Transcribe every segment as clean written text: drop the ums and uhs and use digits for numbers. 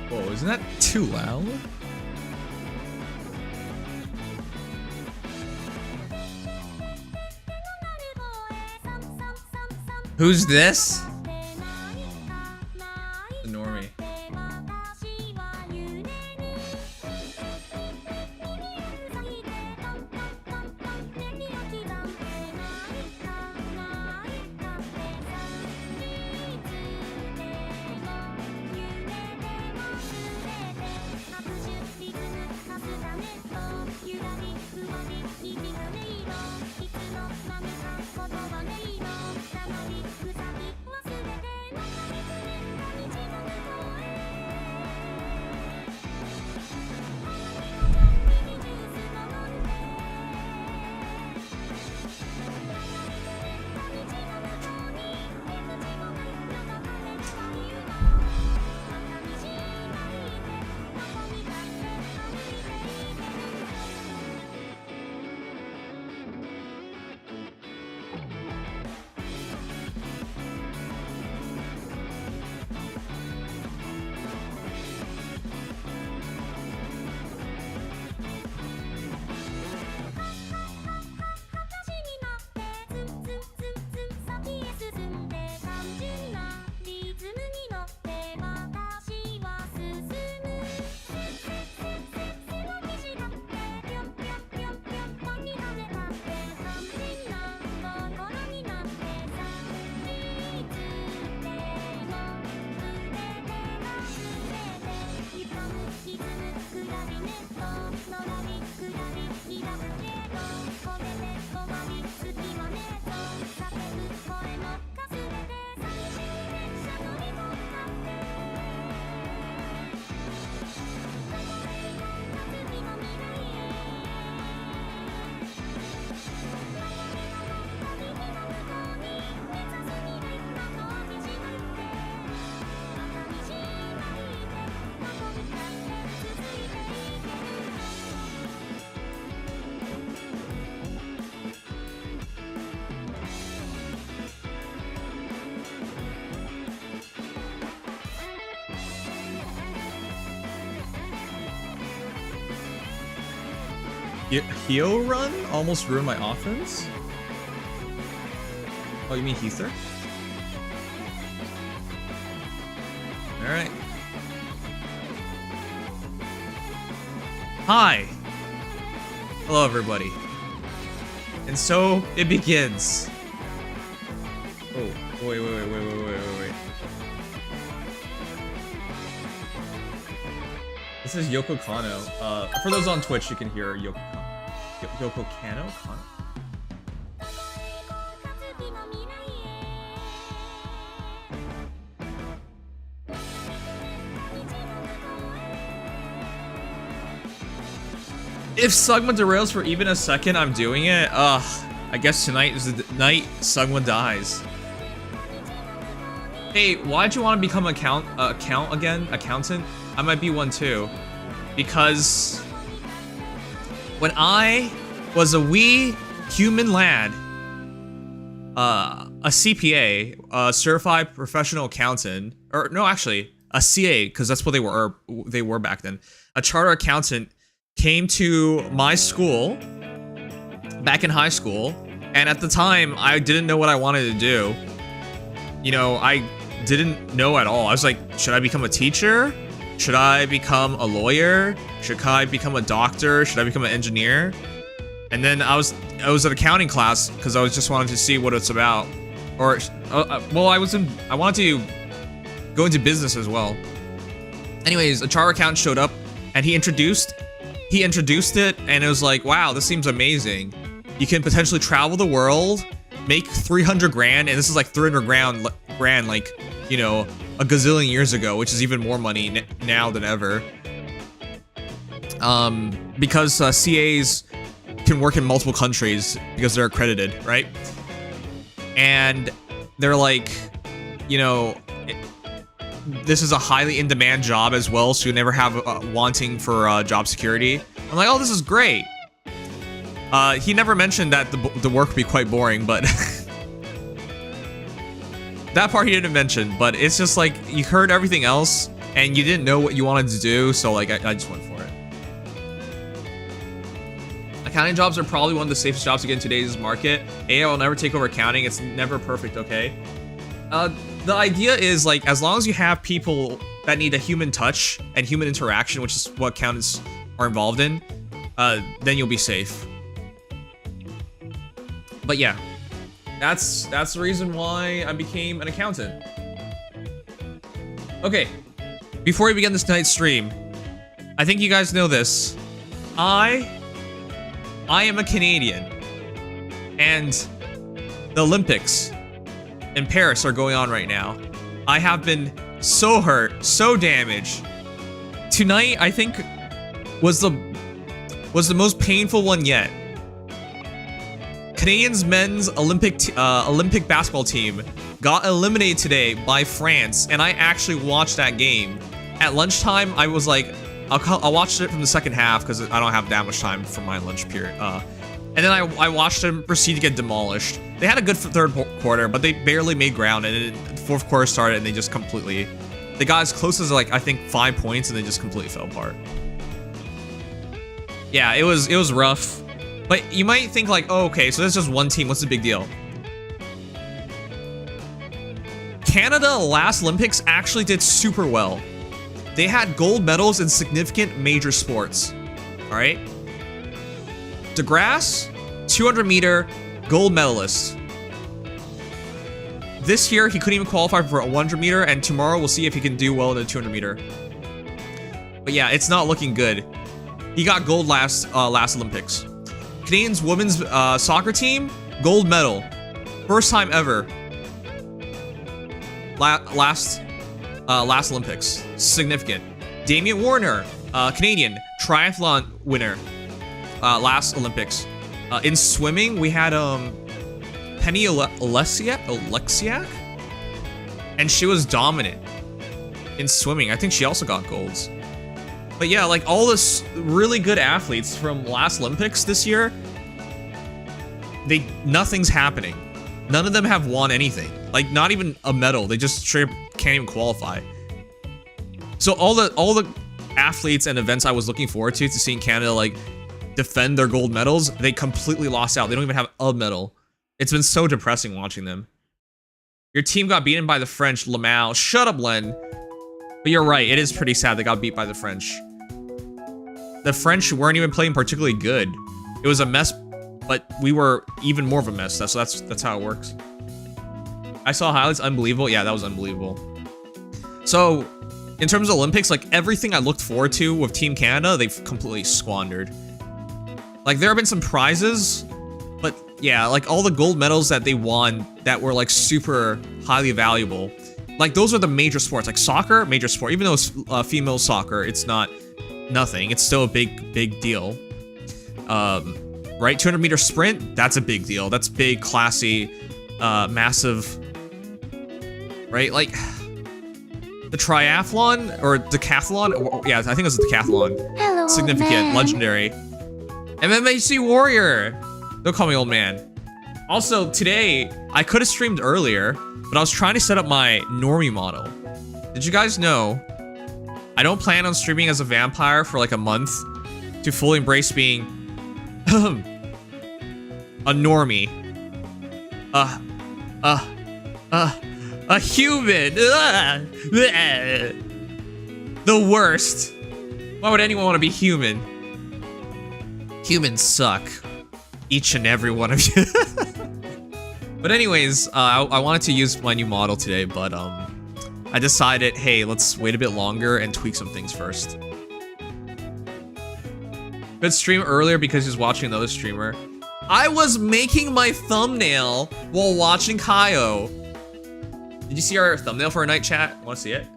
Whoa, isn't that too loud? Who's this? The normie. Heo run almost ruined my offense? Oh, you mean Heather? Alright. Hi! Hello, everybody. And so, it begins. Oh, wait. This is Yoko Kano. For those on Twitch, you can hear Yoko Kano? If Sugma derails for even a second, I'm doing it. I guess tonight is the night Sugma dies. Hey, why'd you want to become accountant? I might be one too. Because when I was a wee human lad, a CPA, a certified professional accountant, or no, actually, a CA, because that's what they were back then. A charter accountant came to my school back in high school, and at the time, I didn't know what I wanted to do. You know, I didn't know at all. I was like, should I become a teacher? Should I become a lawyer? Should I become a doctor? Should I become an engineer? And then I was at accounting class because I was just wanted to see what it's about. Or, well, I wanted to go into business as well. Anyways, a charter accountant showed up and he introduced it, and it was like, wow, this seems amazing. You can potentially travel the world, make 300 grand, and this is like 300 grand, like, you know, a gazillion years ago, which is even more money now than ever. Because CAs can work in multiple countries because they're accredited, right? And they're like, you know, this is a highly in-demand job as well, so you never have wanting for job security. I'm like, oh, this is great. He never mentioned that the work would be quite boring, but that part he didn't mention. But it's just like, you heard everything else, and you didn't know what you wanted to do, so like I just went for it. Accounting jobs are probably one of the safest jobs to get in today's market. AI will never take over accounting. It's never perfect, okay? The idea is, like, as long as you have people that need a human touch and human interaction, which is what accountants are involved in, then you'll be safe. But yeah, that's the reason why I became an accountant. Okay, before we begin this night's stream, I think you guys know this. I am a Canadian, and the Olympics in Paris are going on right now. I have been so hurt, so damaged. Tonight, I think, was the most painful one yet. Canadians men's Olympic basketball team got eliminated today by France, and I actually watched that game. At lunchtime, I was like, I'll watch it from the second half because I don't have that much time for my lunch period. And then I watched them proceed to get demolished. They had a good third quarter, but they barely made ground, and then the fourth quarter started, and they just completely... They got as close as, like, I think 5 points, and they just completely fell apart. Yeah, it was rough. But you might think, like, oh, okay, so that's just one team. What's the big deal? Canada last Olympics actually did super well. They had gold medals in significant major sports. All right? DeGrasse, 200-meter gold medalist. This year, he couldn't even qualify for a 100-meter, and tomorrow we'll see if he can do well in the 200-meter. But yeah, it's not looking good. He got gold last Olympics. Canadians women's soccer team, gold medal. First time ever. Last Olympics. Significant. Damian Warner, Canadian, triathlon winner. Last Olympics. In swimming, we had Penny Oleksiak, and she was dominant in swimming. I think she also got golds. But yeah, like all this really good athletes from last Olympics this year, nothing's happening. None of them have won anything. Like not even a medal. They just straight up can't even qualify. So all the athletes and events I was looking forward to seeing Canada like defend their gold medals, they completely lost out. They don't even have a medal. It's been so depressing watching them. Your team got beaten by the French. Lamau. Shut up, Len. But you're right. It is pretty sad they got beat by the French. The French weren't even playing particularly good. It was a mess, but we were even more of a mess. That's how it works. I saw highlights. Unbelievable. Yeah, that was unbelievable. So, in terms of Olympics, like everything I looked forward to with Team Canada, they've completely squandered. Like there have been some prizes, but yeah, like all the gold medals that they won that were like super highly valuable. Like those are the major sports, like soccer, major sport. Even though it's female soccer, it's not nothing. It's still a big deal. Right, 200-meter sprint, that's a big deal. That's big, classy, massive. Right, like the triathlon or decathlon. Yeah, I think it was a decathlon. Hello, significant, man. legendary. MMHC Warrior. Don't call me old man. Also, today, I could have streamed earlier, but I was trying to set up my normie model. Did you guys know I don't plan on streaming as a vampire for like a month to fully embrace being a normie. A human. The worst. Why would anyone want to be human? Humans suck. Each and every one of you. But anyways, I wanted to use my new model today, but I decided, hey, let's wait a bit longer and tweak some things first. Could stream earlier because he was watching another streamer. I was making my thumbnail while watching Kaio. Did you see our thumbnail for our night chat? Want to see it?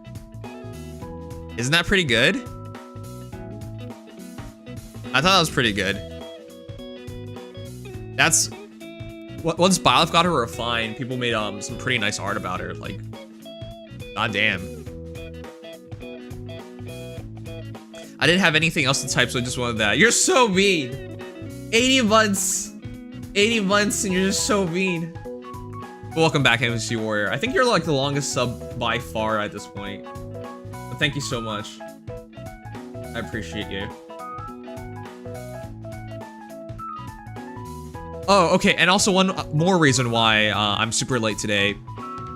Isn't that pretty good? I thought that was pretty good. That's once Byleth got her refined, people made some pretty nice art about her. Like, goddamn. I didn't have anything else to type, so I just wanted that. You're so mean. 80 months, and you're just so mean. Welcome back, MMC Warrior. I think you're like the longest sub by far at this point. thank you so much. I appreciate you. Oh, okay, and also one more reason why I'm super late today.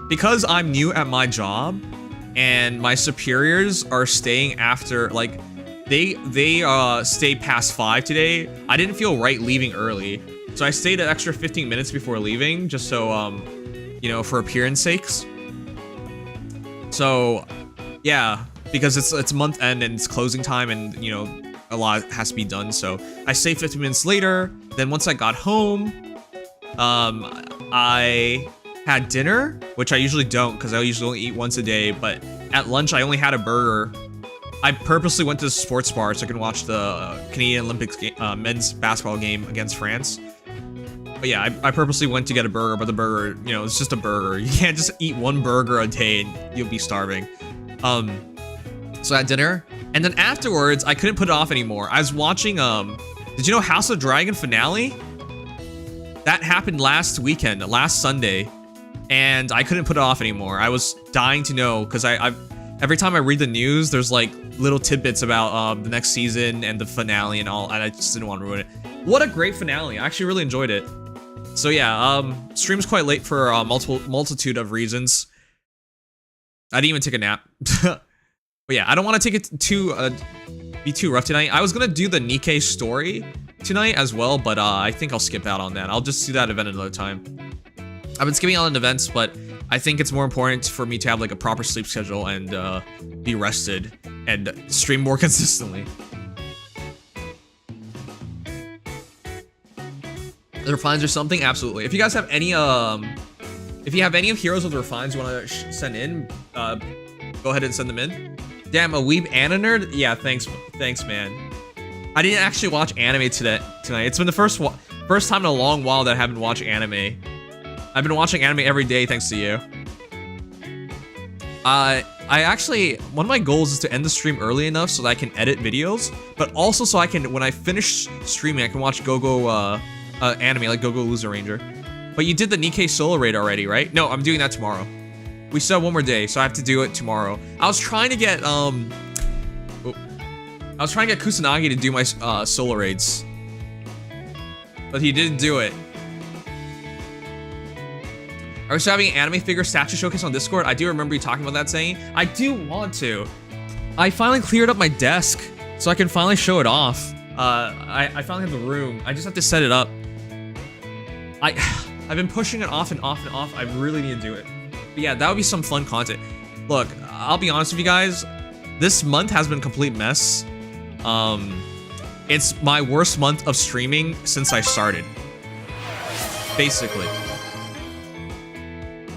Because I'm new at my job, and my superiors are staying after, like, they stay past 5 today. I didn't feel right leaving early, so I stayed an extra 15 minutes before leaving, just so, you know, for appearance sakes. So, yeah, because it's month end and it's closing time, and, you know, a lot has to be done, so I stayed 15 minutes later. Then once I got home, I had dinner, which I usually don't because I usually only eat once a day, but at lunch I only had a burger. I purposely went to the sports bar so I can watch the Canadian Olympics men's basketball game against France. But yeah, I purposely went to get a burger, but the burger, you know, it's just a burger. You can't just eat one burger a day and you'll be starving. So I had dinner, and then afterwards, I couldn't put it off anymore. I was watching, did you know House of Dragon finale? That happened last weekend, last Sunday, and I couldn't put it off anymore. I was dying to know, because every time I read the news, there's like little tidbits about the next season and the finale and all, and I just didn't want to ruin it. What a great finale. I actually really enjoyed it. So yeah, stream's quite late for a multitude of reasons. I didn't even take a nap. But yeah, I don't want to take it be too rough tonight. I was gonna do the Nikkei story tonight as well, but I think I'll skip out on that. I'll just do that event another time. I've been skipping out on events, but I think it's more important for me to have like a proper sleep schedule and be rested and stream more consistently. The refines or something? Absolutely. If you guys have any if you have any of Heroes with refines you want to send in, go ahead and send them in. Damn, a weeb anime nerd? Yeah, thanks man. I didn't actually watch anime tonight. It's been the first time in a long while that I haven't watched anime. I've been watching anime every day thanks to you. I actually, one of my goals is to end the stream early enough so that I can edit videos, but also so I can, when I finish streaming, I can watch Go-Go anime like Go-Go Loser Ranger. But you did the Nikkei solo raid already, right? No, I'm doing that tomorrow. We still have one more day, so I have to do it tomorrow. I was trying to get Kusanagi to do my solo raids, but he didn't do it. Are we still having an anime figure statue showcase on Discord? I do remember you talking about that saying. I do want to. I finally cleared up my desk, so I can finally show it off. I finally have the room. I just have to set it up. I've been pushing it off and off and off. I really need to do it. But yeah, that would be some fun content. Look, I'll be honest with you guys. This month has been a complete mess. It's my worst month of streaming since I started. Basically.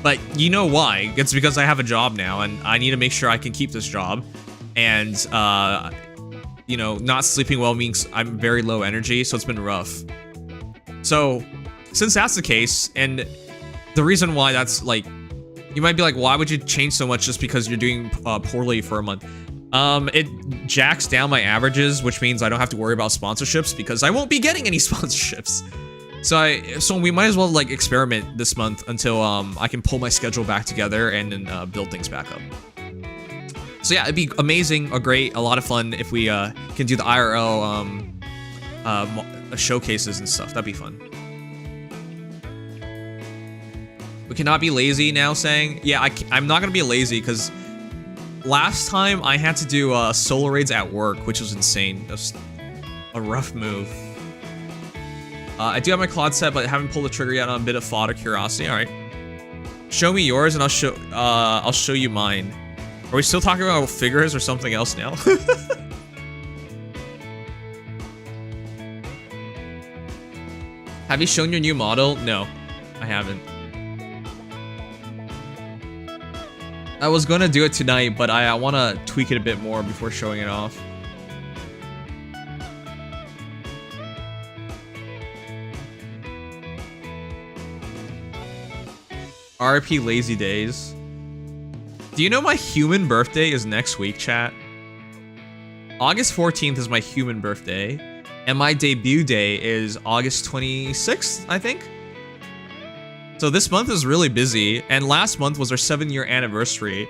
But you know why? It's because I have a job now, and I need to make sure I can keep this job. And, you know, not sleeping well means I'm very low energy, so it's been rough. So, since that's the case, and the reason why that's, like, you might be like, why would you change so much just because you're doing poorly for a month? It jacks down my averages, which means I don't have to worry about sponsorships because I won't be getting any sponsorships. So we might as well like experiment this month until I can pull my schedule back together and then build things back up. So yeah, it'd be amazing, a lot of fun if we can do the IRL showcases and stuff. That'd be fun. We cannot be lazy now, saying, yeah, I'm not gonna be lazy because last time I had to do solo raids at work, which was insane. That was a rough move. I do have my Claude set, but I haven't pulled the trigger yet on a bit of fodder curiosity. All right, show me yours, and I'll show you mine. Are we still talking about figures or something else now? Have you shown your new model? No, I haven't. I was gonna do it tonight, but I want to tweak it a bit more before showing it off. RP Lazy Days. Do you know my human birthday is next week, chat? August 14th is my human birthday, and my debut day is August 26th, I think? So this month is really busy, and last month was our 7-year anniversary.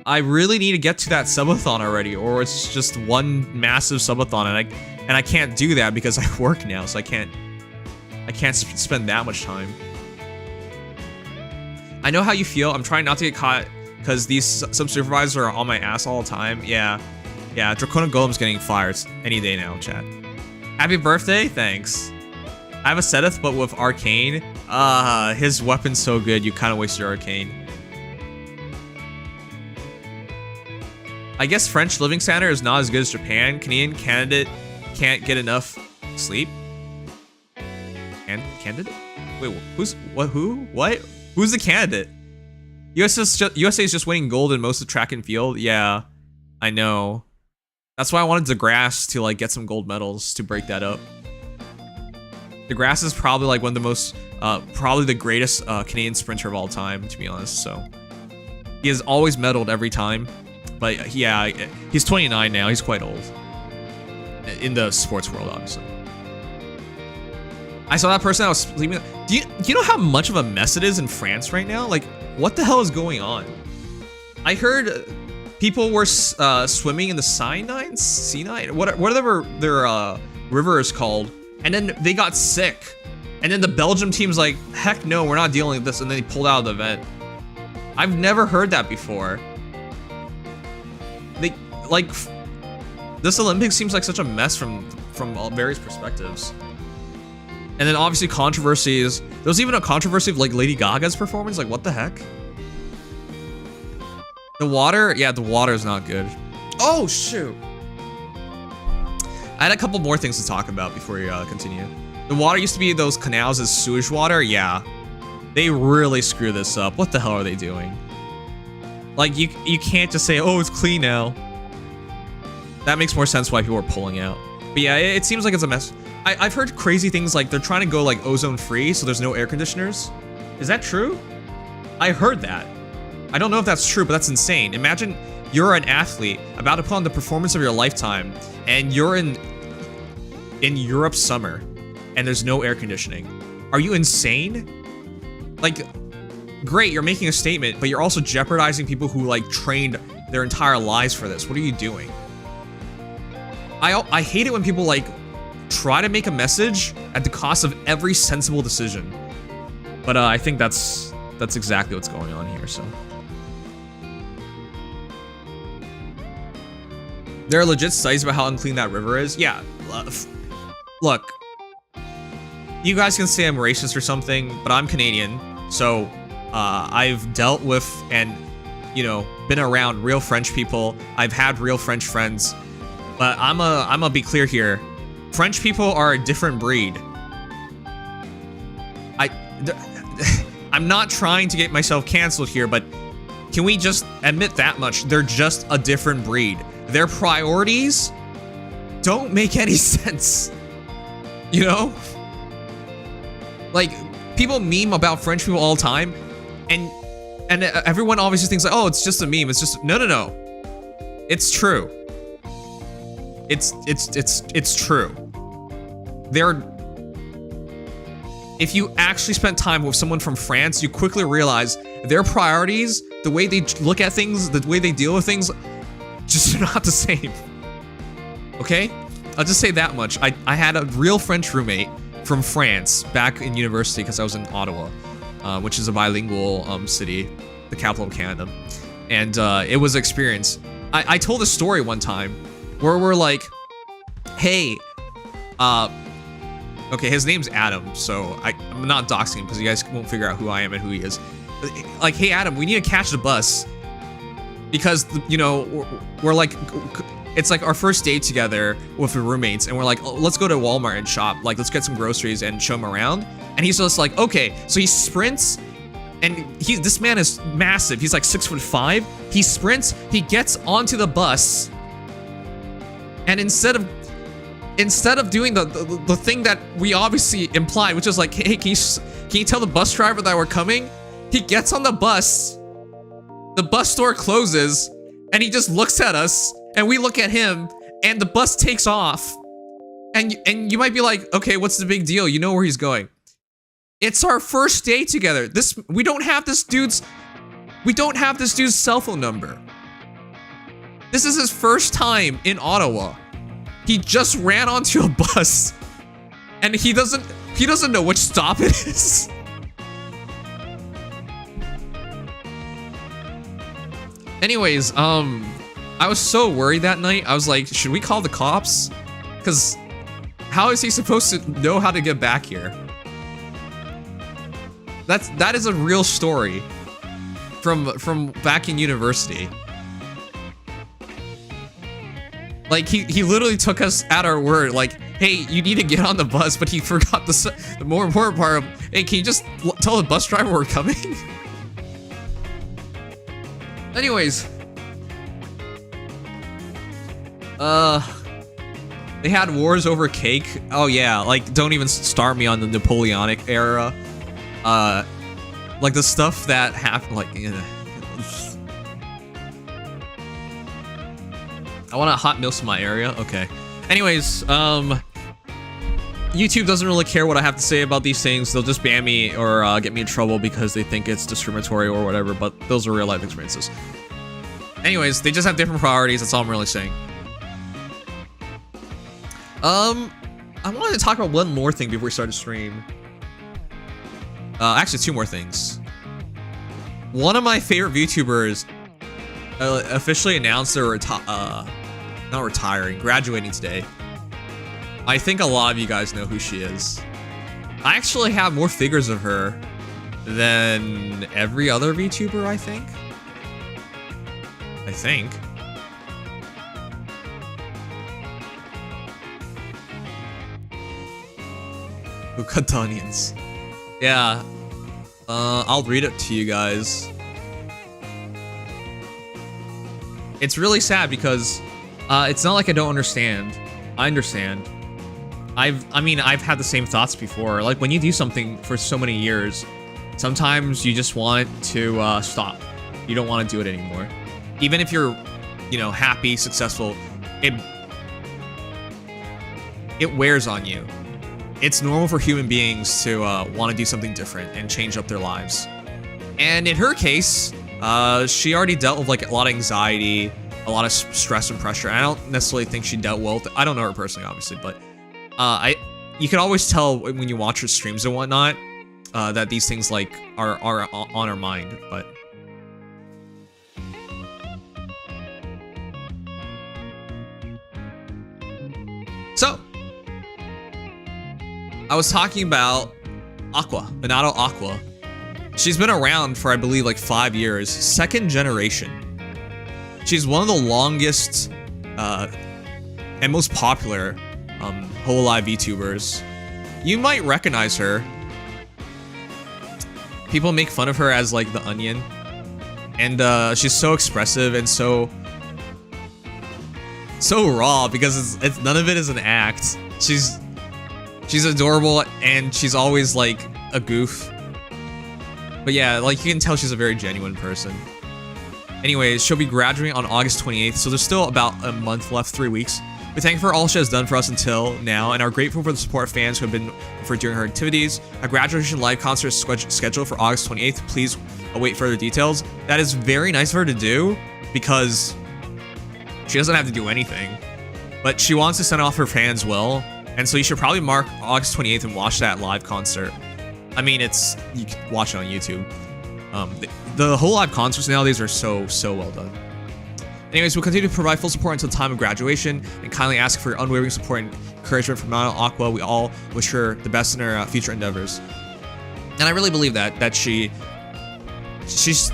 I really need to get to that subathon already, or it's just one massive subathon, and I can't do that because I work now, so I can't spend that much time. I know how you feel. I'm trying not to get caught because these some supervisors are on my ass all the time. Yeah, Draconic Golem's getting fired any day now, chat. Happy birthday, thanks. I have a Sethith, but with Arcane. His weapon's so good, you kind of waste your Arcane. I guess French living standard is not as good as Japan. Canadian candidate can't get enough sleep. And candidate? Wait, who's the candidate? USA is just winning gold in most of track and field. Yeah, I know. That's why I wanted DeGrasse to like get some gold medals to break that up. DeGrasse is probably like one of the most, probably the greatest Canadian sprinter of all time, to be honest. So he has always medaled every time. But yeah, he's 29 now. He's quite old in the sports world, obviously. I saw that person I was sleeping. Do you know how much of a mess it is in France right now? Like, what the hell is going on? I heard people were swimming in the Seine, whatever their river is called, and then they got sick. And then the Belgium team's like, heck no, we're not dealing with this, and then they pulled out of the event. I've never heard that before. They like this Olympics seems like such a mess from all various perspectives. And then obviously controversies. There was even a controversy of like Lady Gaga's performance. Like, what the heck? The water, yeah, the water is not good. Oh shoot! I had a couple more things to talk about before we continue. The water used to be those canals as sewage water. Yeah, they really screw this up. What the hell are they doing? Like, you can't just say, oh, it's clean now. That makes more sense why people are pulling out. But yeah, it seems like it's a mess. I've heard crazy things like they're trying to go like ozone free, so there's no air conditioners. Is that true? I heard that. I don't know if that's true, but that's insane. Imagine you're an athlete about to put on the performance of your lifetime, and you're in Europe's summer, and there's no air conditioning. Are you insane? Like, great, you're making a statement, but you're also jeopardizing people who like trained their entire lives for this. What are you doing? I hate it when people like try to make a message at the cost of every sensible decision. But I think that's exactly what's going on here, so. There are legit studies about how unclean that river is. Yeah, look. You guys can say I'm racist or something, but I'm Canadian, so I've dealt with and, you know, been around real French people. I've had real French friends, but I'm gonna be clear here. French people are a different breed. I'm not trying to get myself canceled here, but can we just admit that much? They're just a different breed. Their priorities don't make any sense. You know? Like, people meme about French people all the time, and everyone obviously thinks like, oh, it's just a meme. It's just no. It's true. It's true. If you actually spent time with someone from France, you quickly realize their priorities, the way they look at things, the way they deal with things, just not the same. Okay? I'll just say that much. I had a real French roommate from France back in university because I was in Ottawa, which is a bilingual city, the capital of Canada. And it was an experience. I told a story one time where we're like, hey, okay, his name's Adam, so I'm not doxing him because you guys won't figure out who I am and who he is. Like, hey, Adam, we need to catch the bus because, you know, we're like, it's like our first date together with the roommates, and we're like, oh, let's go to Walmart and shop. Like, let's get some groceries and show him around. And he's just like, okay. So he sprints, and this man is massive. He's like 6'5". He sprints, he gets onto the bus, and instead of doing the thing that we obviously implied, which is like, hey, can you tell the bus driver that we're coming? He gets on the bus, the bus door closes, and he just looks at us, and we look at him, and the bus takes off. And you might be like, okay, what's the big deal? You know where he's going. It's our first day together. We don't have this dude's cell phone number. This is his first time in Ottawa. He just ran onto a bus, and he doesn't know which stop it is. Anyways, I was so worried that night. I was like, should we call the cops? Because how is he supposed to know how to get back here? That is a real story from back in university. Like, he literally took us at our word, like, hey, you need to get on the bus, but he forgot the more important part of, hey, can you just tell the bus driver we're coming? Anyways. They had wars over cake. Oh yeah, like, don't even start me on the Napoleonic era. Like, the stuff that happened, like, I want a hot meals in my area. Okay. Anyways, YouTube doesn't really care what I have to say about these things. They'll just ban me or get me in trouble because they think it's discriminatory or whatever, but those are real life experiences. Anyways, they just have different priorities. That's all I'm really saying. I wanted to talk about one more thing before we start the stream. Actually, two more things. One of my favorite VTubers officially announced they're not retiring, graduating today. I think a lot of you guys know who she is. I actually have more figures of her than every other VTuber, I think. Who cut the onions? Yeah. I'll read it to you guys. It's really sad because it's not like I don't understand. I understand. I mean, I've had the same thoughts before. Like, when you do something for so many years, sometimes you just want to stop. You don't want to do it anymore. Even if you're, you know, happy, successful, it wears on you. It's normal for human beings to want to do something different and change up their lives. And in her case, she already dealt with, like, a lot of anxiety, a lot of stress and pressure. I don't necessarily think she dealt well with it. I don't know her personally, obviously, but you can always tell when you watch her streams and whatnot that these things, like, are on her mind. But so I was talking about Aqua, Minato Aqua. She's been around for, I believe, like 5 years. Second generation. She's one of the longest and most popular Hololive VTubers. You might recognize her. People make fun of her as, like, the Onion. And she's so expressive and so raw because it's none of it is an act. She's adorable and she's always, like, a goof. But yeah, like, you can tell she's a very genuine person. Anyways, she'll be graduating on August 28th, so there's still about a month left, 3 weeks. We thank her for all she has done for us until now, and are grateful for the support of fans who have been for during her activities. A graduation live concert is scheduled for August 28th. Please await further details. That is very nice of her to do, because she doesn't have to do anything. But she wants to send off her fans well, and so you should probably mark August 28th and watch that live concert. I mean, you can watch it on YouTube. The whole live concerts nowadays are so well done. Anyways, we'll continue to provide full support until the time of graduation, and kindly ask for your unwavering support and encouragement from Minato Aqua. We all wish her the best in her future endeavors. And I really believe that she's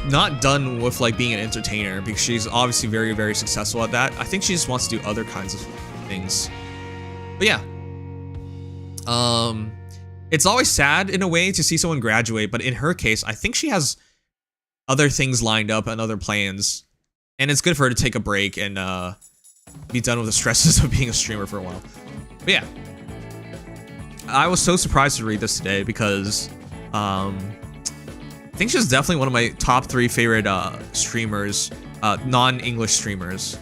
not done with, like, being an entertainer, because she's obviously very, very successful at that. I think she just wants to do other kinds of things. But yeah. It's always sad in a way to see someone graduate, but in her case, I think she has other things lined up and other plans. And it's good for her to take a break and be done with the stresses of being a streamer for a while. But yeah. I was so surprised to read this today because I think she's definitely one of my top 3 favorite streamers, non-English streamers.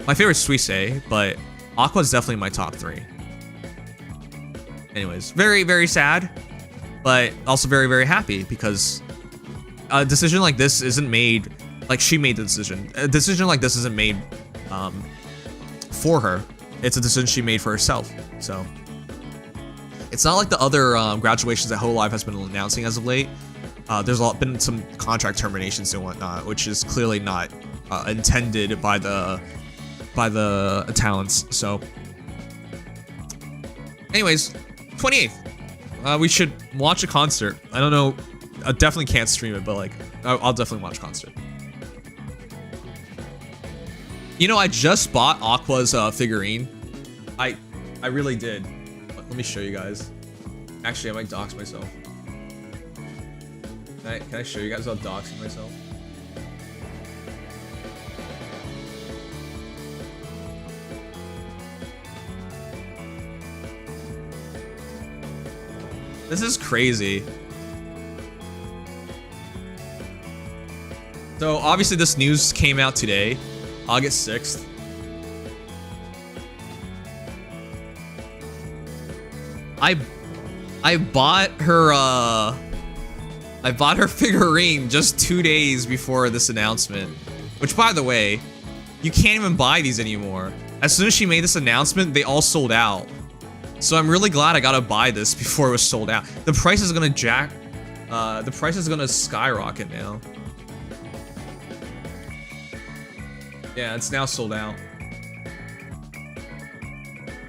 My favorite is Suisse, but Aqua's definitely my top 3. Anyways, very, very sad, but also very, very happy because a decision like this isn't made, like, she made the decision. A decision like this isn't made for her. It's a decision she made for herself. So it's not like the other graduations that Hololive has been announcing as of late. There's been some contract terminations and whatnot, which is clearly not intended by the talents. So, anyways, 28th, we should watch a concert. I don't know, I definitely can't stream it, but like, I'll definitely watch a concert. You know, I just bought Aqua's figurine. I really did. Let me show you guys. Actually, I might dox myself. Can I show you guys without doxing myself? This is crazy. So obviously this news came out today, August 6th. I bought her figurine just 2 days before this announcement. Which, by the way, you can't even buy these anymore. As soon as she made this announcement, they all sold out. So I'm really glad I got to buy this before it was sold out. The price is gonna the price is gonna skyrocket now. Yeah, it's now sold out.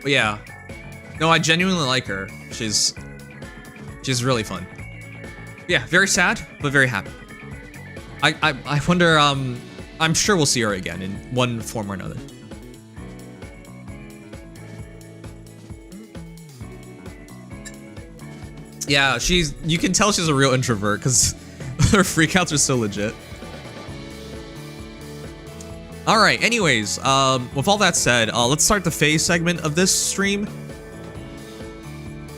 But yeah, no, I genuinely like her. She's really fun. Yeah, very sad, but very happy. I wonder, I'm sure we'll see her again in one form or another. Yeah, you can tell she's a real introvert because her freakouts are so legit. All right, anyways, with all that said, let's start the phase segment of this stream.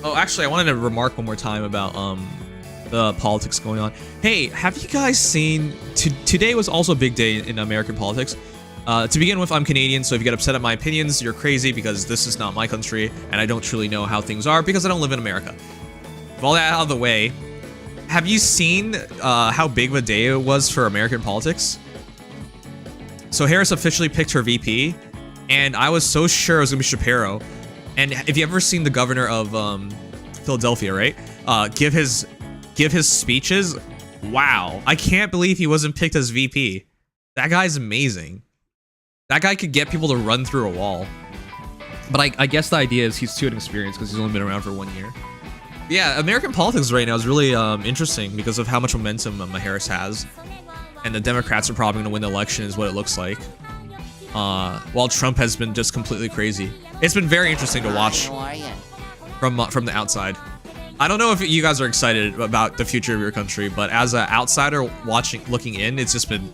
Oh, actually, I wanted to remark one more time about, the politics going on. Hey, have you guys seen, today was also a big day in American politics. To begin with, I'm Canadian, so if you get upset at my opinions, you're crazy because this is not my country, and I don't truly know how things are because I don't live in America. With all that out of the way, have you seen how big of a day it was for American politics? So Harris officially picked her VP, and I was so sure it was gonna be Shapiro. And if you ever seen the governor of Philadelphia, right? Give his speeches, wow. I can't believe he wasn't picked as VP. That guy's amazing. That guy could get people to run through a wall. But I guess the idea is he's too inexperienced because he's only been around for 1 year. Yeah, American politics right now is really interesting because of how much momentum Harris has. And the Democrats are probably going to win the election is what it looks like. While Trump has been just completely crazy. It's been very interesting to watch from the outside. I don't know if you guys are excited about the future of your country, but as an outsider looking in, it's just been...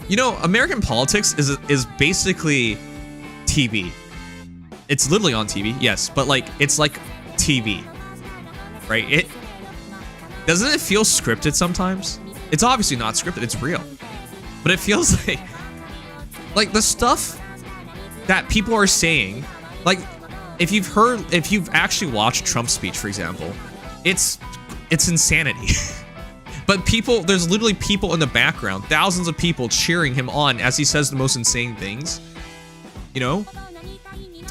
You know, American politics is basically TV. It's literally on TV, yes, but like, it's like TV, right? Doesn't it feel scripted sometimes? It's obviously not scripted, it's real. But it feels like the stuff that people are saying, like, if you've actually watched Trump's speech, for example, it's insanity. But there's literally people in the background, thousands of people cheering him on as he says the most insane things, you know?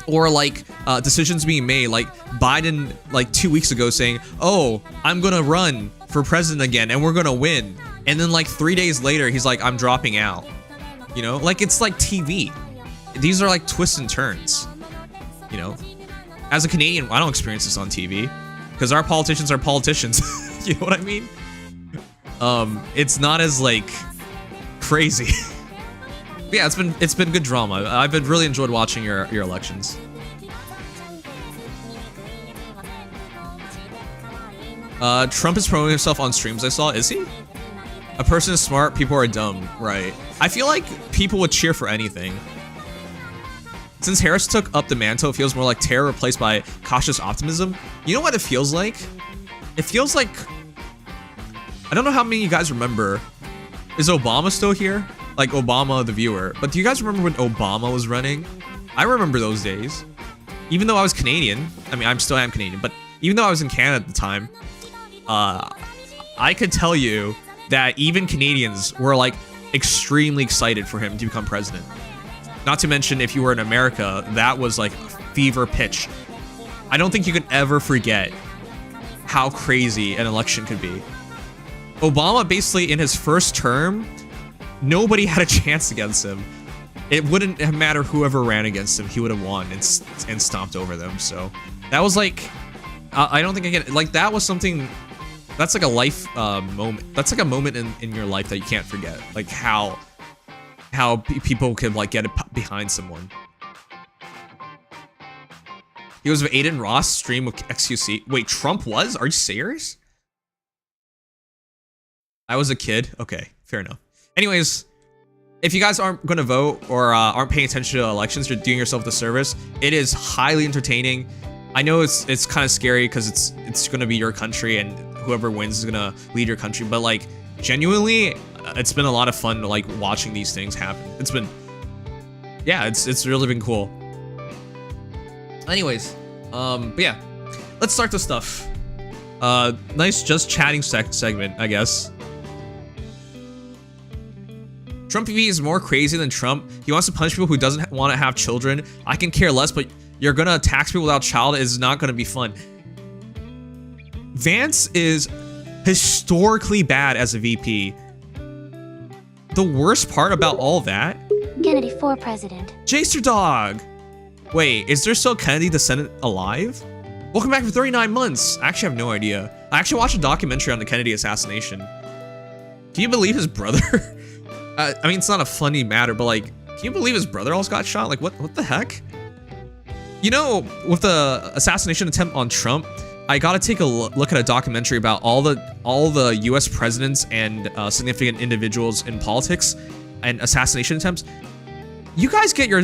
Or like decisions being made, like Biden like 2 weeks ago saying, oh, I'm gonna run for president again and we're gonna win. And then like 3 days later, he's like, I'm dropping out. You know, like it's like TV. These are like twists and turns, you know? As a Canadian, I don't experience this on TV because our politicians are politicians. You know what I mean? It's not as like crazy. Yeah, it's been good drama. I've really enjoyed watching your elections. Trump is promoting himself on streams I saw. Is he? A person is smart, people are dumb, right? I feel like people would cheer for anything. Since Harris took up the mantle, it feels more like terror replaced by cautious optimism. You know what it feels like? It feels like... I don't know how many of you guys remember. Is Obama still here? Like Obama the viewer. But do you guys remember when Obama was running? I remember those days. Even though I was Canadian. I mean, I still am Canadian. But even though I was in Canada at the time, I could tell you that even Canadians were like extremely excited for him to become president. Not to mention, if you were in America, that was like fever pitch. I don't think you could ever forget how crazy an election could be. Obama, basically, in his first term, nobody had a chance against him. It wouldn't matter whoever ran against him, he would have won and stomped over them. So that was like, I don't think I get, like, that was something, that's like a life moment. That's like a moment in your life that you can't forget. Like how people could like get behind someone. He was with Aiden Ross stream with XQC. Wait, Trump was? Are you serious? I was a kid. Okay, fair enough. Anyways, if you guys aren't going to vote or aren't paying attention to elections, you're doing yourself the service. It is highly entertaining. I know it's kind of scary because it's going to be your country and whoever wins is going to lead your country. But like genuinely, it's been a lot of fun like watching these things happen. It's been, yeah, it's really been cool. Anyways, but yeah, let's start the stuff. Nice just chatting segment, I guess. Trump V is more crazy than Trump. He wants to punish people who doesn't want to have children. I can care less, but you're gonna tax people without child is not gonna be fun. Vance is historically bad as a VP. The worst part about all that, Kennedy for president. Jaster Dog. Wait, is there still Kennedy the Senate alive? Welcome back for 39 months. I actually have no idea. I actually watched a documentary on the Kennedy assassination. Can you believe his brother? I mean, it's not a funny matter, but like, can you believe his brother also got shot? Like, what the heck? You know, with the assassination attempt on Trump, I gotta take a look at a documentary about all the U.S. presidents and significant individuals in politics and assassination attempts. You guys get your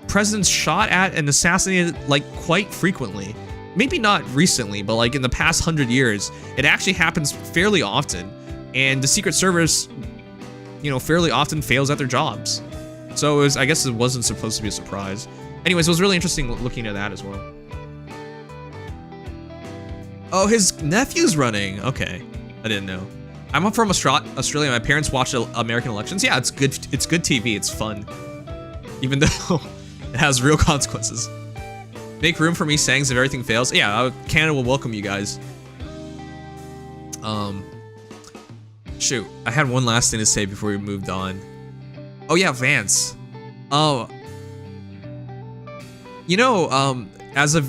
presidents shot at and assassinated like quite frequently. Maybe not recently, but like in the past 100 years, it actually happens fairly often. And the Secret Service, you know, fairly often fails at their jobs. So it was, I guess it wasn't supposed to be a surprise. Anyways, it was really interesting looking at that as well. Oh, his nephew's running. Okay, I didn't know. I'm from Australia. My parents watch American elections. Yeah, it's good. It's good TV. It's fun, even though it has real consequences. Make room for me, Sangs, if everything fails. Yeah, Canada will welcome you guys. Shoot, I had one last thing to say before we moved on. Oh yeah, Vance. Oh, you know, as a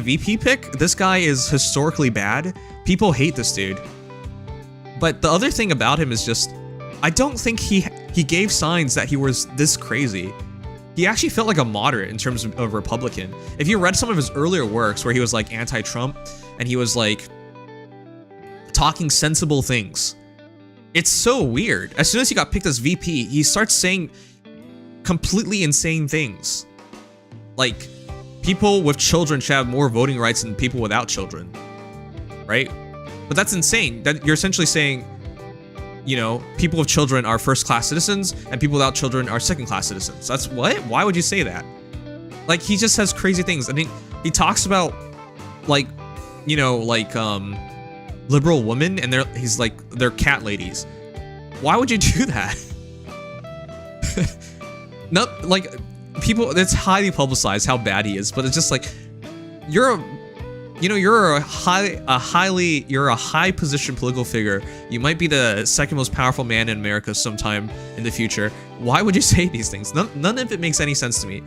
VP pick, this guy is historically bad. People hate this dude. But the other thing about him is just, I don't think he gave signs that he was this crazy. He actually felt like a moderate in terms of a Republican. If you read some of his earlier works where he was like anti-Trump and he was like talking sensible things, it's so weird. As soon as he got picked as VP, he starts saying completely insane things. Like, people with children should have more voting rights than people without children, right? But that's insane. That you're essentially saying, you know, people with children are first-class citizens and people without children are second-class citizens. That's what? Why would you say that? Like, he just says crazy things. I mean, he talks about, like, you know, like, liberal women and he's like, they're cat ladies. Why would you do that? Not like people, it's highly publicized how bad he is, but it's just like, you're a high position political figure. You might be the second most powerful man in America sometime in the future. Why would you say these things? None of it makes any sense to me.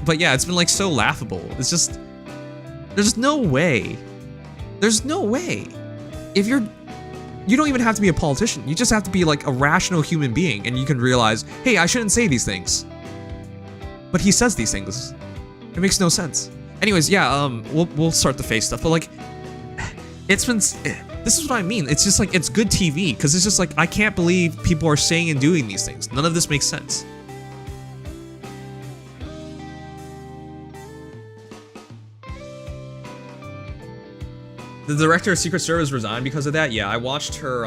But yeah, it's been like so laughable. It's just, there's no way. There's no way. If you don't even have to be a politician. You just have to be like a rational human being and you can realize, hey, I shouldn't say these things. But he says these things. It makes no sense. Anyways, yeah, we'll start the face stuff, but like, this is what I mean. It's just like, it's good TV, because it's just like, I can't believe people are saying and doing these things. None of this makes sense. The director of Secret Service resigned because of that? Yeah, I watched her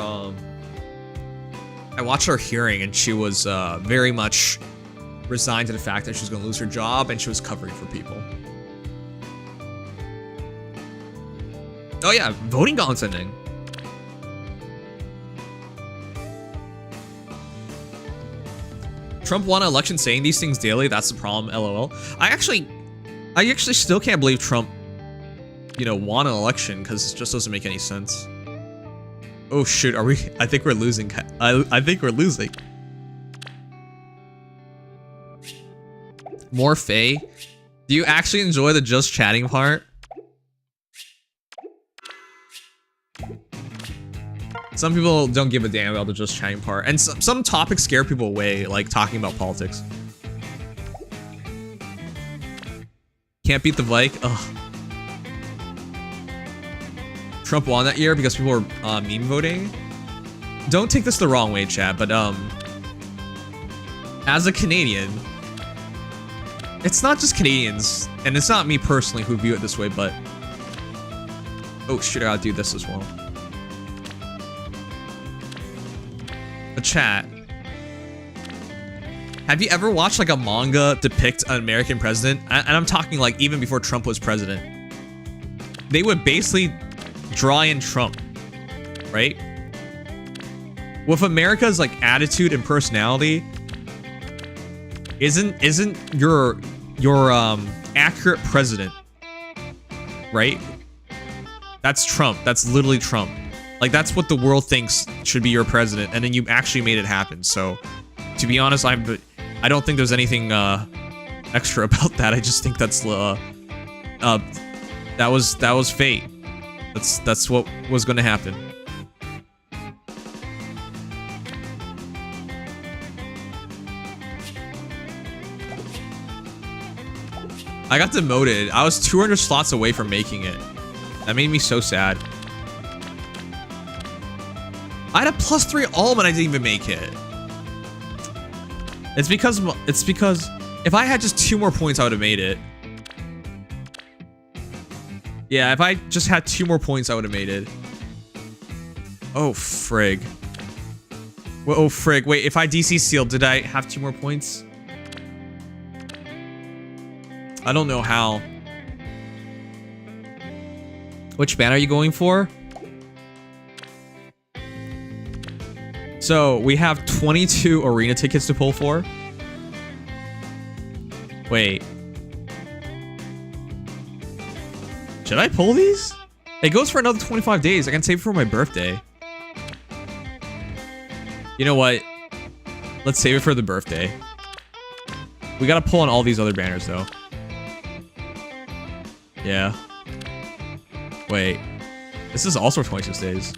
hearing, and she was very much resigned to the fact that she was going to lose her job, and she was covering for people. Oh yeah, voting balance ending. Trump won an election saying these things daily. That's the problem. LOL. I actually still can't believe Trump, you know, won an election because it just doesn't make any sense. Oh shit, are we? I think we're losing. I think we're losing. More Faye. Do you actually enjoy the just chatting part? Some people don't give a damn about the just chatting part, and some topics scare people away, like talking about politics. Can't beat the Vike. Ugh. Trump won that year because people were meme voting. Don't take this the wrong way, chat, but as a Canadian, it's not just Canadians, and it's not me personally who view it this way, but oh shit, I gotta do this as well. But chat, have you ever watched like a manga depict an American president? And I'm talking like even before Trump was president. They would basically draw in Trump, right? With America's like attitude and personality, isn't your accurate president, right? That's Trump. That's literally Trump. Like that's what the world thinks should be your president, and then you actually made it happen. So, to be honest, I don't think there's anything extra about that. I just think that's that was fate. That's what was going to happen. I got demoted. I was 200 slots away from making it. That made me so sad. I had a +3 all, but I didn't even make it. It's because if I had just 2 more points, I would have made it. Yeah, if I just had 2 more points, I would have made it. Oh frig. Well, oh frig. Wait, if I DC sealed, did I have 2 more points? I don't know how. Which ban are you going for? So, we have 22 arena tickets to pull for. Wait. Should I pull these? It goes for another 25 days. I can save it for my birthday. You know what? Let's save it for the birthday. We gotta pull on all these other banners, though. Yeah. Wait. This is also 26 days.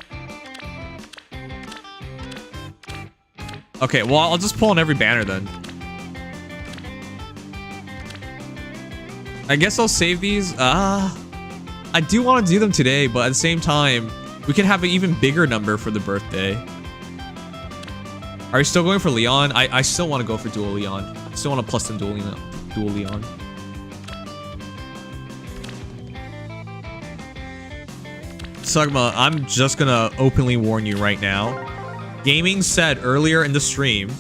Okay, well, I'll just pull on every banner then. I guess I'll save these. I do want to do them today, but at the same time, we can have an even bigger number for the birthday. Are you still going for Leon? I still want to go for Dual Leon. I still want to plus them Dual Leon. Sugma, I'm just gonna openly warn you right now. Gaming said earlier in the stream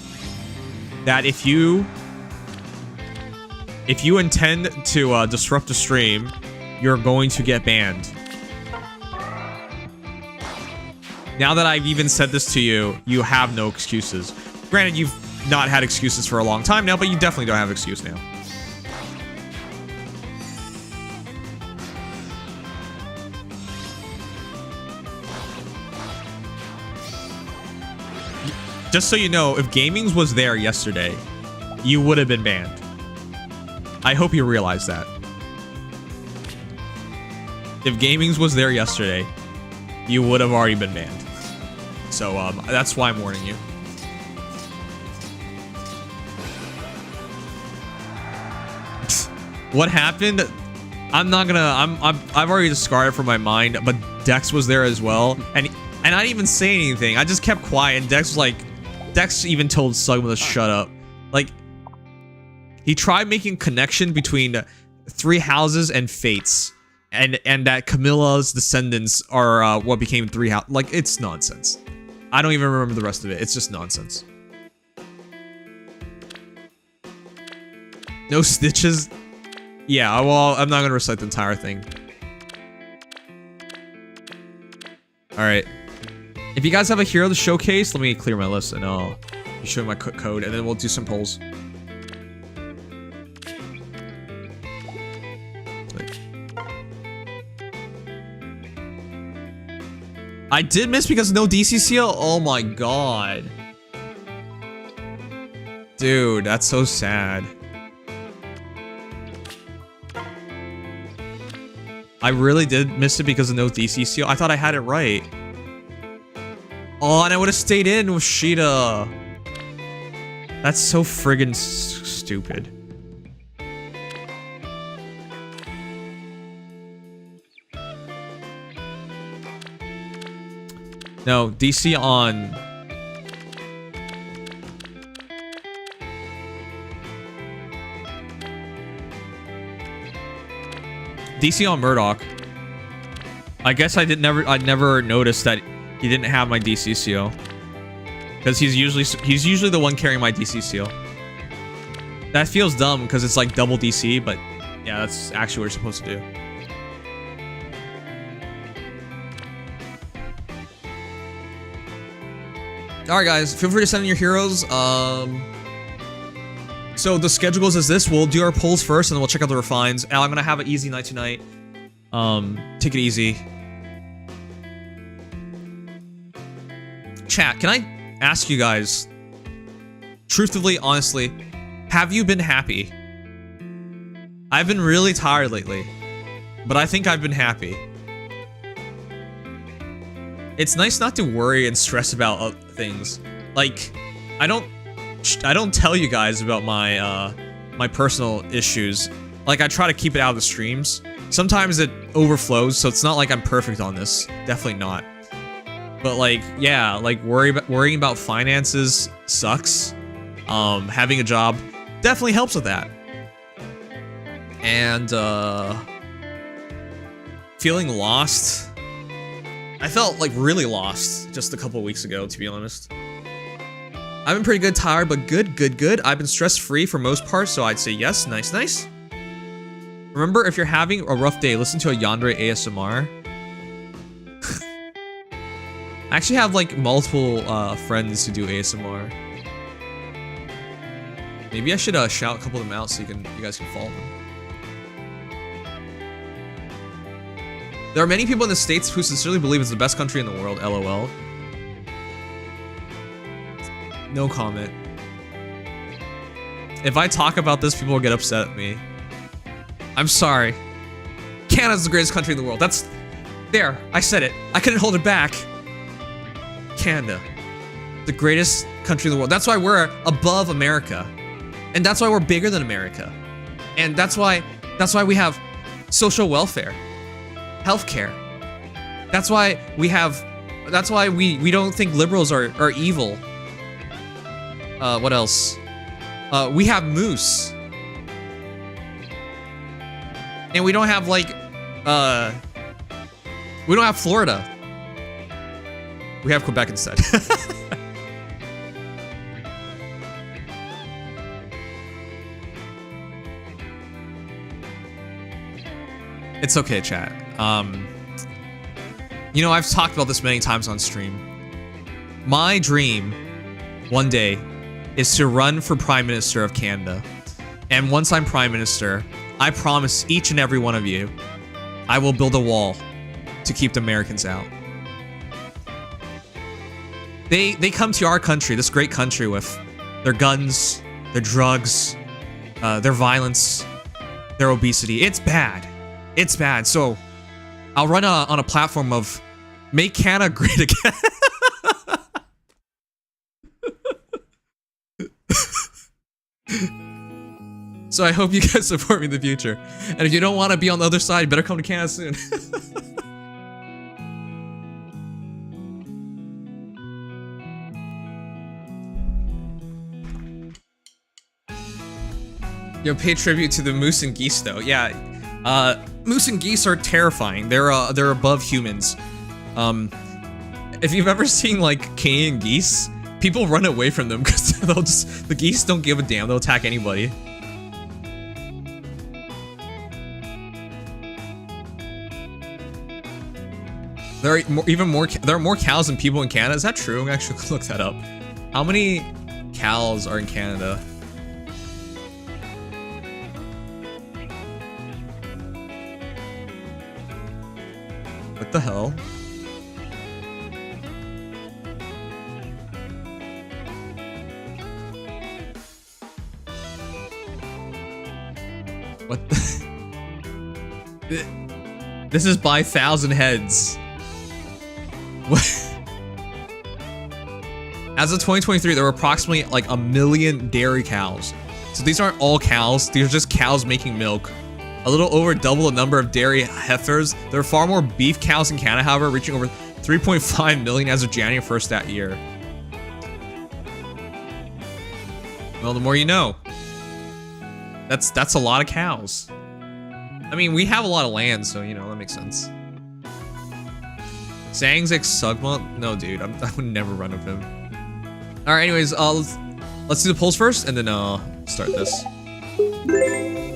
that if you intend to disrupt the stream, you're going to get banned. Now that I've even said this to you, you have no excuses. Granted, you've not had excuses for a long time now, but you definitely don't have an excuse now. Just so you know, if Gamings was there yesterday, you would have been banned. I hope you realize that. If Gamings was there yesterday, you would have already been banned. So, that's why I'm warning you. What happened? I'm not gonna. I've already discarded from my mind. But Dex was there as well, and I didn't even say anything. I just kept quiet, and Dex was like, Dex even told Sugma to shut up. Like, he tried making connection between 3 houses and fates, and that Camilla's descendants are what became 3 houses. Like, it's nonsense. I don't even remember the rest of it. It's just nonsense. No stitches. Yeah, well, I'm not gonna recite the entire thing. Alright. If you guys have a hero to showcase, let me clear my list and I'll You show me my code, and then we'll do some polls. I did miss because no DCCL? Oh my god. Dude, that's so sad. I really did miss it because of no DCCL. I thought I had it right. Oh, and I would have stayed in with Sheeta. That's so friggin' stupid. No, DC on. DC on Murdoch. I guess I never noticed that he didn't have my DCCO. Because he's usually the one carrying my DCCO. That feels dumb because it's like double DC, but yeah, that's actually what you're supposed to do. Alright guys, feel free to send in your heroes. So the schedules is this. We'll do our polls first and then we'll check out the refines. Al, I'm gonna have an easy night tonight. Take it easy. Chat, can I ask you guys, truthfully, honestly, have you been happy? I've been really tired lately, but I think I've been happy. It's nice not to worry and stress about things. Like, I don't tell you guys about my my personal issues. Like, I try to keep it out of the streams. Sometimes it overflows, so it's not like I'm perfect on this. Definitely not. But like, yeah, like worrying about finances sucks. Having a job definitely helps with that. And feeling lost. I felt like really lost just a couple weeks ago, to be honest. I've been pretty good, tired, but good. I've been stress-free for most part, so I'd say yes. Nice. Remember, if you're having a rough day, listen to a Yandere ASMR. I actually have like multiple friends who do ASMR. Maybe I should shout a couple of them out so you guys can follow them. There are many people in the States who sincerely believe it's the best country in the world, LOL. No comment. If I talk about this, people will get upset at me. I'm sorry. Canada's the greatest country in the world. That's... There, I said it. I couldn't hold it back. Canada. The greatest country in the world. That's why we're above America. And that's why we're bigger than America. And that's why we have social welfare. Healthcare. That's why we have... That's why we don't think liberals are evil. What else? We have moose. And we don't have, like, we don't have Florida. We have Quebec instead. It's okay, chat. You know, I've talked about this many times on stream. My dream, one day, is to run for Prime Minister of Canada. And once I'm Prime Minister, I promise each and every one of you, I will build a wall to keep the Americans out. They come to our country, this great country, with their guns, their drugs, their violence, their obesity. It's bad. It's bad. So I'll run on a platform of make Canada great again. So I hope you guys support me in the future. And if you don't want to be on the other side, you better come to Canada soon. Yo, pay tribute to the moose and geese though. Yeah, moose and geese are terrifying. They're above humans. If you've ever seen like Canadian geese, people run away from them because the geese don't give a damn. They'll attack anybody. There are more cows than people in Canada. Is that true? I'm actually look that up. How many cows are in Canada. What the hell? What the? This is by 1,000 heads. What? As of 2023, there were approximately like 1 million dairy cows. So these aren't all cows, these are just cows making milk. A little over double the number of dairy heifers. There are far more beef cows in Canada, however, reaching over 3.5 million as of January 1st that year. Well, the more you know. That's a lot of cows. I mean, we have a lot of land, so, you know, that makes sense. Zhang's Sugma? No, dude, I would never run with him. Alright, anyways, let's do the polls first, and then, start this.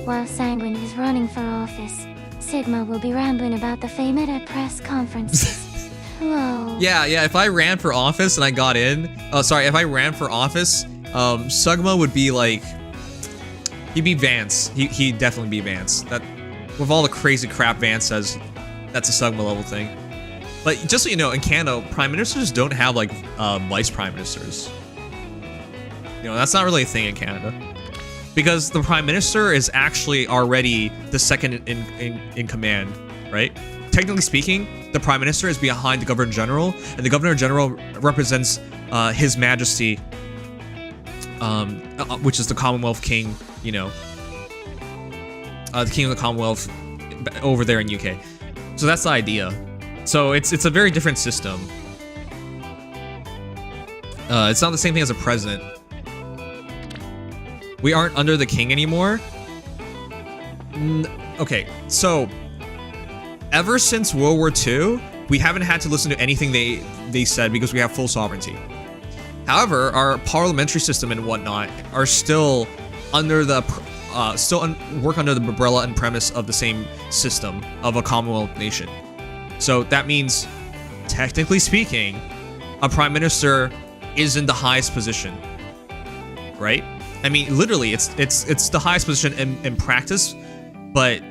While Sanguine is running for office, Sigma will be rambling about the famed at press conferences. Whoa. Yeah, if I ran for office and I got in... if I ran for office, Sugma would be like... He'd be Vance. He'd definitely be Vance. That, with all the crazy crap Vance says, that's a Sugma level thing. But just so you know, in Canada, prime ministers don't have, like, vice prime ministers. You know, that's not really a thing in Canada. Because the prime minister is actually already the second in command, right? Technically speaking, the prime minister is behind the governor general, and the governor general represents his majesty, which is the Commonwealth king, you know, the king of the Commonwealth over there in UK. So that's the idea. So it's a very different system. It's not the same thing as a president. We aren't under the king anymore. Okay, so ever since World War II, we haven't had to listen to anything they said because we have full sovereignty. However, our parliamentary system and whatnot are still under the work under the umbrella and premise of the same system of a Commonwealth nation. So that means, technically speaking, a prime minister is in the highest position, right? I mean, literally, it's the highest position in practice, but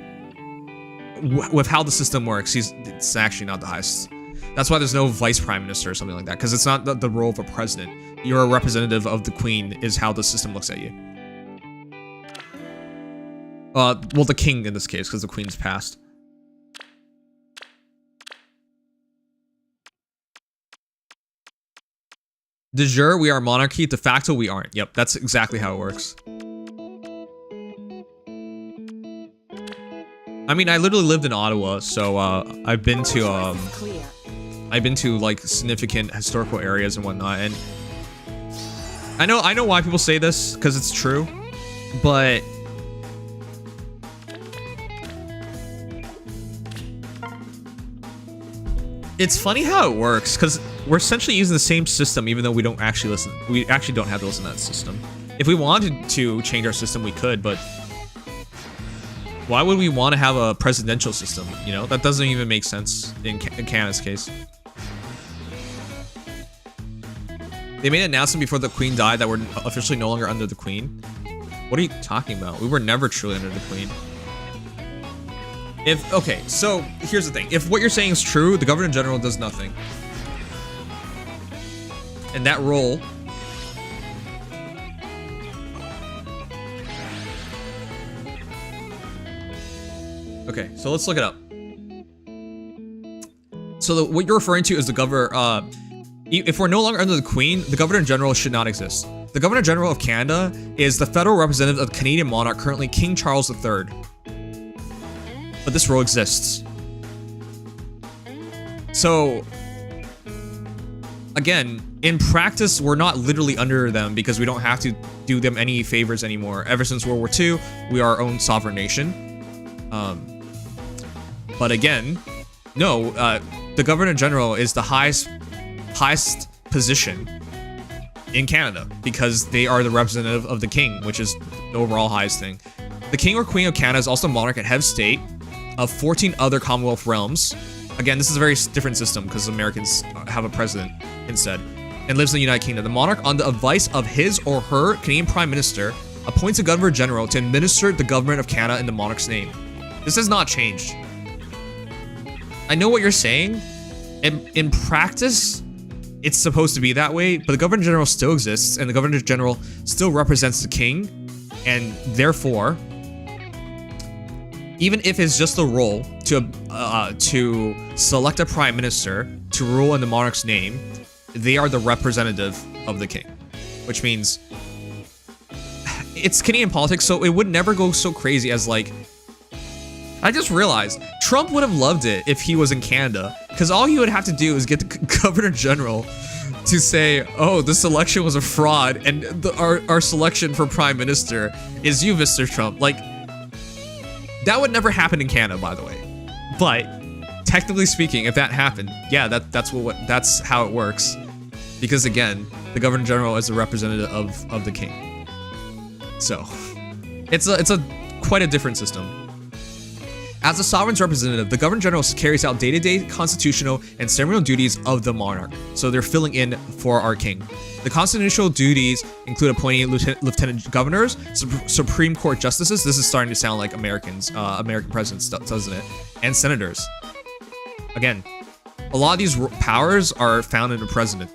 with how the system works, it's actually not the highest. That's why there's no vice prime minister or something like that, because it's not the role of a president. You're a representative of the queen, is how the system looks at you. Well, the king in this case, because the queen's passed. De jure, we are monarchy. De facto, we aren't. Yep, that's exactly how it works. I mean, I literally lived in Ottawa, so I've been to like significant historical areas and whatnot, and I know why people say this, because it's true, but it's funny how it works, because we're essentially using the same system, even though we don't actually listen. We actually don't have to listen to that system. If we wanted to change our system, we could, but why would we want to have a presidential system? You know, that doesn't even make sense in Canada's case. They made an announcement before the Queen died that we're officially no longer under the Queen. What are you talking about? We were never truly under the Queen. Okay, so here's the thing. If what you're saying is true, the Governor General does nothing. And that role... Okay, so let's look it up. So what you're referring to is the governor, if we're no longer under the Queen, the Governor General should not exist. The Governor General of Canada is the federal representative of the Canadian monarch, currently King Charles III. But this role exists. So, again, in practice, we're not literally under them because we don't have to do them any favors anymore. Ever since World War II, we are our own sovereign nation. But again, no, the Governor General is the highest position in Canada because they are the representative of the King, which is the overall highest thing. The King or Queen of Canada is also monarch and head of state of 14 other Commonwealth realms. Again, this is a very different system because Americans have a president instead. and lives in the United Kingdom. The monarch, on the advice of his or her Canadian Prime Minister, appoints a Governor General to administer the government of Canada in the monarch's name. This has not changed. I know what you're saying. In practice, it's supposed to be that way, but the Governor General still exists, and the Governor General still represents the king, and therefore, even if it's just a role to select a prime minister to rule in the monarch's name, they are the representative of the king, which means it's Canadian politics, so it would never go so crazy as like, I just realized Trump would have loved it if he was in Canada, because all he would have to do is get the Governor General to say, oh, this election was a fraud, and our selection for prime minister is you, Mr. Trump. Like, that would never happen in Canada, by the way. But technically speaking, if that happened, yeah, that's how it works. Because again, the Governor General is a representative of the king. So it's quite a different system. As the sovereign's representative, the Governor General carries out day-to-day constitutional and ceremonial duties of the monarch. So they're filling in for our king. The constitutional duties include appointing lieutenant governors, Supreme Court justices. This is starting to sound like American presidents, doesn't it? And senators. Again, a lot of these powers are found in the president.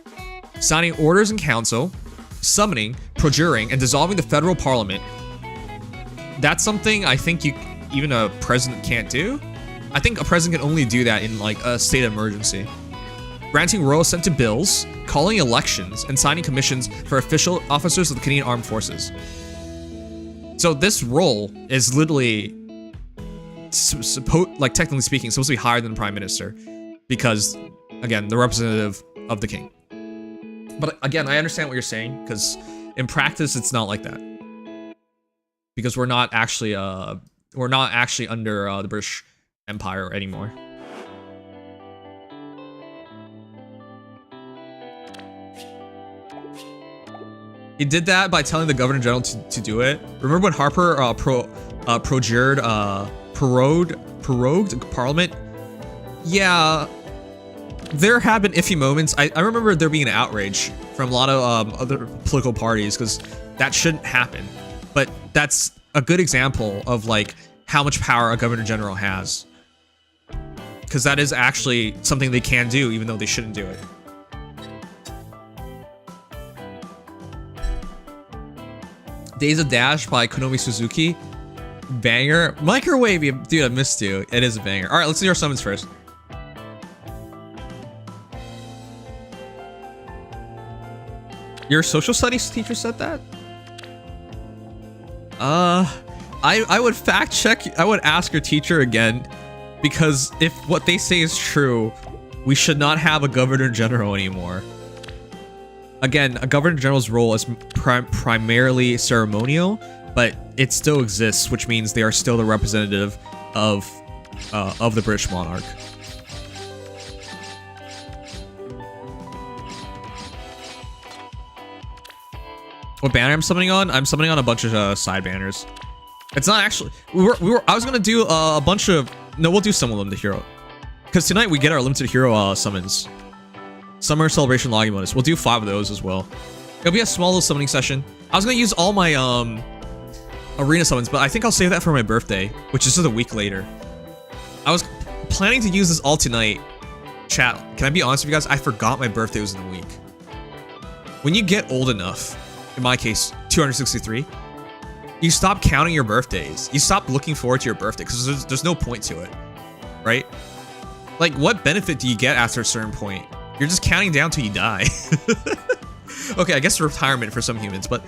Signing orders in council, summoning, procuring, and dissolving the federal parliament. That's something I think even a president can't do. I think a president can only do that in like a state of emergency. Granting royal assent to bills, calling elections, and signing commissions for official officers of the Canadian Armed Forces. So this role is literally, like technically speaking, supposed to be higher than the prime minister, because again, the representative of the king. But again, I understand what you're saying, because in practice, it's not like that, because we're not actually under the British Empire anymore. He did that by telling the Governor General to do it. Remember when Harper prorogued Parliament? Yeah, there have been iffy moments. I remember there being an outrage from a lot of other political parties because that shouldn't happen. But that's a good example of like how much power a Governor General has, because that is actually something they can do even though they shouldn't do it. Days of Dash by Konomi Suzuki. Banger. Microwave, dude, I missed you. It is a banger. All right, let's do our summons first. Your social studies teacher said that? I would fact check. I would ask your teacher again, because if what they say is true, we should not have a Governor General anymore. Again, a Governor General's role is primarily ceremonial, but it still exists, which means they are still the representative of the British monarch. What banner I'm summoning on? I'm summoning on a bunch of side banners. It's not actually. I was gonna do a bunch of. No, we'll do some of them to hero, because tonight we get our limited hero summons. Summer Celebration Login bonus. We'll do 5 of those as well. It'll be a small little summoning session. I was gonna use all my arena summons, but I think I'll save that for my birthday, which is just a week later. I was planning to use this all tonight. Chat, can I be honest with you guys? I forgot my birthday was in a week. When you get old enough, in my case, 263, you stop counting your birthdays. You stop looking forward to your birthday because there's no point to it, right? Like, what benefit do you get after a certain point? You're just counting down till you die. Okay, I guess retirement for some humans, but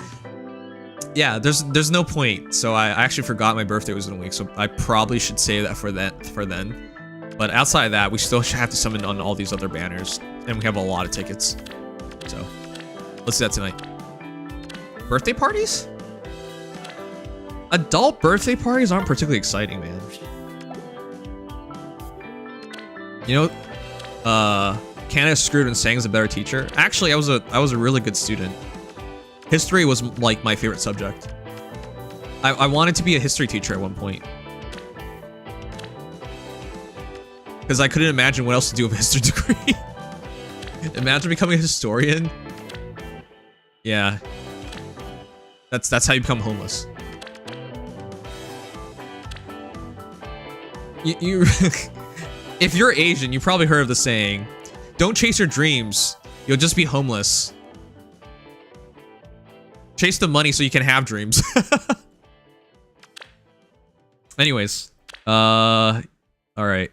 yeah, there's no point. So I actually forgot my birthday was in a week, so I probably should save that for then. But outside of that, we still should have to summon on all these other banners, and we have a lot of tickets. So let's do that tonight. Birthday parties? Adult birthday parties aren't particularly exciting, man. You know, Canada's screwed and Sang's a better teacher. Actually, I was a really good student. History was like my favorite subject. I wanted to be a history teacher at one point, because I couldn't imagine what else to do with a history degree. Imagine becoming a historian. Yeah. That's how you become homeless. You if you're Asian, you probably heard of the saying, don't chase your dreams, you'll just be homeless. Chase the money so you can have dreams. Anyways, all right.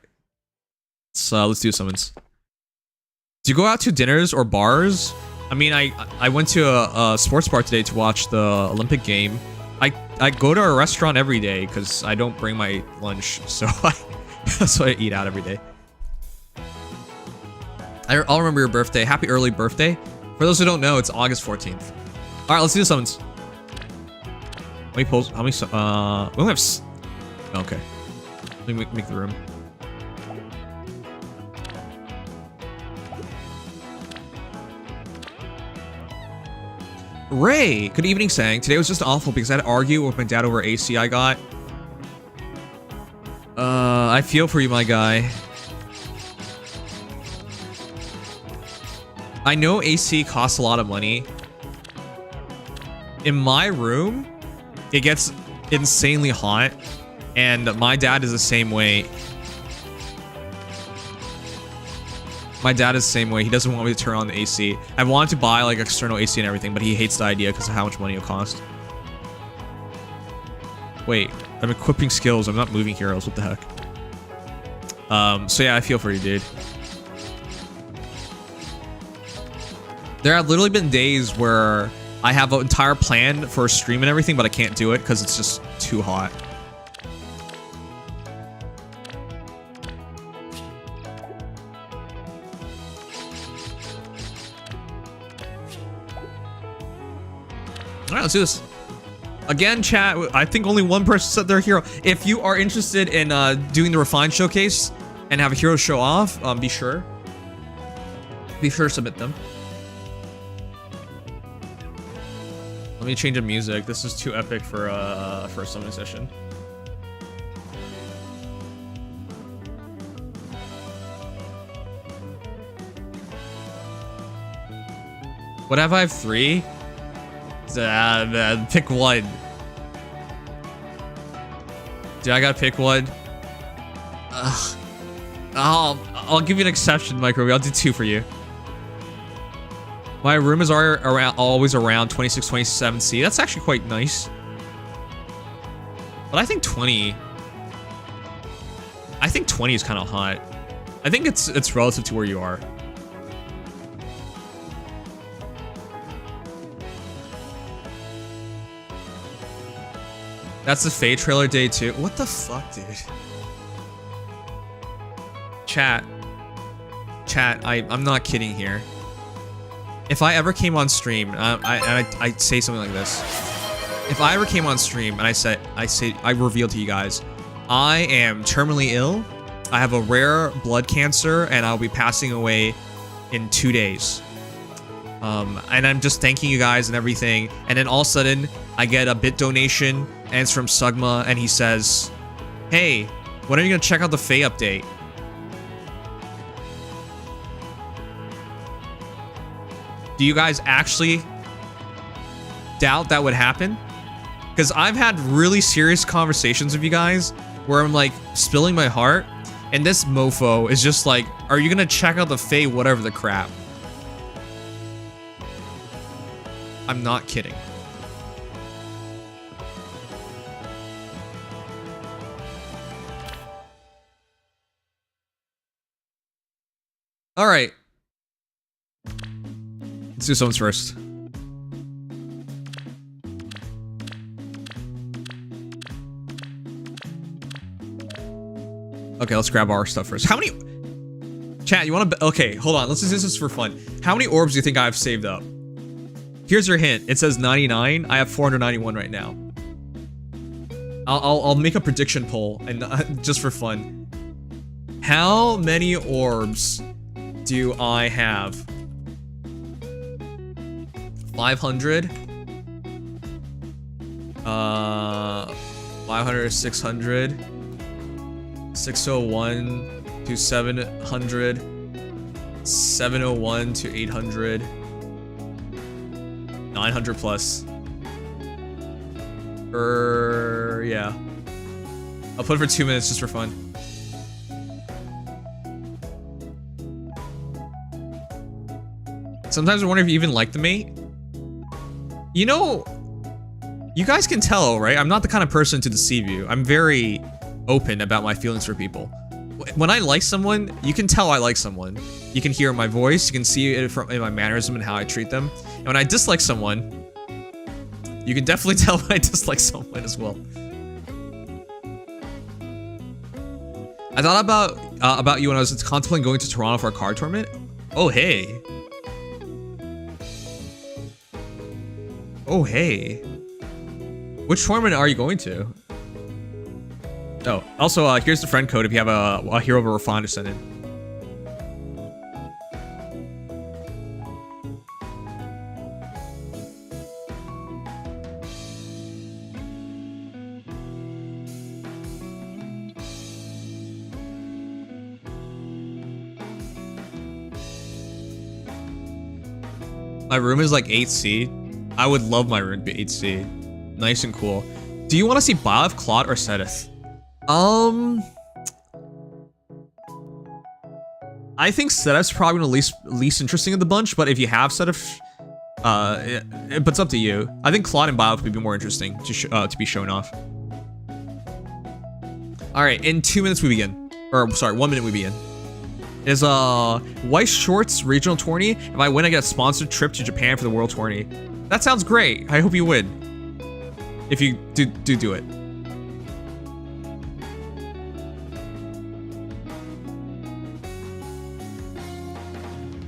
Let's do summons. Do you go out to dinners or bars? I mean, I went to a sports bar today to watch the Olympic game. I go to a restaurant every day because I don't bring my lunch, so so I eat out every day. I'll remember your birthday. Happy early birthday. For those who don't know, it's August 14th. All right, let's do the summons. How many pulls? How many? We only have. Okay. Let me make the room. Ray, good evening, Sang. Today was just awful because I had to argue with my dad over AC I got. I feel for you, my guy. I know AC costs a lot of money. In my room, it gets insanely hot, and my dad is the same way. My dad is the same way. He doesn't want me to turn on the AC. I wanted to buy like external AC and everything, but he hates the idea because of how much money it'll cost. Wait, I'm equipping skills. I'm not moving heroes. What the heck? So yeah, I feel for you, dude. There have literally been days where I have an entire plan for a stream and everything, but I can't do it because it's just too hot. All right, let's do this. Again, chat, I think only one person said they're a hero. If you are interested in doing the Refined Showcase and have a hero show off, be sure to submit them. Let me change the music. This is too epic for a summon session. What have I have 3? Pick one. Dude, I gotta pick one. I'll give you an exception, Micro. I'll do 2 for you. My room is always around 26, 27 C. That's actually quite nice. But I think 20. I think 20 is kind of hot. I think it's relative to where you are. That's the Fate trailer day too. What the fuck, dude? Chat, I'm not kidding here. If I ever came on stream, I say something like this. If I ever came on stream and I reveal to you guys, I am terminally ill, I have a rare blood cancer, and I'll be passing away in 2 days. And I'm just thanking you guys and everything, and then all of a sudden, I get a bit donation, and it's from Sugma, and he says, hey, when are you gonna check out the Fae update? Do you guys actually doubt that would happen? Because I've had really serious conversations with you guys where I'm like spilling my heart, and this mofo is just like, are you gonna check out the Fae whatever the crap? I'm not kidding. All right. Let's do summons first. Okay, let's grab our stuff first. How many... Chat, you want to... Okay, hold on. Let's do this for fun. How many orbs do you think I've saved up? Here's your hint. It says 99. I have 491 right now. I'll make a prediction poll, and just for fun. How many orbs do I have? 500? 500, 600, 601 to 700, 701 to 800, 900 plus. Yeah. I'll put it for 2 minutes just for fun. Sometimes I wonder if you even like the mate. You know, you guys can tell, right? I'm not the kind of person to deceive you. I'm very open about my feelings for people. When I like someone, you can tell I like someone. You can hear my voice, you can see it in my mannerism and how I treat them. And when I dislike someone, you can definitely tell when I dislike someone as well. I thought about you when I was contemplating going to Toronto for a card tournament. Oh, hey. Oh, hey. Which tournament are you going to? Oh, also, here's the friend code if you have a hero of a refine to send in. My room is like 8C. I would love my room to be 8C. Nice and cool. Do you want to see Bioth, Claude, or Setith? I think Setith's probably the least interesting of the bunch, but if you have Setith, but it's up to you. I think Claude and Bioth would be more interesting to be shown off. Alright, in 2 minutes we begin. Or, sorry, 1 minute we begin. Is White Shorts regional tourney. If I win, I get a sponsored trip to Japan for the world tourney. That sounds great. I hope you win. If you do it.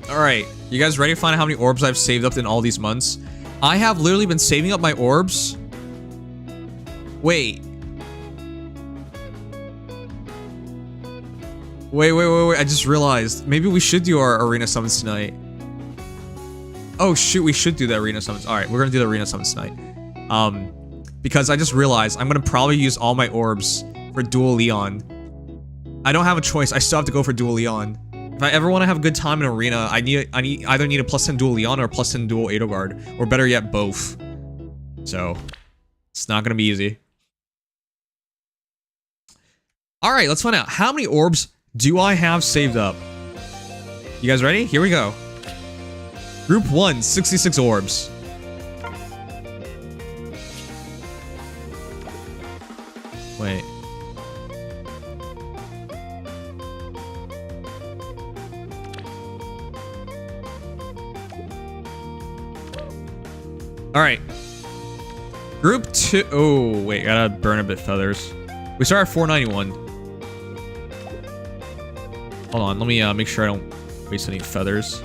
Alright, you guys ready to find out how many orbs I've saved up in all these months? I have literally been saving up my orbs. Wait. Wait, I just realized. Maybe we should do our arena summons tonight. Oh shoot, we should do the arena summons. Alright, we're gonna do the arena summons tonight. Because I just realized I'm gonna probably use all my orbs for Dual Leon. I don't have a choice, I still have to go for Dual Leon. If I ever want to have a good time in arena, I either need a +10 Dual Leon or a +10 Dual Edelgard. Or better yet, both. So, it's not gonna be easy. Alright, let's find out. How many orbs do I have saved up? You guys ready? Here we go. Group 1, 66 orbs. Wait. Alright. Group 2. Oh, wait. Gotta burn a bit feathers. We start at 491. Hold on. Let me make sure I don't waste any feathers.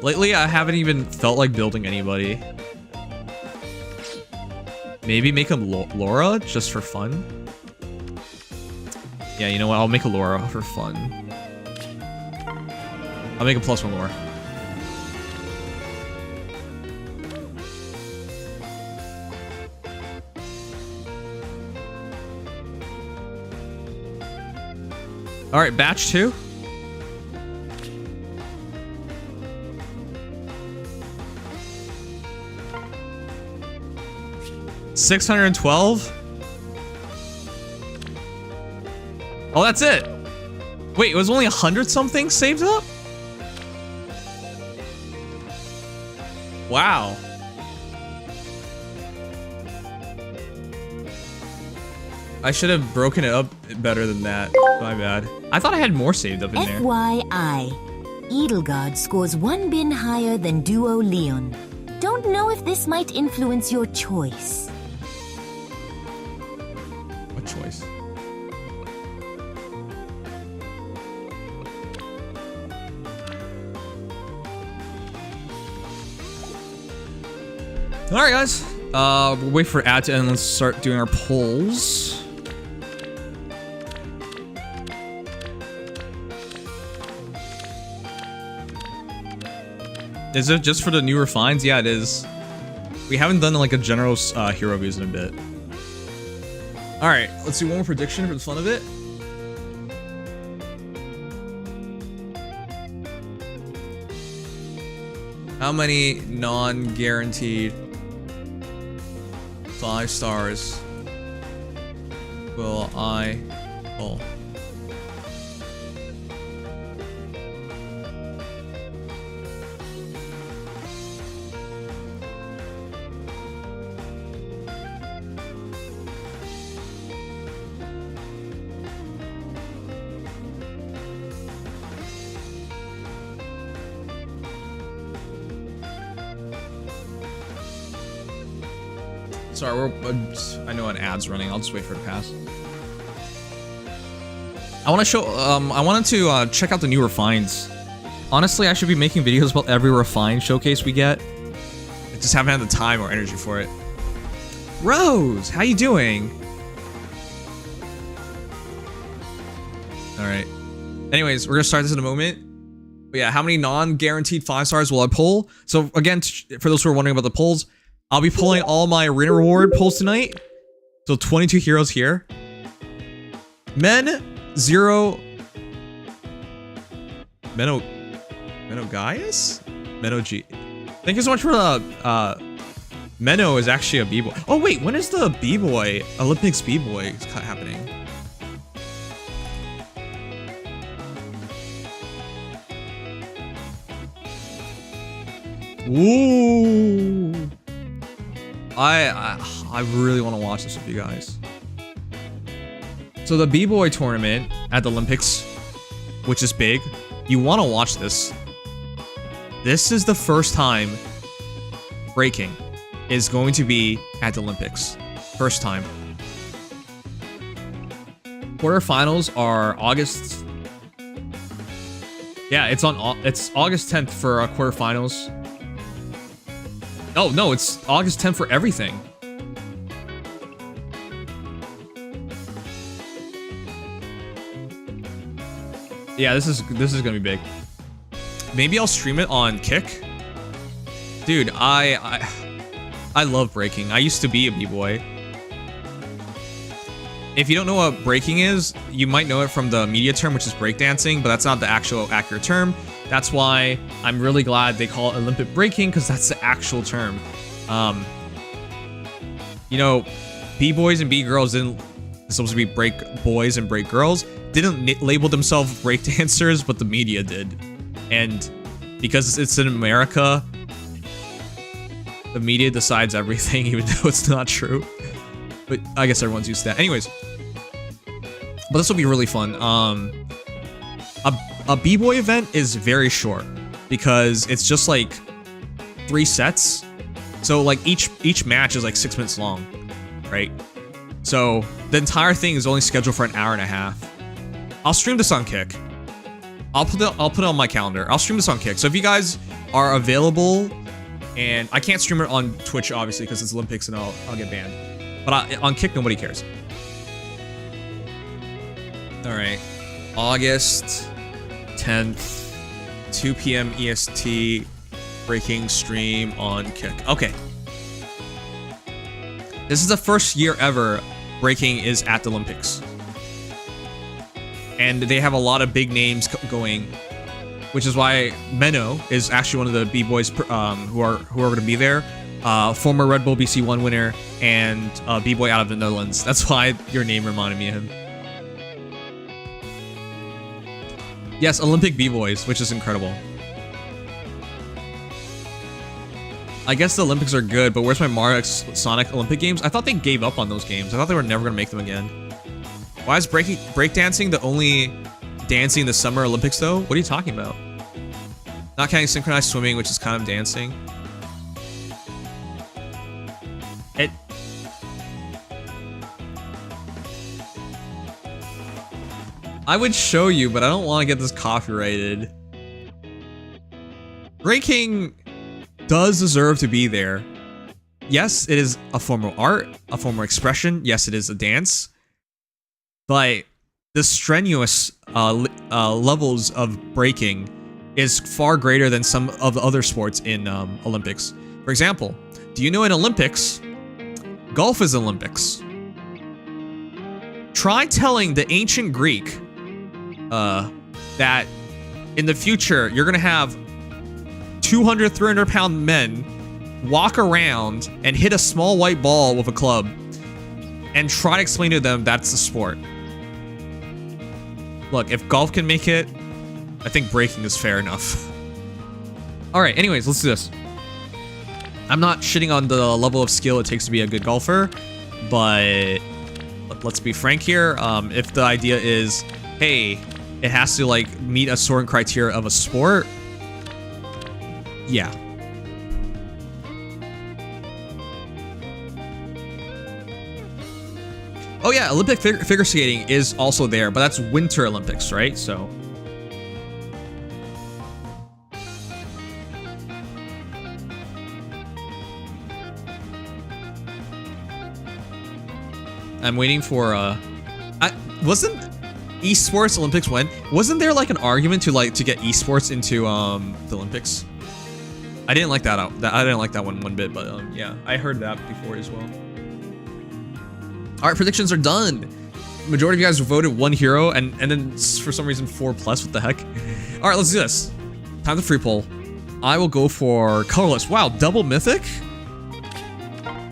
Lately, I haven't even felt like building anybody. Maybe make him Laura, just for fun? Yeah, you know what? I'll make a Laura for fun. I'll make a +1 Laura. Alright, batch 2. $612? Oh, that's it. Wait, it was only 100 something saved up? Wow. I should have broken it up better than that. My bad. I thought I had more saved up in there. FYI, Edelgard scores 1 bin higher than Duo Leon. Don't know if this might influence your choice. What choice? Alright guys, we'll wait for ad to end. Let's start doing our polls. Is it just for the new refines? Yeah, it is. We haven't done like a general hero views in a bit. All right, let's do one more prediction for the fun of it. How many non-guaranteed 5 stars will I pull? Sorry, I know an ad's running. I'll just wait for it to pass. I want to show. I wanted to check out the new refines. Honestly, I should be making videos about every refine showcase we get. I just haven't had the time or energy for it. Rose, how you doing? All right. Anyways, we're gonna start this in a moment. But yeah, how many non-guaranteed 5 stars will I pull? So again, for those who are wondering about the pulls. I'll be pulling all my arena reward pulls tonight. So 22 heroes here. Men, 0. Menno Gaius? Menno G. Thank you so much for the, Menno is actually a B-boy. Oh wait, when is the B-boy, Olympics B-boy happening? Ooh. I really want to watch this with you guys. So the B-boy tournament at the Olympics, which is big, you want to watch this. This is the first time breaking is going to be at the Olympics. First time. Quarterfinals are August. Yeah, it's August 10th for quarterfinals. Oh, no, it's August 10th for everything. Yeah, this is gonna be big. Maybe I'll stream it on Kick. Dude, I love breaking. I used to be a b-boy. If you don't know what breaking is, you might know it from the media term, which is breakdancing, but that's not the actual accurate term. That's why I'm really glad they call it Olympic breaking, because that's the actual term. You know, b-boys and b-girls didn't supposed to be break boys and break girls. Didn't label themselves breakdancers, but the media did. And because it's in America, the media decides everything, even though it's not true. But I guess everyone's used to that. Anyways, but this will be really fun. A b-boy event is very short because it's just like 3 sets. So like each match is like 6 minutes long, right? So the entire thing is only scheduled for an hour and a half. I'll stream this on Kick. I'll put it on my calendar. I'll stream this on Kick. So if you guys are available, and I can't stream it on Twitch obviously because it's Olympics and I'll get banned. But on Kick, nobody cares. All right, August 10th, 2 p.m. EST, breaking stream on Kick. Okay. This is the first year ever breaking is at the Olympics. And they have a lot of big names going, which is why Menno is actually one of the b-boys who are going to be there. Former Red Bull BC1 winner and b-boy out of the Netherlands. That's why your name reminded me of him. Yes, Olympic b-boys, which is incredible. I guess the Olympics are good, but where's my Mario X Sonic Olympic games? I thought they gave up on those games. I thought they were never going to make them again. Why is breakdancing the only dancing in the Summer Olympics, though? What are you talking about? Not counting synchronized swimming, which is kind of dancing. I would show you, but I don't want to get this copyrighted. Breaking does deserve to be there. Yes, it is a form of art, a form of expression. Yes, it is a dance. But the strenuous levels of breaking is far greater than some of the other sports in Olympics. For example, Do you know in Olympics, golf is Olympics? Try telling the ancient Greek that in the future you're gonna have 200, 300-pound men walk around and hit a small white ball with a club and try to explain to them that's the sport. Look, if golf can make it, I think breaking is fair enough. All right, anyways, let's do this. I'm not shitting on the level of skill it takes to be a good golfer, but let's be frank here. If the idea is, hey, it has to like meet a certain criteria of a sport, yeah. Oh yeah, Olympic figure skating is also there, but that's Winter Olympics, right? So. I'm waiting for, wasn't esports Olympics when? Wasn't there like an argument to get esports into, the Olympics? I didn't like that I didn't like that one bit, but, yeah, I heard that before as well. All right, predictions are done. Majority of you guys voted 1 hero, and then for some reason 4+. What the heck? All right, let's do this. Time to free poll. I will go for colorless. Wow, double mythic?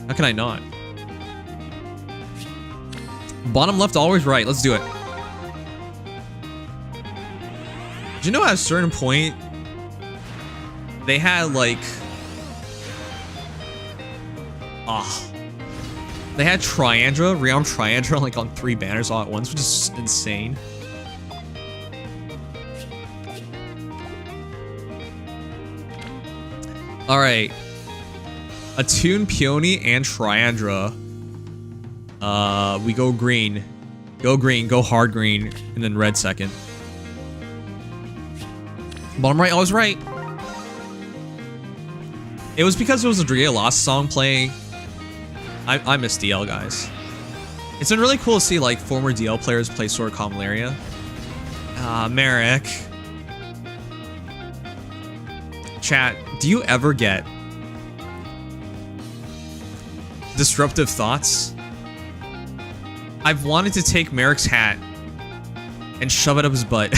How can I not? Bottom left, always right. Let's do it. Do you know at a certain point, they had like... They had Triandra, Realm Triandra, like on 3 banners all at once, which is insane. All right. Attune, Peony, and Triandra. We go green. Go green, go hard green, and then red second. Bottom right, always right. It was because it was a Drea Lost song playing. I miss DL, guys. It's been really cool to see like former DL players play Sword of Comlaria. Merrick. Chat, do you ever get disruptive thoughts? I've wanted to take Merrick's hat and shove it up his butt.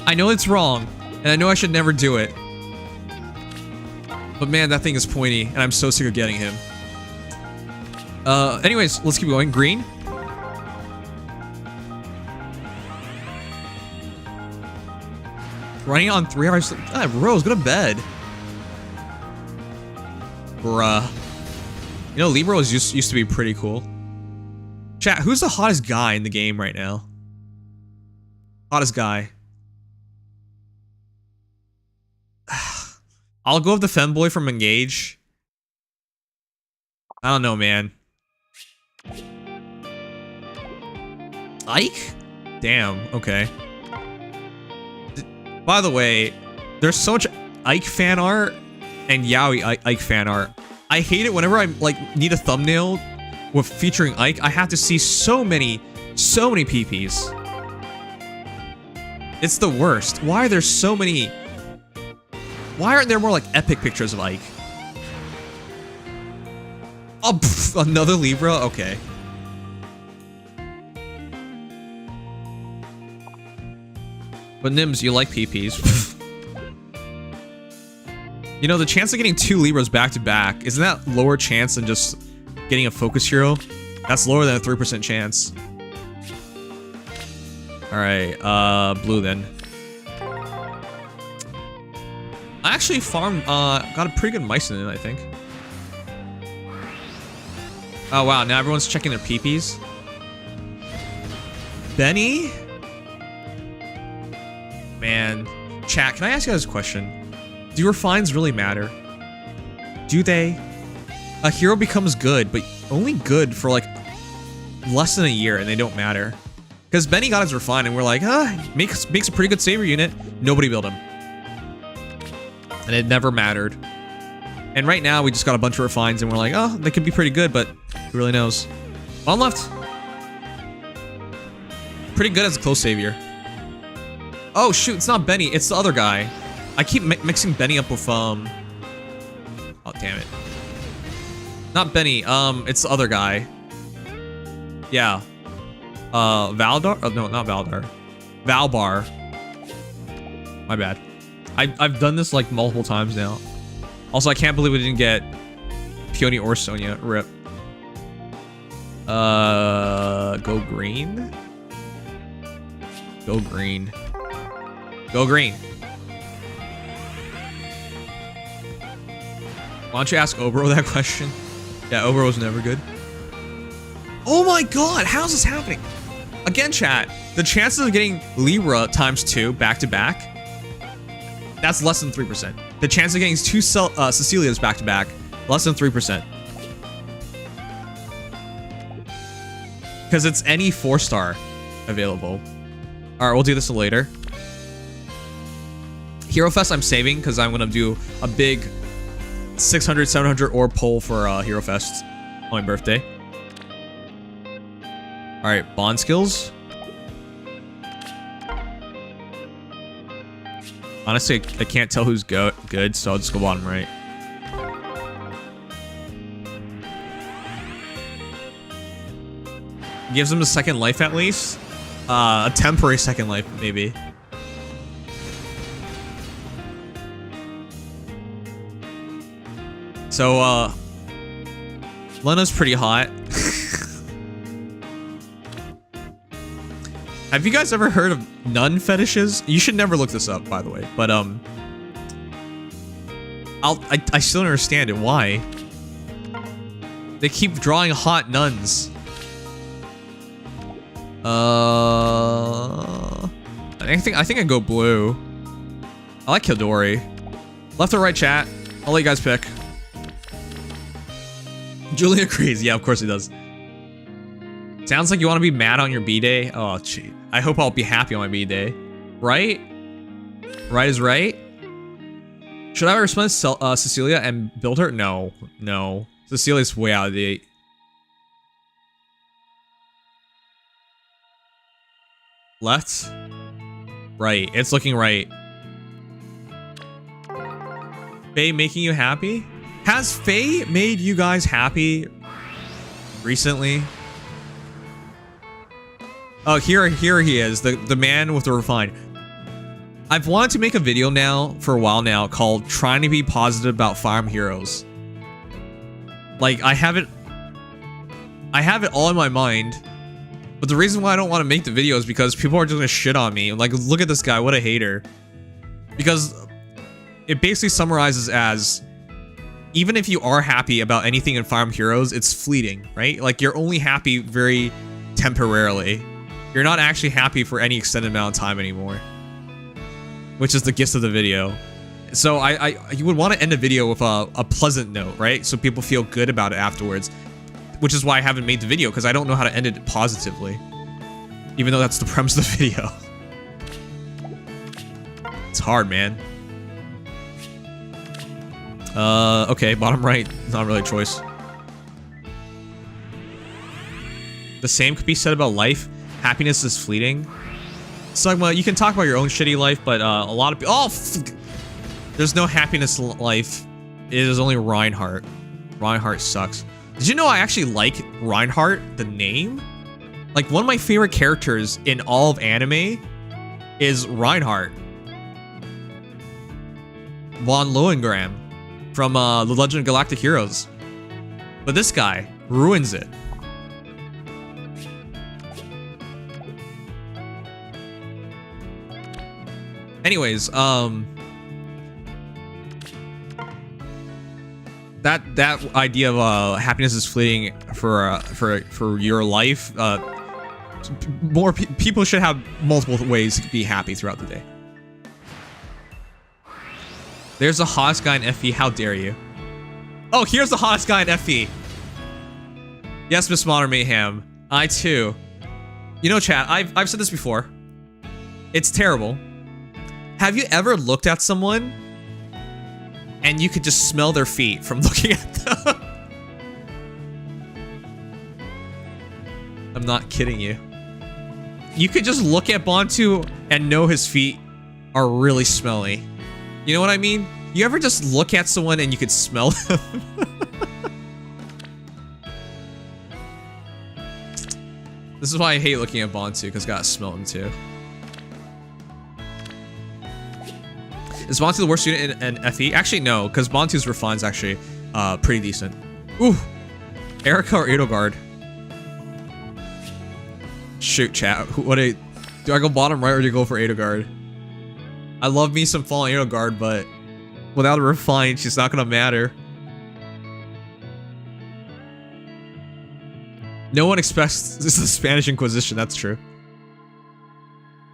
I know it's wrong, and I know I should never do it. But man, that thing is pointy, and I'm so sick of getting him. Anyways, let's keep going. Green. Running on 3 hours. Rose, go to bed. Bruh. You know, Libra was used to be pretty cool. Chat, who's the hottest guy in the game right now? Hottest guy. I'll go with the femboy from Engage. I don't know, man. Ike? Damn, okay. By the way, there's so much Ike fan art and Yaoi Ike fan art. I hate it whenever I like need a thumbnail with featuring Ike. I have to see so many PPs. It's the worst. Why are there so many? Why aren't there more like epic pictures of Ike? Oh, pff, another Libra? Okay. But Nims, you like PPs. You know, the chance of getting 2 Libras back to back, isn't that lower chance than just getting a focus hero? That's lower than a 3% chance. Alright, blue then. I actually farmed, got a pretty good mice in it, I think. Oh wow, now everyone's checking their PPs. Benny? Man. Chat, can I ask you guys a question? Do refines really matter? Do they? A hero becomes good, but only good for like less than a year and they don't matter. Because Benny got his refine and we're like, makes a pretty good saber unit. Nobody built him. And it never mattered. And right now we just got a bunch of refines and we're like, oh, they could be pretty good, but who really knows? On left. Pretty good as a close savior. Oh shoot, it's not Benny, it's the other guy. I keep mixing Benny up with Oh, damn it. Not Benny. It's the other guy. Yeah. Valdar? Oh, no, not Valdar. Valbar. My bad. I've done this like multiple times now. Also, I can't believe we didn't get Peony or Sonia. Rip. Go green? Go green. Go green. Why don't you ask Obro that question? Yeah, Obro was never good. Oh my god, how's this happening? Again, chat, the chances of getting Libra ×2 back to back, that's less than 3%. The chance of getting two Cecilias back to back, less than 3%. Because it's any 4-star available. Alright, we'll do this later. Hero Fest I'm saving because I'm going to do a big 600, 700 ore pull for Hero Fest on my birthday. Alright, bond skills. Honestly, I can't tell who's good, so I'll just go bottom right. Gives him a second life at least. A temporary second life, maybe. So, Lena's pretty hot. Have you guys ever heard of nun fetishes? You should never look this up, by the way. But, I still don't understand it. Why? They keep drawing hot nuns. I think I go blue. I like Kildori. Left or right, chat? I'll let you guys pick. Julia agrees. Yeah, of course he does. Sounds like you want to be mad on your B-Day. Oh, gee. I hope I'll be happy on my B-Day. Right? Right is right? Should I respond to Cecilia and build her? No. No. Cecilia's way out of date. Left? Right. It's looking right. Faye making you happy? Has Faye made you guys happy recently? Oh, here he is, the man with the refined. I've wanted to make a video now for a while now called "Trying to be Positive About Fire Emblem Heroes." Like I have it all in my mind, but the reason why I don't want to make the video is because people are just gonna shit on me. Like, look at this guy, what a hater. Because it basically summarizes as, even if you are happy about anything in Fire Emblem Heroes, it's fleeting, right? Like, you're only happy very temporarily. You're not actually happy for any extended amount of time anymore. Which is the gist of the video. So you would want to end a video with a pleasant note, right? So people feel good about it afterwards. Which is why I haven't made the video, because I don't know how to end it positively. Even though that's the premise of the video. It's hard, man. Okay, bottom right. Not really a choice. The same could be said about life. Happiness is fleeting. So, well, you can talk about your own shitty life, but a lot of people... Oh, there's no happiness in life. It is only Reinhardt. Reinhardt sucks. Did you know I actually like Reinhardt, the name? Like, one of my favorite characters in all of anime is Reinhardt. Von Lohengram from The Legend of Galactic Heroes. But this guy ruins it. Anyways, that idea of happiness is fleeting for your life. More people should have multiple ways to be happy throughout the day. There's the hottest guy in FE. How dare you? Oh, here's the hottest guy in FE. Yes, Miss Modern Mayhem. I too. You know, chat. I've said this before. It's terrible. Have you ever looked at someone and you could just smell their feet from looking at them? I'm not kidding you. You could just look at Bantu and know his feet are really smelly. You know what I mean? You ever just look at someone and you could smell them? This is why I hate looking at Bontu, because gotta smell him too. Is Bontu the worst student in FE? Actually, no, because Bontu's refine's actually pretty decent. Ooh, Erica or Edelgard? Shoot, chat. Do I go bottom right or do you go for Edelgard? I love me some fallen Edelgard, but without a refine, she's not gonna matter. No one expects this is the Spanish Inquisition, that's true.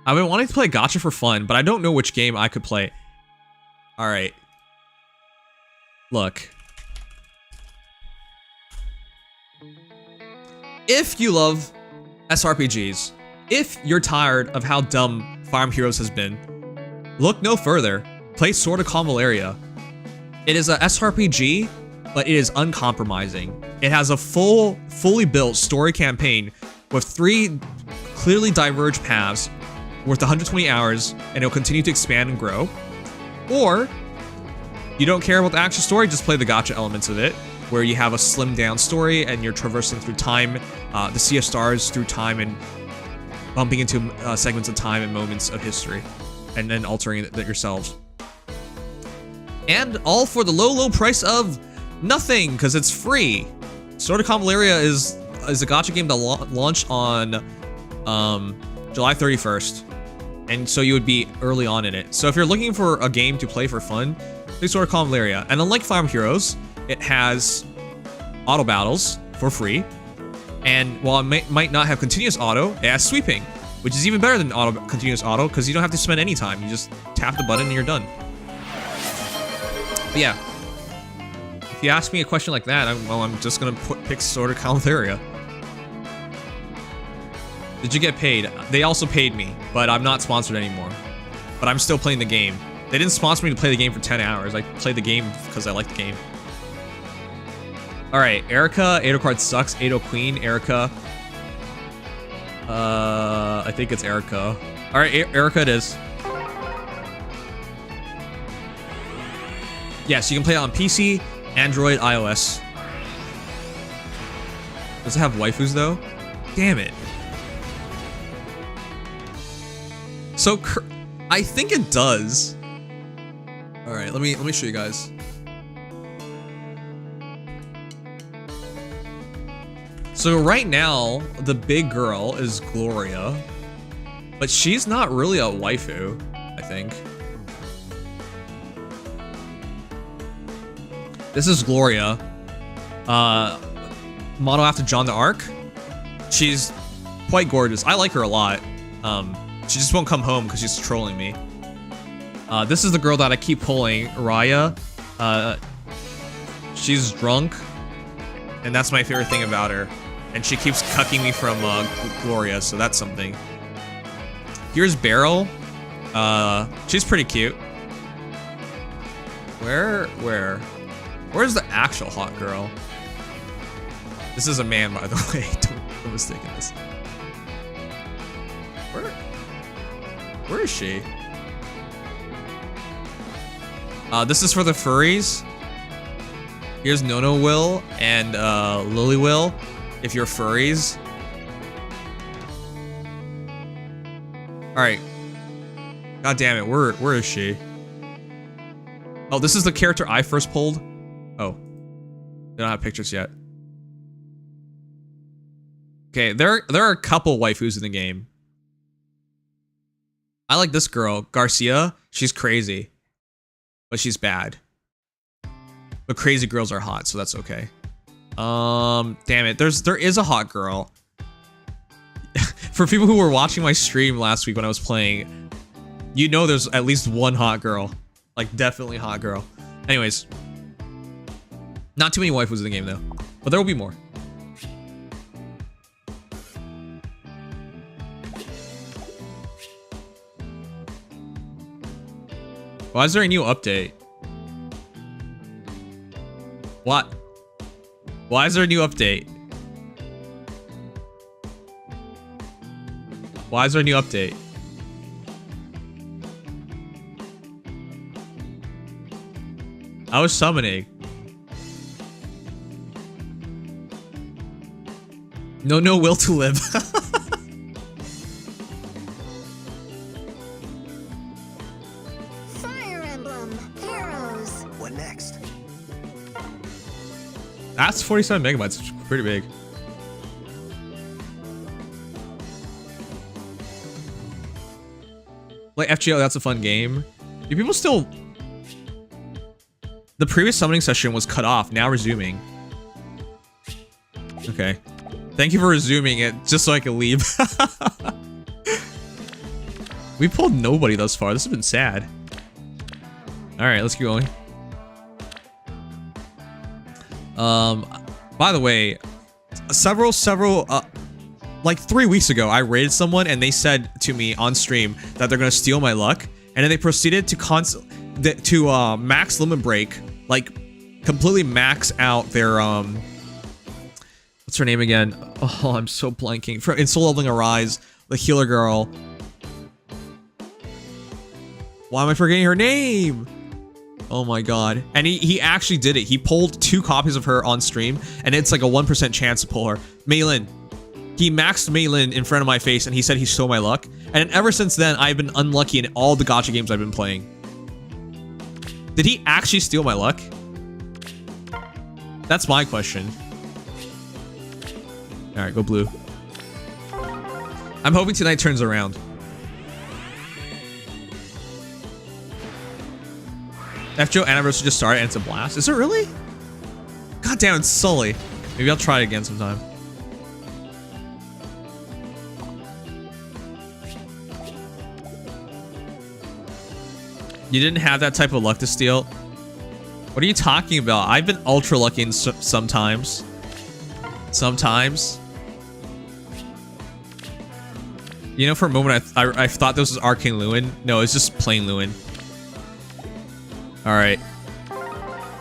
I've been wanting to play gacha for fun, but I don't know which game I could play. Alright. Look. If you love SRPGs, if you're tired of how dumb Fire Emblem Heroes has been, look no further. Play Sword of Convaleria. It is a SRPG, but it is uncompromising. It has a fully built story campaign with 3 clearly diverged paths worth 120 hours, and it'll continue to expand and grow. Or, you don't care about the actual story, just play the gacha elements of it, where you have a slimmed down story and you're traversing through time, the Sea of Stars through time and bumping into segments of time and moments of history, and then altering it yourselves. And all for the low price of nothing, because it's free. Sword of Convaleria is a gacha game that launched on July 31st. And so you would be early on in it. So if you're looking for a game to play for fun, play Sword of Convaleria. And unlike Fire Emblem Heroes, it has auto battles for free. And while it might not have continuous auto, it has sweeping, which is even better than continuous auto because you don't have to spend any time. You just tap the button and you're done. But yeah, if you ask me a question like that, I'm just gonna pick Sword of Convaleria. Did you get paid? They also paid me, but I'm not sponsored anymore. But I'm still playing the game. They didn't sponsor me to play the game for 10 hours. I played the game because I like the game. Alright, Erica, Edelgard sucks. Edo Queen, Erica. I think it's Erica. Alright, Erica it is. Yes, you can play it on PC, Android, iOS. Does it have waifus though? Damn it. So, I think it does. All right, let me show you guys. So right now, the big girl is Gloria, but she's not really a waifu, I think. This is Gloria, model after John the Arc. She's quite gorgeous. I like her a lot. She just won't come home because she's trolling me. This is the girl that I keep pulling, Raya. She's drunk, and that's my favorite thing about her. And she keeps cucking me from Gloria, so that's something. Here's Beryl. She's pretty cute. Where's the actual hot girl? This is a man, by the way. Don't mistake this. Where is she? This is for the furries. Here's Nono Will and Lily Will, if you're furries. Alright. God damn it, where is she? Oh, this is the character I first pulled? Oh. They don't have pictures yet. Okay, there are a couple waifus in the game. I like this girl, Garcia. She's crazy. But she's bad. But crazy girls are hot, so that's okay. Damn it. There is a hot girl. For people who were watching my stream last week when I was playing, you know there's at least one hot girl. Like, definitely hot girl. Anyways. Not too many waifus in the game, though. But there will be more. Why is there a new update? What? Why is there a new update? Why is there a new update? I was summoning. No will to live. Fire Emblem, Heroes. What next? That's 47 megabytes. It's pretty big. Like FGO, that's a fun game. Do people still... The previous summoning session was cut off, now resuming. Okay. Thank you for resuming it, just so I can leave. We pulled nobody thus far. This has been sad. Alright, let's keep going. By the way, like 3 weeks ago, I raided someone and they said to me on stream that they're gonna steal my luck, and then they proceeded to max limit break, like completely max out their what's her name again? Oh, I'm so blanking. In Soul Leveling Arise, the healer girl. Why am I forgetting her name? Oh my god. And he actually did it. He pulled 2 copies of her on stream, and it's like a 1% chance to pull her. Maylin. He maxed Maylin in front of my face, and he said he stole my luck. And ever since then, I've been unlucky in all the gacha games I've been playing. Did he actually steal my luck? That's my question. Alright, go blue. I'm hoping tonight turns around. FGO Anniversary just started and it's a blast. Is it really? God damn, it's Sully. Maybe I'll try it again sometime. You didn't have that type of luck to steal? What are you talking about? I've been ultra lucky in sometimes. Sometimes. You know, for a moment I thought this was Arcane Lewin. No, it's just plain Lewin. Alright.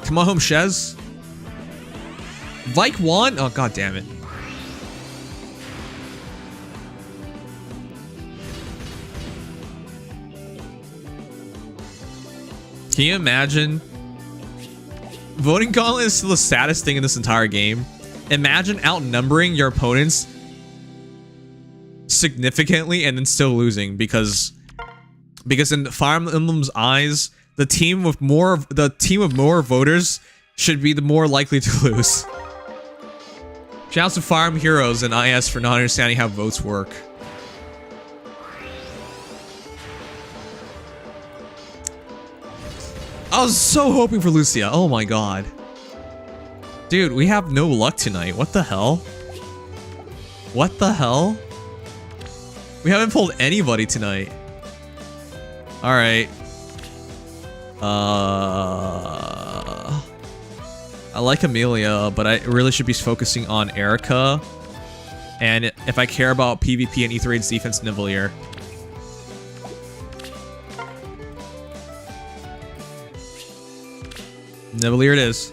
Come on home, Shez. Like one? Oh, god damn it. Can you imagine? Voting Gauntlet is still the saddest thing in this entire game. Imagine outnumbering your opponents significantly and then still losing because in Fire Emblem's eyes, the team with more voters should be the more likely to lose. Shouts to Fire Emblem Heroes and IS for not understanding how votes work. I was so hoping for Lucia. Oh my god. Dude, we have no luck tonight. What the hell? What the hell? We haven't pulled anybody tonight. Alright. I like Amelia, but I really should be focusing on Erica. And if I care about PvP and E3's defense, Nivelier. Nivelier it is.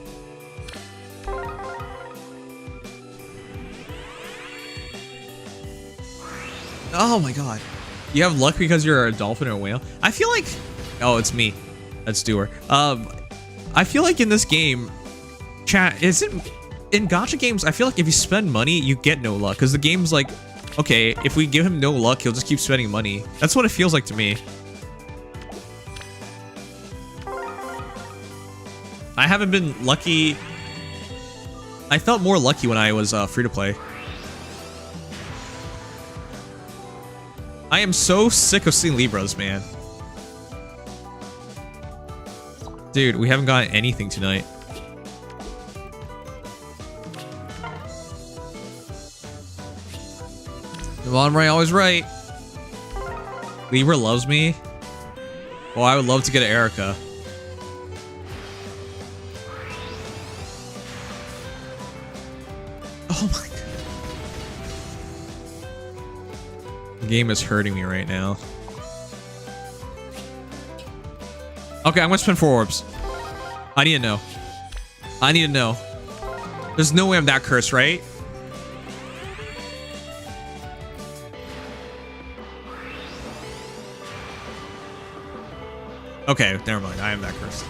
Oh my god. You have luck because you're a dolphin or a whale? I feel like... Oh, it's me. That's Doer. I feel like in this game... Chat, is it... In gacha games, I feel like if you spend money, you get no luck. Because the game's like... Okay, if we give him no luck, he'll just keep spending money. That's what it feels like to me. I haven't been lucky... I felt more lucky when I was free-to-play. I am so sick of seeing Libras, man. Dude, we haven't gotten anything tonight. Devon Ray, always right. Libra loves me. Well, I would love to get an Erica. Oh my god. The game is hurting me right now. Okay, I'm gonna spend 4 orbs. I need to know. I need to know. There's no way I'm that cursed, right? Okay, never mind. I am that cursed.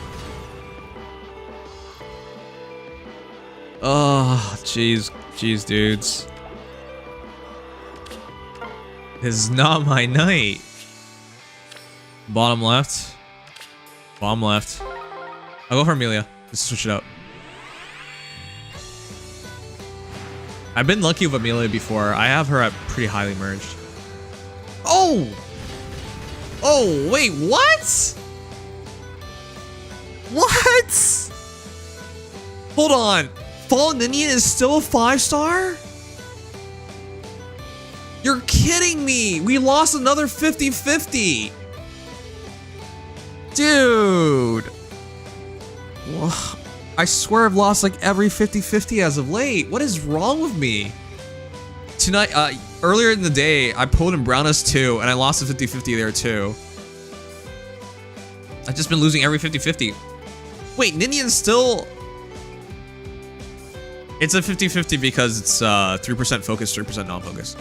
Oh, jeez. Jeez, dudes. This is not my night. Bottom left. Bottom left. I'll go for Amelia. Just switch it up. I've been lucky with Amelia before. I have her at pretty highly merged. Oh! Oh, wait, what? What? Hold on. Fallen Indian is still a 5-star? You're kidding me. We lost another 50-50. Dude. I swear I've lost like every 50-50 as of late. What is wrong with me? Tonight, earlier in the day, I pulled in Brownest 2 and I lost a 50-50 there too. I've just been losing every 50-50. Wait, Ninian's still... It's a 50-50 because it's 3% focus, 3% non-focus.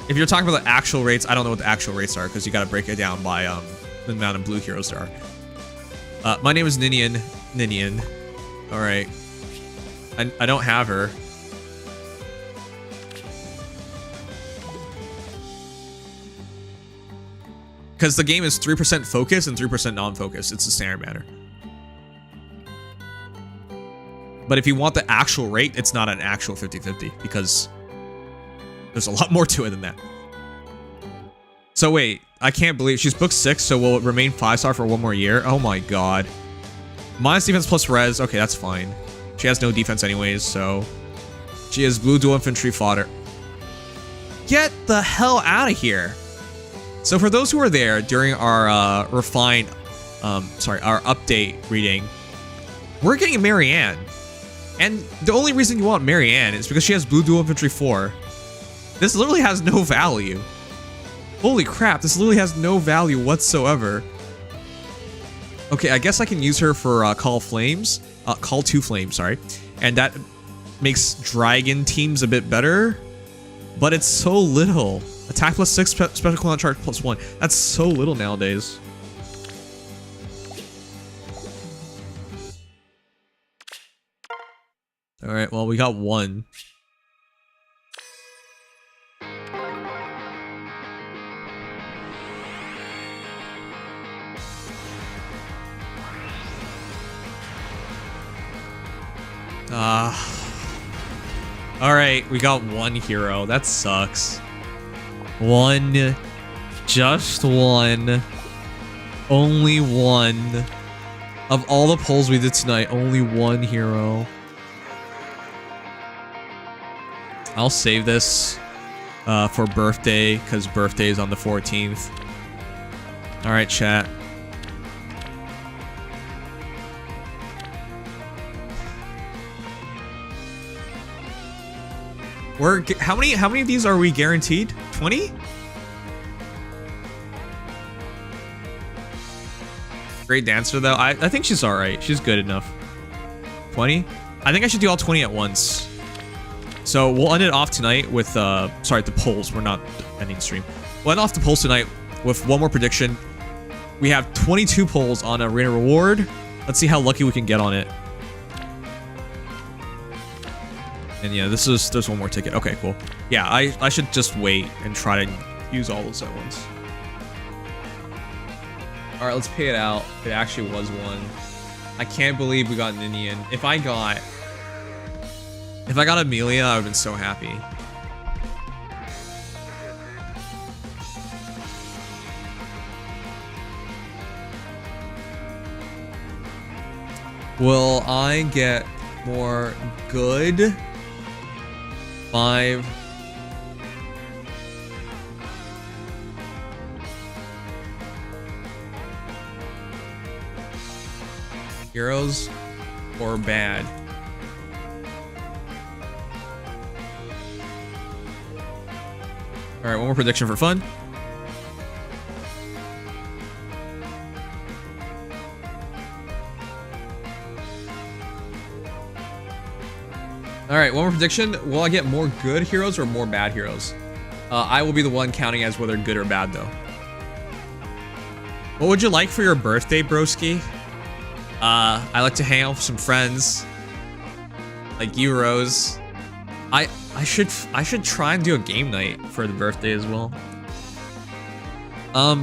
If you're talking about the actual rates, I don't know what the actual rates are because you gotta break it down by the amount of blue heroes there are. My name is Ninian. Ninian. Alright. I don't have her. Because the game is 3% focus and 3% non-focus. It's a standard matter. But if you want the actual rate, it's not an actual 50-50 because there's a lot more to it than that. So wait, I can't believe she's booked 6, so will it remain 5-star for 1 more year? Oh my god. Minus defense plus res. Okay, that's fine. She has no defense anyways, so she has blue dual infantry fodder. Get the hell out of here. So for those who were there during our our update reading, we're getting Marianne. And the only reason you want Marianne is because she has blue dual infantry 4. This literally has no value. Holy crap, this literally has no value whatsoever. Okay, I guess I can use her for Call to Flames, sorry. And that makes Dragon teams a bit better. But it's so little. Attack plus 6, special cooldown charge plus 1. That's so little nowadays. Alright, well, we got 1. Alright, we got 1 hero. That sucks. 1. Just 1. Only 1. Of all the polls we did tonight, only 1 hero. I'll save this for birthday, because birthday is on the 14th. Alright, chat. How many of these are we guaranteed? 20? Great dancer though. I think she's alright. She's good enough. 20? I think I should do all 20 at once. So we'll end it off tonight with sorry, the polls. We're not ending stream. We'll end off the polls tonight with 1 more prediction. We have 22 polls on Arena Reward. Let's see how lucky we can get on it. And yeah, there's 1 more ticket. Okay, cool. Yeah, I should just wait and try to use all those at once. Alright, let's pay it out. It actually was 1. I can't believe we got Ninian. If I got Amelia, I would've been so happy. Will I get more good? 5. Heroes or bad? Alright, 1 more prediction for fun. Alright, 1 more prediction. Will I get more good heroes or more bad heroes? I will be the one counting as whether good or bad, though. What would you like for your birthday, broski? I like to hang out with some friends, Like you, Rose. I should try and do a game night for the birthday as well. I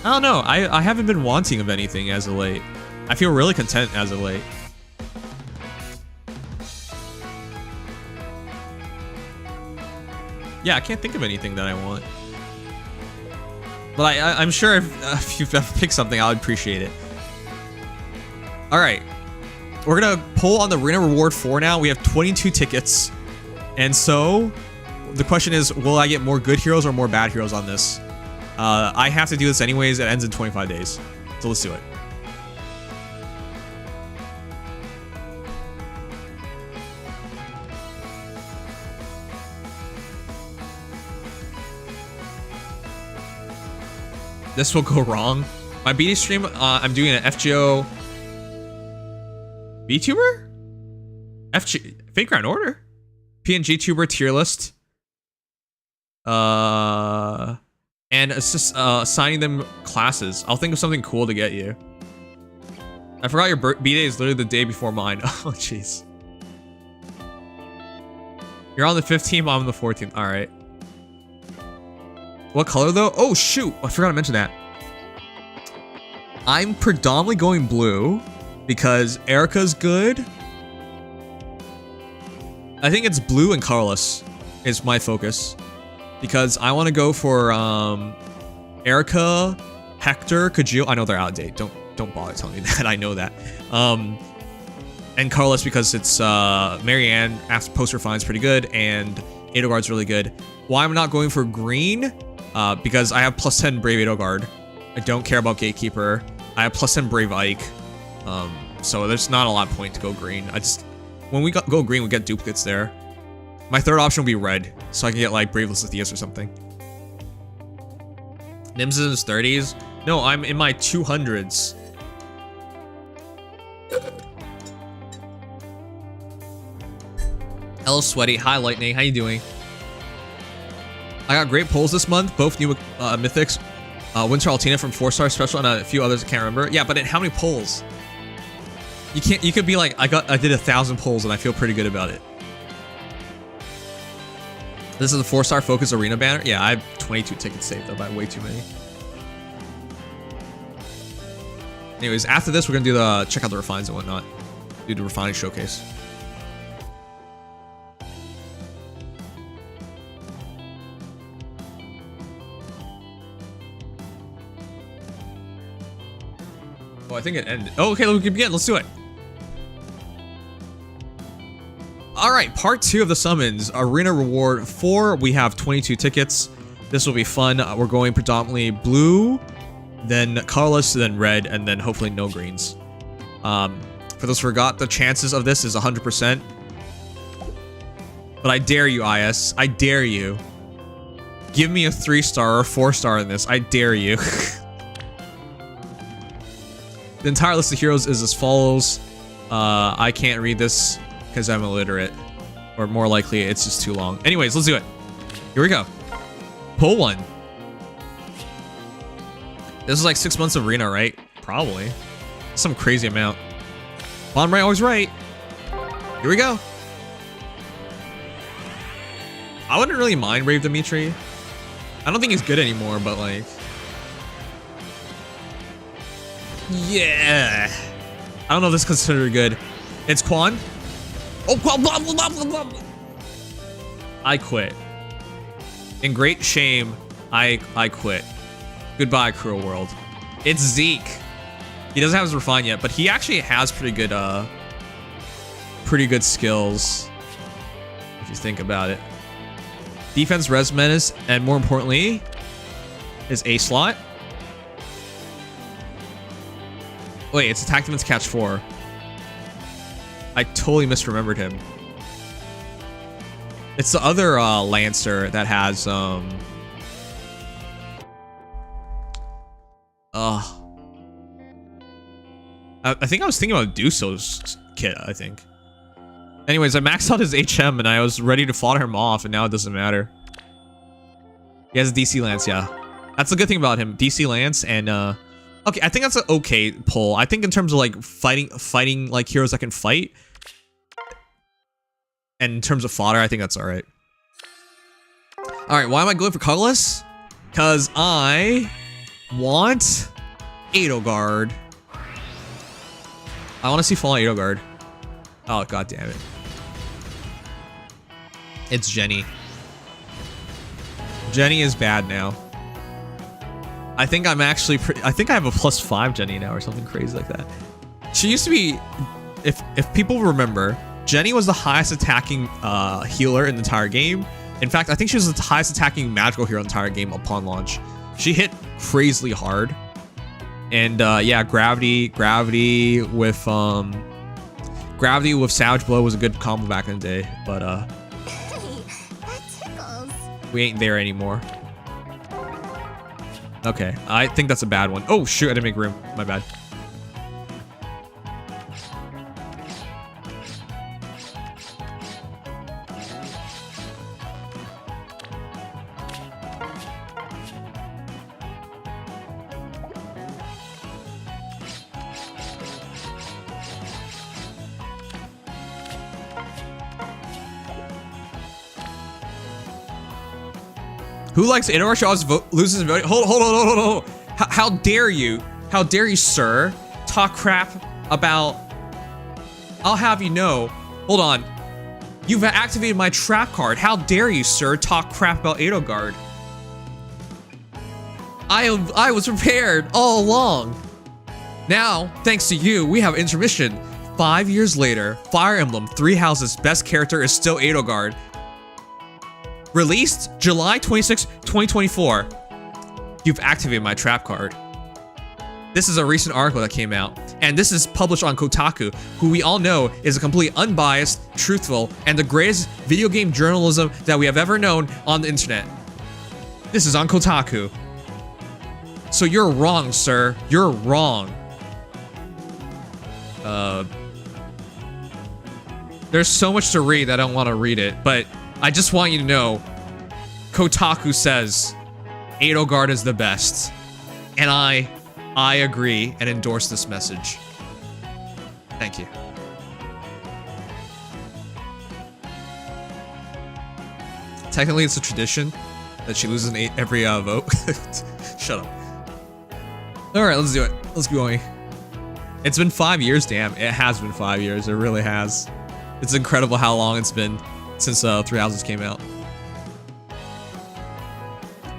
don't know. I haven't been wanting of anything as of late. I feel really content as of late. Yeah, I can't think of anything that I want. But I'm sure if you've picked something, I would appreciate it. Alright. We're gonna pull on the Arena Reward 4 now. We have 22 tickets. And so, the question is, will I get more good heroes or more bad heroes on this? I have to do this anyways. It ends in 25 days. So let's do it. This will go wrong. My BD stream, I'm doing an FGO VTuber? FG Fake Ground Order? PNG tuber tier list. And it's just assigning them classes. I'll think of something cool to get you. I forgot your B-Day is literally the day before mine. Oh, jeez. You're on the 15th, I'm on the 14th. Alright. What color though? Oh shoot, I forgot to mention that. I'm predominantly going blue because Erica's good. I think it's blue and colorless is my focus because I want to go for Erica, Hector, Kajil. I know they're out of date. Don't bother telling me that. I know that. And colorless because it's Marianne after poster finds pretty good and Edelgard's really good. Why I'm not going for green? Because I have plus 10 Brave Edelgard. I don't care about Gatekeeper. I have plus 10 Brave Ike. So there's not a lot of point to go green. When we go green, we get duplicates there. My third option will be red, so I can get like Braveless Atheus or something. Nims is in his 30s? No, I'm in my 200s. Hello, Sweaty. Hi, Lightning. How you doing? I got great polls this month, both new mythics, Winter Altina from 4-star special, and a few others I can't remember. Yeah, but in how many polls? You could be like, I did 1,000 polls and I feel pretty good about it. This is the 4-star focus arena banner. Yeah, I have 22 tickets saved up. I have way too many. Anyways, after this, we're gonna do the check out the refines and whatnot. Do the refining showcase. Oh, I think it ended. Oh, okay, we can begin. Let's do it. All right, part 2 of the summons. Arena Reward 4. We have 22 tickets. This will be fun. We're going predominantly blue, then colorless, then red, and then hopefully no greens. For those who forgot, the chances of this is 100%. But I dare you, IS. I dare you. Give me a 3-star or 4-star in this. I dare you. The entire list of heroes is as follows. I can't read this because I'm illiterate. Or more likely, it's just too long. Anyways, let's do it. Here we go. Pull 1. This is like 6 months of arena, right? Probably. Some crazy amount. Bottom right, always right. Here we go. I wouldn't really mind Brave Dimitri. I don't think he's good anymore, but like... Yeah. I don't know if this is considered good. It's Quan. Oh, Quan. Blah, blah, blah, blah, blah. I quit. In great shame, I quit. Goodbye, cruel world. It's Zeke. He doesn't have his refine yet, but he actually has pretty good skills. If you think about it. Defense, res menace, and more importantly, his A slot. Wait, it's attack defense catch 4. I totally misremembered him. It's the other Lancer that has I think I was thinking about Duso's kit, I think. Anyways, I maxed out his HM and I was ready to fodder him off, and now it doesn't matter. He has a DC Lance, yeah. That's the good thing about him. DC Lance and Okay, I think that's an okay pull. I think in terms of like fighting like heroes that can fight, and in terms of fodder, I think that's all right. All right, why am I going for colorless? Cause I want Edelgard. I want to see Fallen Edelgard. Oh god damn it! It's Jenny. Jenny is bad now. I think I'm actually I think I have a +5 Jenny now or something crazy like that. She used to be, if people remember, Jenny was the highest attacking healer in the entire game. In fact, I think she was the highest attacking magical hero in the entire game upon launch. She hit crazily hard. And yeah, gravity with Savage Blow was a good combo back in the day, but Hey, that tickles. we ain't there anymore. Okay, I think that's a bad one. Oh shoot, I didn't make room. My bad. Who likes Edelgard? She always loses vote. Hold on. How dare you? How dare you, sir? Talk crap about... I'll have you know. Hold on. You've activated my trap card. How dare you, sir? Talk crap about Edelgard. I was prepared all along. Now, thanks to you, we have intermission. 5 years later, Fire Emblem 3 Houses' best character is still Edelgard. Released July 26, 2024. You've activated my trap card. This is a recent article that came out, and this is published on Kotaku, who we all know is a completely unbiased, truthful, and the greatest video game journalism that we have ever known on the internet. This is on Kotaku. So you're wrong, sir. You're wrong. There's so much to read that I don't want to read it, but I just want you to know, Kotaku says Edelgard is the best, and I agree and endorse this message. Thank you. Technically, it's a tradition that she loses every vote. Shut up. All right, let's do it. Let's go going. It's been 5 years, damn. It has been 5 years. It really has. It's incredible how long it's been since 3 Houses came out.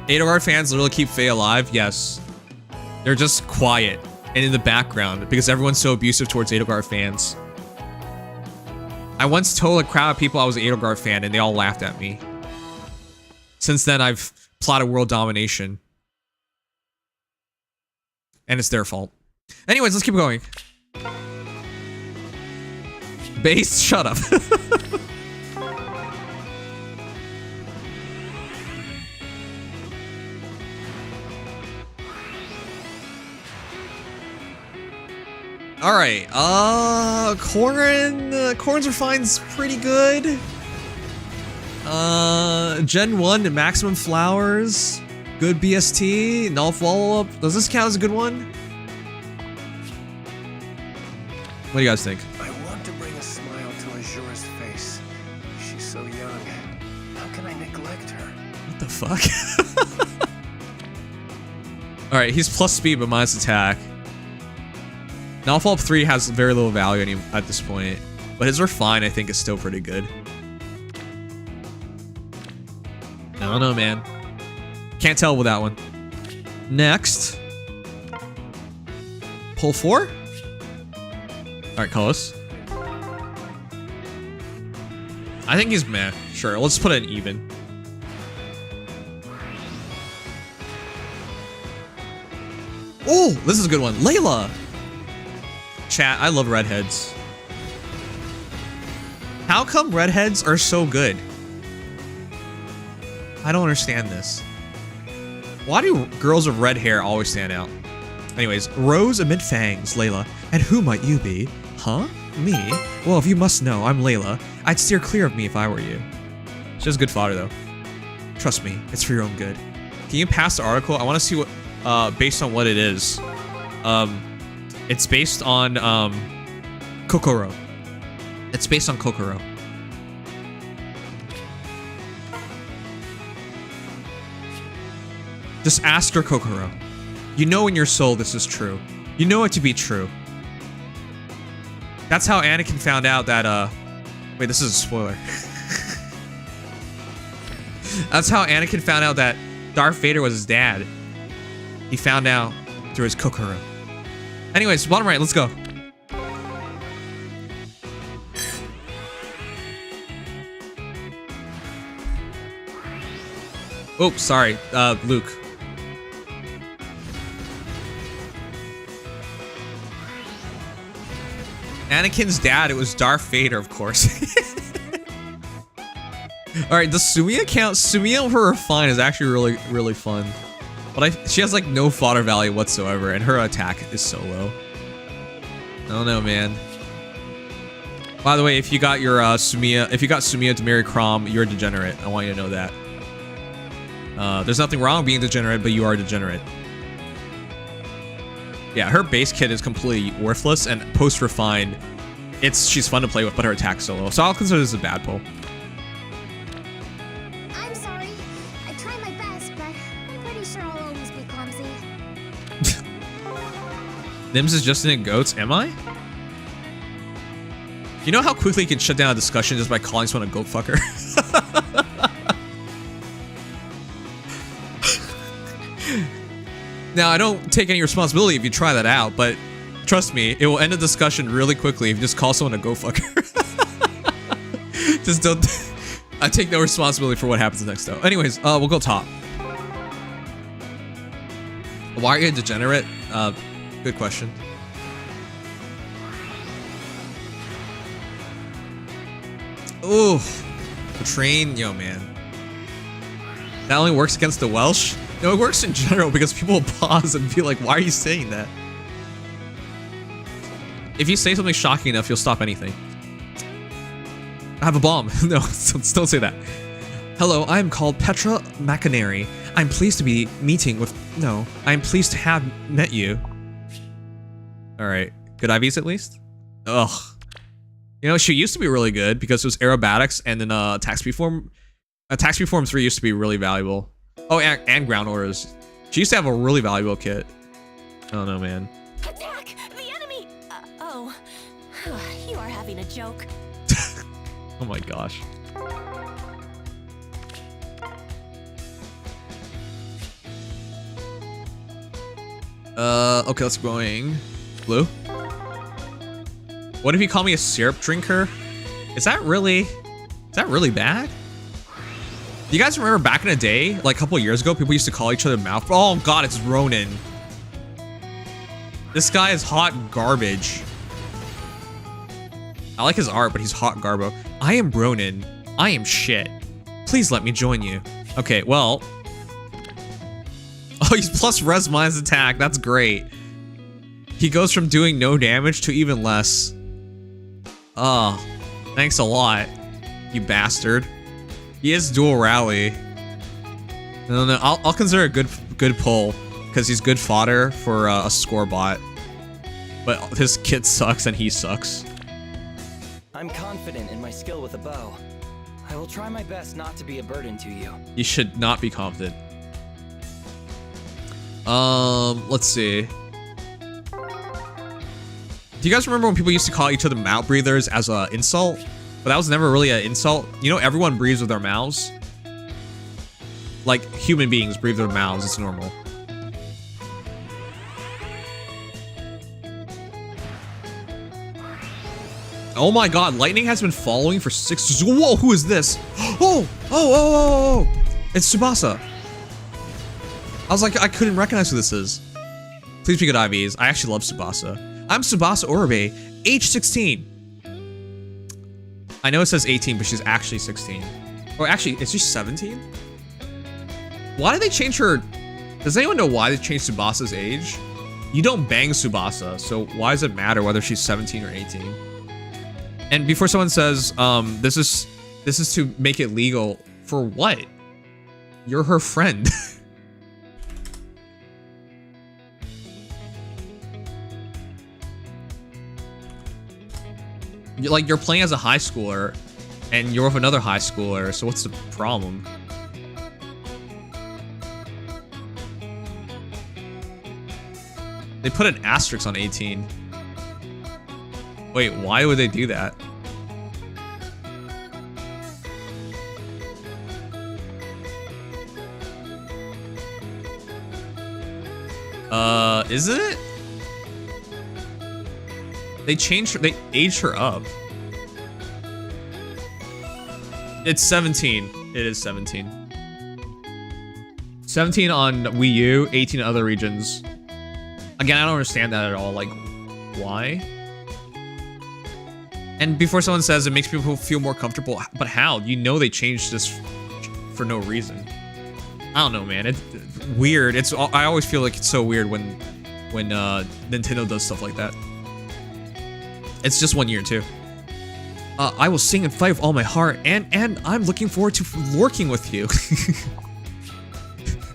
Edelgard fans literally keep Faye alive. Yes. They're just quiet and in the background because everyone's so abusive towards Edelgard fans. I once told a crowd of people I was an Edelgard fan and they all laughed at me. Since then, I've plotted world domination. And it's their fault. Anyways, let's keep going. Base, shut up. All right, Corrin's Refine's pretty good. Gen 1 Maximum Flowers, good BST, null follow-up. Does this count as a good one? What do you guys think? I want to bring a smile to Azura's face. She's so young. How can I neglect her? What the fuck? All right, he's plus speed but minus attack. Null follow-up 3 has very little value at this point, but his Refine I think is still pretty good. I don't know, man. Can't tell with that one. Next. Pull 4? Alright, close. I think he's meh. Sure, let's put it in even. Oh, this is a good one. Layla! Chat, I love redheads. How come redheads are so good? I don't understand this. Why do girls with red hair always stand out? Anyways, Rose amid fangs, Layla. And who might you be? Huh? Me? Well, if you must know, I'm Layla. I'd steer clear of me if I were you. She has good fodder, though. Trust me, it's for your own good. Can you pass the article? I want to see what, based on what it is. It's based on Kokoro. It's based on Kokoro. Just ask her, Kokoro. You know in your soul this is true. You know it to be true. That's how Anakin found out that, wait, this is a spoiler. That's how Anakin found out that Darth Vader was his dad. He found out through his Kokoro. Anyways, bottom right, let's go. Oh, sorry, Luke. Anakin's dad, it was Darth Vader, of course. Alright, the Sumiya count, Sumiya for Refine is actually really fun. But she has like no fodder value whatsoever, and her attack is so low. I don't know, man. By the way, if you got your Sumiya, if you got Sumiya to marry Crom, you're a degenerate. I want you to know that. There's nothing wrong with being degenerate, but you are degenerate. Yeah, her base kit is completely worthless, and post-refined, she's fun to play with, but her attack's so low. So I'll consider this a bad pull. I'm sorry. I try my best, but I'm pretty sure I'll always be clumsy. Nims is just in goats, am I? You know how quickly you can shut down a discussion just by calling someone a goat fucker? Now, I don't take any responsibility if you try that out, but trust me, it will end the discussion really quickly if you just call someone a go fucker. Just don't... I take no responsibility for what happens next, though. Anyways, we'll go top. Why are you a degenerate? Good question. Ooh, the train, yo, man. That only works against the Welsh? No, it works in general because people will pause and be like, why are you saying that? If you say something shocking enough, you'll stop anything. I have a bomb. No, don't say that. Hello, I am called Petra McInerney. I'm pleased to be meeting with... No, I'm pleased to have met you. Alright, good IVs at least? Ugh. You know, she used to be really good because it was aerobatics and then attack speed form. Attack speed form 3 used to be really valuable. Oh, and ground orders. She used to have a really valuable kit. I don't know, man. Attack! The enemy! Oh. You are having a joke. Oh my gosh. Okay, let's go going. Blue? What if you call me a syrup drinker? Is that really bad? You guys remember back in the day, like a couple years ago, people used to call each other mouth. Oh god, it's Ronin. This guy is hot garbage. I like his art, but he's hot garbo. I am Ronin. I am shit. Please let me join you. Okay, well. Oh, he's plus res minus attack. That's great. He goes from doing no damage to even less. Oh, thanks a lot, you bastard. He is dual rally. No, I'll consider a good pull because he's good fodder for a score bot. But his kit sucks and he sucks. I'm confident in my skill with a bow. I will try my best not to be a burden to you. You should not be confident. Let's see. Do you guys remember when people used to call each other mouth breathers as an insult? But that was never really an insult. You know, everyone breathes with their mouths. Like, human beings breathe with their mouths. It's normal. Oh my god, lightning has been following for 6... Whoa, who is this? Oh. It's Tsubasa. I was like, I couldn't recognize who this is. Please be good IVs. I actually love Tsubasa. I'm Tsubasa Oribe, age 16. I know it says 18, but she's actually 16. Or actually, is she 17? Why did they change her? Does anyone know why they changed Tsubasa's age? You don't bang Tsubasa, so why does it matter whether she's 17 or 18? And before someone says, this is to make it legal, for what? You're her friend. You're playing as a high schooler, and you're with another high schooler, so what's the problem? They put an asterisk on 18. Wait, why would they do that? Is it? They changed her, they aged her up. It's 17. It is 17. 17 on Wii U, 18 in other regions. Again, I don't understand that at all. Like, why? And before someone says it makes people feel more comfortable, but how? You know they changed this for no reason. I don't know, man. It's weird. I always feel like it's so weird when Nintendo does stuff like that. It's just 1 year too. I will sing and fight with all my heart, and I'm looking forward to lurking with you.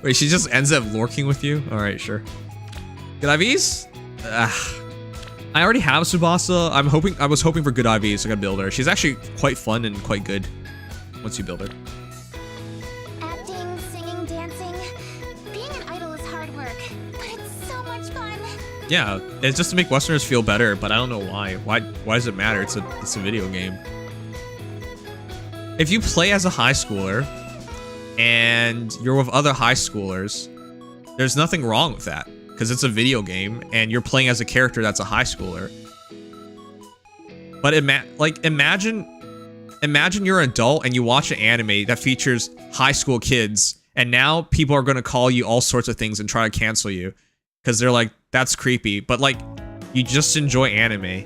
Wait, she just ends up lurking with you? All right, sure. Good IVs? I already have Tsubasa. I was hoping for good IVs, so I gotta build her. She's actually quite fun and quite good once you build her. Acting, singing, dancing. Being an idol is hard work, but it's so much fun. Yeah, it's just to make Westerners feel better, but I don't know why. Why does it matter? It's a video game. If you play as a high schooler and you're with other high schoolers, there's nothing wrong with that because it's a video game and you're playing as a character that's a high schooler. But imagine you're an adult and you watch an anime that features high school kids, and now people are going to call you all sorts of things and try to cancel you because they're like, that's creepy. But like, you just enjoy anime.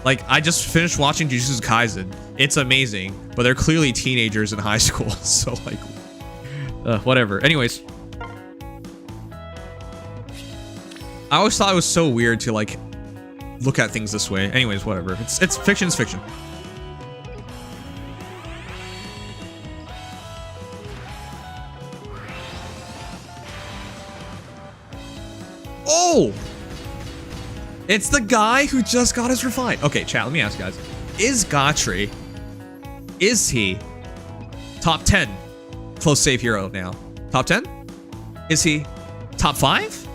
Like, I just finished watching Jujutsu Kaisen. It's amazing, but they're clearly teenagers in high school, so like, whatever. Anyways, I always thought it was so weird to like look at things this way. Anyways, whatever. It's fiction's fiction. Oh! It's the guy who just got his refined. Okay, chat, let me ask you guys. Is Gotri, is he top 10 close save hero now? Top 10? Is he top 5?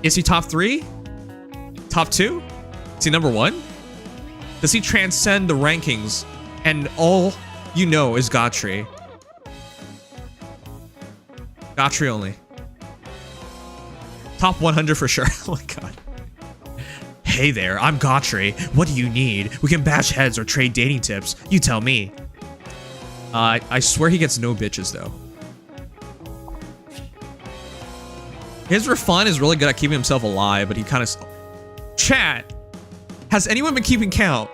Is he top 3? Top 2? Is he number 1? Does he transcend the rankings and all you know is Gotri? Gotri only. Top 100 for sure. Oh my god. Hey there, I'm Gotri. What do you need? We can bash heads or trade dating tips. You tell me. I swear he gets no bitches though. His refund is really good at keeping himself alive, but he kind of... Chat! Has anyone been keeping count?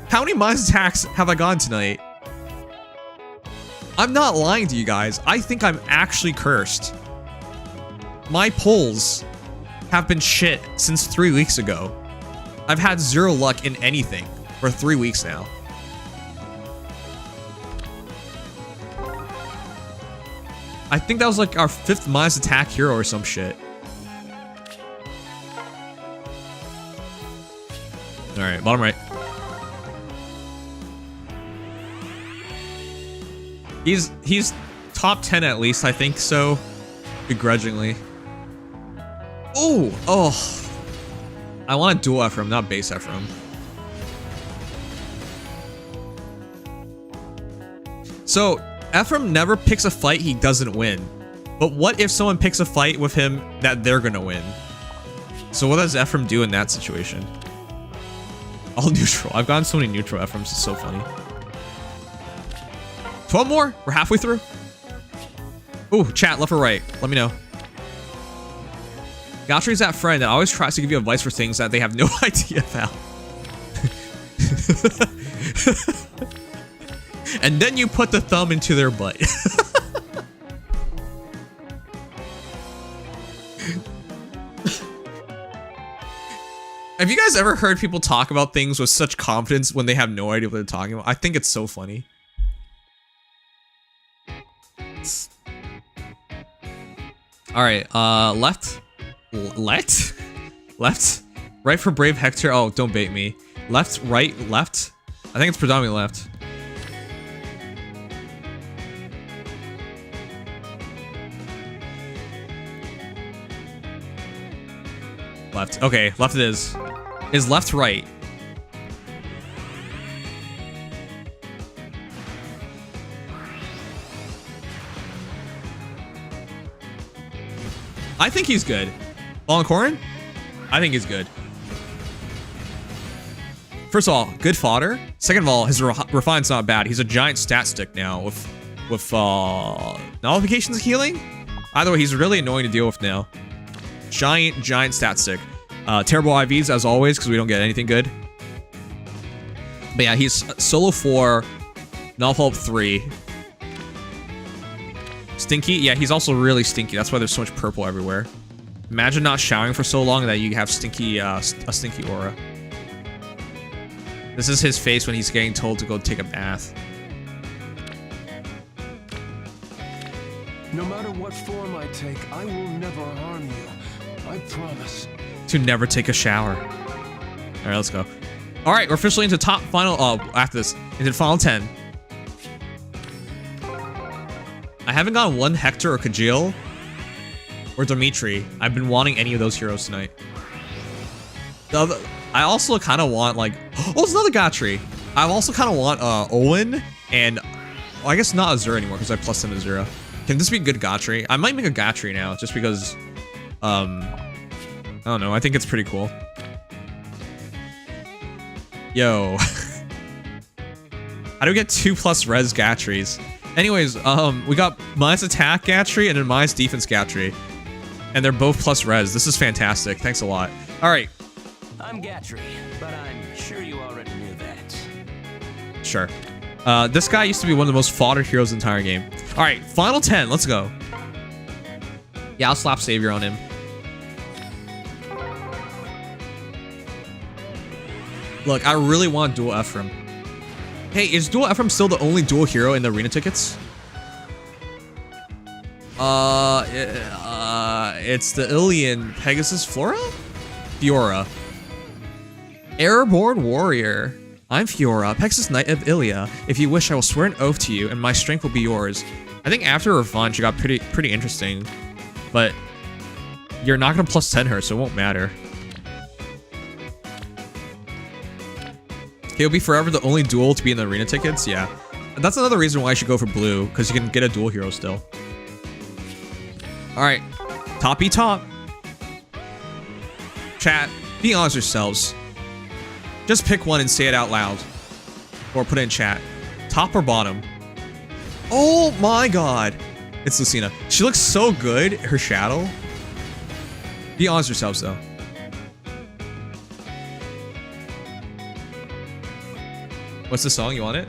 How many minds attacks have I gone tonight? I'm not lying to you guys. I think I'm actually cursed. My pulls have been shit since 3 weeks ago. I've had 0 luck in anything for 3 weeks now. I think that was like our 5th minus attack hero or some shit. Alright, bottom right. He's top 10 at least, I think so. Begrudgingly. Oh! I want a dual Ephraim, not base Ephraim. So, Ephraim never picks a fight he doesn't win. But what if someone picks a fight with him that they're gonna win? So what does Ephraim do in that situation? All neutral. I've gotten so many neutral Ephraims, it's so funny. 12 more? We're halfway through? Ooh, chat, left or right? Let me know. Gotri's that friend that always tries to give you advice for things that they have no idea about. And then you put the thumb into their butt. Have you guys ever heard people talk about things with such confidence when they have no idea what they're talking about? I think it's so funny. Alright, left? Left? Left? Right for Brave Hector? Oh, don't bait me. Left, right, left? I think it's predominantly left. Left. Okay, left it is. Is left right? I think he's good. Fallen Corrin? I think he's good. First of all, good fodder. Second of all, his refine's not bad. He's a giant stat stick now with nullifications healing. Either way, he's really annoying to deal with now. Giant stat stick. Terrible IVs as always because we don't get anything good. But yeah, he's solo 4, null up 3. Stinky, yeah, he's also really stinky. That's why there's so much purple everywhere. Imagine not showering for so long that you have stinky, a stinky aura. This is his face when he's getting told to go take a bath. No matter what form I take, I will never harm you. I promise. To never take a shower. All right, let's go. All right, we're officially into top final. After this, into final 10. I haven't gotten one Hector or Kajil or Dimitri. I've been wanting any of those heroes tonight. I also kind of want like, oh, it's another Gatri. I also kind of want Owen and well, I guess not Azure anymore because I plus him Azure. Can this be a good Gatri? I might make a Gatri now just because, I don't know. I think it's pretty cool. Yo, how do we get 2+ res Gatris? Anyways, we got minus attack Gatri and then minus defense Gatri. And they're both plus res. This is fantastic. Thanks a lot. All right. I'm Gatri, but I'm sure you already knew that. Sure. This guy used to be one of the most fodder heroes in the entire game. All right, final 10. Let's go. Yeah, I'll slap Savior on him. Look, I really want dual Ephraim. Hey, is dual Ephraim still the only dual hero in the arena tickets? It's the Ilian Pegasus Flora? Fiora. Airborne Warrior. I'm Fiora, Pegasus Knight of Ilia. If you wish, I will swear an oath to you, and my strength will be yours. I think after Refine, she got pretty interesting. But you're not gonna plus 10 her, so it won't matter. He'll be forever the only duel to be in the arena tickets, yeah. That's another reason why I should go for blue, because you can get a dual hero still. Alright, toppy top. Chat, be honest yourselves. Just pick one and say it out loud. Or put it in chat. Top or bottom? Oh my god. It's Lucina. She looks so good, her shadow. Be honest yourselves though. What's the song? You want it?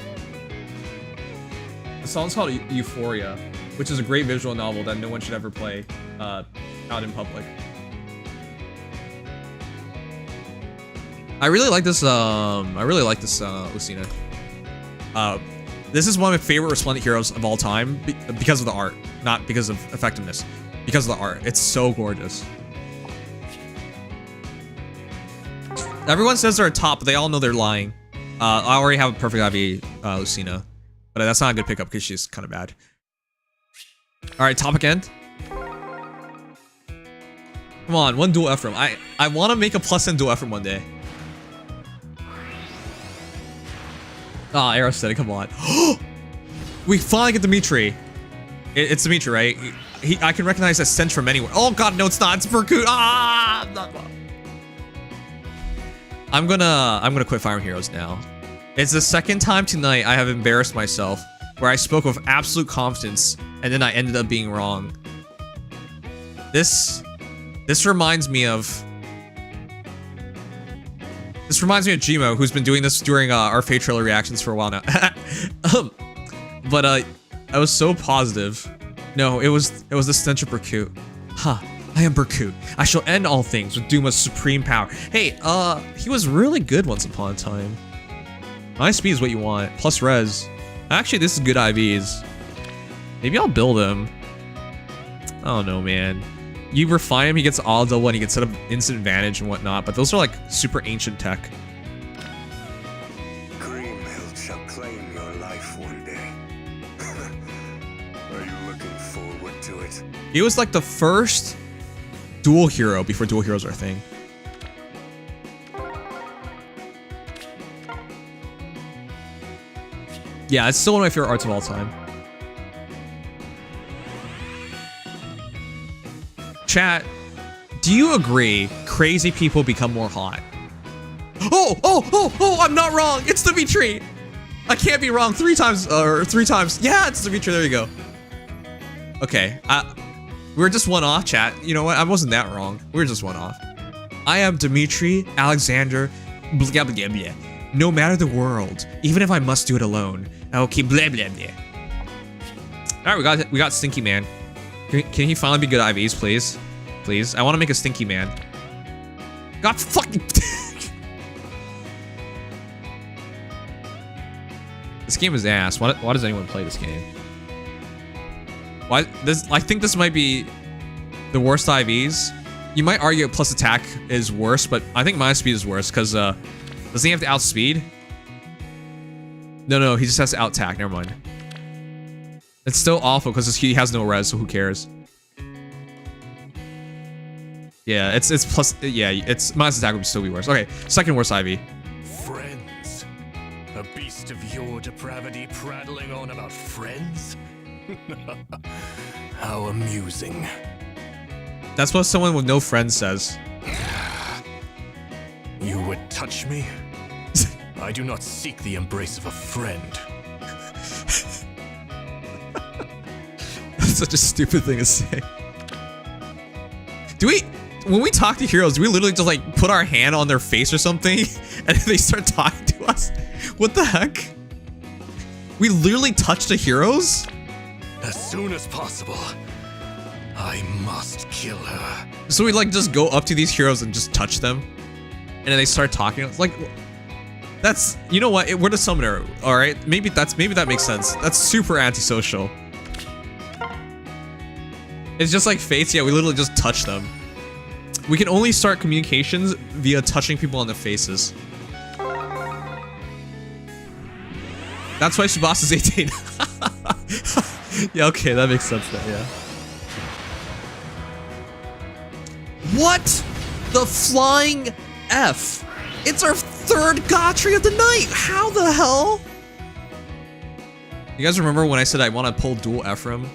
The song's called Euphoria, which is a great visual novel that no one should ever play out in public. I really like this. Lucina. This is one of my favorite Resplendent heroes of all time because of the art, not because of effectiveness. Because of the art, it's so gorgeous. Everyone says they're a top, but they all know they're lying. I already have a perfect IV, Lucina, but that's not a good pickup because she's kind of bad. All right, top again. Come on, one dual Ephraim. I want to make a plus 10 dual Ephraim one day. Ah, oh, Aerostatic, come on. We finally get Dimitri. It's Dimitri, right? I can recognize that stench from anywhere. Oh god, no, it's not. It's Berkut. Ah! I'm gonna quit firing heroes now. It's the second time tonight I have embarrassed myself, where I spoke with absolute confidence and then I ended up being wrong. This reminds me of Gmo, who's been doing this during our Fate trailer reactions for a while now. But I was so positive. No, it was the stench of Berkut. Huh. I am Berkut. I shall end all things with Duma's supreme power. Hey, he was really good once upon a time. My speed is what you want. Plus res. Actually, this is good IVs. Maybe I'll build him. I don't know, man. You refine him, he gets all double and he gets set up instant advantage and whatnot, but those are like super ancient tech. He was like the first dual hero before dual heroes are a thing. Yeah, it's still one of my favorite arts of all time. Chat, do you agree crazy people become more hot? Oh, I'm not wrong. It's Dimitri. I can't be wrong 3 times, or 3 times. Yeah, it's Dimitri. There you go. Okay, we were just one off, chat. You know what? I wasn't that wrong. We were just one off. I am Dimitri Alexander. Blah, blah, blah, blah. No matter the world, even if I must do it alone, I will keep blah blah blah. All right, we got Stinky Man. Can he finally be good IVs, please? Please, I want to make a Stinky Man. God fucking. This game is ass. Why does anyone play this game? Why this? I think this might be the worst IVs. You might argue plus attack is worse, but I think minus speed is worse because doesn't he have to outspeed? No, he just has to out attack. Never mind. It's still awful because he has no res, so who cares? Yeah, it's plus. Yeah, it's minus attack would still be worse. Okay, second worst IV. Friends? A beast of your depravity prattling on about friends? How amusing. That's what someone with no friends says. You would touch me? I do not seek the embrace of a friend. That's such a stupid thing to say. When we talk to heroes, do we literally just like put our hand on their face or something and they start talking to us? What the heck? We literally touch the heroes? As soon as possible, I must kill her. So we like just go up to these heroes and just touch them? And then they start talking. It's like, that's, you know what? We're the summoner, all right? Maybe that makes sense. That's super antisocial. It's just like Fates. Yeah, we literally just touch them. We can only start communications via touching people on the faces. That's why Shabas is 18. Yeah, okay, that makes sense then, yeah. What? The flying F. It's our third Gotri of the night. How the hell? You guys remember when I said I want to pull dual Ephraim?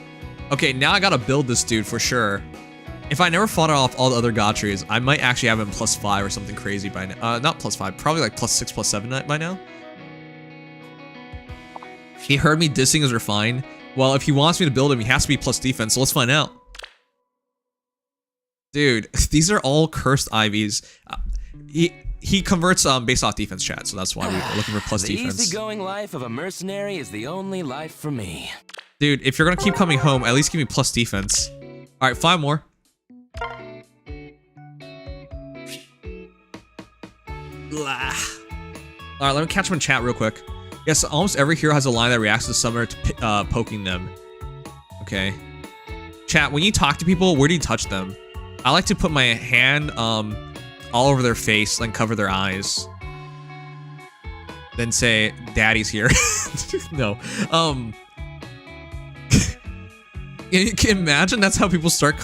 Okay, now I gotta build this dude for sure. If I never fought off all the other Gotris, I might actually have him +5 or something crazy by now. Not +5, probably like +6, +7 by now. He heard me dissing his refine. Well, if he wants me to build him, he has to be plus defense, so let's find out. Dude, these are all cursed IVs. He converts based off defense, chat, so that's why we're looking for plus defense. The easygoing life of a mercenary is the only life for me. Dude, if you're gonna keep coming home, at least give me plus defense. Alright, 5 more. Alright, let me catch him in chat real quick. Yes, almost every hero has a line that reacts to the summoner to poking them. Okay. Chat, when you talk to people, where do you touch them? I like to put my hand all over their face and cover their eyes. Then say, Daddy's here. No. You can imagine that's how people start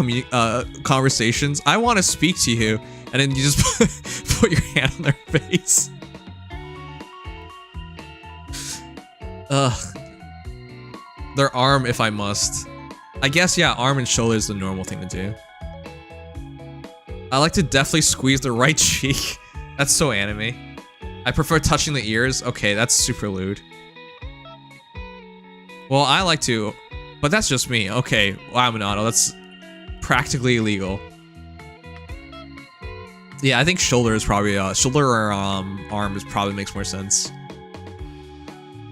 conversations. I want to speak to you, and then you just put your hand on their face. Ugh. Their arm, if I must. I guess, yeah, arm and shoulder is the normal thing to do. I like to definitely squeeze the right cheek. That's so anime. I prefer touching the ears. Okay, that's super lewd. Well, I like to, but that's just me. Okay, well, I'm an auto. That's practically illegal. Yeah, I think shoulder is probably shoulder or arm is probably makes more sense.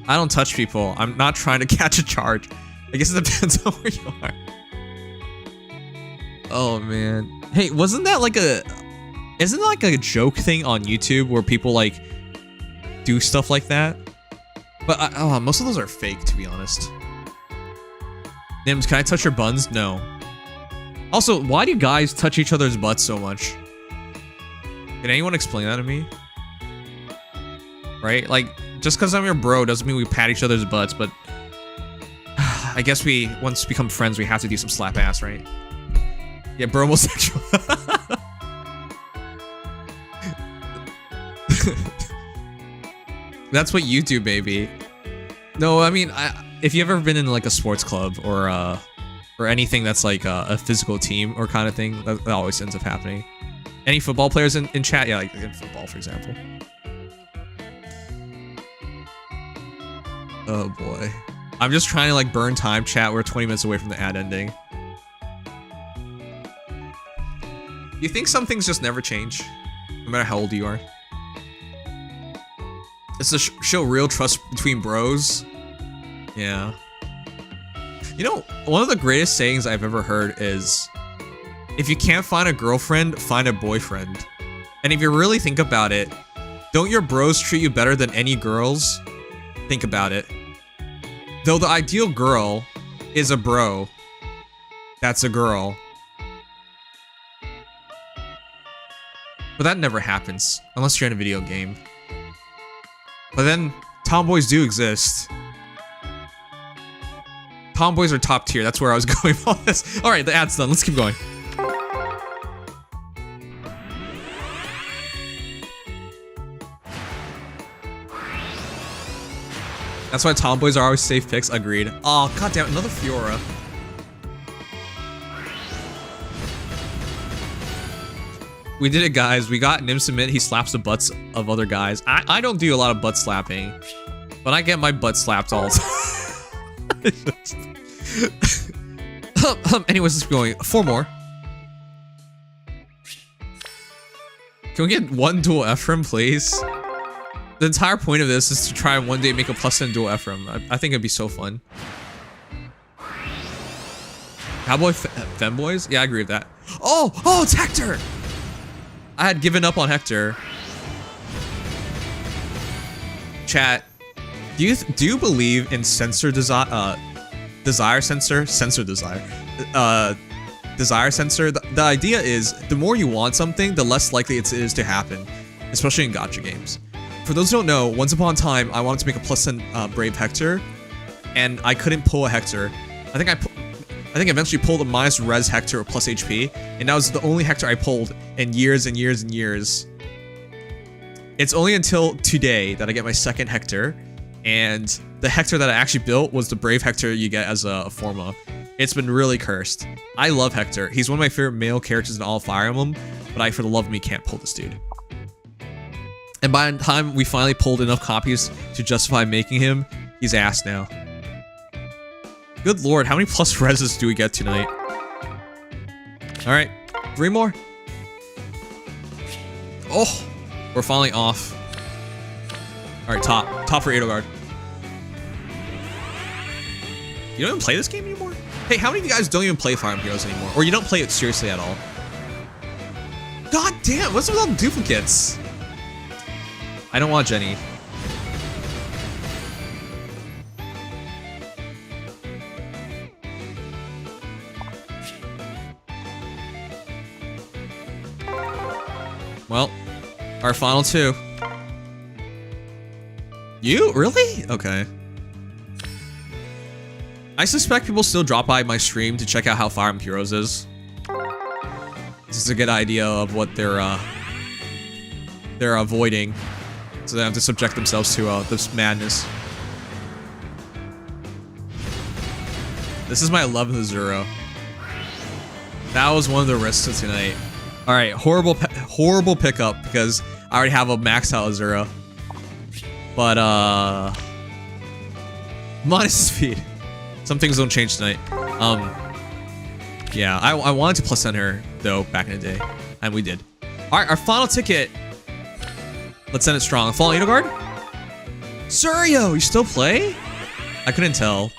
I don't touch people. I'm not trying to catch a charge. I guess it depends on where you are. Oh man. Hey, wasn't that like isn't that like a joke thing on YouTube where people like do stuff like that? But most of those are fake, to be honest. Nims, can I touch your buns? No. Also, why do guys touch each other's butts so much? Can anyone explain that to me? Right? Like, just because I'm your bro doesn't mean we pat each other's butts, but I guess once we become friends, we have to do some slap ass, right? Yeah, bromosexual. That's what you do, baby. No, I mean, if you've ever been in like a sports club or anything that's like a physical team or kind of thing, that always ends up happening. Any football players in chat? Yeah, like in football, for example. Oh boy. I'm just trying to like burn time, chat. We're 20 minutes away from the ad ending. You think some things just never change? No matter how old you are? It's to show real trust between bros. Yeah. You know, one of the greatest sayings I've ever heard is, if you can't find a girlfriend, find a boyfriend. And if you really think about it, don't your bros treat you better than any girls? Think about it. Though the ideal girl is a bro, that's a girl. But that never happens, unless you're in a video game. But then, tomboys do exist. Tomboys are top tier, that's where I was going with all this. Alright, the ad's done, let's keep going. That's why tomboys are always safe picks, agreed. Oh, goddamn, another Fiora. We did it, guys. We got Nim Submit. He slaps the butts of other guys. I don't do a lot of butt slapping, but I get my butt slapped all the time. Anyways, let's keep going. 4 more. Can we get 1 dual Ephraim, please? The entire point of this is to try and one day make a +10 dual Ephraim. I think it'd be so fun. Cowboy femboys? Yeah, I agree with that. Oh, it's Hector! I had given up on Hector. Chat, do you believe in desire sensor? Desire sensor? The idea is, the more you want something, the less likely it is to happen, especially in gacha games. For those who don't know, once upon a time, I wanted to make a +10 Brave Hector, and I couldn't pull a Hector. I think I eventually pulled a -res Hector or +HP, and that was the only Hector I pulled in years and years and years. It's only until today that I get my second Hector, and the Hector that I actually built was the Brave Hector you get as a Forma. It's been really cursed. I love Hector. He's one of my favorite male characters in all of Fire Emblem, but I, for the love of me, can't pull this dude. And by the time we finally pulled enough copies to justify making him, he's ass now. Good lord, how many +reses do we get tonight? Alright, 3 more. Oh, we're finally off. Alright, top for Edelgard. You don't even play this game anymore? Hey, how many of you guys don't even play Fire Emblem Heroes anymore? Or you don't play it seriously at all? God damn, what's with all the duplicates? I don't want Jenny. Well, our final 2. You? Really? Okay. I suspect people still drop by my stream to check out how Fire Emblem Heroes is. This is a good idea of what they're avoiding, so they don't have to subject themselves to this madness. This is my 11th Azura. That was one of the risks of tonight. All right, horrible pickup because I already have a maxed out Azura. But minus speed. Some things don't change tonight. Yeah, I wanted to +10 her though back in the day, and we did. All right, our final ticket. Let's send it strong. Fallen Edelgard? Surio, you still play? I couldn't tell.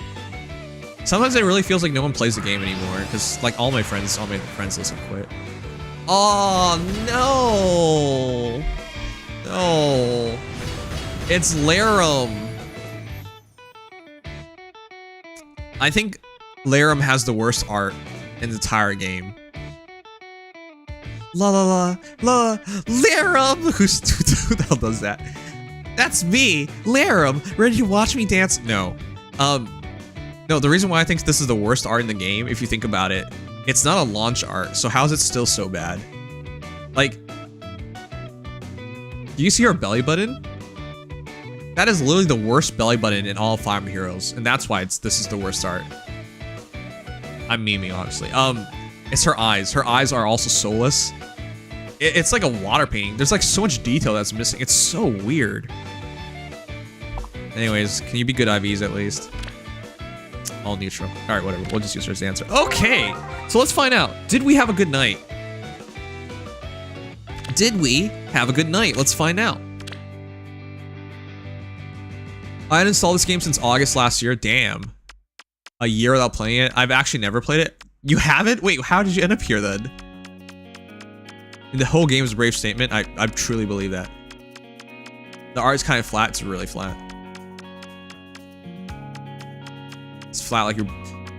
Sometimes it really feels like no one plays the game anymore, because like all my friends list have quit. Oh no! No. It's Larum. I think Larum has the worst art in the entire game. La la la la Larum! Who the hell does that? That's me, Larum, ready to watch me dance? No. No, the reason why I think this is the worst art in the game, if you think about it, It's not a launch art, so how is it still so bad? Like, do you see her belly button? That is literally the worst belly button in all Fire Emblem Heroes, and that's why this is the worst art. I'm memeing, honestly. It's her eyes. Her eyes are also soulless. It's like a water painting. There's like so much detail that's missing. It's so weird. Anyways, can you be good IVs at least? All neutral. All right, whatever. We'll just use her as the answer. Okay, so let's find out. Did we have a good night? Did we have a good night? Let's find out. I hadn't installed this game since August last year. Damn. A year without playing it. I've actually never played it. You haven't? Wait, how did you end up here then? And the whole game is a brave statement. I truly believe that. The art's kind of flat. It's really flat. It's flat like your...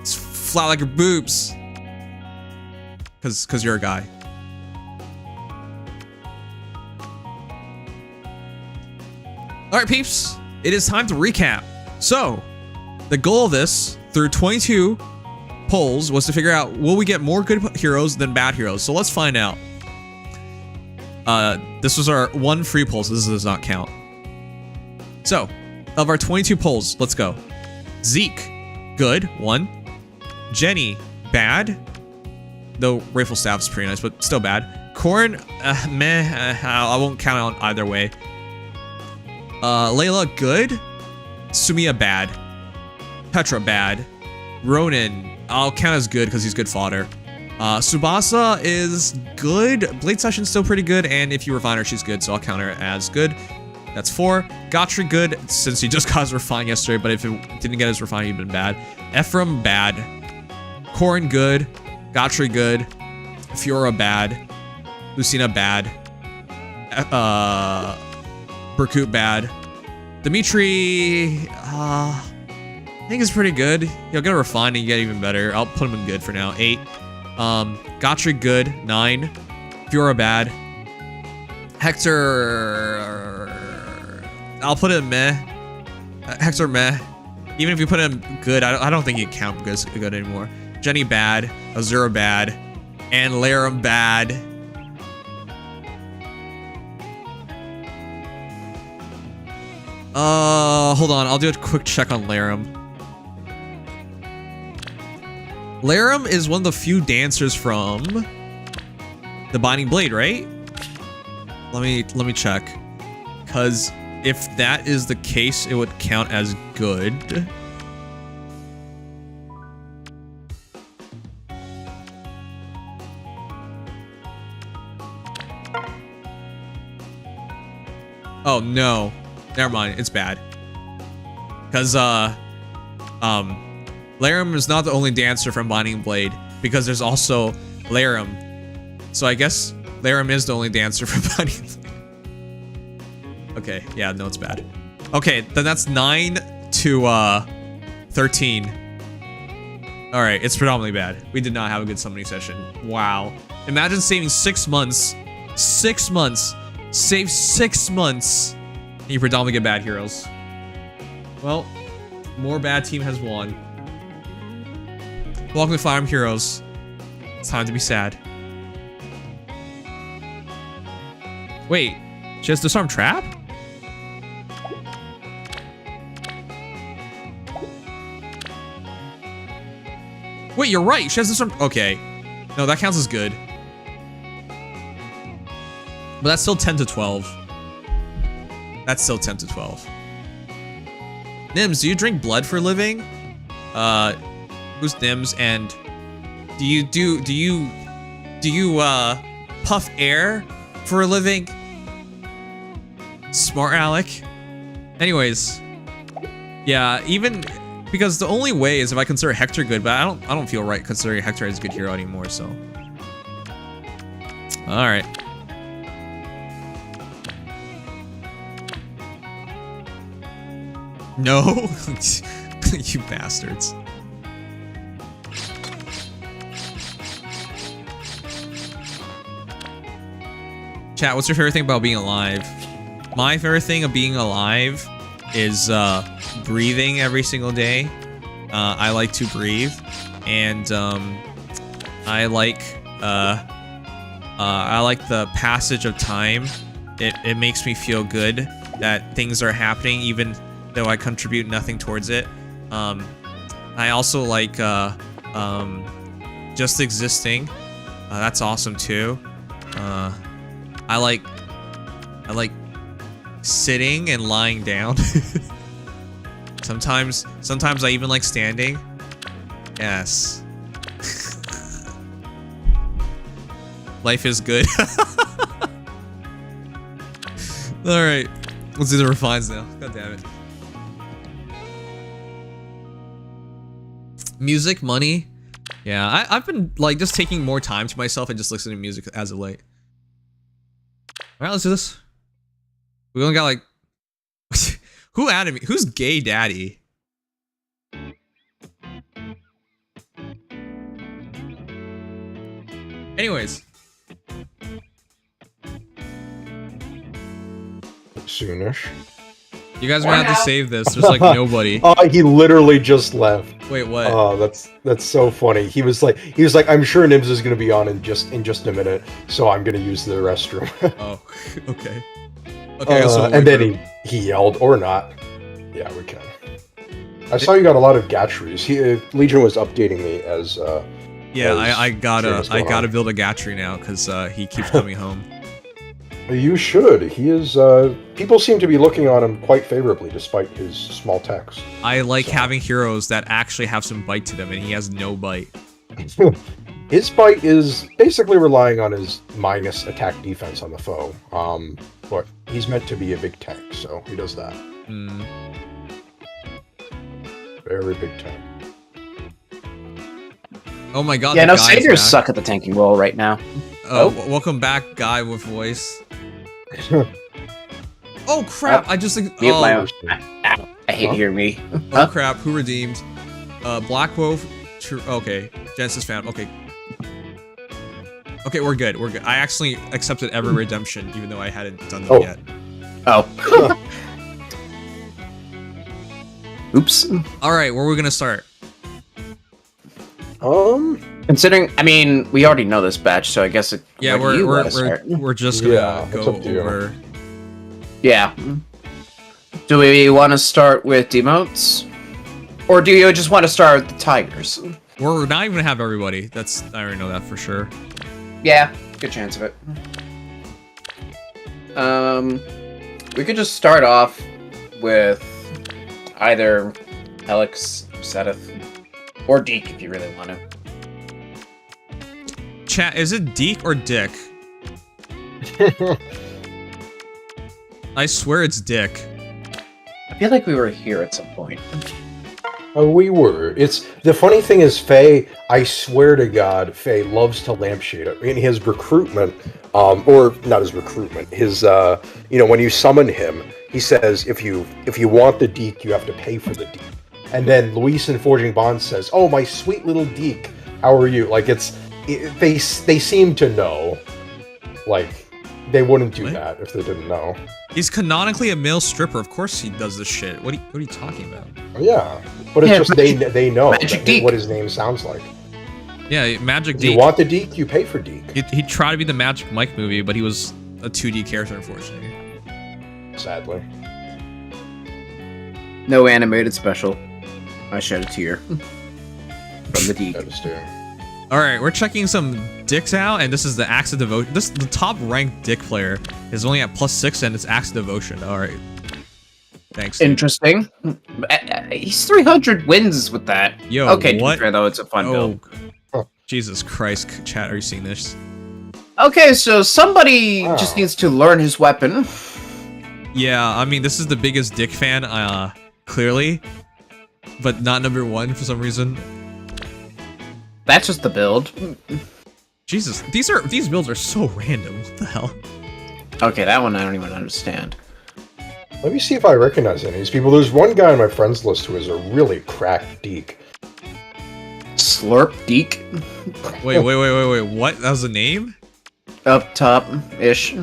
It's flat like your boobs. Cause you're a guy. Alright, peeps. It is time to recap. So, the goal of this, through 22 polls, was to figure out, will we get more good heroes than bad heroes? So let's find out. This was our one free poll, so this does not count. So, of our 22 polls, let's go. Zeke, good, 1. Jenny, bad. Though Rifle Staff's pretty nice, but still bad. Corrin, meh, I won't count on either way. Layla, good. Sumiya, bad. Petra, bad. Ronin, I'll count as good because he's good fodder. Tsubasa is good. Blade Session's still pretty good, and if you refine her, she's good, so I'll count her as good. That's 4. Gotri, good, since he just got his refine yesterday, but if it didn't get his refine, he'd been bad. Ephraim, bad. Corrin, good. Gotri, good. Fiora, bad. Lucina, bad. Berkut, bad. Dimitri, I think is pretty good. He'll get a refine and get even better. I'll put him in good for now. 8. Gotri, good. 9. Fiora, bad. Hector, I'll put him meh. Hector, meh. Even if you put him good, I don't think you count good anymore. Jenny, bad. Azura, bad. And Larum, bad. Hold on. I'll do a quick check on Larum. Larum is one of the few dancers from the Binding Blade, right? Let me check. Cause if that is the case, it would count as good. Oh no. Never mind, it's bad. Cause Larum is not the only dancer from Binding Blade, because there's also Larum. So I guess Larum is the only dancer from Binding Blade. Okay, yeah, no, it's bad. Okay, then that's 9 to 13. Alright, it's predominantly bad. We did not have a good summoning session. Wow. Imagine saving 6 months. 6 months. Save 6 months. And you predominantly get bad heroes. Well, more bad team has won. Welcome to Fire Emblem Heroes. It's time to be sad. Wait, she has Disarm Trap? Wait, you're right. She has Disarm. Okay. No, that counts as good. But that's still 10 to 12. That's still 10 to 12. Nims, do you drink blood for a living? Who's Nims? And do you puff air for a living? Smart Alec. Anyways, yeah, even because the only way is if I consider Hector good, but I don't feel right considering Hector is a good hero anymore, so. All right. No, you bastards. Chat, what's your favorite thing about being alive? My favorite thing of being alive is breathing every single day. I like to breathe, and I like the passage of time. It makes me feel good that things are happening even though I contribute nothing towards it. I also like just existing. That's awesome too. I like sitting and lying down. Sometimes I even like standing. Yes. Life is good. Alright. Let's do the refines now. God damn it. Music, money. Yeah, I've been like just taking more time to myself and just listening to music as of late. Alright, let's do this. We only got like who added me? Who's gay daddy? Anyways. Soonish. You guys are gonna have to save this. There's like nobody. He literally just left. Wait, what? Oh, that's so funny. He was like, I'm sure Nibs is gonna be on in just a minute, so I'm gonna use the restroom. Oh, okay. Okay, so and then he yelled, or not. Yeah, we can. I saw you got a lot of gatcheries. Legion was updating me as. Yeah, I gotta build a gatchery now because he keeps coming home. You should. He is. People seem to be looking on him quite favorably, despite his small text. I like having heroes that actually have some bite to them, and he has no bite. His bite is basically relying on his minus attack defense on the foe. But he's meant to be a big tank, so he does that. Very big tank. Oh my god. Yeah, no, satyrs suck at the tanking role right now. Welcome back, guy with voice. Oh crap! I just mute my own. I hate hearing me. Oh crap! Who redeemed? Black Wolf. Okay, Genesis found. Okay. Okay, we're good. We're good. I actually accepted every redemption, even though I hadn't done them yet. Oh. Oops. All right, where are we gonna start? Considering, I mean, we already know this batch, so I guess it. Yeah, we're just gonna go over. Yeah. Do we want to start with Emotes, or do you just want to start with the Tigers? We're not even gonna have everybody. I already know that for sure. Yeah, good chance of it. We could just start off with either Alex, Sedith, or Deke if you really want to. Chat, is it Deke or Dick? I swear it's Dick. I feel like we were here at some point. Oh, we were. It's the funny thing is, Faye. I swear to God, Faye loves to lampshade it. In his recruitment, or not his recruitment, his when you summon him, he says if you want the Deke, you have to pay for the Deke. And then Luis in Forging Bonds says, "Oh, my sweet little Deke, how are you?" Like they seem to know. Like they wouldn't do that if they didn't know. He's canonically a male stripper. Of course he does this shit. What are you talking about? Yeah, but it's just they know what his name sounds like. Yeah, Magic Deke. If you want the Deke, you pay for Deke. He tried to be the Magic Mike movie, but he was a 2D character, unfortunately. Sadly. No animated special. I shed a tear. From the Deke. Alright, we're checking some dicks out, and this is the Axe of Devotion. The top ranked dick player is only at +6, and it's Axe of Devotion. Alright. Thanks. Dude. Interesting. He's 300 wins with that. Yo, okay, what? Fair, though, it's a fun build. Jesus Christ, chat, are you seeing this? Okay, so somebody just needs to learn his weapon. Yeah, I mean, this is the biggest dick fan, clearly. But not #1 for some reason. That's just the build. Jesus, these builds are so random. What the hell? Okay, that one I don't even understand. Let me see if I recognize any of these people. There's one guy on my friends list who is a really cracked Deke. Slurp Deke? Wait, what? That was the name? Up top-ish.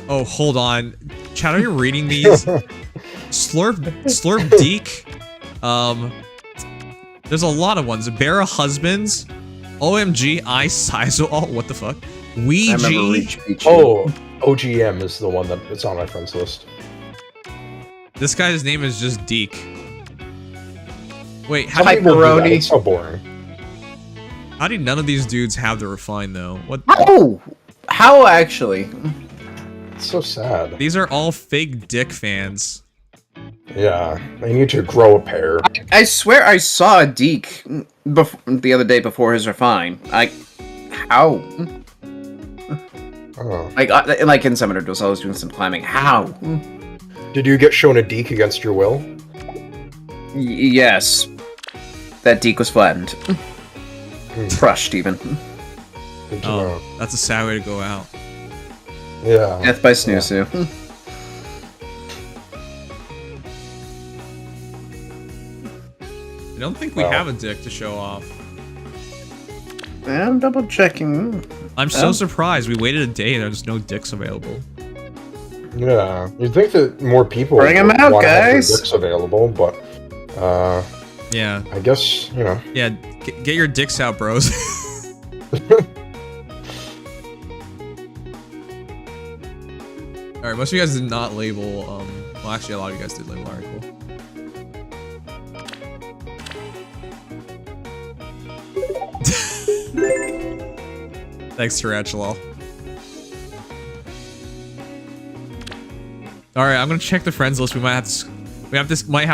Oh, hold on. Chat, are you reading these? Slurp Deke? There's a lot of ones. Bear Husbands, OMG, I Sizol. What the fuck? I remember Ouija. Reach Pichu. Oh, OGM is the one that's on my friends list. This guy's name is just Deke. Wait, Some people do that. Pepperoni. It's so boring. how do none of these dudes have the refine though? What? Oh! How actually? It's so sad. These are all fake Dick fans. Yeah, they need to grow a pair. I swear I saw a Deke the other day before his refine. How? Oh. Like in Summoner Duels, I was doing some climbing. How? Did you get shown a deke against your will? Yes. That Deke was flattened. Crushed, even. Good to Oh, know. that's a sad way to go out. Yeah. Death by Snoozu. I don't think we Well. have a Dick to show off. I'm double checking. I'm so surprised. We waited a day and there's no Dicks available. Yeah. You'd think that more people Bring 'em would out, wanna have their guys. dicks available, but Yeah, I guess, you know. yeah. Get your dicks out, bros. All right, most of you guys did not label. Well, actually, a lot of you guys did label. All right, cool. Thanks, Tarantula. All right, I'm gonna check the friends list. We might have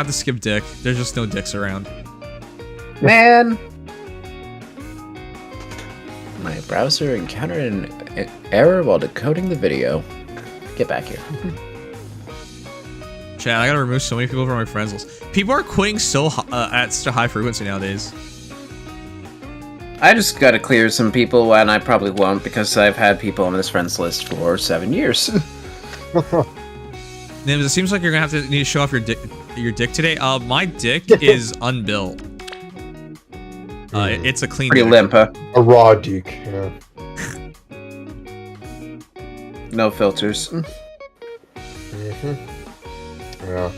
to skip Dick. There's just no Dicks around. Man. My browser encountered an error while decoding the video. Get back here. Chad, I gotta remove so many people from my friends list. People are quitting so at such a high frequency nowadays. I just gotta clear some people, and I probably won't because I've had people on this friends list for 7 years. Nims, it seems like you're gonna need to show off your dick today. My dick is unbuilt. It's a clean. Pretty dick. limp, huh? A raw deke, yeah. No filters. Yeah.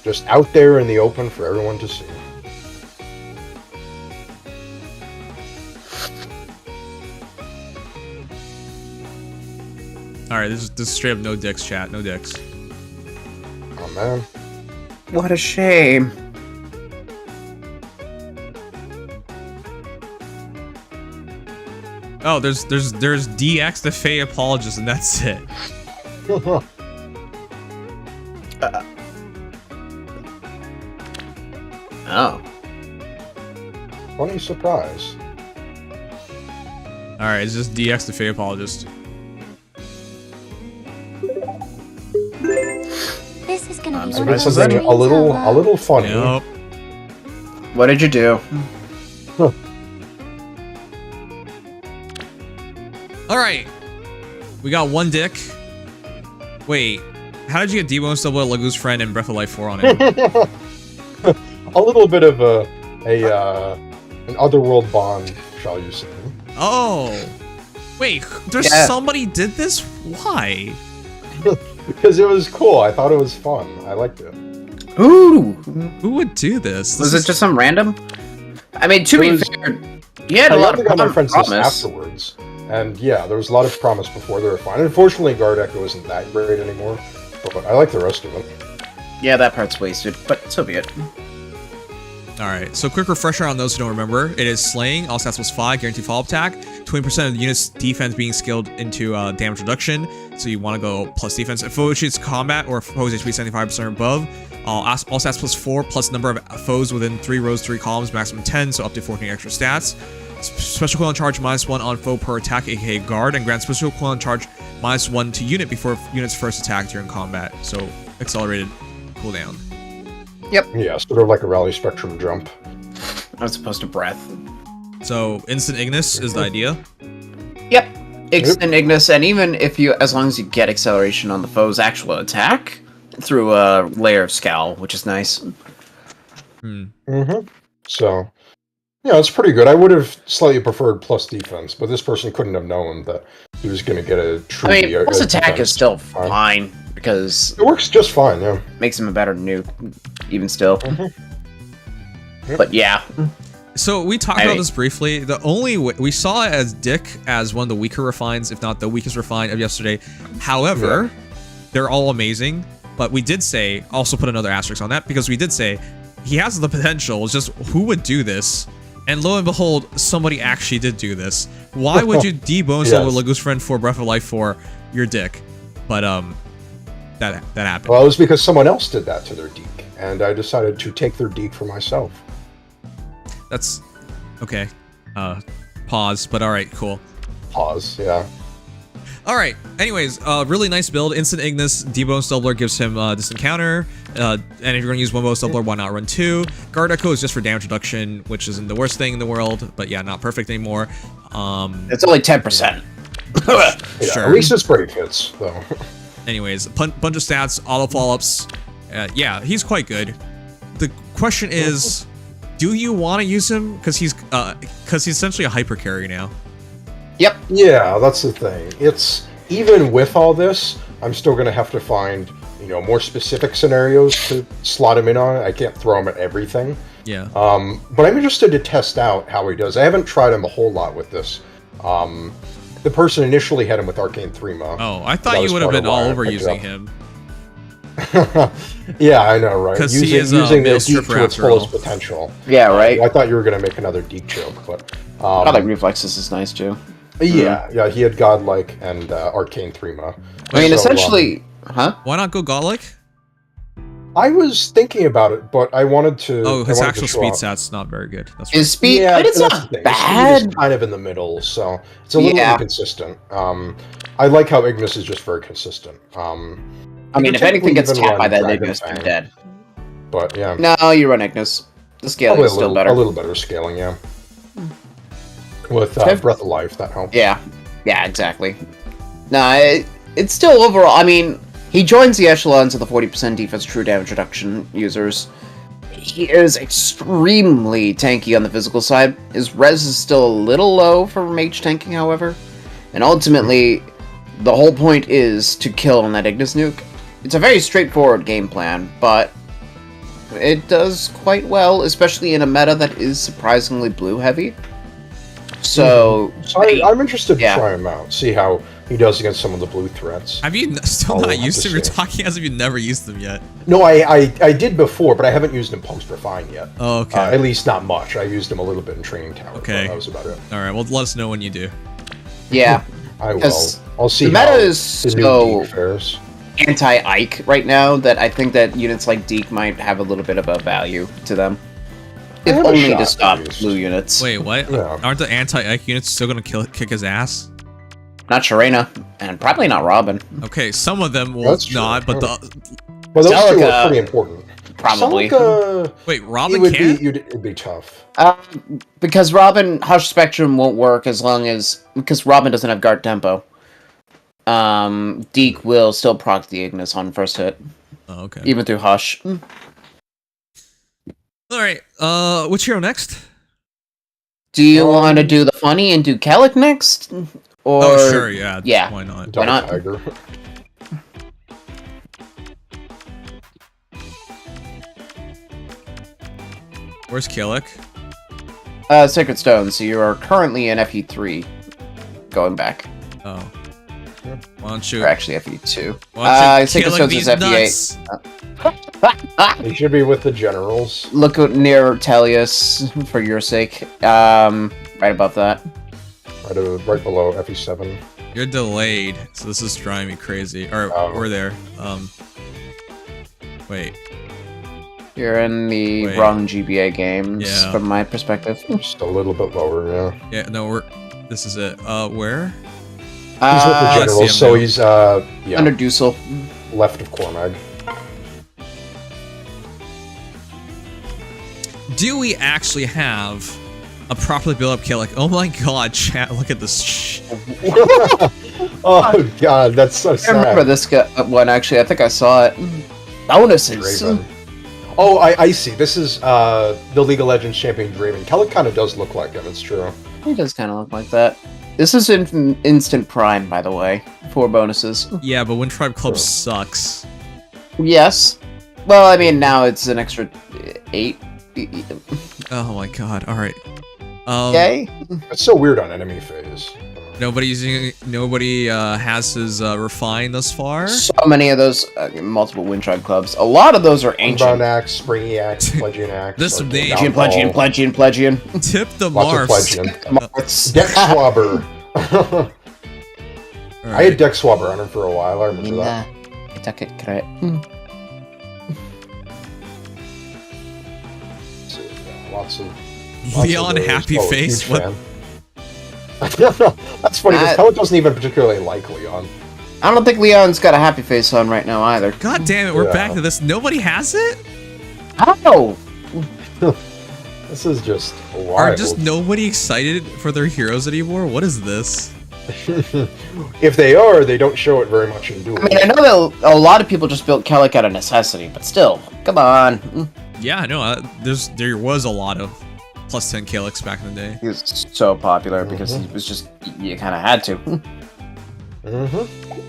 Just out there in the open for everyone to see. All right, this is straight up no dicks, chat. No dicks. Oh man. What a shame. Oh, there's DX the Fae apologist, and that's it. Oh. Funny surprise. All right, it's just DX the Fae apologist. This is gonna be So one this of is those a dreams little of love. funny. Yep. What did you do? All right, we got one dick. Wait, how did you get Debo and Double Lagoon's friend and Breath of Life 4 on it? A little bit of an otherworld bond, shall you say? Oh, wait, there's Yeah. somebody did this? Why? Because it was cool. I thought it was fun. I liked it. Ooh. Who would do this? Was This it just some random? I mean, to It be was- fair, you had a I lot of got my friends list promise. afterwards, and yeah, there was a lot of promise before they were fine. Unfortunately, Guard Echo isn't that great anymore, but I like the rest of it. Yeah, that part's wasted, but so be it. All right, so quick refresher on those who don't remember. It is slaying, all stats plus 5, guaranteed follow-up attack, 20% of the unit's defense being scaled into damage reduction, so you want to go plus defense. If foe shoots combat or foes HP 75% or above, all stats plus 4 plus number of foes within 3 rows, 3 columns, maximum 10, so up to 14 extra stats. Special cooldown charge -1 on foe per attack, aka guard, and grant special cooldown charge -1 to unit before unit's first attack during combat, so accelerated cooldown. Yeah, sort of like a rally spectrum jump. As opposed to breath. So instant Ignis is the idea. Yep. Instant Ignis, and even if you, as long as you get acceleration on the foe's actual attack through a layer of scowl, which is nice. So, yeah, it's pretty good. I would have slightly preferred plus defense, but this person couldn't have known that he was going to get a true. I mean, plus attack defense. is still fine because It works just fine. Yeah. makes him a better nuke, even still. But yeah, So we talked about this briefly. The only way we saw it as Dick as one of the weaker refines, if not the weakest refine of yesterday. However, they're all amazing. But we did say, also put another asterisk on that, because we did say he has the potential. It's just who would do this? And lo and behold, somebody actually did do this. Why would you debone someone with Lagoose Friend for Breath of Life for your Dick? But that happened. Well, it was because someone else did that to their Deke, and I decided to take their Deke for myself. That's okay. Pause. But all right, cool. Pause. Yeah. All right. Anyways, really nice build. Instant Ignis. Debone Stumbler gives him distant counter. And if you're going to use one bow Stumbler, why not run 2? Guard Echo is just for damage reduction, which isn't the worst thing in the world, but yeah, not perfect anymore. It's only 10%. Sure. At least it's brave hits, though. Anyways, bunch of stats, auto follow-ups. Yeah, he's quite good. The question is, do you want to use him? Because he's essentially a hyper carry now. Yep. Yeah, that's the thing. It's even with all this, I'm still gonna have to find, more specific scenarios to slot him in on. I can't throw him at everything. Yeah. But I'm interested to test out how he does. I haven't tried him a whole lot with this. The person initially had him with Arcane 3-ma. Oh, I thought you would have been all over using him. Yeah, I know, right? Because he is using a the Deke to its fullest potential. Yeah, right. I thought you were going to make another Deke joke, but... Godlike Reflexes is nice, too. Yeah, he had Godlike and Arcane 3-ma. I mean, essentially... Huh? Why not go Godlike? I was thinking about it, but I wanted to... Oh, his actual speed stat's not very good. That's his speed, yeah, but it's not bad. His speed is kind of in the middle, so it's a little inconsistent. I like how Ignis is just very consistent. I mean, if anything gets tapped by that Ignis, they're dead. But yeah. No, you run Ignis. The scaling is still better. A little better scaling, yeah. With Breath of Life, that helps. Yeah, exactly. No, it's still overall. I mean, he joins the echelons of the 40% defense true damage reduction users. He is extremely tanky on the physical side. His res is still a little low for mage tanking, however. And ultimately, the whole point is to kill on that Ignis nuke. It's a very straightforward game plan, but it does quite well, especially in a meta that is surprisingly blue heavy. So, I'm interested to try him out, see how he does against some of the blue threats. Have you still not used him? You're talking as if you've never used them yet. No, I did before, but I haven't used him post-refine yet. Oh, okay. At least not much. I used him a little bit in Training Tower. Okay. That was about it. Alright, well, let us know when you do. Yeah. I will. I'll see the meta how is so fares. Anti-Ike right now that I think that units like Deke might have a little bit of a value to them. If only to stop blue units. Wait, what? Yeah. Aren't the anti-Ike units still gonna kick his ass? Not Sharena, and probably not Robin. Okay, some of them will not, but Well, those two are pretty important. Probably. Wait, Robin can't? It'd be tough. Because Robin Hush Spectrum won't work because Robin doesn't have guard tempo. Deke will still proc the Ignis on first hit. Oh, okay. Even through Hush. Alright, which hero next? Do you want to do the funny and do Kellic next? Or... Oh, sure, yeah. Why not? Why not? Tiger. Where's Kellic? Sacred Stone, so you are currently in FE3. Going back. Oh. Why don't you... Or actually FE2. Sacred Stones is FE8. He should be with the generals. Look near Tellius, for your sake. Right above that. Right below FE7. You're delayed, so this is driving me crazy. Or, we're there. Wait. You're in the wrong GBA games, from my perspective. Just a little bit lower, yeah. Yeah, no, this is it. Where? He's with the generals, so he's, under Dusel. Left of Cormag. Do we actually have a properly built up Kellic? Oh my god, chat, look at this Oh god, that's so sad. I remember this one, actually. I think I saw it. Bonuses. Draven. Oh, I see. This is the League of Legends champion Draven. Kellic kind of does look like him, it's true. He does kind of look like that. This is in Instant Prime, by the way. 4 bonuses. Yeah, but when Tribe Club sucks. Yes. Well, I mean, now it's an extra 8. Oh my god. All right. Yay. It's so weird on enemy phase. Nobody has his refine thus far. So many of those multiple wind tribe clubs. A lot of those are ancient. Unbound axe, springy axe, pledgian axe. This name- Pledgian. Tip the Lots of Marfs. Deck swabber. I had deck swabber on him for a while. I remember that. So, yeah, lots of Leon those. happy Oh, face. huge What? fan. That's funny because Pellet doesn't even particularly like Leon. I don't think Leon's got a happy face on right now either. God damn it, we're Yeah. back to this. Nobody has it? How? This is just wild. Are just nobody excited for their heroes anymore? What is this? If they are, they don't show it very much in duels. I mean, I know that a lot of people just built Kellic out of necessity, but still, come on. Yeah, no, there was a lot of plus 10 Calyx back in the day. He was so popular because he was just, you kind of had to.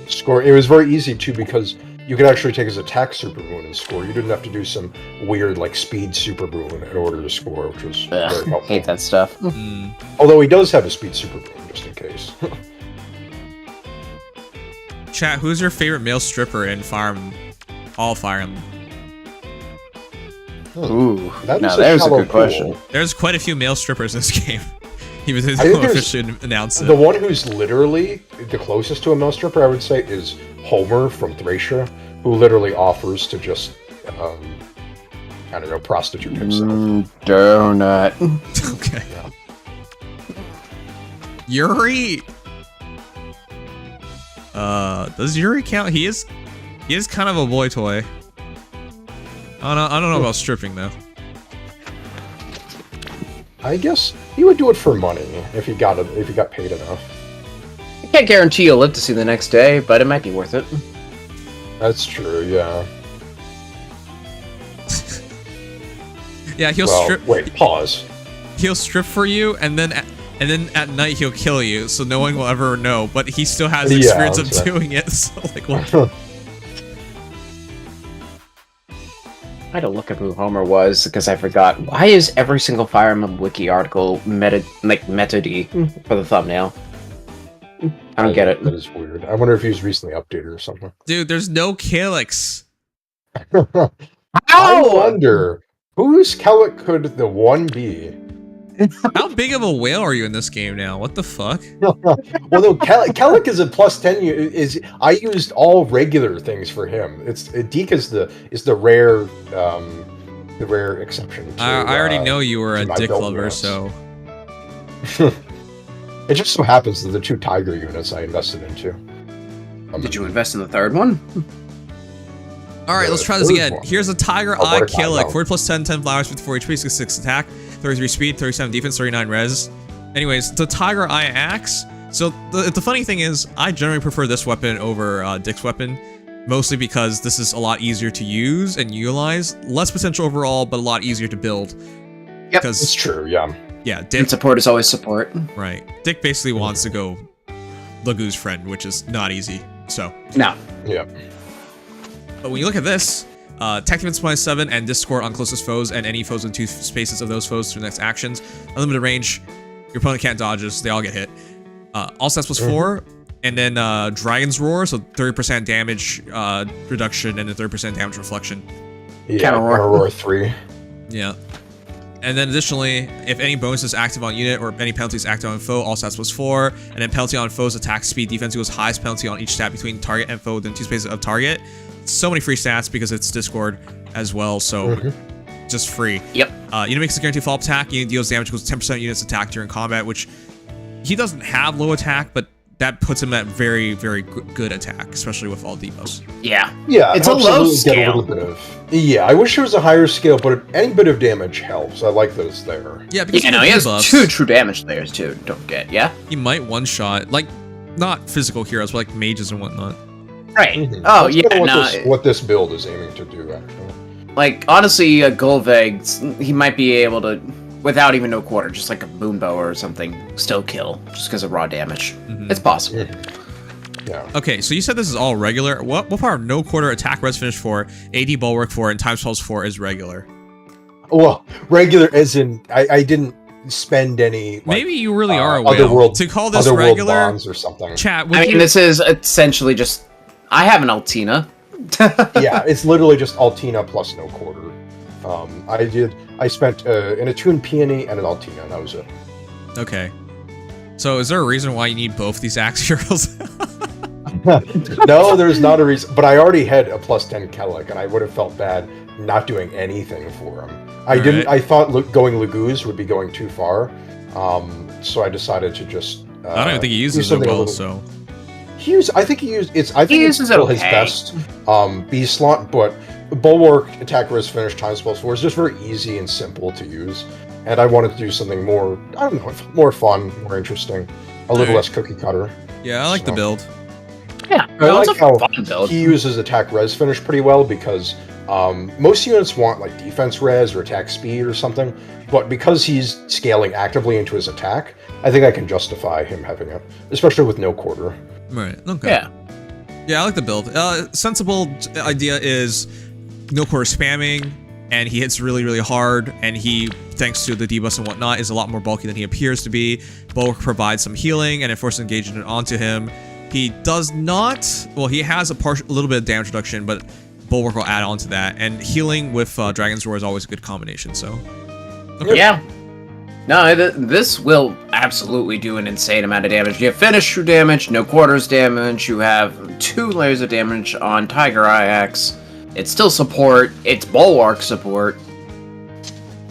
Score. It was very easy too because you could actually take his attack super boon and score. You didn't have to do some weird like speed super boon in order to score, which was very helpful. Hate that stuff. Although he does have a speed super boon just in case. Chat, who's your favorite male stripper in Fire Emblem? All Fire Emblem? Ooh, That is there's a shallow good question. pool. There's quite a few male strippers in this game. Even though I they think don't there's- officially announce it. The one who's literally the closest to a male stripper, I would say, is Homer from Thracia, who literally offers to just, I don't know, prostitute himself. Donut. Okay. Yuri. Does Yuri count? He is kind of a boy toy. I don't know about stripping though. I guess he would do it for money if he got paid enough. I can't guarantee you'll live to see the next day, but it might be worth it. That's true, yeah. Yeah, he'll Well, strip. wait, pause. He'll strip for you, and then at night he'll kill you, so no one will ever know. But he still has the Yeah, experience of that's right. doing it. So like, what? I had to look up who Homer was because I forgot. Why is every single Fire Emblem wiki article Meta-D for the thumbnail? I don't get it. That is weird. I wonder if he was recently updated or something. Dude, there's no Calyx. I wonder whose Kellic could the one be? How big of a whale are you in this game now? What the fuck? Well, no, Kellic is a plus 10. I used all regular things for him. Deke is the rare exception. To, I already know you were a my dick build lover, routes. so It just so happens that the 2 Tiger units I invested into. Did you invest in the third one? all right, let's try this third again. one. Here's a Tiger Oh, Eye what a Calyx. timeout. 40 plus 10, 10 flowers, 54 HP, 66 attack, 33 speed, 37 defense, 39 res. Anyways, the Tiger Eye Axe. So the funny thing is, I generally prefer this weapon over Dick's weapon, mostly because this is a lot easier to use and utilize. Less potential overall, but a lot easier to build. Yep, It's true, yeah. Yeah, Dick. And support is always support. Right. Dick basically wants to go Lagoo's friend, which is not easy. So, No. Yeah. but when you look at this, attack defense -7 and discord on closest foes and any foes in 2 spaces of those foes through next actions. Unlimited range. Your opponent can't dodge this. They all get hit. All stats +4. And then Dragon's Roar, so 30% damage reduction and a 30% damage reflection. Yeah, Counter-roar. Counter-roar 3. Yeah. And then additionally, if any bonus is active on unit or any penalty is active on foe, all stats +4. And then penalty on foe's attack speed defense equals highest penalty on each stat between target and foe within 2 spaces of target. So many free stats because it's Discord as well, so just free. Yep. Unit makes a guaranteed follow-up attack. Unit deals damage equals 10% units attack during combat, which he doesn't have low attack, but that puts him at very, very good attack, especially with all debuffs. Yeah. Yeah, It's a helps low get scale. a little bit of. Yeah, I wish it was a higher scale, but any bit of damage helps. I like that it's there. Yeah, because You of know, the he has debuffs, 2 true damage layers too, don't forget, yeah? he might one-shot, like, not physical heroes, but like mages and whatnot. Right. Mhm. Oh, That's yeah, kinda no. what this build is aiming to do, actually. Like, honestly, Golveg, he might be able to, without even no quarter, just like a boombow or something, still kill, just because of raw damage. It's possible. Yeah. Okay, so you said this is all regular. What part of no quarter attack res finish 4, AD bulwark 4, and time spells 4 is regular? Well, regular as in I didn't spend any. Like, Maybe you really are a whale. Otherworld, To call this otherworld regular bonds or something. chat. I mean, this is essentially just. I have an Altina. Yeah, it's literally just Altina plus no quarter. I spent an attuned peony and an Altina, and that was it. Okay. So is there a reason why you need both these axe heroes? No, there's not a reason. But I already had a plus 10 Kellic, and I would have felt bad not doing anything for him. I thought going Laguz would be going too far, so I decided to just. I don't even think he uses it well. So. I think he uses it's still his best beast slot, but Bulwark, attack, res, finish, time spells 4 is just very easy and simple to use. And I wanted to do something more, I don't know, more fun, more interesting, a little less cookie cutter. Yeah, I like the build. Yeah, I like how he uses attack res finish pretty well because most units want like defense res or attack speed or something, but because he's scaling actively into his attack, I think I can justify him having it, especially with no quarter. Right. Okay. Yeah. Yeah, I like the build. Sensible idea is no quarter spamming, and he hits really, really hard, and he, thanks to the debuffs and whatnot, is a lot more bulky than he appears to be. Bulwark provides some healing, and it forces engagement onto him. He does not, well, he has a little bit of damage reduction, but Bulwark will add on to that, and healing with Dragon's Roar is always a good combination, so. Okay. Yeah. No, this will absolutely do an insane amount of damage. You have finish through damage, no quarters damage, you have 2 layers of damage on Tiger Eye Axe. It's still support, it's Bulwark support,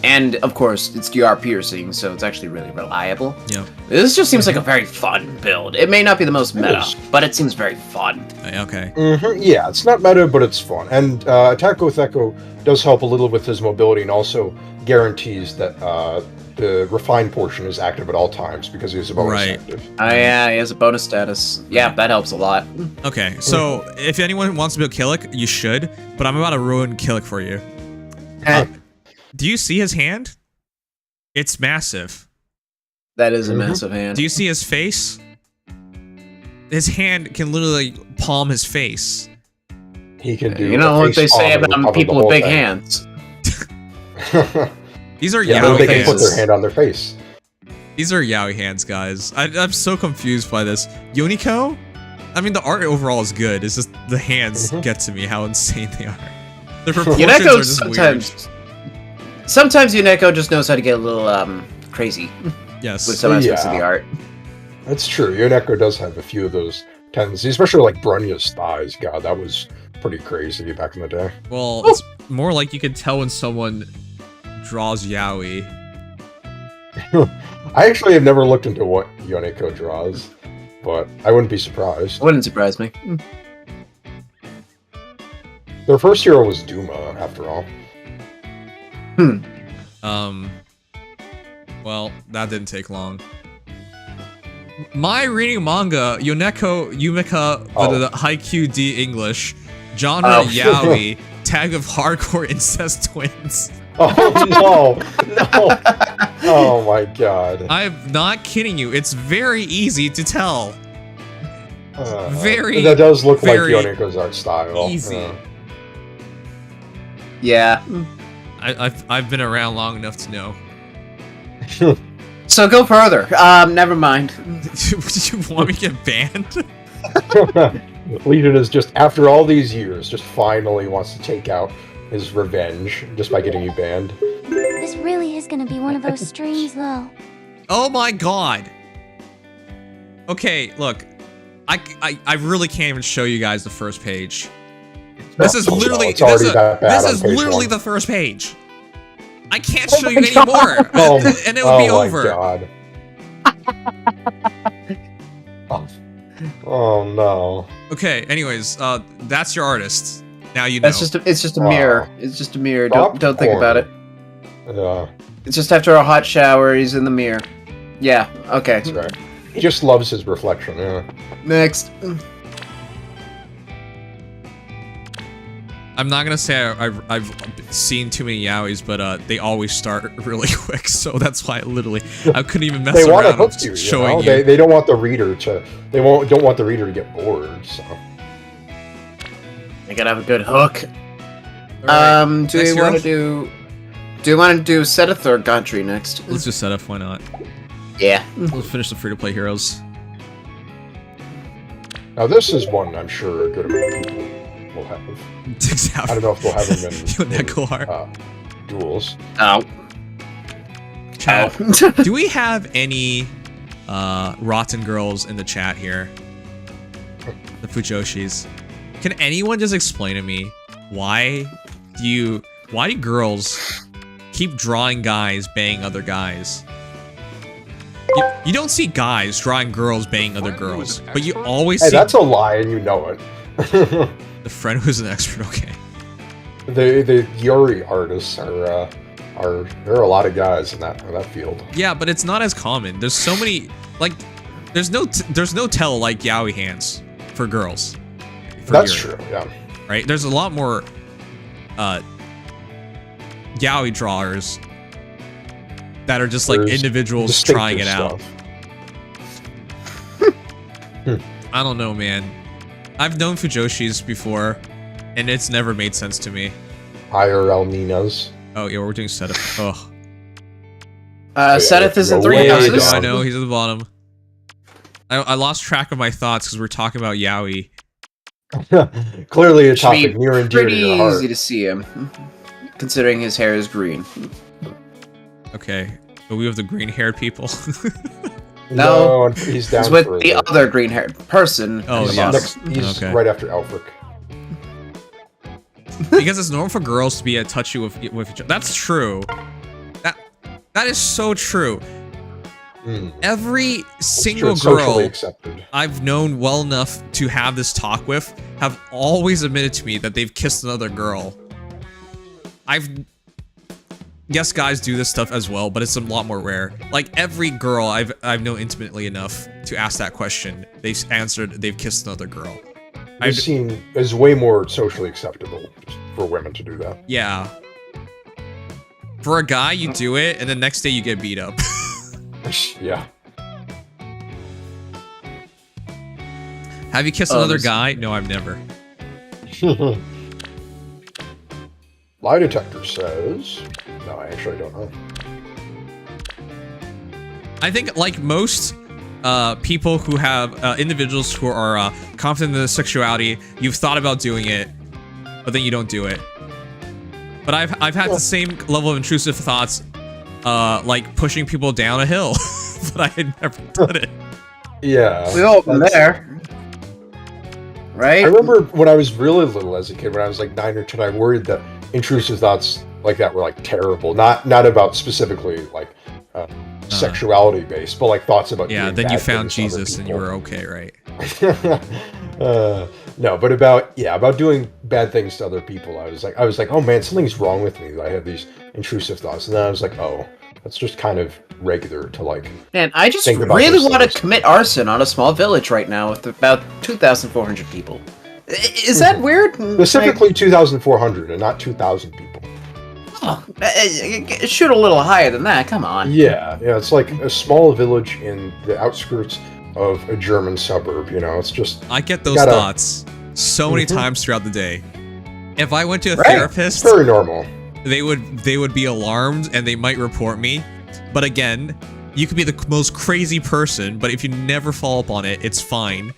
and of course, it's DR piercing, so it's actually really reliable. Yeah. This just seems like a very fun build. It may not be the most meta, but it seems very fun. Okay. Yeah, it's not meta, but it's fun. And Attack with Echo does help a little with his mobility and also guarantees that the refined portion is active at all times because he's a bonus active. Oh yeah, he has a bonus status. Yeah, that helps a lot. Okay, so if anyone wants to build Killick, you should, but I'm about to ruin Killick for you. Do you see his hand? It's massive. That is a massive hand. Do you see his face? His hand can literally palm his face. He can do. You know what they say about people with big hands. These are Yaoi hands. They can put their hand on their face. These are Yaoi hands, guys. I'm so confused by this. Yoniko? I mean, the art overall is good. It's just the hands get to me, how insane they are. The proportions are just weird. Sometimes Yoneko just knows how to get a little crazy. Yes. With some aspects of the art. That's true. Yoneko does have a few of those tendencies, especially like Brunya's thighs. God, that was pretty crazy back in the day. Well, it's more like you can tell when someone draws Yaoi. I actually have never looked into what Yoneko draws, but I wouldn't be surprised. Wouldn't surprise me. Their first hero was Duma, after all. Well, that didn't take long. My reading manga, Yoneko Yumika, the Haikyuu D English, genre Yaoi, tag of hardcore incest twins. Oh no! Oh my god! I'm not kidding you. It's very easy to tell. That does look like Yoneko's art style. Easy. Yeah. I've been around long enough to know. So go further. Never mind. Would you want me to get banned? Legion is just, after all these years, just finally wants to take out his revenge just by getting you banned. This really is gonna be one of those streams, though. Oh my god. Okay, look. I really can't even show you guys the first page. This is literally this is literally the first page. I can't show you anymore, and it would be over. God. Oh no. Okay. Anyways, that's your artist. Now you know. It's just a mirror. It's just a mirror. Don't think about it. Yeah. It's just after a hot shower, he's in the mirror. Yeah. Okay. That's right. He just loves his reflection. Yeah. Next. I'm not gonna say I've seen too many yaois, but they always start really quick, so that's why I couldn't even mess they around want to hook showing you. They don't want the reader to don't want the reader to get bored. So They gotta have a good hook. Right. Do we want to do? Do you want to do Seteth or Godtree next? Let's just set up. Why not? Yeah. Let's finish the free-to-play heroes. Now this is one I'm sure a good amount of people will have. I don't know if they'll have them in duels. Oh. Chat. Do we have any rotten girls in the chat here? The Fujoshis. Can anyone just explain to me why do girls keep drawing guys banging other guys? You don't see guys drawing girls banging other girls, but you always see... that's a lie and you know it. The friend who's an expert, okay. The Yuri artists are there are a lot of guys in that field. Yeah, but it's not as common. There's so many, like, there's no tell like yaoi hands for girls. That's Yuri, true, yeah. Right? There's a lot more yaoi drawers that are just like individuals trying it out. I don't know, man. I've known Fujoshis before, and it's never made sense to me. IRL Ninas. Oh yeah, we're doing Seteth. Oh. Seteth is in 3 houses. I know, he's at the bottom. I lost track of my thoughts because we're talking about yaoi. Clearly a topic near and dear to your heart. Pretty easy to see him, considering his hair is green. Okay, but we have the green-haired people. No, he's down he's with further. the other green-haired person. Oh, yes. He's okay. right after Alfric. Because it's normal for girls to be touchy with each other. That's true. That is so true. Every single girl I've known well enough to have this talk with have always admitted to me that they've kissed another girl. Yes, guys do this stuff as well, but it's a lot more rare. Like every girl I've known intimately enough to ask that question, they've answered they've kissed another girl. I've seen is way more socially acceptable for women to do that. Yeah. For a guy, you do it, and the next day you get beat up. Yeah. Have you kissed another guy? No, I've never. Lie detector says... No, I actually don't know. I think, like most people who have individuals who are confident in their sexuality, you've thought about doing it, but then you don't do it. But I've had the same level of intrusive thoughts, like pushing people down a hill, but I had never done it. Yeah. We all been there. Right? I remember when I was really little as a kid, when I was like 9 or 10, I worried that intrusive thoughts like that were like terrible. Not about specifically like sexuality based, but like thoughts about then you found Jesus and you were okay, right? No, but about doing bad things to other people. I was like, oh man, something's wrong with me. I have these intrusive thoughts, and then I was like, oh, that's just kind of regular to like. Man, I just really want to commit arson on a small village right now with about 2,400 people. Is that weird? Specifically 2,400 and not 2,000 people. Oh, shoot a little higher than that. Come on. Yeah, it's like a small village in the outskirts of a German suburb. You know, it's just. I get those thoughts so many times throughout the day. If I went to a therapist, very normal. They would be alarmed and they might report me. But again, you could be the most crazy person, but if you never follow up on it, it's fine.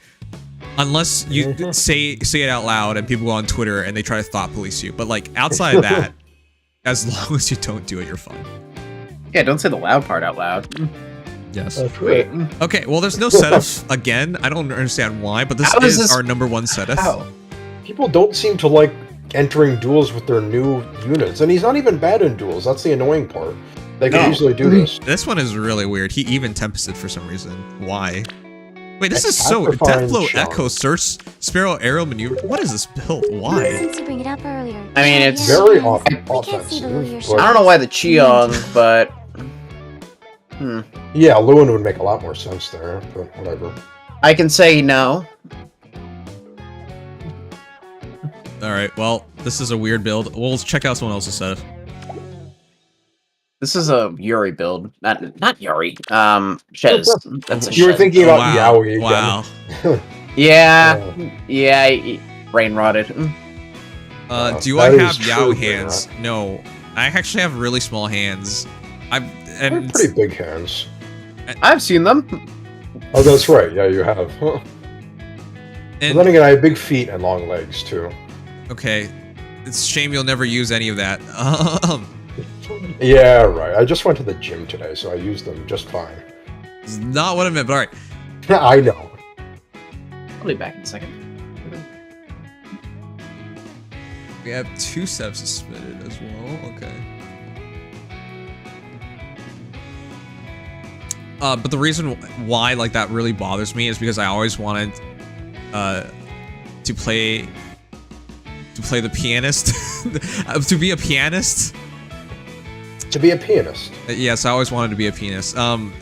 Unless you say it out loud and people go on Twitter and they try to thought police you. But like outside of that, as long as you don't do it, you're fine. Yeah, don't say the loud part out loud. Yes. Wait. Okay, well there's no Seteth again. I don't understand why, but this is our number one Seteth. How? People don't seem to like entering duels with their new units, and he's not even bad in duels. That's the annoying part. They can easily do this. This one is really weird. He even tempested for some reason. Why? Wait, this is so Deathblow Echo Search Sparrow Arrow Maneuver. What is this build? Why? Since you bring it up earlier, I mean, it's very we offensive. can't see the Luya I don't know why the Cheong, but yeah, Lewin would make a lot more sense there, but whatever. I can say no. Alright, well, this is a weird build. We'll check out someone else's Seteth. This is a Yuri build. Not Yuri. Shez. That's a You were Shez. thinking about Yaoi again. Wow. Yeah, brain rotted. Do I have Yao hands? No. I actually have really small hands. They're pretty big hands. I've seen them. Oh, that's right. Yeah, you have. Huh. And But then again, I have big feet and long legs too. okay, it's a shame you'll never use any of that. Yeah, right. I just went to the gym today, so I used them just fine. It's not what I meant, but all right. I know. I'll be back in a second. We have 2 steps submitted as well. Okay. But the reason why like that really bothers me is because I always wanted to play the pianist, to be a pianist. To be a pianist. Yes, I always wanted to be a pianist. No,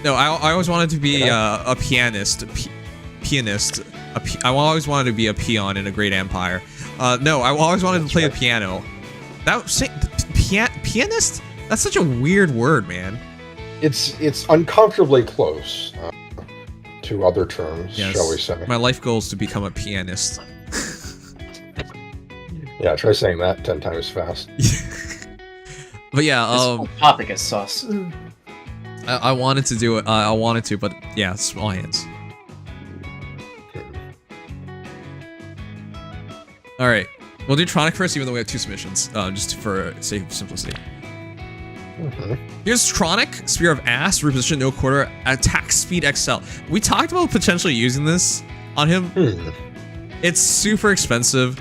I always wanted to be a pianist. I always wanted to be a peon in a great empire. No, I always wanted to play the piano. Pianist? That's such a weird word, man. It's uncomfortably close to other terms, Yes. shall we say. My life goal is to become a pianist. Yeah, try saying that 10 times fast. But yeah, Paprika sauce. I wanted to do it. I wanted to, but yeah, small hands. All right, we'll do Tronic first, even though we have 2 submissions, just for sake of simplicity. Here's Tronic, Spear of Ass, reposition no quarter, attack speed XL. We talked about potentially using this on him. It's super expensive,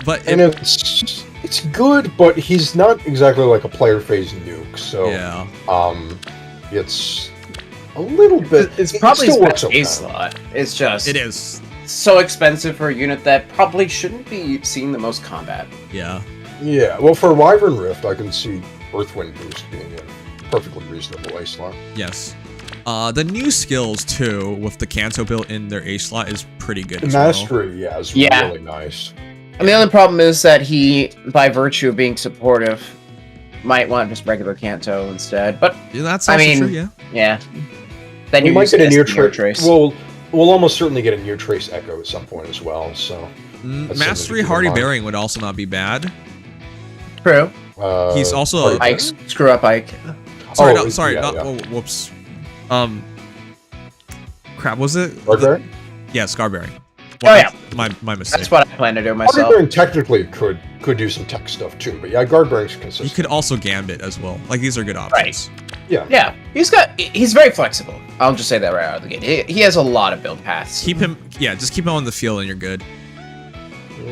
but it's good, but he's not exactly like a player phase nuke. So yeah, it's a little bit. It's probably still his works best okay. A slot. It's just it is. so expensive for a unit that probably shouldn't be seeing the most combat. Yeah. Yeah, well, for Wyvern Rift, I can see Earthwind Boost being a perfectly reasonable A slot. Yes. The new skills too, with the Kanto built in their A slot, is pretty good as Mastery, yeah, is really nice. And the only problem is that he, by virtue of being supportive, might want just regular Kanto instead. But yeah, that's also true. Yeah. Yeah. Then We you might get a near trace. We'll almost certainly get a near trace echo at some point as well. So that's Mastery something to keep Hardy in mind. Bearing would also not be bad. True. He's also Ike. Screw up Ike. Sorry, Oh, sorry, yeah, not. yeah. Oh, whoops. Crap. Was it? Scarbearing? Yeah, Scarbearing. Oh yeah. My mistake. That's what I plan to do myself. Guardbearing technically could do some tech stuff too, but yeah, Guardbearing's consistent. You could also Gambit as well. Like these are good options. Yeah. Yeah. He's very flexible. I'll just say that right out of the gate. He has a lot of build paths. Keep him. Yeah, just keep him on the field and you're good.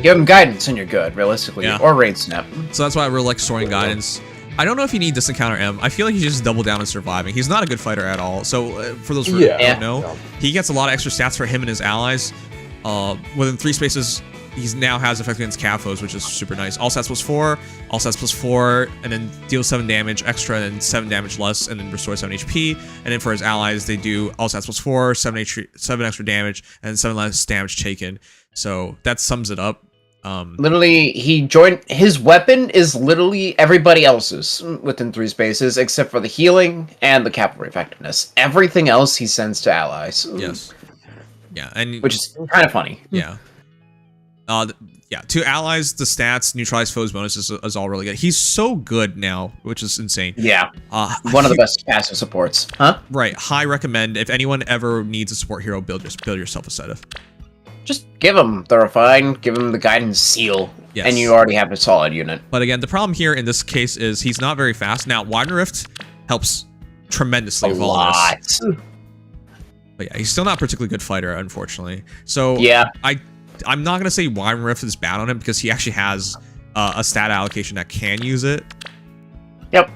Give him guidance and you're good, realistically. Yeah. Or raid snap. So that's why I really like Soaring Guidance. I don't know if you need Distant Counter M. I feel like he should just double down on surviving. He's not a good fighter at all. So for those who don't know, he gets a lot of extra stats for him and his allies. Within 3 spaces, he now has effect against Cafos, which is super nice. All stats +4, all stats +4, and then deal 7 damage extra and 7 damage less, and then restore 7 HP. And then for his allies, they do all stats +4, 7 extra damage, and 7 less damage taken. So that sums it up. Literally, his weapon is literally everybody else's within 3 spaces, except for the healing and the cavalry effectiveness. Everything else he sends to allies. Yes. Yeah, and which is kind of funny. Yeah. Yeah, to allies, the stats, neutralize foes bonuses is all really good. He's so good now, which is insane. Yeah. One of the best passive supports. Huh? Right. High recommend. If anyone ever needs a support hero, build yourself a Seth. Just give him the refine, give him the guidance seal, yes. and you already have a solid unit. But again, the problem here in this case is he's not very fast. Now, Wyvern Rift helps tremendously with all this. But yeah, he's still not a particularly good fighter, unfortunately. So yeah, I'm not gonna say Wyvern Rift is bad on him because he actually has a stat allocation that can use it. Yep.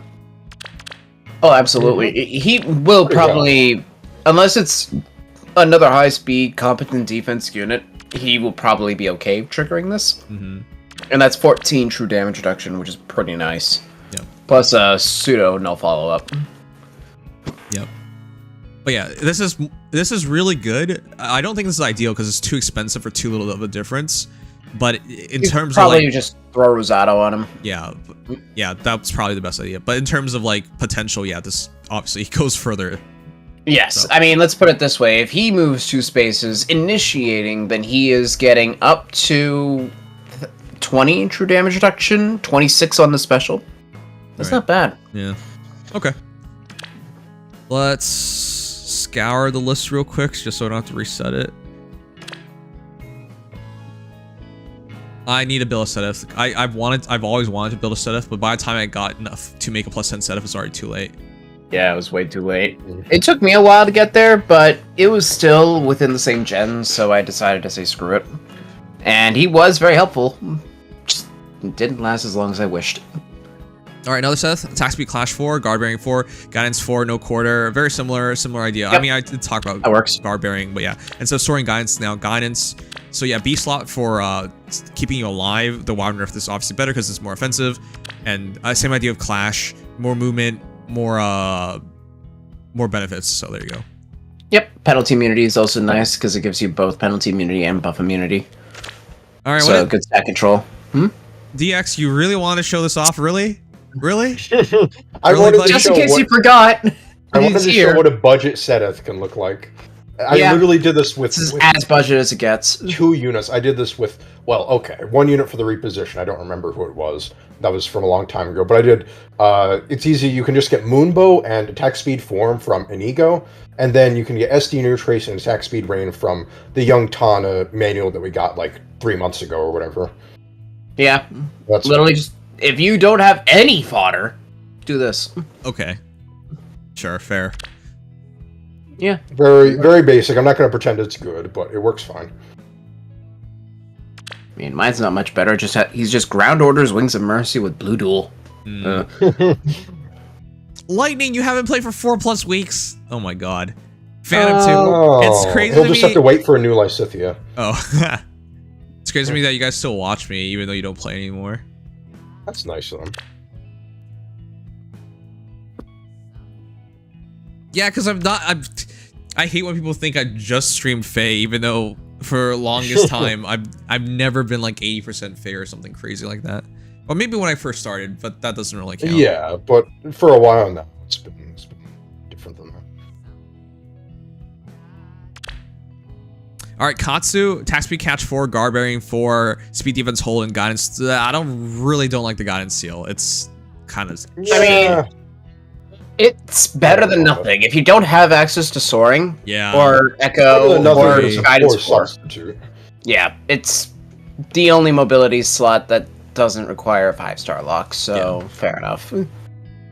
Oh, absolutely. He will probably, unless it's another high-speed, competent defense unit, he will probably be okay triggering this. Mm-hmm. And that's 14 true damage reduction, which is pretty nice. Yep. Plus a pseudo no follow-up. Yep. But yeah, this is really good. I don't think this is ideal because it's too expensive for too little of a difference. But in terms probably of like, just throw Rosato on him. Yeah, that's probably the best idea. But in terms of like potential, yeah, this obviously goes further. Yes, So. I mean, let's put it this way. If he moves 2 spaces initiating, then he is getting up to 20 true damage reduction, 26 on the special. That's not bad. Yeah. Okay. Let's scour the list real quick, just so I don't have to reset it. I need to build a Seteth. I've always wanted to build a Seteth, but by the time I got enough to make a +10 Seteth, it's already too late. Yeah, it was way too late. It took me a while to get there, but it was still within the same gen, so I decided to say screw it. And he was very helpful. Just didn't last as long as I wished. All right, another Seteth. Attack speed Clash 4, Guard Bearing 4, Guidance 4, no quarter. Very similar idea. Yep. I mean, I did talk about that works. Guard Bearing, but yeah. Instead of storing Guidance, now Guidance. So yeah, B slot for keeping you alive. The Wild Nerf is obviously better because it's more offensive. And same idea of Clash, more movement, more benefits. So there you go. Yep, penalty immunity is also nice because it gives you both penalty immunity and buff immunity. All right, so good stat control. DX, you really want to show this off? Really? Really? I wanted to just show in case what, you forgot. I wanted to show what a budget Seteth can look like. I literally did this with as budget as it gets. 2 units. I did this with, well, okay, 1 unit for the reposition. I don't remember who it was. That was from a long time ago. But I did, it's easy. You can just get Moonbow and attack speed form from Inigo. And then you can get SD Nutrace and attack speed rain from the Young Tana manual that we got like 3 months ago or whatever. Yeah. That's literally just, if you don't have any fodder, do this. Okay. Sure, fair. Yeah. Very, very basic. I'm not going to pretend it's good, but it works fine. I mean, mine's not much better. He's just Ground Orders, Wings of Mercy with Blue Duel. Lightning, you haven't played for 4+ weeks. Oh my god. Phantom 2. It's crazy. He'll just have to wait for a new Lysithia. Oh. It's crazy to me that you guys still watch me, even though you don't play anymore. That's nice of them. Yeah, because I hate when people think I just streamed Faye, even though for the longest time I've never been like 80% Faye or something crazy like that. Or maybe when I first started, but that doesn't really count. Yeah, but for a while now, it's been different than that. All right, Katsu, attack speed catch 4, guard bearing 4, speed defense hold, and guidance. I don't like the guidance seal. It's kind of. I mean, it's better than nothing. If you don't have access to soaring, or echo, or guidance 4, yeah, it's the only mobility slot that doesn't require a 5-star lock. So fair enough.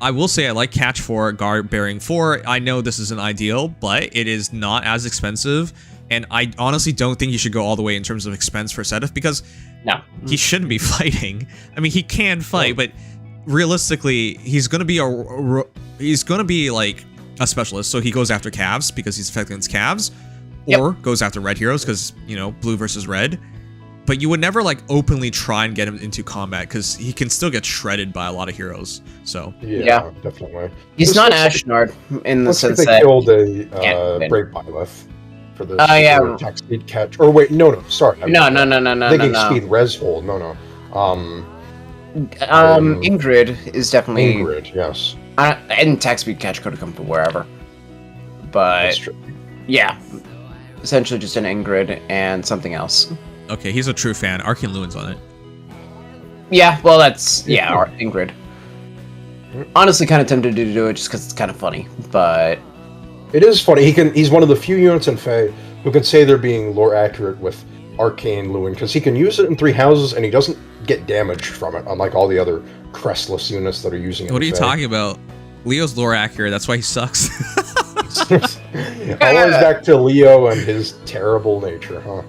I will say I like catch 4, guard bearing 4. I know this isn't ideal, but it is not as expensive. And I honestly don't think you should go all the way in terms of expense for Seteth because he shouldn't be fighting. I mean, he can fight, but realistically, he's gonna be like a specialist. So he goes after calves because he's effective against calves, or goes after red heroes because blue versus red. But you would never like openly try and get him into combat because he can still get shredded by a lot of heroes. So yeah, definitely. He's not Ashnard in the sense that they killed a Brave Byleth. For the attack speed catch. Or wait, no, sorry. No. Thinking speed res hold. No. Ingrid is definitely Ingrid, yes. And attack speed catch could have come from wherever. But that's true. Yeah. Essentially just an Ingrid and something else. Okay, he's a true fan. Arcane Luin's on it. Yeah, well that's Ingrid. Honestly kinda tempted to do it just because it's kinda funny, but it is funny. He's one of the few units in Fae who can say they're being lore accurate with Arcane Luin, because he can use it in 3 houses and he doesn't get damaged from it, unlike all the other crestless units that are using it. What are you talking about? Leo's lore accurate, that's why he sucks. Always back to Leo and his terrible nature, huh?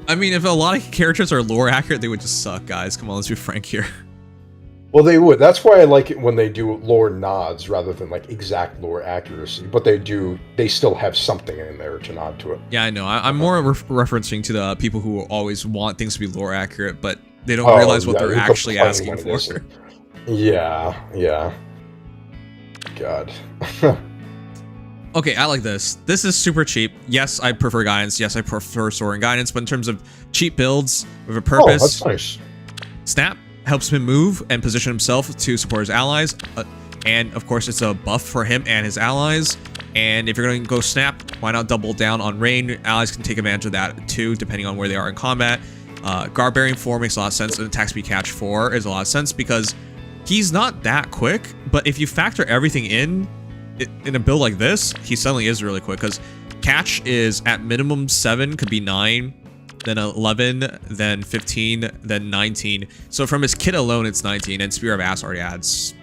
I mean, if a lot of characters are lore accurate, they would just suck, guys. Come on, let's be frank here. Well, they would. That's why I like it when they do lore nods rather than like exact lore accuracy. But they still have something in there to nod to it. Yeah, I know. I'm more referencing to the people who always want things to be lore accurate, but they don't realize what they're actually asking for. Yeah. God. Okay, I like this. This is super cheap. Yes, I prefer guidance. Yes, I prefer soaring guidance. But in terms of cheap builds with a purpose, that's nice. Snap helps him move and position himself to support his allies. and of course it's a buff for him and his allies. And if you're going to go snap, why not double down on rain? Allies can take advantage of that too, depending on where they are in combat. Guard bearing 4 makes a lot of sense, and attack speed catch 4 is a lot of sense because he's not that quick, but if you factor everything in a build like this, he suddenly is really quick because catch is at minimum 7, could be 9, then 11, then 15, then 19. So from his kit alone, it's 19, and Spear of Ass already adds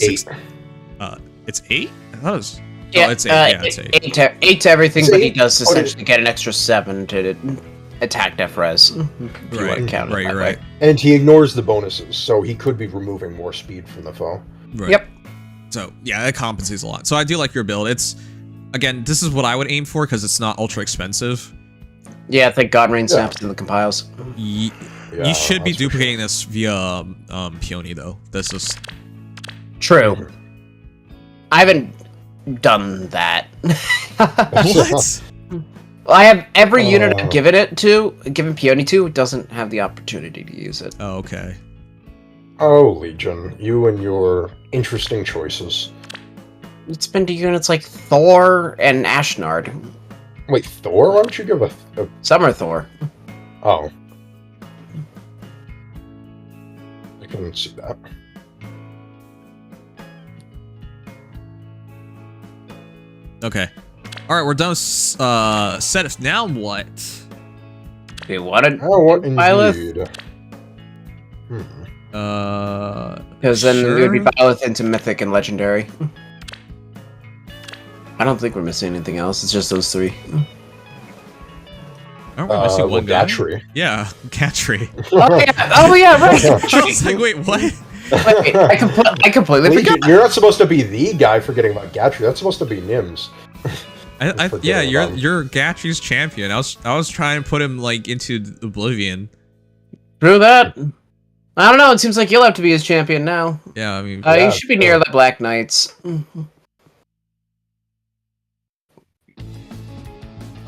8. It's 8? I thought it was... Yeah, oh, it's 8. Yeah, it's 8. 8 to everything, It's but 8. he does essentially get an extra 7 to attack def res. If you want to count it that way. And he ignores the bonuses, so he could be removing more speed from the foe. Right. Yep. So, yeah, that compensates a lot. So I do like your build. It's... Again, this is what I would aim for because it's not ultra expensive. Yeah, I think God Rain snaps in the compiles. You should be duplicating this via Peony, though. This is... True. I haven't done that. What? I have every unit I've given Peony to, doesn't have the opportunity to use it. Oh, okay. Oh, Legion, you and your interesting choices. It's been to units like Thor and Ashnard. Wait, Thor? Why don't you give a Summer Thor. Oh. I can see that. Okay. Alright, we're done setups. Now what? Okay, what a Oh, what Byleth? indeed? Because then sure. it would be Byleth into Mythic and Legendary. I don't think we're missing anything else. It's just those 3. Aren't we missing one guy? Gatry. Yeah, Gatry. Oh yeah, right. I was like, wait, what? Wait, I completely Legion, forgot. you're not supposed to be the guy forgetting about Gatry. That's supposed to be Nims. Yeah, you're Gatry's champion. I was trying to put him like into oblivion. True that. I don't know. It seems like you'll have to be his champion now. Yeah, I mean, You should be near the Black Knights.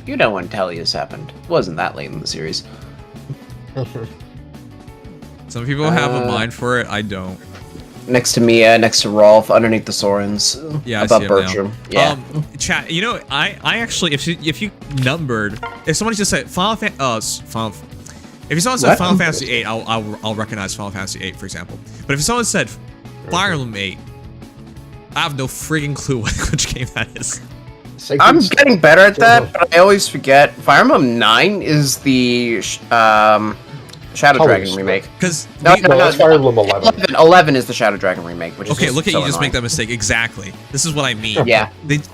You know when Tellius happened. It wasn't that late in the series. some people have a mind for it. I don't. Next to Mia, next to Rolf, underneath the Sorens. Yeah, I above see him Bertram. now. Yeah. Chat. You know, I actually, if you numbered, if somebody just said if someone said What? Final Fantasy 8, I'll recognize Final Fantasy 8, for example. But if someone said Fire Emblem 8, I have no freaking clue which game that is. I'm getting better at that, but I always forget. Fire Emblem 9 is the Shadow Dragon remake. Because no, that's Fire Emblem 11. 11 is the Shadow Dragon remake, which is okay. Look at so you, just annoying. make that mistake. Exactly. This is what I mean. Yeah.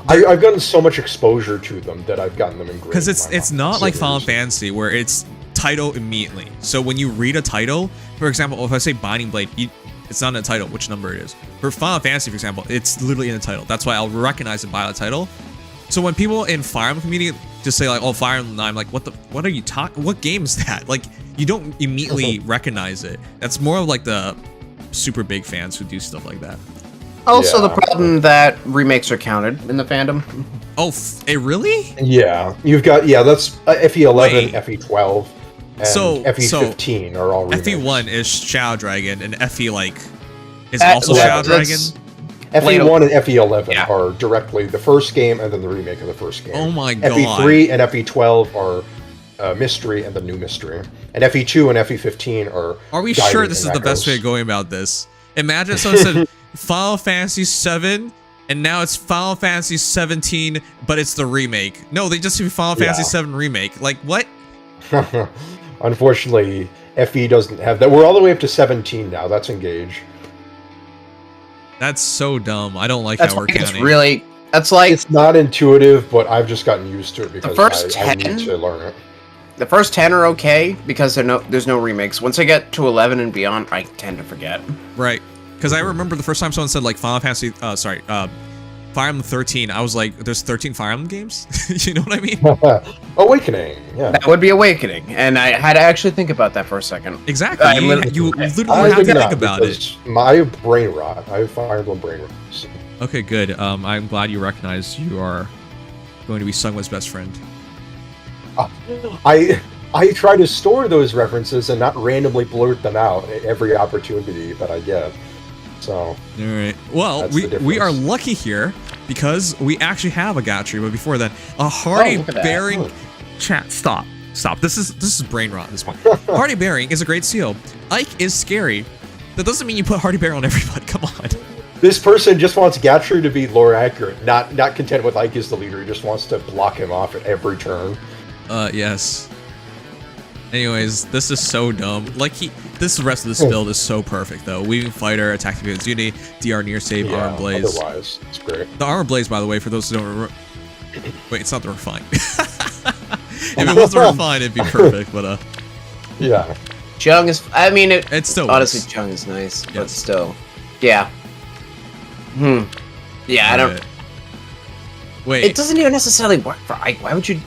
I've gotten so much exposure to them that I've gotten them engraved. Because in it's my not mind. like Final Fantasy where it's title immediately. So when you read a title, for example, if I say Binding Blade, it's not in the title which number it is. For Final Fantasy, for example, it's literally in the title. That's why I'll recognize it by the title. So when people in Fire Emblem community just say like, "Oh, Fire Emblem 9," I'm like, what are you talking? What game is that? Like, you don't immediately recognize it. That's more of like the super big fans who do stuff like that. Also, the problem that remakes are counted in the fandom. Oh, really? Yeah, you've got that's FE11, FE12, and So FE15 are all remakes. FE1 is Shadow Dragon, and FE is also Shadow Dragon. FE1 and FE11 are directly the first game and then the remake of the first game. Oh my god. FE3 and FE12 are Mystery and the new Mystery. And FE2 and FE15 are... Are we sure this is the best way of going about this? Imagine someone said Final Fantasy 7 and now it's Final Fantasy 17, but it's the remake. No, they just do Final Fantasy 7 remake. Like, what? Unfortunately, FE doesn't have that. We're all the way up to 17 now. That's Engage. That's so dumb. I don't like how we're counting. It's not intuitive, but I've just gotten used to it because first I 10 need to learn it. The first 10 are okay because there's no remakes. Once I get to 11 and beyond, I tend to forget. Right. Because I remember the first time someone said like Final Fantasy, Fire Emblem 13, I was like, there's 13 Fire Emblem games? You know what I mean? Awakening, yeah. That would be Awakening, and I had to actually think about that for a second. Exactly. You literally have to think about it. My brain rot. I have Fire Emblem brain rot. So. Okay, good. I'm glad you recognize you are going to be Sungwa's best friend. I try to store those references and not randomly blurt them out at every opportunity that I get. So. All right. Well, That's we the are difference. lucky here because we actually have a Gatry, but before that, a Hardy look at that. Bearing. Oh. Chat, stop. This is brain rot at this point. Hardy Bearing is a great seal. Ike is scary. That doesn't mean you put Hardy Bearing on everybody. Come on. This person just wants Gatry to be lore accurate, not content with Ike as the leader. He just wants to block him off at every turn. Yes. Anyways, this is so dumb. Like this rest of this build is so perfect though. Weaving Fighter, Attacking Against Unity, DR Near Save, Yeah, Armor Blaze. otherwise, it's great. The Armor Blaze, by the way, for those who don't remember. Wait, it's not the Refine. If it was the Refine, it'd be perfect, but Yeah. Chung is. I mean, it's still honestly, works. Chung is nice, but Yes. still, yeah. Yeah, I don't. Right. Wait. It doesn't even necessarily work for Ike. Why would you?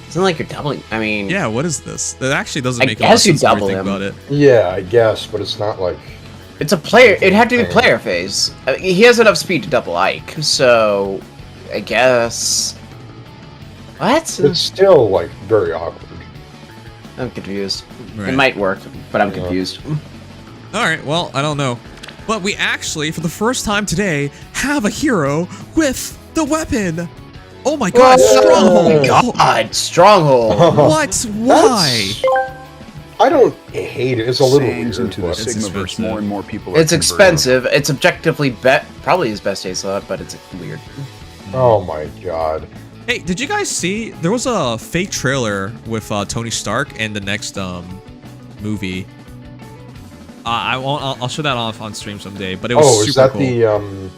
It's not like you're doubling. I mean, Yeah, what is this? That actually doesn't I make a lot of guess you sense when double think him. about it. Yeah, I guess, but it's not like. it's a player. It had to be player phase. He has enough speed to double Ike, so I guess. What? It's still like very awkward. I'm confused. Right. It might work, but I'm Yeah. confused. Alright, well, I don't know. But we actually, for the first time today, have a hero with the weapon! Oh my god, Stronghold! God, Stronghold. What? Why? That's- I don't hate it. It's a little Sands weird. into the but- It's Sigmaverse, expensive. more and more people are It's converting. expensive. It's objectively probably his best A slot, but it's weird. Oh my god. Hey, did you guys see? There was a fake trailer with Tony Stark and the next movie. I'll show that off on stream someday, but it was super Is that cool.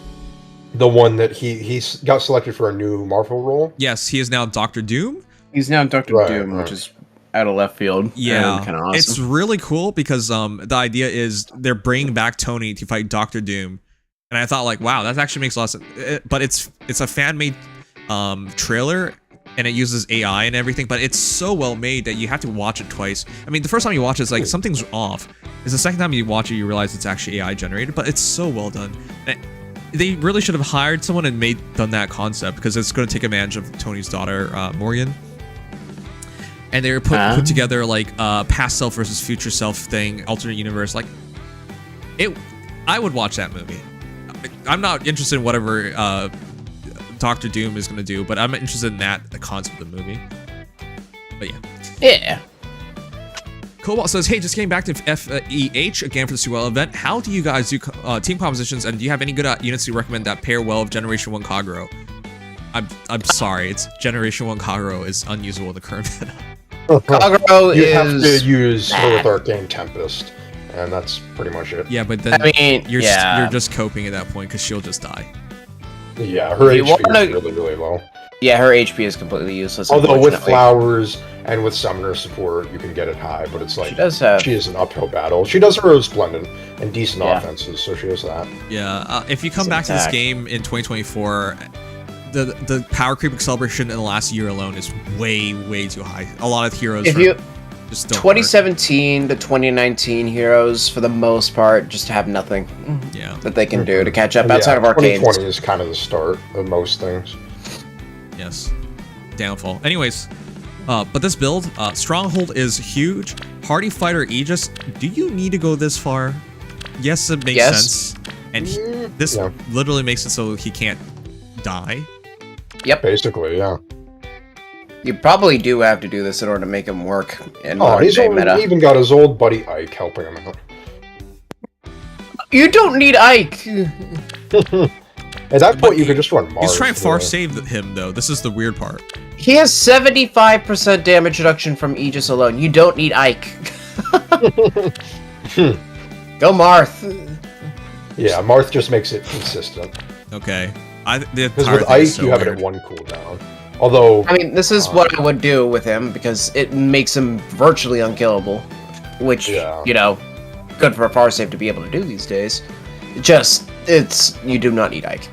the one that he got selected for a new Marvel role? Yes, he is now Doctor Doom. He's now Doctor Right, Doom, right. which is out of left field. Yeah, kind of awesome. it's really cool because the idea is they're bringing back Tony to fight Doctor Doom, and I thought like, wow, that actually makes a lot of sense. But it's a fan made trailer, and it uses AI and everything, but it's so well made that you have to watch it twice. I mean, the first time you watch it, it's like something's off. It's the second time you watch it, you realize it's actually AI generated, but it's so well done. And they really should have hired someone and done that concept because it's going to take advantage of Tony's daughter, Morgan. And they were put together like past self versus future self thing, alternate universe. Like, I would watch that movie. I'm not interested in whatever Doctor Doom is going to do, but I'm interested in the concept of the movie. But yeah. Yeah. Cobalt says, hey, just came back to FEH again for the Suel event. How do you guys do team compositions, and do you have any good units you recommend that pair well with Generation 1 Kagero? I'm sorry, it's Generation 1 Kagero is unusable in the current meta. Kagero You have is to use her bad. with Arcane Tempest, and that's pretty much it. Yeah, but then I mean, you're yeah. just coping at that point because she'll just die. Yeah, her You HP wanna- is really, really low. Yeah, her HP is completely useless. Although with unfortunately. flowers and with summoner support, you can get it high, but it's like She does have- she is an uphill battle. She does her Splendid and decent Yeah. offenses, so she has that. Yeah, if you come Some back to this attack. game in 2024, the power creep acceleration in the last year alone is way too high. A lot of heroes If you just don't 2017 to 2019 heroes, for the most part, just have nothing work. Yeah, that they can do to catch up And outside yeah, of arcades. 2020 is kind of the start of most things. yes. Downfall. Anyways, but this build, Stronghold is huge. Hardy Fighter Aegis, do you need to go this far? Yes, it makes Yes. sense. And this Yeah. literally makes it so he can't die. Yep, Basically, yeah. you probably do have to do this in order to make him work in Oh, modern he's day meta. even got his old buddy Ike helping him out. You don't need Ike. At that point, you could just run Mars. He's trying to far yeah. save him though. This is the weird part. He has 75% damage reduction from Aegis alone. You don't need Ike. Go Marth. Yeah, Marth just makes it consistent. Okay. The Because entire with thing is Ike, so you have it weird. at 1 cooldown. Although, I mean, this is what I would do with him because it makes him virtually unkillable, which Yeah. you know, good for a far save to be able to do these days. You do not need Ike.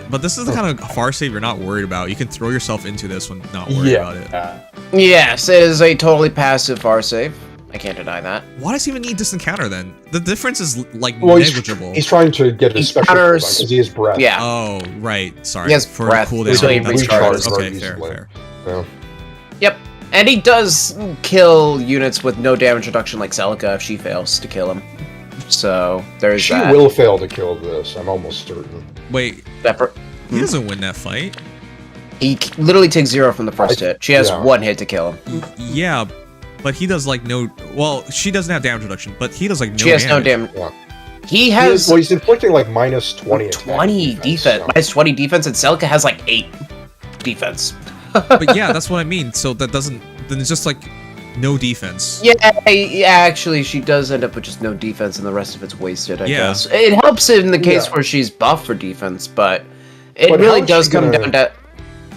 But this is the kind of far save you're not worried about. You can throw yourself into this when not worried about it. Yes, it is a totally passive far save. I can't deny that. Why does he even need this encounter then? The difference is like well, negligible. he's trying to get his special counters- because he has breath. Yeah. Oh, right. Sorry. He has For breath, cooldown. so he That's recharges fair. very Okay, fair, easily. fair. Yeah. Yep. And he does kill units with no damage reduction like Celica if she fails to kill him. So there's She that. will fail to kill this. I'm almost certain. Wait, Separate. he doesn't win that fight. He literally takes 0 from the first hit. She has yeah. 1 hit to kill him. Yeah, but he does like no. Well, she doesn't have damage reduction, but he does like no. She has no damage. damage. Yeah. He has Well, he's inflicting like minus 20 attack 20 defense. so- Minus 20 defense, and Celica has like 8 defense. But yeah, that's what I mean. So that doesn't. Then it's just like no defense. Yeah, actually, she does end up with just no defense, and the rest of it's wasted, I Yeah. guess. It helps in the case Yeah. where she's buffed for defense, but it But really how is does she come gonna- down to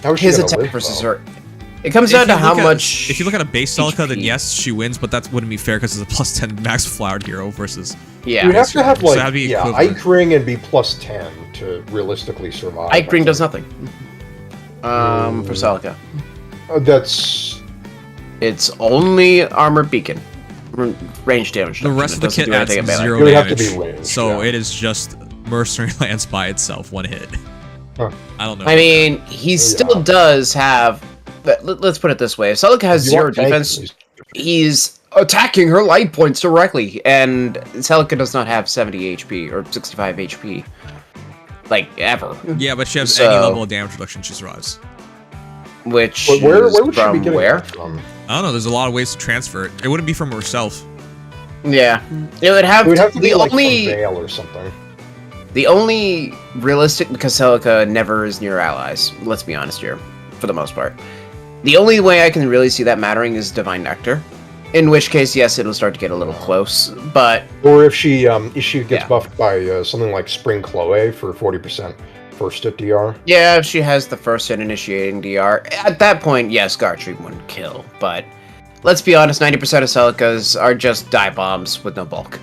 How is she his gonna attack live, versus though? her. It comes If down to you how look at- much. If you look at a base Celica, then HP. yes, she wins, but that wouldn't be fair because it's a plus 10 max flowered hero versus. Yeah. You'd have to have So like that'd be yeah, equivalent. Ike Ring and be plus 10 to realistically survive. Ike Ring I does think. nothing. For Celica. That's It's only armor beacon. Range damage. The rest of the kit adds anything at melee. 0 It would have to damage. be range, So yeah. it is just Mercenary Lance by itself, 1 hit. Huh. I don't know. I mean, he still does have. Let's put it this way: if Celica has You 0 want tank, defense, he's attacking her light points directly, and Celica does not have 70 HP or 65 HP, like ever. Yeah, but she has So- any level of damage reduction, she survives. Which But where is would she be from getting where? that from? I don't know. There's a lot of ways to transfer it. It wouldn't be from herself. Yeah, it would have, It would have to the be like only from Veil or something. the only realistic, because Celica never is near allies. Let's be honest here, for the most part. The only way I can really see that mattering is Divine Nectar. In which case, yes, it'll start to get a little close, but Or if she gets Yeah. buffed by something like Spring Chloe for 40% first hit DR. yeah, if she has the first hit initiating DR, at that point, yes, Gartree wouldn't kill, but let's be honest, 90% of Celicas are just die bombs with no bulk.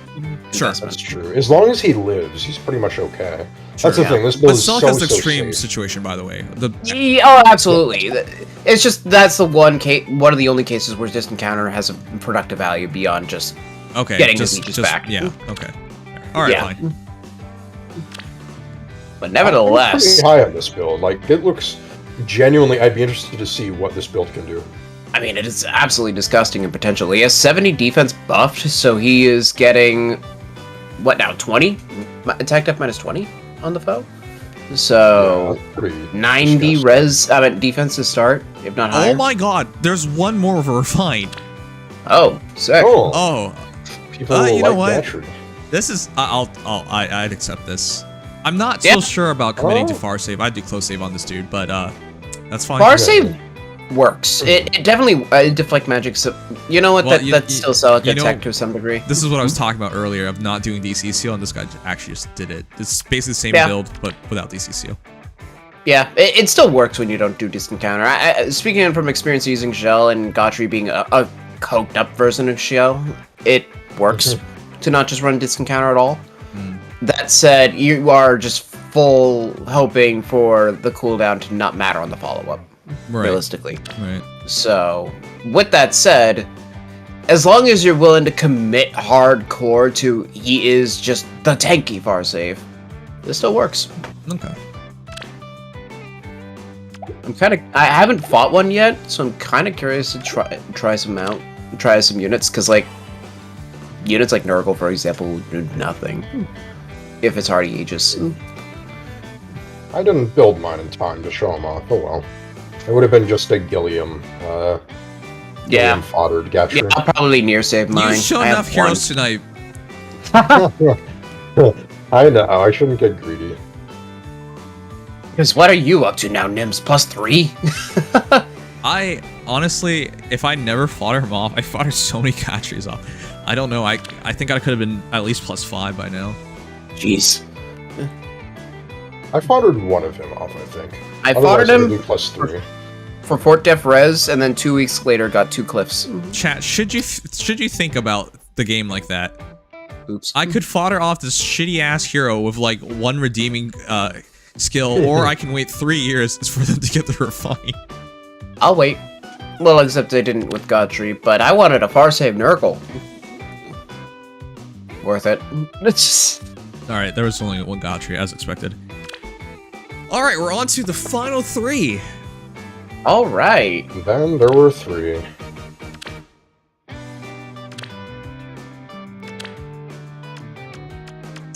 Sure. That's true. As long as he lives, he's pretty much okay. That's the Yeah. thing. This But build is so, Celica's so the extreme safe. situation, by the way. The Yeah, oh, absolutely. It's just that's the one of the only cases where distant counter has a productive value beyond just okay, getting just, the leeches just back. yeah, okay. All right, Yeah. fine. But I'm nevertheless, pretty high on this build. Like, it looks genuinely. I'd be interested to see what this build can do. I mean, it is absolutely disgusting and potential. He has 70 defense buffed, so he is getting what now? 20 attack def minus 20 on the foe. So Yeah, that's pretty 90 disgusting. defense to start, if not higher. Oh my god, there's one more of a refine. Oh, sick. Oh, Oh, people you know like what? Naturally. this is I'd accept this. I'm not Yeah. so sure about committing to Oh. far save. I'd do close save on this dude, but that's fine. Bar save works. It definitely deflect magic. So you know what? Well, That's still Celica you know- tech to some degree. This is what I was talking about earlier of not doing DC seal, and this guy actually just did it. It's basically the same Yeah. build, but without DC seal. Yeah, it still works when you don't do distant counter. Speaking from experience using Shell and Gautry being a coked up version of Shell, it works to not just run distant counter at all. That said, you are just full hoping for the cooldown to not matter on the follow-up, Right. realistically. Right. So, with that said, as long as you're willing to commit hardcore to he is just the tanky far save, this still works. Okay. I haven't fought one yet, so I'm kind of curious to try some units, because like units like Nurgle, for example, would do nothing if it's already Aegis. I didn't build mine in time to show him off. Oh well. It would have been just a Gilliam. Yeah, Gilliam foddered Gatcher. yeah, I'll probably near save mine. You showed I have enough heroes tonight. I know. I shouldn't get greedy. Because what are you up to now, Nims? +3? I honestly, if I never fought him off, I fought so many catcheries off. I don't know. I think I could have been at least +5 by now. Jeez. I foddered one of him off, I think. I Otherwise, foddered it would him be +3. for Fort Def Res, and then 2 weeks later got 2 cliffs. Chat, should you think about the game like that? Oops. I could fodder off this shitty ass hero with like one redeeming skill, or I can wait 3 years for them to get the refine. I'll wait. Well, except I didn't with Godtree, but I wanted a far save Nurgle. Worth it. It's just... Alright, there was only one Godtree, as expected. Alright, we're on to the final 3. Alright. Then there were 3.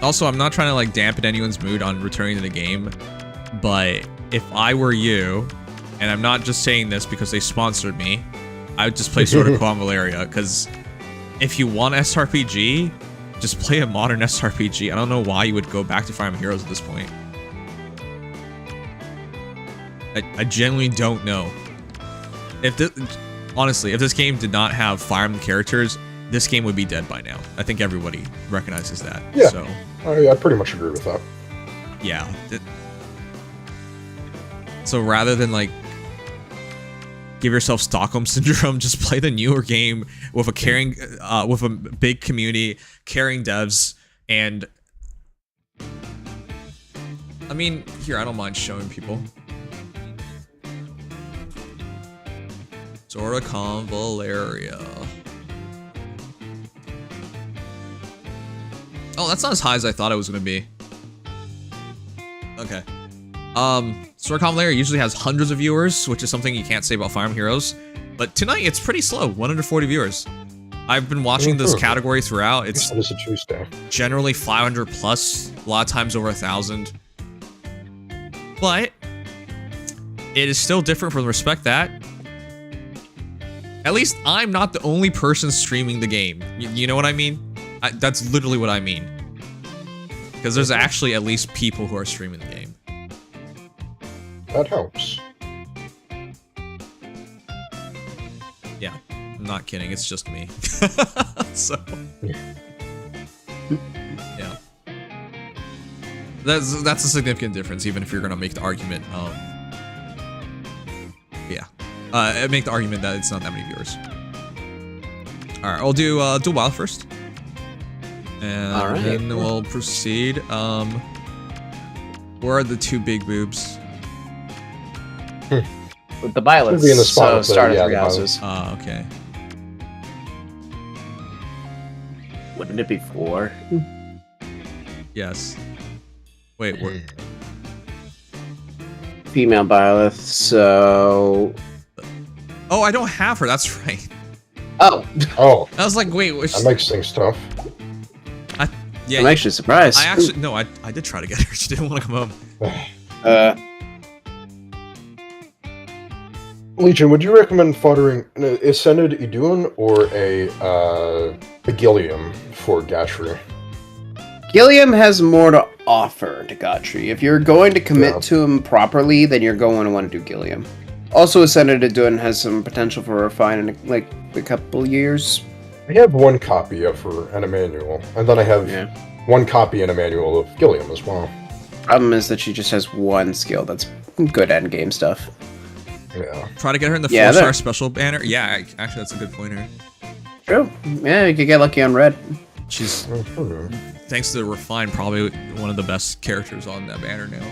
Also, I'm not trying to like dampen anyone's mood on returning to the game, but if I were you, and I'm not just saying this because they sponsored me, I would just play Sword of Kwan Valeria, because if you want SRPG, just play a modern SRPG. I don't know why you would go back to Fire Emblem Heroes at this point. I genuinely don't know. Honestly, if this game did not have Fire Emblem characters, this game would be dead by now. I think everybody recognizes that. Yeah, so I pretty much agree with that. Yeah. So rather than like give yourself Stockholm syndrome, just play the newer game with with a big community, caring devs, and I mean, here, I don't mind showing people. Sword of Kwan Valeria. Oh, that's not as high as I thought it was gonna be. Okay. Sword of Kwan Valeria usually has hundreds of viewers, which is something you can't say about Fire Emblem Heroes. But tonight, it's pretty slow, 140 viewers. I've been watching this category throughout. It's a Tuesday. Generally 500 plus, a lot of times over 1,000. But it is still different from respect that. At least I'm not the only person streaming the game. You know what I mean? That's literally what I mean. Because there's actually at least people who are streaming the game. That helps. Yeah, I'm not kidding. It's just me. So, yeah, that's a significant difference. Even if you're gonna make the argument, make the argument that it's not that many viewers. All right, I'll do Wild first, and then we'll proceed. Where are the two big boobs? With the Byleths, Be in the spot so start yeah, at 3 houses. Okay. Wouldn't it be 4? Yes. Wait, what? Female Byleth, so... Oh, I don't have her, that's right. Oh. Oh. I was like, wait, that makes things tough. Yeah, I'm actually surprised. I did try to get her. She didn't want to come home. Legion, would you recommend foddering an Ascended Idun or a Gilliam for Gatry? Gilliam has more to offer to Gatry. If you're going to commit to him properly, then you're going to want to do Gilliam. Also, Ascended Idun has some potential for refine in like a couple years. I have one copy of her and a manual, and then I have one copy and a manual of Gilliam as well. Problem is that she just has one skill that's good end game stuff. Yeah. Try to get her in the 4-star special banner. Yeah, actually, that's a good pointer. True. Yeah, you could get lucky on red. She's, thanks to Refine, probably one of the best characters on that banner now.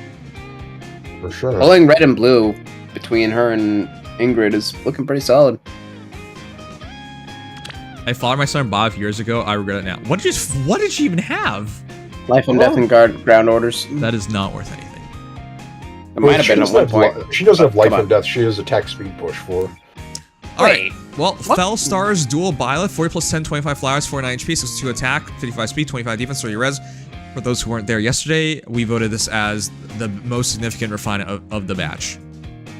For sure. Pulling red and blue between her and Ingrid is looking pretty solid. I followed my son 5 years ago. I regret it now. What did she even have? Life and Death and Ground Orders. That is not worth anything. It might have been at one point. She doesn't have Life and Death. She has attack speed push for. Alright. Well, Fell Stars Dual Byleth, 40 plus 10, 25 flowers, 49 HP, 62 attack, 55 speed, 25 defense, 30 res. For those who weren't there yesterday, we voted this as the most significant refinement of the batch.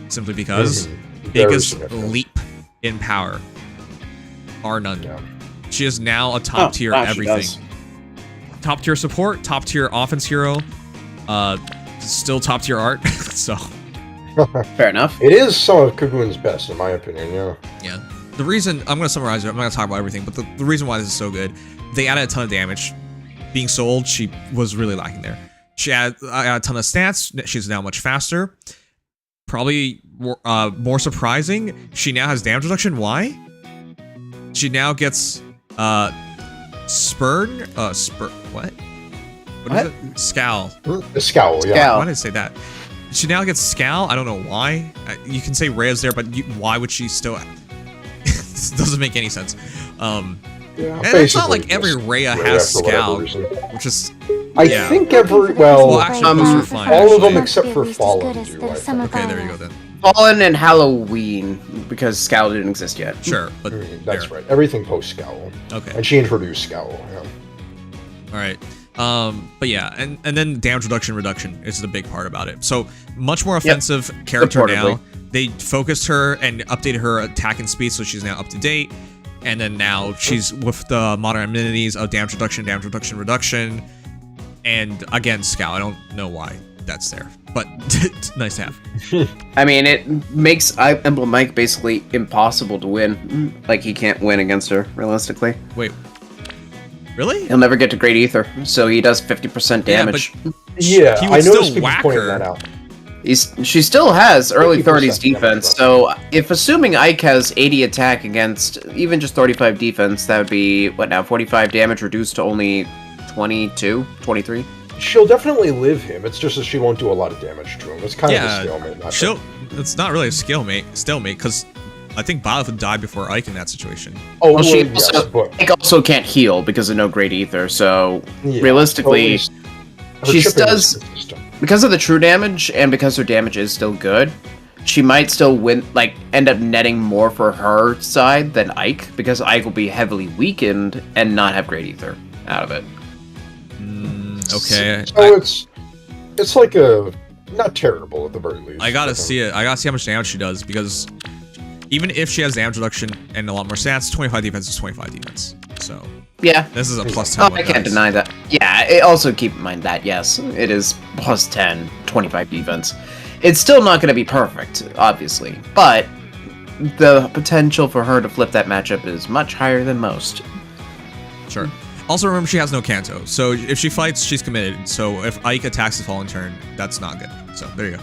Simply because biggest leap in power. Bar none. Yeah. She is now a top tier everything. Top tier support, top tier offense hero, still top tier art, so. Fair enough. It is some of Kagoon's best, in my opinion, yeah. Yeah. The reason, I'm going to summarize it, I'm not going to talk about everything, but the reason why this is so good, they added a ton of damage. Being sold, she was really lacking there. She added a ton of stats, she's now much faster. Probably more surprising, she now has damage reduction. Why? She now gets Spurn? What? What is it? Scowl. Scowl, yeah. Why did I say that? She now gets Scowl. I don't know why. You can say Reyes there, but why would she still... This doesn't make any sense. And it's not like every Rhea has Scowl, which is... I think well all of them except for Fallen do. Okay, there you go then. Fallen and Halloween, because Scowl didn't exist yet. Sure, but that's right. Everything post Scowl. Okay. And she introduced Scowl. Yeah. All right. But yeah, and then damage reduction is the big part about it. So much more offensive character now. They focused her and updated her attack and speed, so she's now up to date. And then now she's with the modern amenities of damage reduction, and again, Scout. I don't know why that's there, but it's nice to have. I mean, it makes Emblem Mike basically impossible to win. Like, he can't win against her, realistically. Wait. Really? He'll never get to Great Ether, so he does 50% damage. Yeah, he I would noticed still people whack pointing her. that out. She still has early 30s 50% defense, so if assuming Ike has 80 attack against even just 35 defense, that would be, what now, 45 damage reduced to only 22, 23? She'll definitely live him. It's just that she won't do a lot of damage to him. It's kind of a stalemate. It's not really a stalemate, because I think Byleth would die before Ike in that situation. Oh, well, Ike also can't heal because of no Great Ether, so realistically, she does, because of the true damage and because her damage is still good, she might still win, like, end up netting more for her side than Ike, because Ike will be heavily weakened and not have Great Ether out of it. Okay. So it's like not terrible at the very least. I gotta see it. I gotta see how much damage she does, because even if she has damage reduction and a lot more stats, 25 defense is 25 defense. So yeah, this is a plus 10. I can't deny that. Yeah, also keep in mind that yes, it is plus 10, 25 defense. It's still not going to be perfect, obviously, but the potential for her to flip that matchup is much higher than most. Sure. Also remember, she has no Kanto, so if she fights, she's committed. So if Ike attacks the fallen turn, that's not good. So there you go.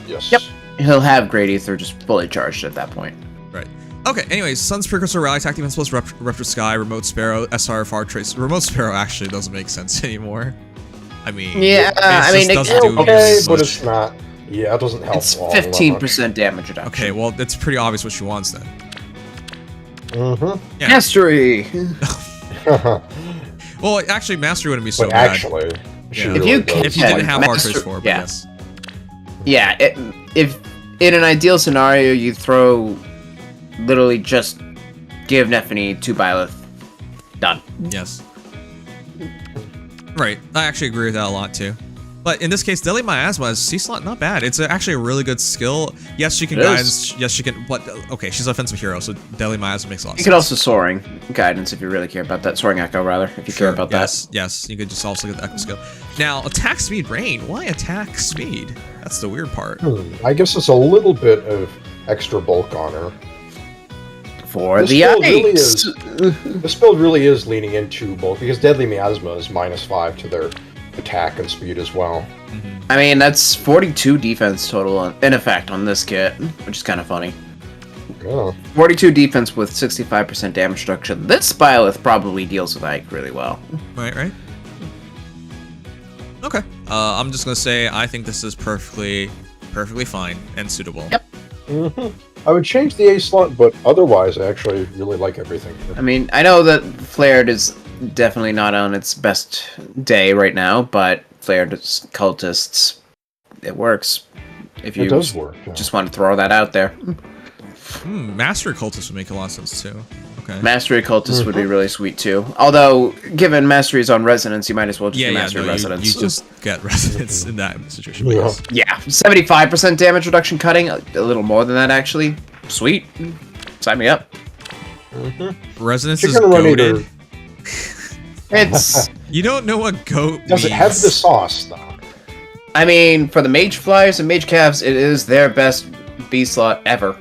Yes. Yep. He'll have Great Ether just fully charged at that point. Right. Okay, anyways, Sun's Precursor, Rally Attack Defense plus Raptor Sky, Remote Sparrow, SR, Far Trace. Remote Sparrow actually doesn't make sense anymore. I mean, yeah, I mean, it's okay, but it's not. Yeah, it doesn't help. It's 15% damage reduction. Okay, well, it's pretty obvious what she wants then. Mm-hmm. Yeah. Mastery. Well, actually, Mastery wouldn't be so but bad. Actually, yeah. if you didn't have Far Trace 4, but yes. Yeah, if in an ideal scenario, you throw literally just give Nephany to Byleth. Done. Yes. Right. I actually agree with that a lot too. But in this case, Deadly Miasma is C-slot not bad. It's actually a really good skill. Yes, she can guidance. Yes, she can. But okay, she's an offensive hero, so Deadly Miasma makes a lot of sense. You could also soaring guidance if you really care about that. Soaring Echo, rather, if you care about that. Yes, you could just also get the Echo skill. Now, attack speed, Rain. Why attack speed? That's the weird part. I guess it's a little bit of extra bulk on her. For the ice. This build really is leaning into bulk, because Deadly Miasma is -5 to their attack and speed as well. I mean, that's 42 defense total in effect on this kit, which is kind of funny. Yeah. 42 defense with 65% damage reduction. This Byleth probably deals with Ike really well. Right. Okay. I'm just gonna say I think this is perfectly fine and suitable. Yep. I would change the A slot, but otherwise, I actually really like everything. I mean, I know that Flared is definitely not on its best day right now, but Flared Cultists, it works. If you it does work. Yeah. Just want to throw that out there. Mastery Cultist would make a lot of sense too. Okay. Mastery Cultist would be really sweet too. Although, given Mastery is on Resonance, you might as well just do Mastery Resonance. You just get Resonance in that situation. Yeah, 75% damage reduction cutting, a little more than that actually. Sweet. Sign me up. Resonance is goated. It's... You don't know what goat means. Does it have the sauce, though? I mean, for the Mage Flyers and Mage Calves, it is their best B-slot ever.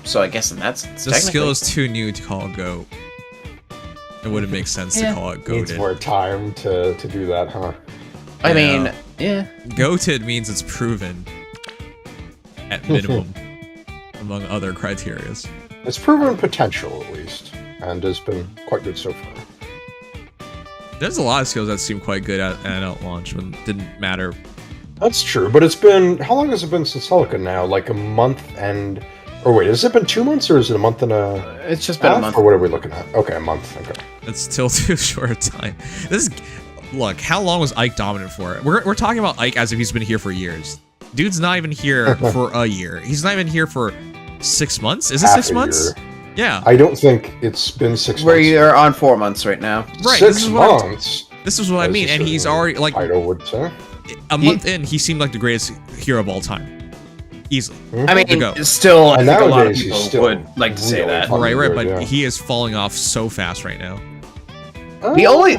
So I guess that's this skill is too new to call a goat. It wouldn't make sense to call it goated. Needs more time to do that, huh? I mean, yeah. Goated means it's proven. At minimum. Among other criterias. It's proven potential, at least. And has been quite good so far. There's a lot of skills that seem quite good at launch when it didn't matter. That's true, but it's been... How long has it been since Celica now? Like a month and... Or wait, has it been 2 months, or is it a month and a... It's just been a month. Or what are we looking at? Okay, a month. Okay. It's still too short a time. This is... Look, how long was Ike dominant for? We're talking about Ike as if he's been here for years. Dude's not even here for a year. He's not even here for 6 months? Is it 6 months? Yeah. I don't think it's been 6 months. We are on 4 months right now. Right. 6 months? This This is what I as mean, a and he's certain already like title would say. a month in. He seemed like the greatest hero of all time, easily. I mean, To go. still, I And think a lot of nowadays, he's people still would like to say really that. fucking Right, good, but yeah. he is falling off so fast right now. The only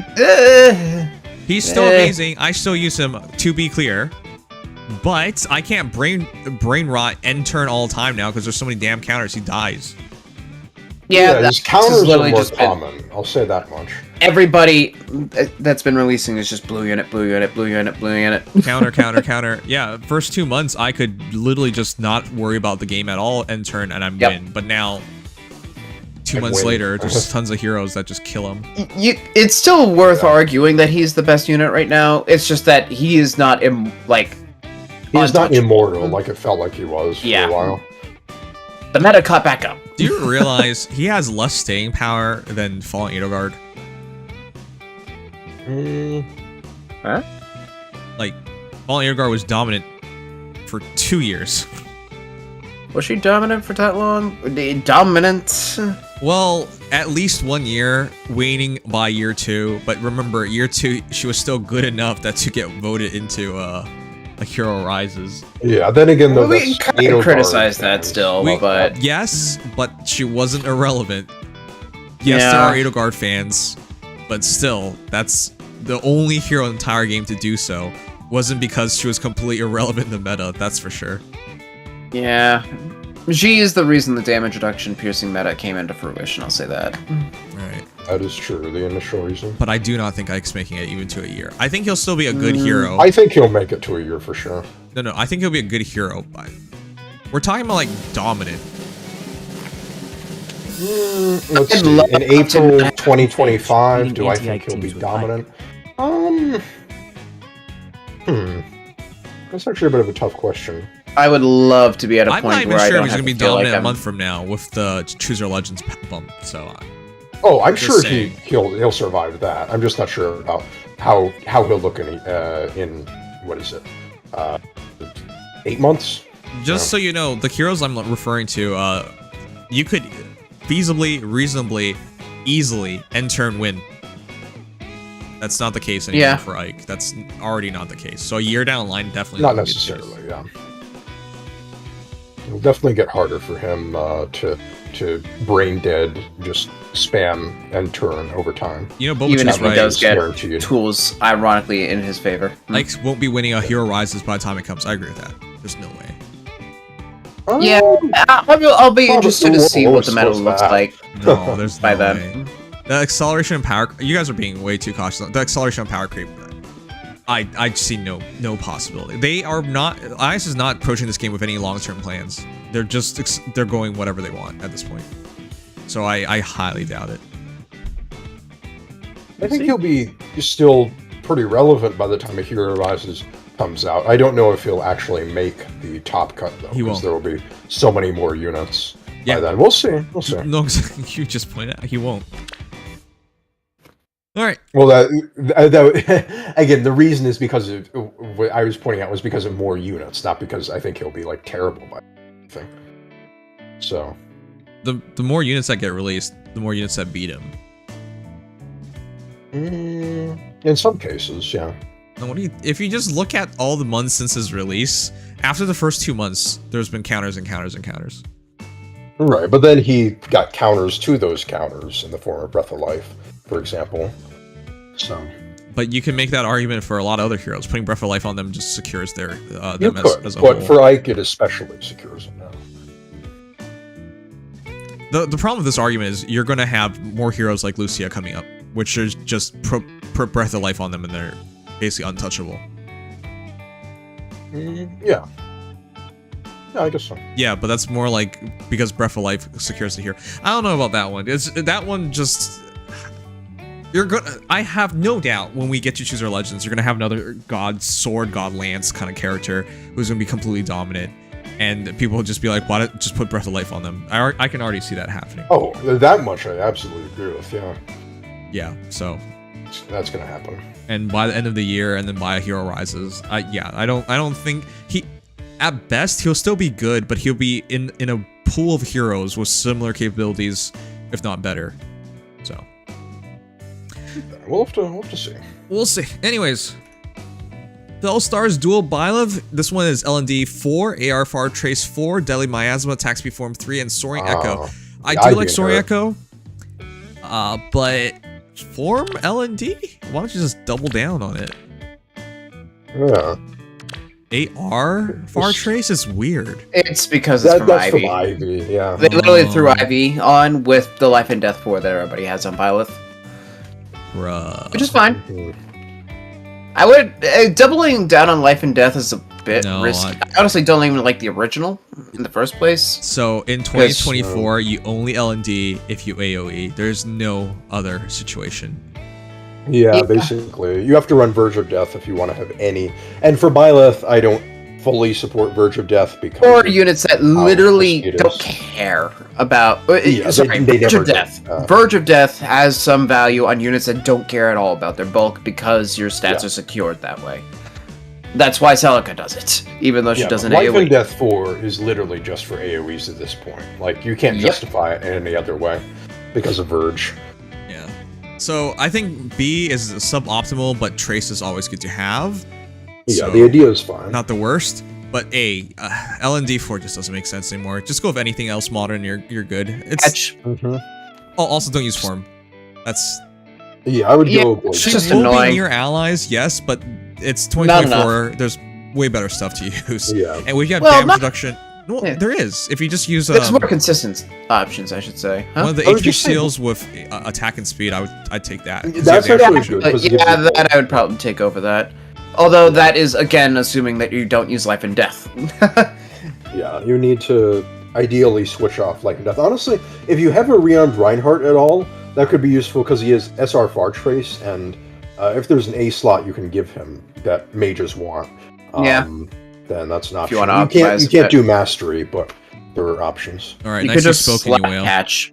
He's still amazing. I still use him, to be clear, but I can't brain rot end turn all the time now because there's so many damn counters. He dies. yeah, his this counters is are literally more just been, common. I'll say that much. everybody that's been releasing is just blue unit, blue unit, blue unit, blue unit. Counter, counter, counter. Yeah, first 2 months I could literally just not worry about the game at all, end turn, and I'm win. But now, 2 And months win. later, there's tons of heroes that just kill him. It's still worth arguing that he's the best unit right now. It's just that he is not like He's not untouchable. immortal like it felt like he was for Yeah. a while. The meta caught back up. Do you realize he has less staying power than Fallen Edelgard? Huh? Like, Fallen Edelgard was dominant for 2 years. Was she dominant for that long? Dominant? Well, at least 1 year, waning by year 2. But remember, year 2, she was still good enough that to get voted into a Hero Rises. Yeah, then again, though, We that's kind of Edelgard criticize that fans. still, We- but Yes, but she wasn't irrelevant. Yes, there Yeah. are Edelgard fans, but still, that's the only hero in the entire game to do so. Wasn't because she was completely irrelevant in the meta, that's for sure. yeah. G is the reason the damage reduction piercing meta came into fruition, I'll say that. Right. That is true, the initial reason. But I do not think Ike's making it even to a year. I think he'll still be a good hero. I think he'll make it to a year for sure. No, I think he'll be a good hero. But we're talking about, like, dominant. Let's I'd see. love In to April have 2025, do I anti-Ike think he'll be teams with Ike. dominant? That's actually a bit of a tough question. I would love to be at a I'm point not even where I sure don't if he's have going to to be feel like dominant a I'm... month from now with the Choose Your Legends bump. So, Oh, I'm Just sure saying. he'll survive that. I'm just not sure about how he'll look in what is it? 8 months? just Yeah. so you know, the heroes I'm referring to, you could feasibly, reasonably, easily end turn win. That's not the case anymore Yeah. for Ike. That's already not the case. So a year down the line, definitely Not gonna be the case. necessarily, yeah. It'll definitely get harder for him to brain dead, just spam and turn over time. You know, Boba Even is if he right. does get Guaranteed. tools, ironically, in his favor. Ike won't be winning a Hero Rises by the time it comes. I agree with that. There's no way. Yeah, I'll be Oh, interested to we'll- see we'll what the medal expose looks that. like. No, there's By no then. way. The acceleration and power. You guys are being way too cautious. The acceleration and power creep. I see no possibility. They are not. IS is not approaching this game with any long-term plans. They're just they're going whatever they want at this point. So I highly doubt it. I think he'll be still pretty relevant by the time A Hero Rises comes out. I don't know if he'll actually make the top cut, though, He won't. there will be so many more units Yeah. by then. We'll see. We'll see. No, you just pointed out he won't. All right. Well, that again, the reason is because of what I was pointing out was because of more units, not because I think he'll be like terrible by anything. So The more units that get released, the more units that beat him. in some cases, yeah. Now, if you just look at all the months since his release, after the first 2 months, there's been counters and counters and counters. Right, but then he got counters to those counters in the form of Breath of Life, for example. So But you can make that argument for a lot of other heroes. Putting Breath of Life on them just secures their you them could, as a but whole. for Ike, it especially secures him now. The problem with this argument is you're going to have more heroes like Lucia coming up, which is just put Breath of Life on them and they're basically untouchable. Yeah. Yeah, I guess so. Yeah, but that's more like because Breath of Life secures the hero. I don't know about that one. It's that one just you're gonna. I have no doubt when we get to Choose Our Legends, you're gonna have another God Sword, God Lance kind of character who's gonna be completely dominant, and people will just be like, "Why not just put Breath of Life on them?" I can already see that happening. Oh, that much I absolutely agree with. Yeah, Yeah, so that's gonna happen. and by the end of the year, and then by a Hero Rises, I don't think he. At best, he'll still be good, but he'll be in a pool of heroes with similar capabilities, if not better. So We'll have to see. we'll see. Anyways, Fellstar's Dual Bylov. This one is LND 4, AR Far Trace 4, Deadly Miasma, Attack Speed Form 3, and Soaring Echo. I do like Soaring Echo, but Form LND? Why don't you just double down on it? Yeah. AR Far Trace is weird. It's because it's from Ivy. From Ivy, yeah. They literally threw Ivy on with the Life and Death 4 that everybody has on Byleth. Bruh. Which is fine. I would... doubling down on Life and Death is a bit risky. I honestly don't even like the original in the first place. So, in 2024, you only LND if you AoE. There's no other situation. Yeah, basically. You have to run Verge of Death if you want to have any. And for Byleth, I don't fully support Verge of Death because... Or units that literally don't care about... sorry, Verge of Death. Verge of Death has some value on units that don't care at all about their bulk because your stats are secured that way. That's why Celica does it, even though she doesn't AoE. Life and Death 4 is literally just for AoEs at this point. Like, you can't justify it in any other way because of Verge. So, I think B is suboptimal, but Trace is always good to have. Yeah, the idea is fine. Not the worst, but A, LND4 just doesn't make sense anymore. Just go with anything else modern, you're good. It's Oh, also don't use Form. That's... Yeah, I would go... It's just annoying. Your allies, yes, but it's 2024. There's way better stuff to use. Yeah. And we have damage reduction... Well, there is. If you just use... There's more consistent options, I should say. Huh? One of the HP seals with attack and speed, I'd take that. That's actually good. That I would probably take over that. Although that is, again, assuming that you don't use Life and Death. Yeah, you need to ideally switch off Life and Death. Honestly, if you have a rearmed Reinhardt at all, that could be useful because he has SR Far Trace, and if there's an A slot you can give him that mages want. Then that's an option. You can't do mastery, but there are options. All right, nicely spoken, you whale. Catch.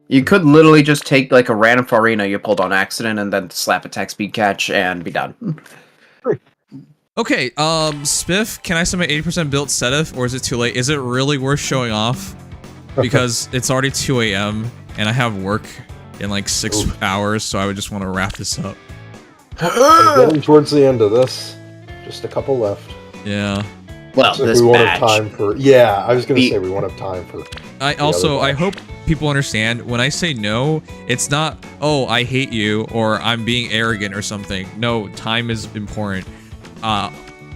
You could literally just take like a random Farina you pulled on accident and then slap attack speed catch and be done. Okay, Spiff, can I submit 80% built Seteth, or is it too late? Is it really worth showing off? Because it's already 2 a.m. and I have work in like 6 hours, so I would just want to wrap this up. We're getting towards the end of this. Just a couple left. Yeah. Well, this we won't have time for... Yeah, I was going to say we won't have time for... I hope people understand, when I say no, it's not, oh, I hate you, or I'm being arrogant or something. No, time is important.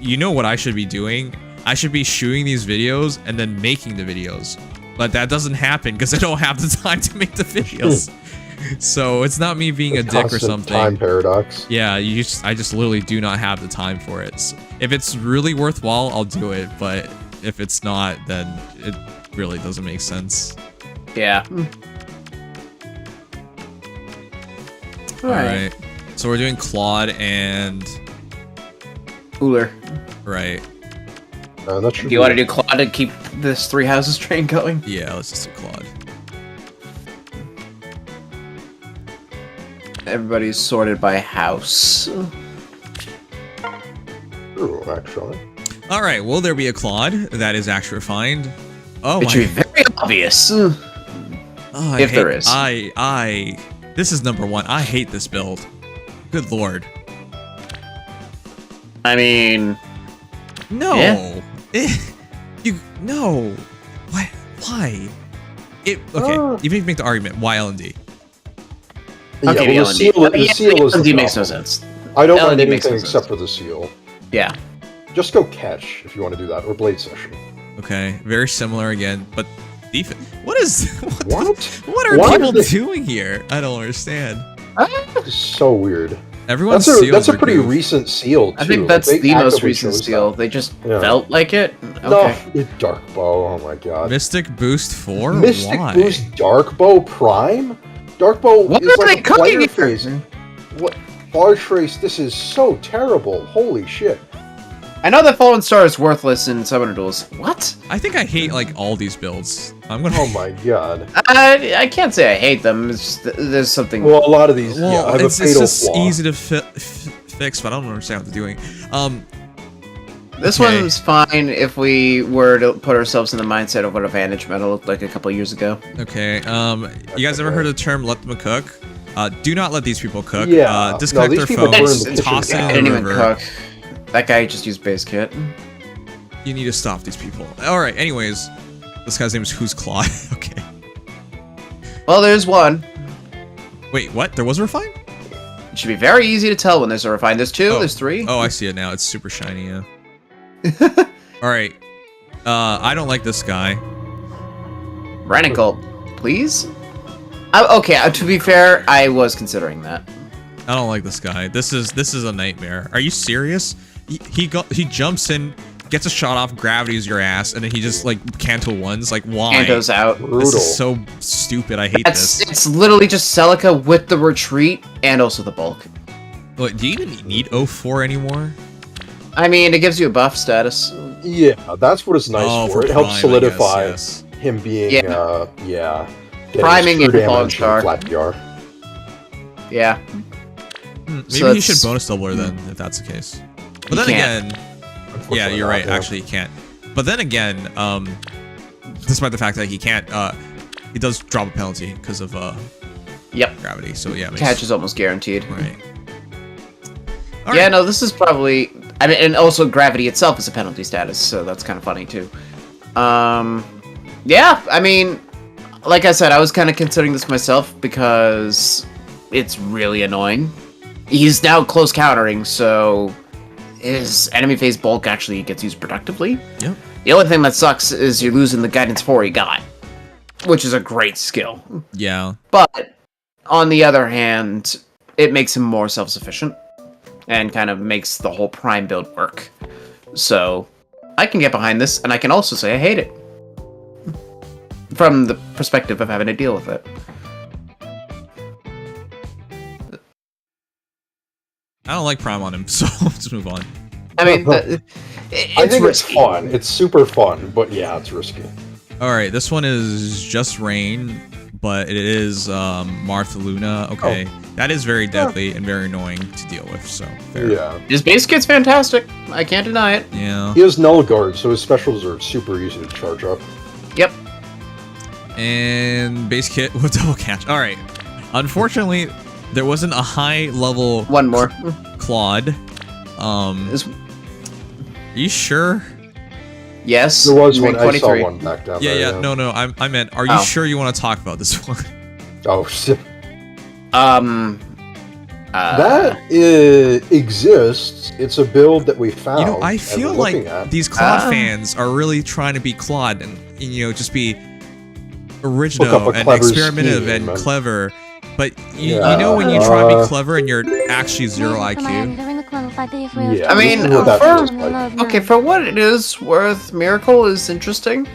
You know what I should be doing? I should be shooting these videos and then making the videos. But that doesn't happen because I don't have the time to make the videos. So it's not me being a dick or something. Time paradox. Yeah, I just literally do not have the time for it. So if it's really worthwhile, I'll do it. But if it's not, then it really doesn't make sense. Yeah. Alright. So we're doing Claude and... Uller. Right. Do you want to do Claude to keep this Three Houses train going? Yeah, let's just do Claude. Everybody's sorted by house. True, actually. Alright, will there be a Claude that is actually refined? Oh, it should be very obvious. If there is. This is number 1. I hate this build. Good lord. I mean... No. Yeah. No. What? Why? Okay, even if you make the argument, why LND? Yeah, okay, well, the seal is LND makes no sense. I don't mind anything except for the seal. Yeah. Just go catch if you want to do that, or blade session. Okay, very similar again, but defense. What are people doing here? I don't understand. It's so weird. Everyone's that's a pretty recent seal, too. I think that's the most recent seal. They just felt like it? Okay. No, Dark Bow, oh my god. Mystic Boost 4? Mystic Why? Boost Dark Bow Prime? Dark Bow is like a player phase. What? Far Trace, this is so terrible. Holy shit. I know that Fallen Star is worthless in Summoner Duels. What? I think I hate, like, all these builds. Oh my god. I can't say I hate them. There's something... Well, a lot of these, have it's a fatal just flaw. easy to fix, but I don't understand what they're doing. This one's fine if we were to put ourselves in the mindset of what a Vantage Metal looked like a couple years ago. Okay, you guys ever heard of the term let them cook? Do not let these people cook. Yeah. Disconnect No, their these people burn phones. the kitchen Toss it down. in I the didn't even river. cook. That guy just used base kit. You need to stop these people. All right. Anyways, this guy's name is Who's Claude. Okay. Well, there's one. Wait, what? There was a refine? It should be very easy to tell when there's a refine. There's two, there's three. Oh, I see it now. It's super shiny. Yeah. All right. I don't like this guy. Renicle, please? Okay, to be fair, I was considering that. I don't like this guy. This is a nightmare. Are you serious? He jumps in, gets a shot off, gravities your ass, and then he just like Canto ones. Like why? Canto's out. This is so stupid. I hate this. It's literally just Celica with the retreat and also the bulk. Wait, do you even need 04 anymore? I mean, it gives you a buff status. Yeah, that's what it's nice for. It helps Prime, solidify I guess, yes. him being, Yeah. getting Priming true and damage falling and star. flat PR. Yeah. Maybe So he should it's- bonus doubler then, if that's the case. But He then can't. again, yeah, you're right. Actually, he can't. But then again, despite the fact that he can't, he does drop a penalty because of Yep. gravity. So yeah, Catch is almost guaranteed. Right. Yeah, no, this is probably... I mean, and also gravity itself is a penalty status, so that's kind of funny, too. Yeah, I mean, like I said, I was kind of considering this myself because it's really annoying. He's now close countering, so his enemy phase bulk actually gets used productively. Yep. The only thing that sucks is you're losing the guidance 4 he got, which is a great skill. Yeah. But, on the other hand, it makes him more self-sufficient and kind of makes the whole Prime build work. So, I can get behind this, and I can also say I hate it. From the perspective of having to deal with it. I don't like Prime on him, so let's move on. I mean, I think it's fun. It's super fun, but yeah, it's risky. All right, this one is just rain, but it is Martha Luna. Okay, that is very deadly and very annoying to deal with. So fair. Yeah. His base kit's fantastic. I can't deny it. Yeah. He has null guard, so his specials are super easy to charge up. Yep. And base kit with double catch. All right. Unfortunately, there wasn't a high level. One more. Claude. Are you sure? Yes. There was one. Rank I saw 23. one back down Yeah, there. yeah. No, no. I meant. Are you sure you want to talk about this one? Oh shit. That exists. It's a build that we found. You know, I and feel we're like looking at. these Claude fans are really trying to be Claude and you know just be original and experimentative and clever. But you know when you try to be clever and you're actually zero IQ. I mean, okay, for what it is worth, Miracle is interesting.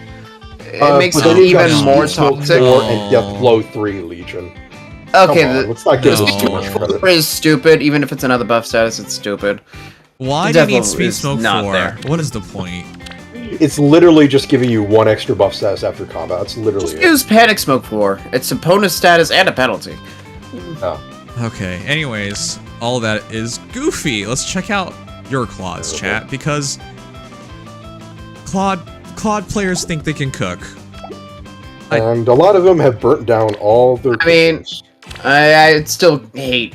It makes but it then you got even more Smoke toxic. 4 and Death Blow 3 Legion. Okay, Come on, let's not give this too much credit. is stupid. Even if it's another buff status, it's stupid. Why do you need Speed Smoke 4? What is the point? It's literally just giving you one extra buff status after combat. That's literally it. Use Panic Smoke 4. It's a bonus status and a penalty. Oh. Okay, anyways, all that is goofy. Let's check out your Claudes, chat, because Claude players think they can cook. And a lot of them have burnt down all their... I mean, I still hate...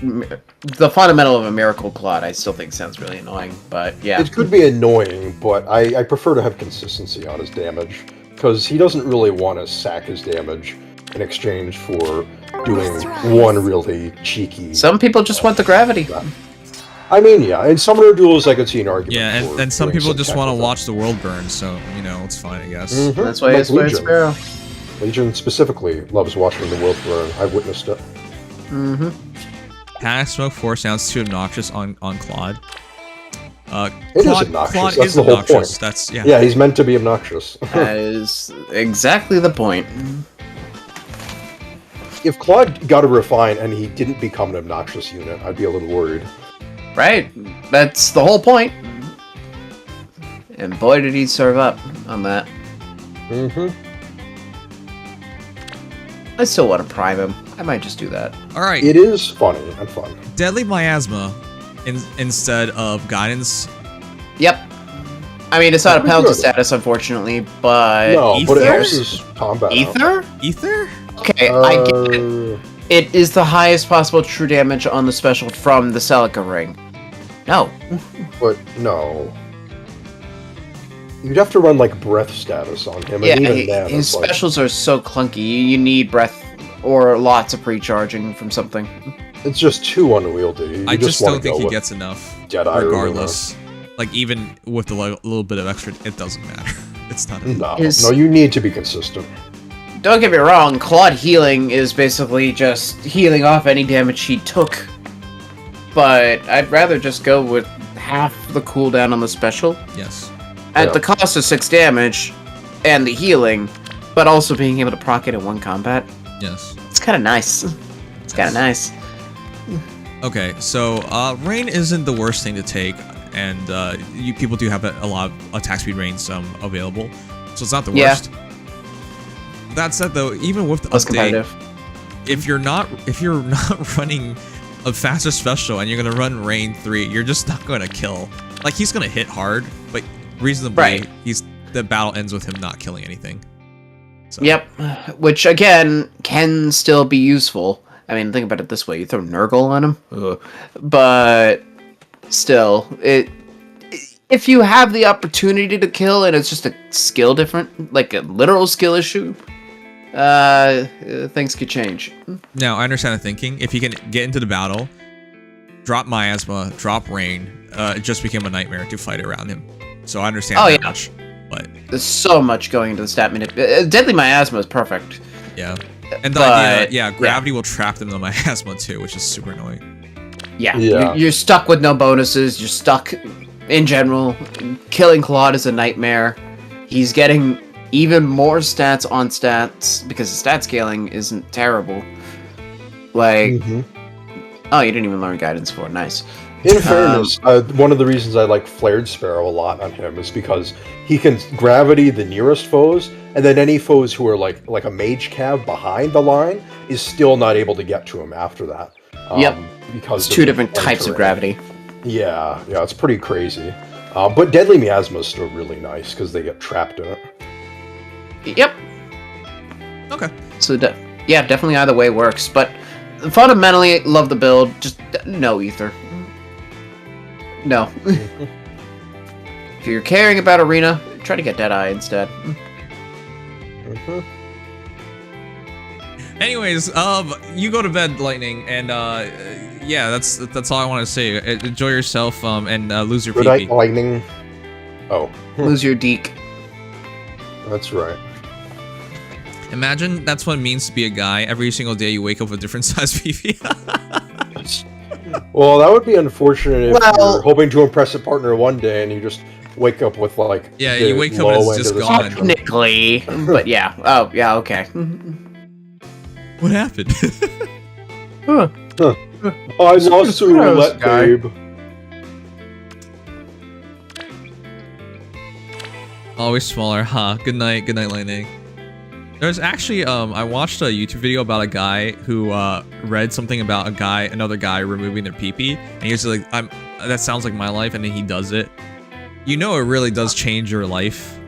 The fundamental of a Miracle Claude, I still think sounds really annoying, but yeah. It could be annoying, but I prefer to have consistency on his damage, because he doesn't really want to sack his damage in exchange for doing one really cheeky... Some people just want the gravity. I mean, yeah, in Summoner Duels I could see an argument. Yeah, for and some doing people just tech want to with it. watch the world burn, so, you know, it's fine, I guess. Mhm, That's why like it's White Legion. Sparrow. Legion specifically loves watching the world burn. I've witnessed it. Mm-hmm. Panic Smoke 4 sounds too obnoxious on Claude. It is Claude, obnoxious. Claude That's is the whole obnoxious. point. That's, yeah. Yeah, he's meant to be obnoxious. That is exactly the point. If Claude got a refine and he didn't become an obnoxious unit, I'd be a little worried. Right. That's the whole point. And boy, did he serve up on that. Mm-hmm. I still want to prime him. I might just do that. All right. It is funny and fun. Deadly Miasma instead of Guidance. Yep. I mean, it's not a Pretty penalty good. status, unfortunately, but... No, but it Ether? helps his combat. out. Ether? Ether? Okay, I get it. It is the highest possible true damage on the special from the Celica ring. No. But no. You'd have to run like breath status on him. Yeah, and even then, his it's like- specials are so clunky. You need breath or lots of pre-charging from something. It's just too unwieldy. You I just wanna don't think go he with gets enough. Jedi or regardless. Like, even with the little bit of extra, it doesn't matter. It's not enough. No, you need to be consistent. Don't get me wrong, Claude healing is basically just healing off any damage he took. But I'd rather just go with half the cooldown on the special. Yes. At the cost of 6 damage and the healing, but also being able to proc it in one combat. Yes. It's kind of nice. It's kind of nice. Okay, so rain isn't the worst thing to take, and people do have a lot of attack speed rains available, so it's not the worst. That said, though, even with the update, if you're not running a faster special and you're gonna run rain 3, you're just not gonna kill. Like, he's gonna hit hard, but reasonably, the battle ends with him not killing anything. So. Yep, which again can still be useful. I mean, think about it this way: you throw Nurgle on him, but still, if you have the opportunity to kill and it's just a skill different, like a literal skill issue, things could change. Now, I understand the thinking. If he can get into the battle, drop Miasma, drop Rain, it just became a nightmare to fight around him. So I understand that much. But there's so much going into the stat manip. Deadly Miasma is perfect. Yeah. And the idea, gravity will trap them in the Miasma too, which is super annoying. Yeah. You're stuck with no bonuses. You're stuck in general. Killing Claude is a nightmare. He's getting even more stats on stats because the stat scaling isn't terrible. Like, oh, you didn't even learn guidance for it. Nice. In fairness, one of the reasons I like Flared Sparrow a lot on him is because he can gravity the nearest foes, and then any foes who are like a mage cav behind the line is still not able to get to him after that. Because it's 2 different types of gravity. Yeah, it's pretty crazy. But Deadly Miasma is still really nice because they get trapped in it. Yep. Okay. So, yeah, definitely either way works. But fundamentally, love the build. Just no ether. No. If you're caring about Arena, try to get Deadeye instead. Anyways, you go to bed, Lightning, and yeah, that's all I want to say. Enjoy yourself, and lose your Good pee-pee. night, Lightning. Oh. Lose your deek. That's right. Imagine that's what it means to be a guy. Every single day you wake up with a different size pee-pee. Well, that would be unfortunate if you're hoping to impress a partner one day and you just wake up with like you wake up and it's just gone. Technically, but yeah. Oh, yeah. Okay. What happened? I lost to roulette, babe. Always smaller, huh? Good night, Lightning. There's actually, I watched a YouTube video about a guy who read something about another guy removing their pee-pee, and he was like, that sounds like my life, and then he does it. You know, it really does change your life.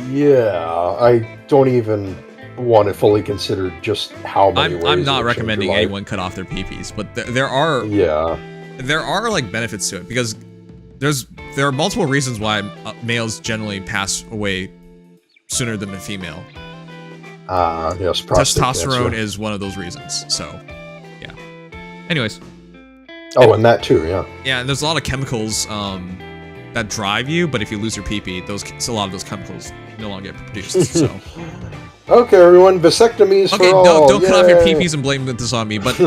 Yeah, I don't even want to fully consider just how many ways. I'm not recommending anyone cut off their pee-pees, but there are like benefits to it because there are multiple reasons why males generally pass away sooner than a female. Yes, testosterone is one of those reasons. So, yeah. Anyways. Oh, and that too, yeah. Yeah, and there's a lot of chemicals that drive you, but if you lose your pee-pee, a lot of those chemicals no longer get produced. So. Okay, everyone, vasectomies for all. Okay, don't cut off your pee-pees and blame this on me. But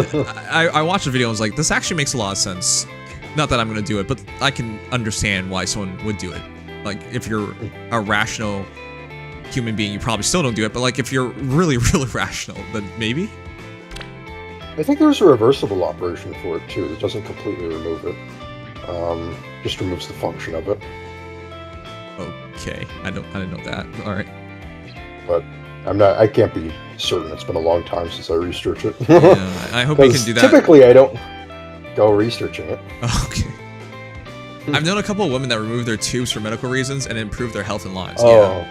I watched the video and was like, this actually makes a lot of sense. Not that I'm gonna do it, but I can understand why someone would do it. Like, if you're a rational human being, you probably still don't do it, but like if you're really rational, then maybe. I think there's a reversible operation for it too that doesn't completely remove it. Just removes the function of it. Okay, I didn't know that. All right. But I can't be certain. It's been a long time since I researched it. Yeah, I hope you can do that. Typically I don't go researching it. Okay. I've known a couple of women that removed their tubes for medical reasons and improved their health and lives. Oh.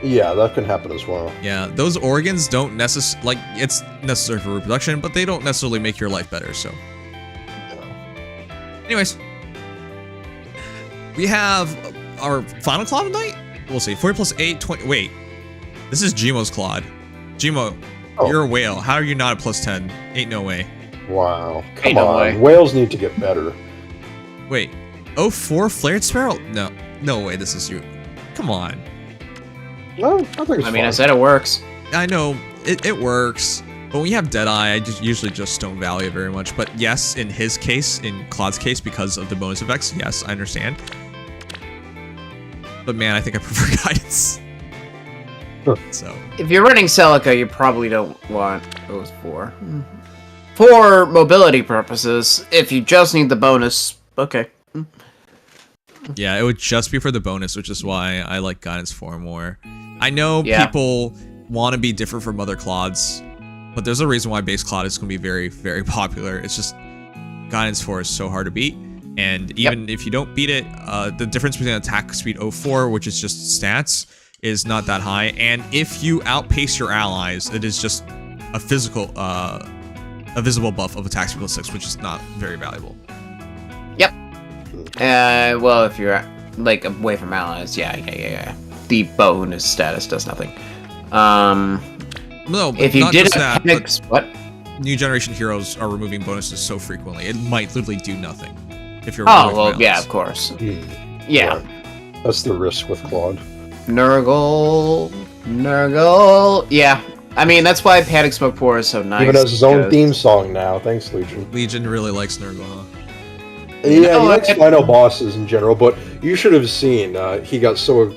Yeah, that can happen as well. Yeah, those organs don't necessarily, like, it's necessary for reproduction, but they don't necessarily make your life better, so. Anyways. We have our final Claude of the night? We'll see. 40 plus 8, 20. Wait. This is Gmo's Claude. Gmo, you're a whale. How are you not a plus 10? Ain't no way. Wow. Come on. Whales need to get better. Wait. 04 Flared Sparrow? No. No way this is you. Come on. No, I think it's I said it works. I know. It works. But when you have Deadeye, I usually just don't value it very much. But yes, in his case, in Claude's case, because of the bonus effects, yes, I understand. But man, I think I prefer Guidance. So. If you're running Celica, you probably don't want those four. For mobility purposes, if you just need the bonus, okay. Yeah, it would just be for the bonus, which is why I like Guidance 4 more. I know people want to be different from other Claudes, but there's a reason why base Claude is going to be very, very popular. It's just Guidance 4 is so hard to beat, and even if you don't beat it, the difference between attack speed 04, which is just stats, is not that high, and if you outpace your allies, it is just a physical, a visible buff of attack speed 6, which is not very valuable. Yep. Well, if you're like away from allies, yeah. The bonus status does nothing. No, if you did that, what? New generation heroes are removing bonuses so frequently, it might literally do nothing. If you're yeah, of course. Yeah. Right. That's the risk with Claude. Nurgle. Yeah. I mean, that's why Panic Smoke 4 is so nice. Even has his own theme song now. Thanks, Legion. Legion really likes Nurgle, huh? Yeah, he likes final bosses in general, but you should have seen, he got so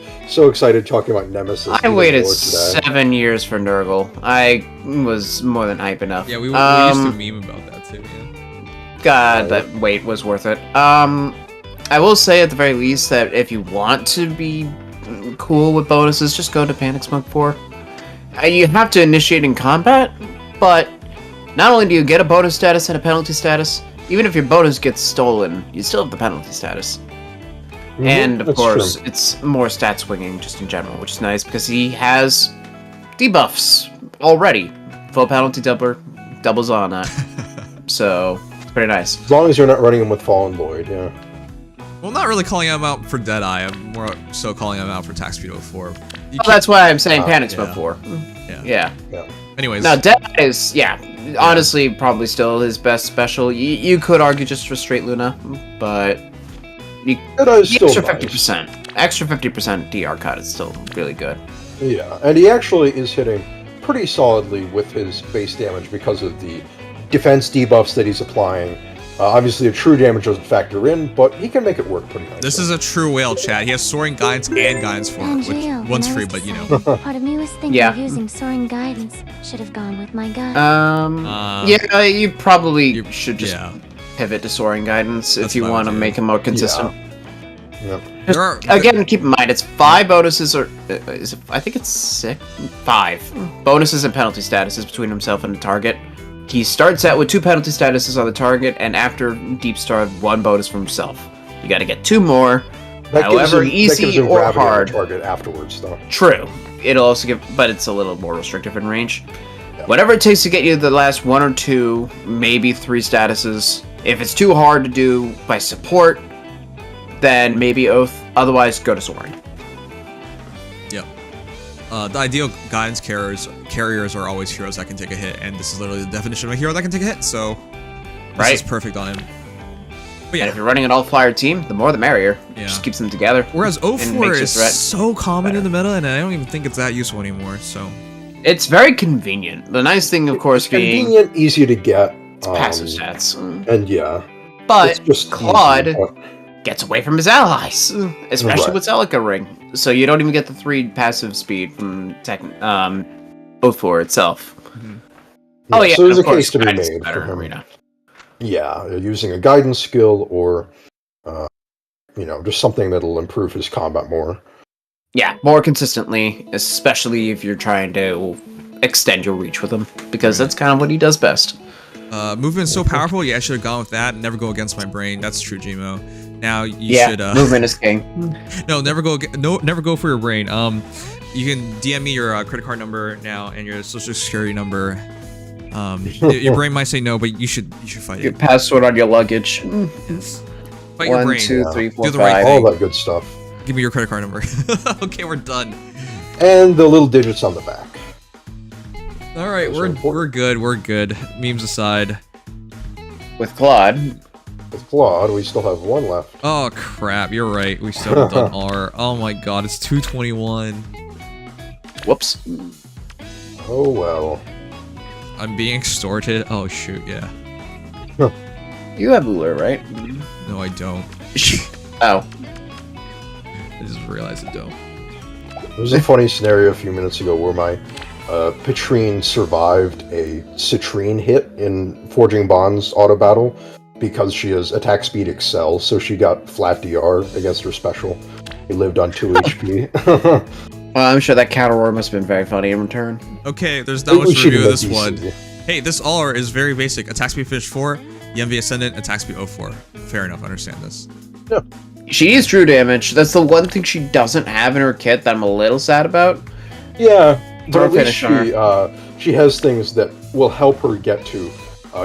excited talking about Nemesis. I waited 7 years for Nurgle. I was more than hype enough. Yeah, we used to meme about that too, yeah. God, that wait was worth it. I will say at the very least that if you want to be cool with bonuses, just go to Panic Smoke 4. You have to initiate in combat, but not only do you get a bonus status and a penalty status, even if your bonus gets stolen, you still have the penalty status. And of course, it's more stat swinging just in general, which is nice because he has debuffs already. Full penalty doubles on that. So, it's pretty nice. As long as you're not running him with Fallen Void, yeah. Well, not really calling him out for Deadeye, I'm more so calling him out for attack speed 04. Well, that's why I'm saying Panic Smoke 4. Yeah. Anyways. Now, Deadeye is, honestly, probably still his best special. You could argue just for straight Luna, but the extra 50%. Extra 50% DR cut is still really good. Yeah, and he actually is hitting pretty solidly with his base damage because of the defense debuffs that he's applying. Obviously, the true damage doesn't factor in, but he can make it work pretty nicely. This is a true whale, chat. He has Soaring Guidance and Guidance 4, which one's free, but you know. Part of me was thinking of using Soaring Guidance. Should have gone with my gut. You probably should just pivot to Soaring Guidance if you want to make him more consistent. Again, keep in mind, it's 5 bonuses, or I think it's 6? 5 bonuses and penalty statuses between himself and the target. He starts out with 2 penalty statuses on the target, and after Deep Star, 1 bonus for himself. You gotta get 2 more, however easy or hard. Target afterwards, though. True. It'll also give, but it's a little more restrictive in range. Whatever it takes to get you the last 1 or 2, maybe 3 statuses. If it's too hard to do by support, then maybe Oath. Otherwise, go to Soaring. Yep. The ideal guidance carriers are always heroes that can take a hit, and this is literally the definition of a hero that can take a hit, so this is perfect on him. But and if you're running an all-flyer team, the more the merrier. Yeah. Just keeps them together. Whereas 04 is so common in the meta, and I don't even think it's that useful anymore, so... It's very convenient. The nice thing, of course, being... Convenient, easy to get. It's passive stats. And yeah. But Claude gets away from his allies, especially with Celica Ring. So you don't even get the 3 passive speed from Oath 4 itself. So there's a case to be made for him. Arena. Yeah, using a guidance skill or, just something that'll improve his combat more. Yeah, more consistently, especially if you're trying to extend your reach with him, because that's kind of what he does best. Movement's so powerful, I should have gone with that. Never go against my brain. That's true, Gmo. Now you should. Movement is king. No, never go for your brain. you can DM me your credit card number now and your social security number. Your brain might say no, but you should fight Your it. password on your luggage. Yes. Fight your 1, brain. 2, 3, 4, Do the right 5. thing. All that good stuff. Give me your credit card number. Okay, we're done. And the little digits on the back. All right, we're good. We're good. Memes aside. With Claude. With Claude, we still have one left. Oh crap! You're right. We still haven't done R. Oh my god, it's 2:21. Whoops. Oh well. I'm being extorted. Oh shoot, yeah. You have Uller, right? No, I don't. Oh. I just realized I don't. There was a funny scenario a few minutes ago where my Patrine survived a Citrine hit in Forging Bonds auto battle because she has attack speed excel, so she got flat DR against her special. He lived on 2 HP. Well, I'm sure that counter roar must have been very funny in return. Okay, there's not much to She review of did this a one. DC. Hey, this R is very basic. Attack speed finish 4, EMV ascendant, attack speed 04. Fair enough, I understand this. Yeah. She needs true damage. That's the one thing she doesn't have in her kit that I'm a little sad about. Yeah, but Or at least finish she has things that will help her get to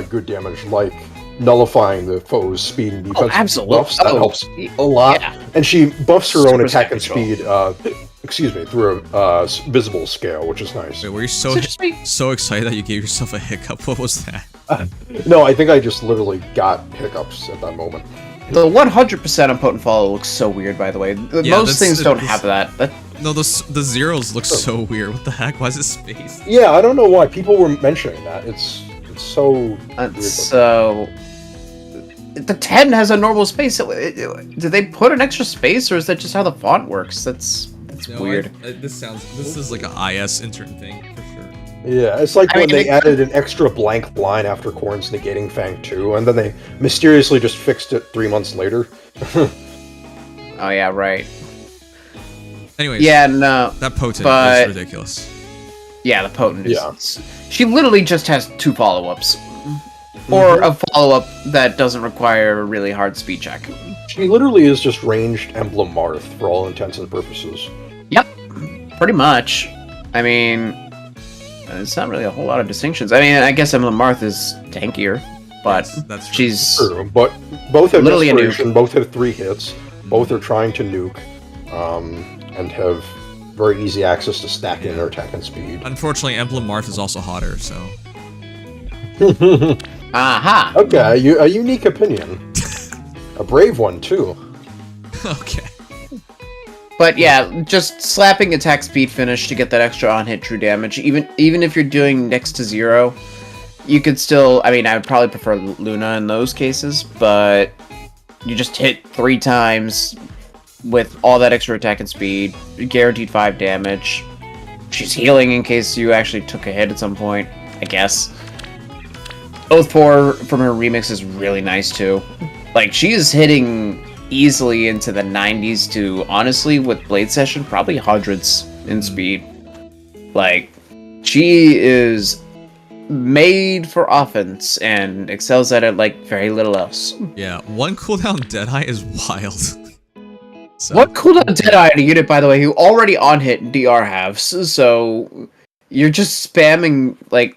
good damage, like nullifying the foe's speed and defense buffs. That helps a lot. Yeah. And she buffs her own Super attack and control. speed, through a visible scale, which is nice. Wait, were you so excited that you gave yourself a hiccup? What was that? No, I think I just literally got hiccups at that moment. The 100% on Potent Follow looks so weird, by the way. Most things don't have that. No, the zeros look so weird. What the heck? Why is it spaced? Yeah, I don't know why. People were mentioning that. It's so weird. So... The 10 has a normal space. Did they put an extra space, or is that just how the font works? That's No, weird. This is like an IS intern thing for sure. Yeah, it's like I when mean, they added an extra blank line after Korn's negating Fang 2, and then they mysteriously just fixed it 3 months later. Oh yeah, right. Anyways, Yeah, no. that potent but- is ridiculous. Yeah, the potent is. Yeah. She literally just has 2 follow-ups. Or a follow-up that doesn't require a really hard speed check. She literally is just ranged Emblem Marth for all intents and purposes. Yep, pretty much. I mean, it's not really a whole lot of distinctions. I mean, I guess Emblem Marth is tankier, but Yes, that's true. she's... True, but both have Literally a nuke. desperation, both have 3 hits, both are trying to nuke, and have very easy access to stacking their attack and speed. Unfortunately, Emblem Marth is also hotter, so. Aha! Okay, a unique opinion. A brave one, too. Okay. But yeah, just slapping attack speed finish to get that extra on-hit true damage. Even if you're doing next to 0, you could still... I mean, I would probably prefer Luna in those cases, but you just hit 3 times with all that extra attack and speed, guaranteed 5 damage. She's healing in case you actually took a hit at some point, I guess. Oath 4 from her remix is really nice too. Like, she is hitting easily into the 90s to, honestly, with Blade Session, probably hundreds in speed. Like, she is made for offense and excels at it like very little else. Yeah, 1 cooldown Deadeye is wild. So, What cooldown Deadeye on a unit, by the way, who already on hit DR halves, so you're just spamming, like,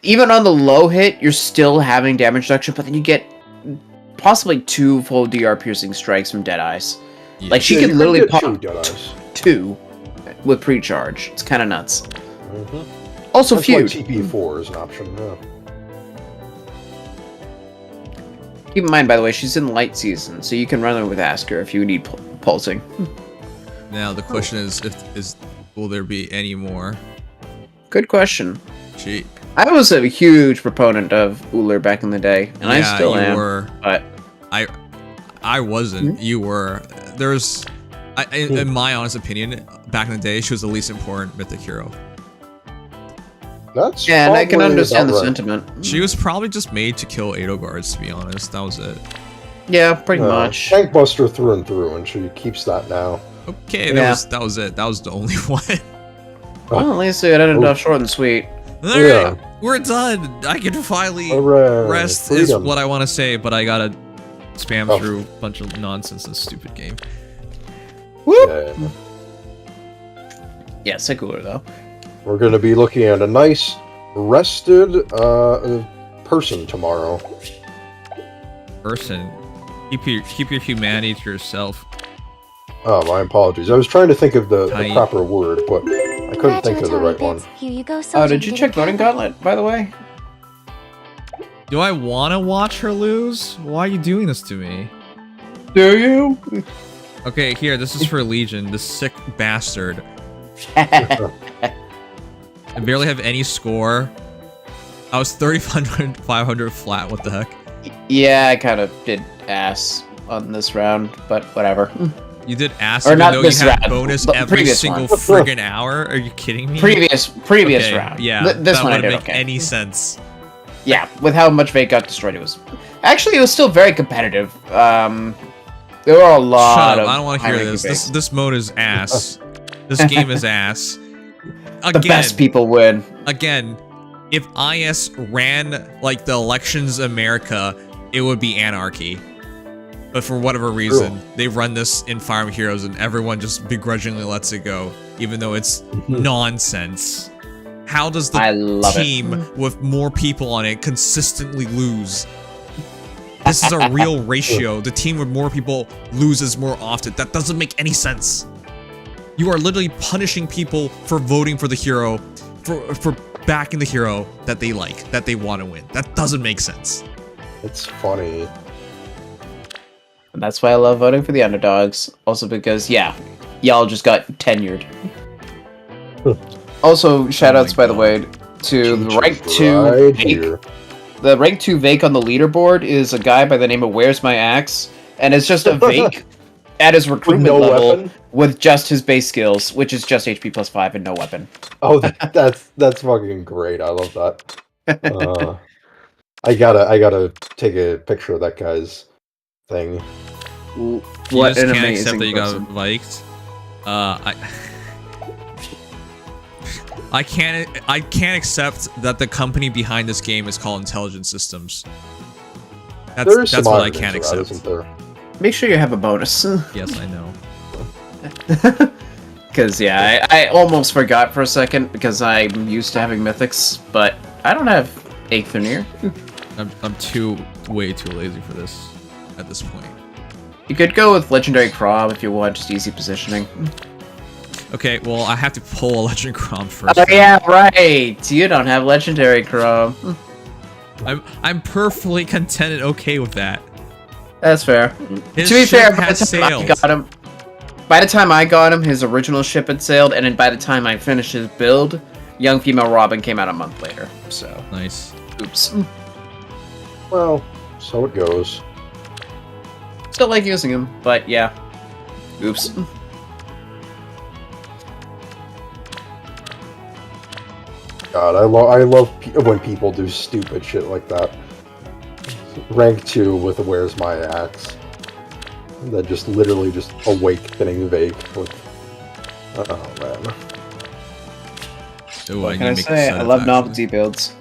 even on the low hit, you're still having damage reduction, but then you get possibly 2 full DR piercing strikes from Deadeyes. Yeah. Like, she Yeah, could you can literally get pop 2 Deadeyes. 2 with pre-charge. It's kind of nuts. Mhm. Also, That's why Feud. TP4 is an option, yeah. Keep in mind, by the way, she's in light season, so you can run her with Asker if you need pulsing. now the question is, will there be any more? Good question. Gee. I was a huge proponent of Uller back in the day, and I Yeah, still you am. were. But I wasn't. You were. There's, in my honest opinion, back in the day, she was the least important mythic hero. That's yeah, and I can probably understand the about right. sentiment. She was probably just made to kill Edo guards, to be honest. That was it. Yeah, pretty much. Tank Buster through and through, and she keeps that now. Okay, Yeah. that was it. That was the only one. Well, at least it ended up short and sweet. All right, we're done. I can finally Hooray, rest. freedom. Is what I want to say, but I gotta spam Oh. through a bunch of nonsense in this stupid game. Whoop! Yeah. Yeah, sit cooler though. We're going to be looking at a nice, rested person tomorrow. Person, keep your humanity to yourself. Oh, my apologies. I was trying to think of the proper word, but I couldn't think of the right one. Here you go, Oh, did you check Voting Gauntlet, by the way? Do I want to watch her lose? Why are you doing this to me? Do you? Okay, here, this is for Legion, this sick bastard. I barely have any score. I was 3,500 500 flat, what the heck? Yeah, I kind of did ass on this round, but whatever. You did ass Or even not though this you had round, bonus but every previous single one. friggin' hour? Are you kidding me? Previous Okay, round. Yeah, This that one I wouldn't did make okay. any sense. Yeah, with how much Vake got destroyed, it was... Actually, it was still very competitive. There were a lot Shut up, of... I don't want to hear high-ranking this. Vakes. This mode is ass. This game is ass. Again, The best people win. Again, if IS ran like the elections in America, it would be anarchy. But for whatever reason, they run this in Fire Emblem Heroes and everyone just begrudgingly lets it go, even though it's nonsense. How does the team with more people on it consistently lose? This is a real ratio. The team with more people loses more often. That doesn't make any sense. You are literally punishing people for voting for the hero, for backing the hero that they like, that they want to win. That doesn't make sense. It's funny. And that's why I love voting for the underdogs. Also because, yeah, y'all just got tenured. Also, shoutouts, by the way, to the rank 2 Vake. The rank 2 Vake on the leaderboard is a guy by the name of Where's My Axe? And it's just a Vake at his recruitment level weapon? with just his base skills, which is just HP plus 5 and no weapon. Oh, that's fucking great. I love that. I gotta take a picture of that guy's thing. You What just an can't amazing accept that you person. got liked. I can't accept that the company behind this game is called Intelligent Systems. That's what I can't accept. Isn't there? Make sure you have a bonus. Yes, I know. Because, yeah, I almost forgot for a second because I'm used to having mythics, but I don't have 8th or near. I'm way too lazy for this at this point. You could go with Legendary Crom if you want, just easy positioning. Okay, well, I have to pull a Legend Crom first. Oh yeah, right! You don't have Legendary Crom. I'm perfectly content and okay with that. That's fair. His To be fair, ship has sailed. By the time I got him, his original ship had sailed, and then by the time I finished his build, Young Female Robin came out a month later. So, Nice. oops. Well, so it goes. Still like using him, but yeah. Oops. God, I love when people do stupid shit like that. Rank 2 with Where's My Axe? That just literally just awakening Vake with... Oh, man. Ooh, What need can I to make a say? I setup, love actually. novelty builds.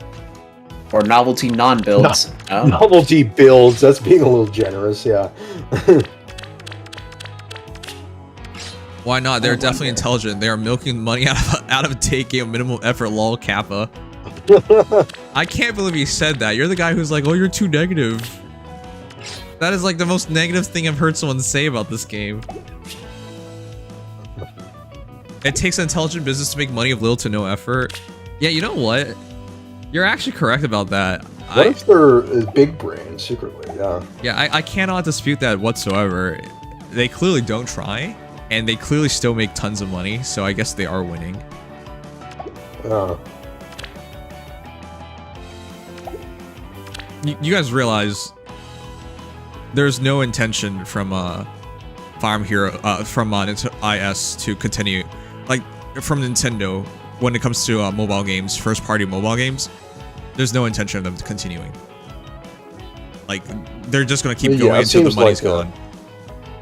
Or novelty non-builds. Oh. Novelty builds, that's being a little generous, yeah. Why not? They're definitely intelligent. They are milking money out of taking a minimum effort lol kappa. I can't believe you said that. You're the guy who's like, oh, you're too negative. That is like the most negative thing I've heard someone say about this game. It takes an intelligent business to make money of little to no effort. Yeah, you know what? You're actually correct about that. What if they're big brain secretly? Yeah. Yeah, I cannot dispute that whatsoever. They clearly don't try, and they clearly still make tons of money, so I guess they are winning. You guys realize there's no intention from Fire Emblem Hero from IS to continue, like from Nintendo when it comes to mobile games, first-party mobile games. There's no intention of them continuing. Like they're just gonna keep going until the money's gone.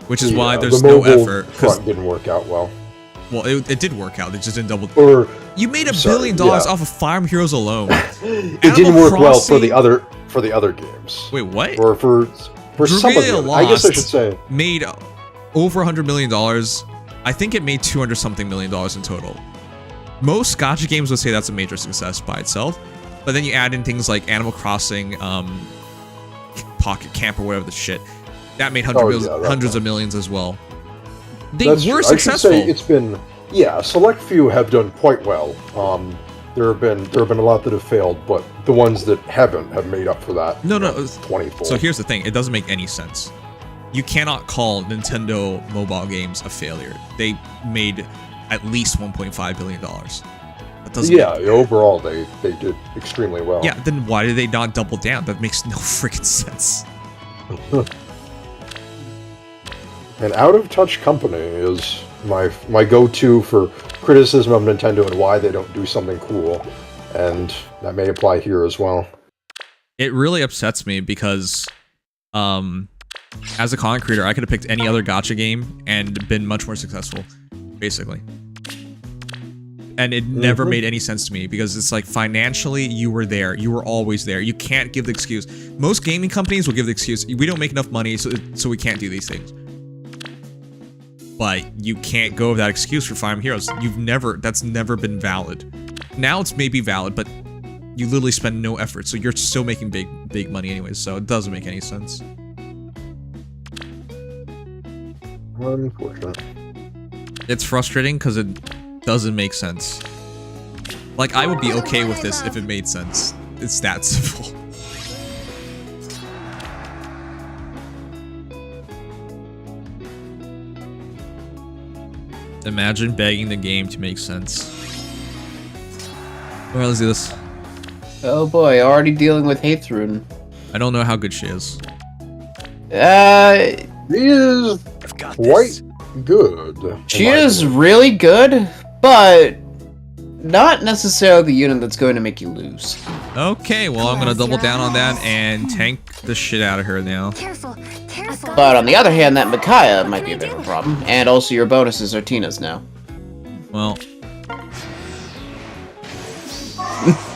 Which is why there's the no mobile effort. Front didn't work out well. Well, it did work out. It just didn't double. Or you made $1 billion off of Fire Emblem Heroes alone. It didn't work well for the other games. Wait, what? Or for some of them. I guess I should say made over $100 million. I think it made 200 something million in total. most gacha games would say that's a major success by itself, but then you add in things like Animal Crossing, Pocket Camp, or whatever the shit that made hundreds of millions as well. They were successful. I should say it's been, yeah, a select few have done quite well. There have been a lot that have failed, but the ones that haven't have made up for that. No, 20-fold. So here's the thing: it doesn't make any sense. You cannot call Nintendo mobile games a failure. They made at least $1.5 billion. That doesn't. Yeah, overall they did extremely well. Yeah, then why did they not double down? That makes no freaking sense. An out-of-touch company is my go-to for criticism of Nintendo and why they don't do something cool, and that may apply here as well. It really upsets me because, as a content creator, I could have picked any other gacha game and been much more successful, basically. And it never made any sense to me because it's like financially you were there, you were always there. You can't give the excuse. Most gaming companies will give the excuse, we don't make enough money, so we can't do these things. But you can't go with that excuse for Fire Emblem Heroes. That's never been valid. Now it's maybe valid, but you literally spend no effort, so you're still making big money anyways, so it doesn't make any sense. Unfortunate. It's frustrating because it doesn't make sense. Like, I would be okay with this if it made sense. It's that simple. Imagine begging the game to make sense. Alright, let's do this. Oh boy, already dealing with Haithrun. I don't know how good she is. She is quite good. She is really good, but not necessarily the unit that's going to make you lose. Okay, well, I'm gonna double down on that and tank the shit out of her now. Careful. But on the other hand, that Micaiah might be a bit of a problem. And also your bonuses are Tina's now. Well.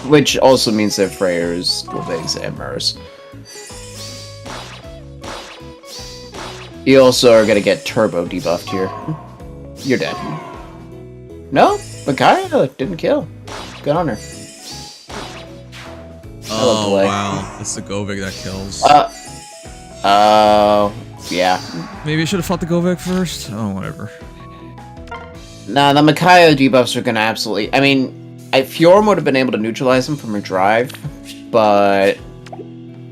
Which also means they're Freyers, Gulvegs, and Murs. You also are gonna get turbo debuffed here. You're dead. No, Micaiah didn't kill. Good on her. Oh, wow. It's the Govig that kills. Yeah. Maybe I should have fought the Govig first? Oh, whatever. Nah, the Micaiah debuffs are gonna absolutely... I mean, Fjorm would have been able to neutralize him from her drive, but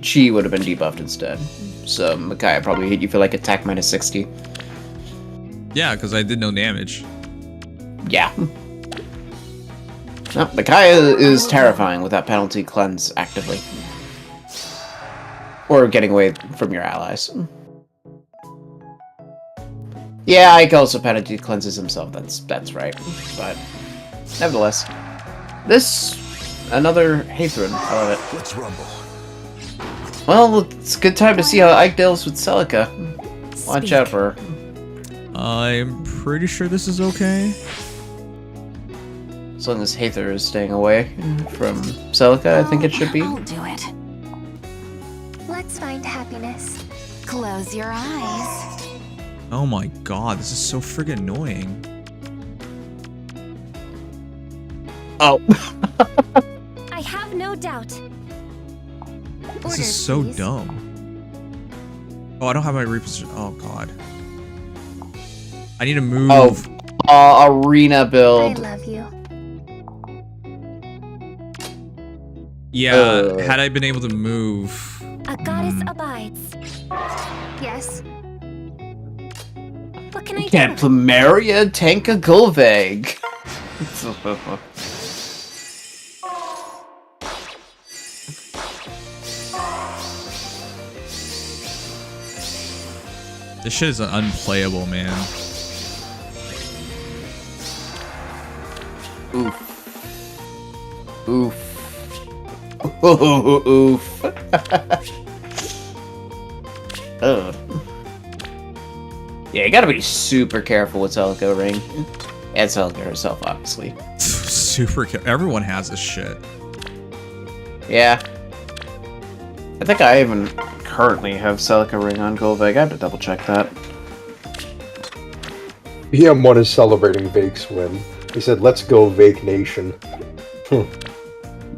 she would have been debuffed instead. So Micaiah probably hit you for like attack minus 60. Yeah, because I did no damage. Yeah. No, Micaiah is terrifying with that penalty cleanse actively. Or getting away from your allies. Yeah, Ike also penalty cleanses himself, that's right. But nevertheless. Another Haithrun. I love it. Let's rumble. Well, it's a good time to see how Ike deals with Celica. Watch out for her. I'm pretty sure this is okay. As long as Haither is staying away from Celica, I think it should be. I'll do it. Let's find happiness. Close your eyes. Oh my god, this is so friggin' annoying. Oh. I have no doubt. This is so dumb. Oh, I don't have my reposition. Oh god. I need to move. Oh, arena build. I love you. Yeah, had I been able to move. A goddess abides. Yes. What can I do? Can Plumeria tank a Gulveg? This shit is unplayable, man. Oof. Oof. Oof. Ugh. Yeah, you gotta be super careful with Celica Ring. And Celica herself, obviously. Super careful. Everyone has this shit. Yeah. I think I even currently have Celica Ring on Gulveg. I have to double check that. EM1 is celebrating Vake's win. He said, "Let's go, Vake Nation."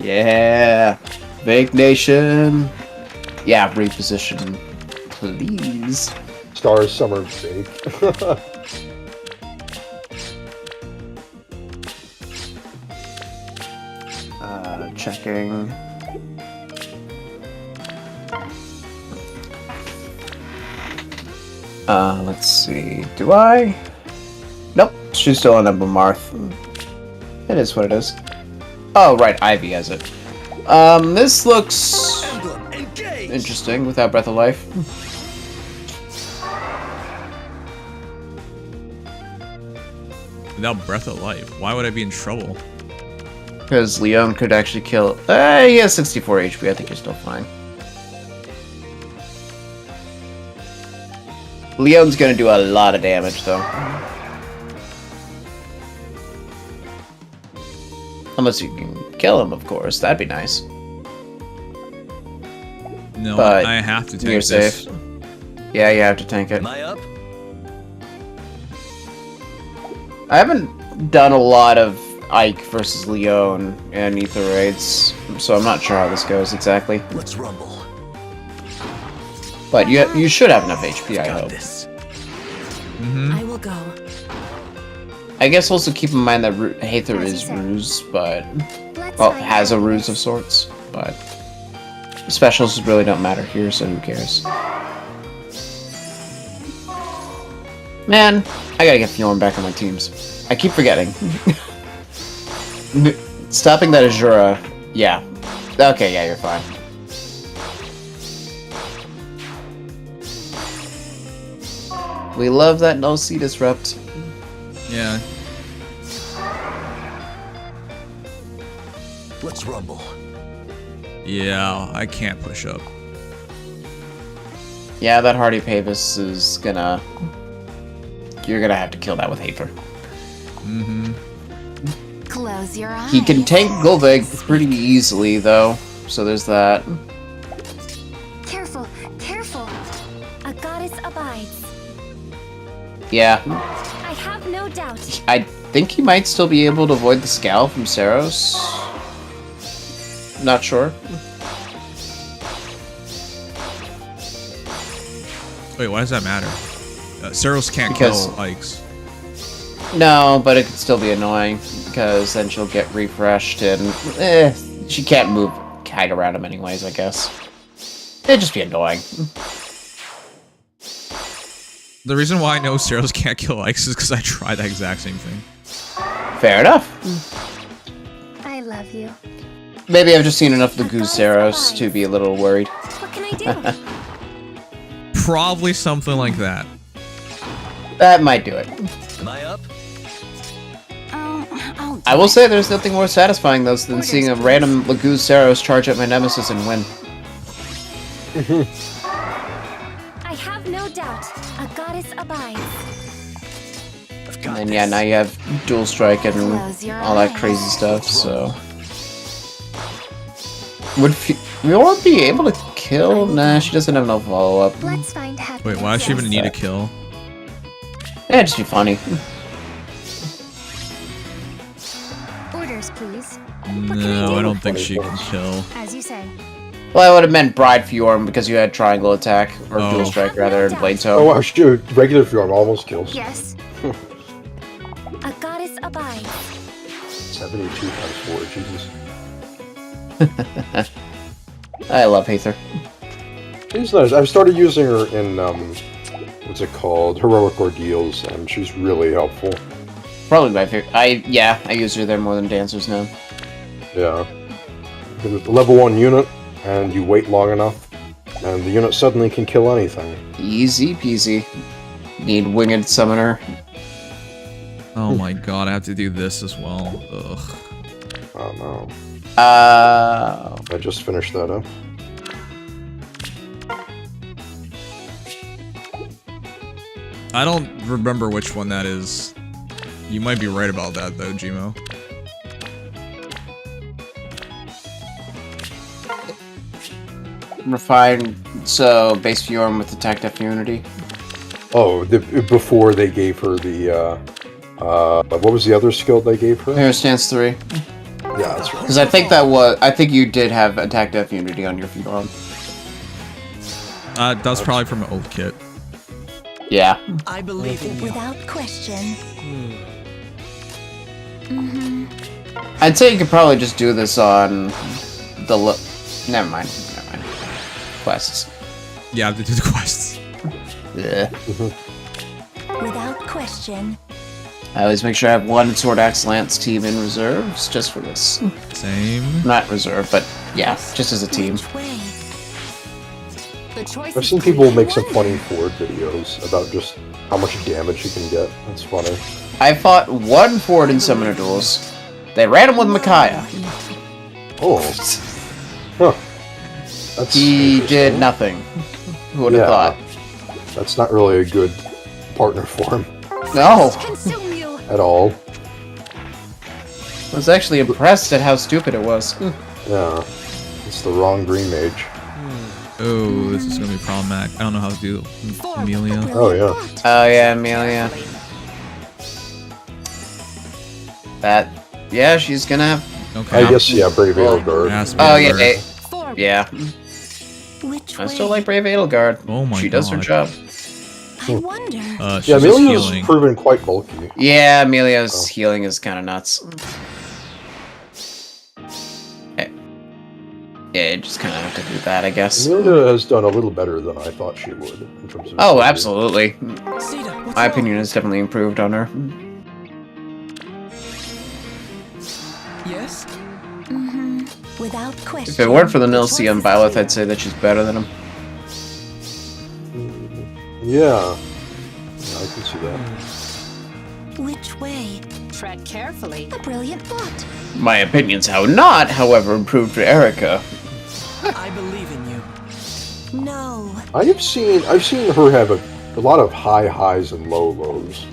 Yeah, Vake Nation. Yeah, reposition, please. Stars Summer Vake. Checking. Let's see. Do I? Nope. She's still on Emblem Marth. It is what it is. Oh, right. Ivy has it. This looks interesting without Breath of Life. Without Breath of Life, why would I be in trouble? Because Leon could actually kill. He has 64 HP. I think you're still fine. Leon's gonna do a lot of damage, though. Unless you can kill him, of course. That'd be nice. No, But I have to take you're this. safe. Yeah, you have to tank it. Am I up? I haven't done a lot of Ike versus Leon and Ether raids, so I'm not sure how this goes exactly. Let's rumble. But you should have enough HP, I hope. I will go. I guess also keep in mind that Aether is ruse, but well, has a ruse of sorts, but specials really don't matter here, so who cares? Man, I gotta get Fjorm back on my teams. I keep forgetting. Stopping that Azura, yeah. Okay, yeah, you're fine. We love that no C disrupt. Yeah. Let's rumble. Yeah, I can't push up. Yeah, that Hardy Pavis is gonna... You're gonna have to kill that with Hafer. Mm-hmm. Close your eyes. He can tank Golveg pretty easily, though. So there's that. Careful, careful. A goddess abides. Yeah. I have no doubt. I think he might still be able to avoid the Scowl from Saros. Not sure. Wait, why does that matter? Saros can't Because- kill Ikes. No, but it could still be annoying, because then she'll get refreshed and... she can't move, hide around him anyways, I guess. It'd just be annoying. The reason why I know Saros can't kill Ikes is because I tried that exact same thing. Fair enough. I love you. Maybe I've just seen enough of the Goose Saros to be a little worried. What can I do? Probably something like that. That might do it. Am I up? I'll I will say there's nothing more satisfying though than seeing a random Laguz Saros charge at my nemesis and win. I have no doubt. A goddess abides. And then yeah, now you have dual strike and Close your all that eyes. crazy stuff, so... Would Fiora be able to kill? Nah, she doesn't have no follow-up. Let's find happiness. Wait, why does she even need a kill? Yeah, just be funny. Orders, please. No, I don't think she can kill. As you say. Well, I would have meant Bride Fiorm because you had triangle attack, or Oh. dual strike rather, and blade toe. Oh, wow, shoot. Regular form almost kills. Yes. A goddess abides. 72 times 4, Jesus. I love Haether. She's nice. I've started using her in, what's it called? Heroic Ordeals, and she's really helpful. Probably my favorite. I use her there more than dancers now. Yeah. Because it's a level 1 unit, and you wait long enough, and the unit suddenly can kill anything. Easy peasy. Need winged summoner. Oh my god, I have to do this as well. Ugh. Oh no. I just finished that up. I don't remember which one that is. You might be right about that though, Gmo. Refine, so base Fjorm with attack def unity. Oh, before they gave her the What was the other skill they gave her? Here, stance 3. Yeah, that's right. Because I think you did have attack death unity on your Fearon. That's probably from an old kit. Yeah. I believe in you. Without question. I'd say you could probably just do this on the Never mind. Quests. Yeah, I have to do the quests. Yeah. Without question. I always make sure I have one Sword Axe Lance team in reserves just for this. Same. Not reserve, but yeah, just as a team. Which way? The choice I've is seen people clear. make some funny Ford videos about just how much damage you can get. That's funny. I fought one Ford in Summoner Duels. They ran him with Micaiah. Oh. Huh. That's He interesting. did nothing. Who would have thought? That's not really a good partner for him No. Consume you. at all. I was actually impressed at how stupid it was. Yeah. It's the wrong green mage. Oh, this is gonna be problematic. I don't know how to do Amelia. Oh, yeah. Oh yeah, Amelia. That. Yeah, she's gonna have. Okay. I guess, yeah, Brave Edelgard. Has to be Oh yeah, Edelgard. yeah. Which I way? still like Brave Edelgard. Oh my She does her God. job. I wonder. She's Yeah, just Amelia's healing. proven quite bulky. Yeah, Amelia's healing is kind of nuts. Yeah, you just kind of have to do that, I guess. Amelia has done a little better than I thought she would in terms of. Oh, ability. absolutely. Sita, what's My wrong? opinion has definitely improved on her. Yes? Without question. If it weren't for the The Nilce choice on is Byleth, clear. I'd say that she's better than him. Yeah. Yeah, I can see that. Which way? Tread carefully. A brilliant thought. My opinions how not, however, improved for Erica. I believe in you. No. I've seen her have a lot of high highs and low lows.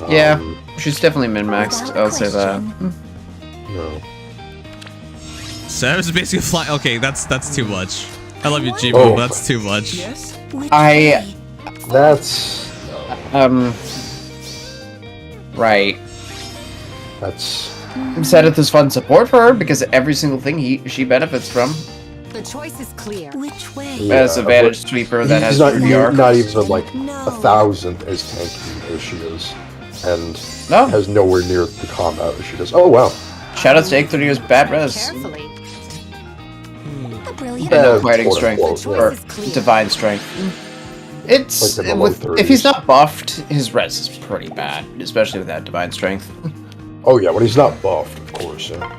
Yeah, she's definitely min-maxed, Without I'll say that. question. No. Sev is basically flying. Okay, that's too much. I love you, Jibo, Oh. but that's too much. Yes? Which I- way? That's Right. that's Zenith is fun support for her because every single thing she benefits from. The choice is clear. Which way? Yeah, As a Vantage Sweeper that has he's not, VR. not even like No. 1,000 as tanky as she is, and No. has nowhere near the combat as she does. Oh wow. Shoutouts to Egg30's bad res. Carefully. A brilliant And no Uh, fighting quote, strength. unquote, Or Choice is clear. divine strength. It's Like in the low if he's 30s. not buffed, his res is pretty bad, especially with that divine strength. Oh yeah, when he's not buffed, of course. Yeah.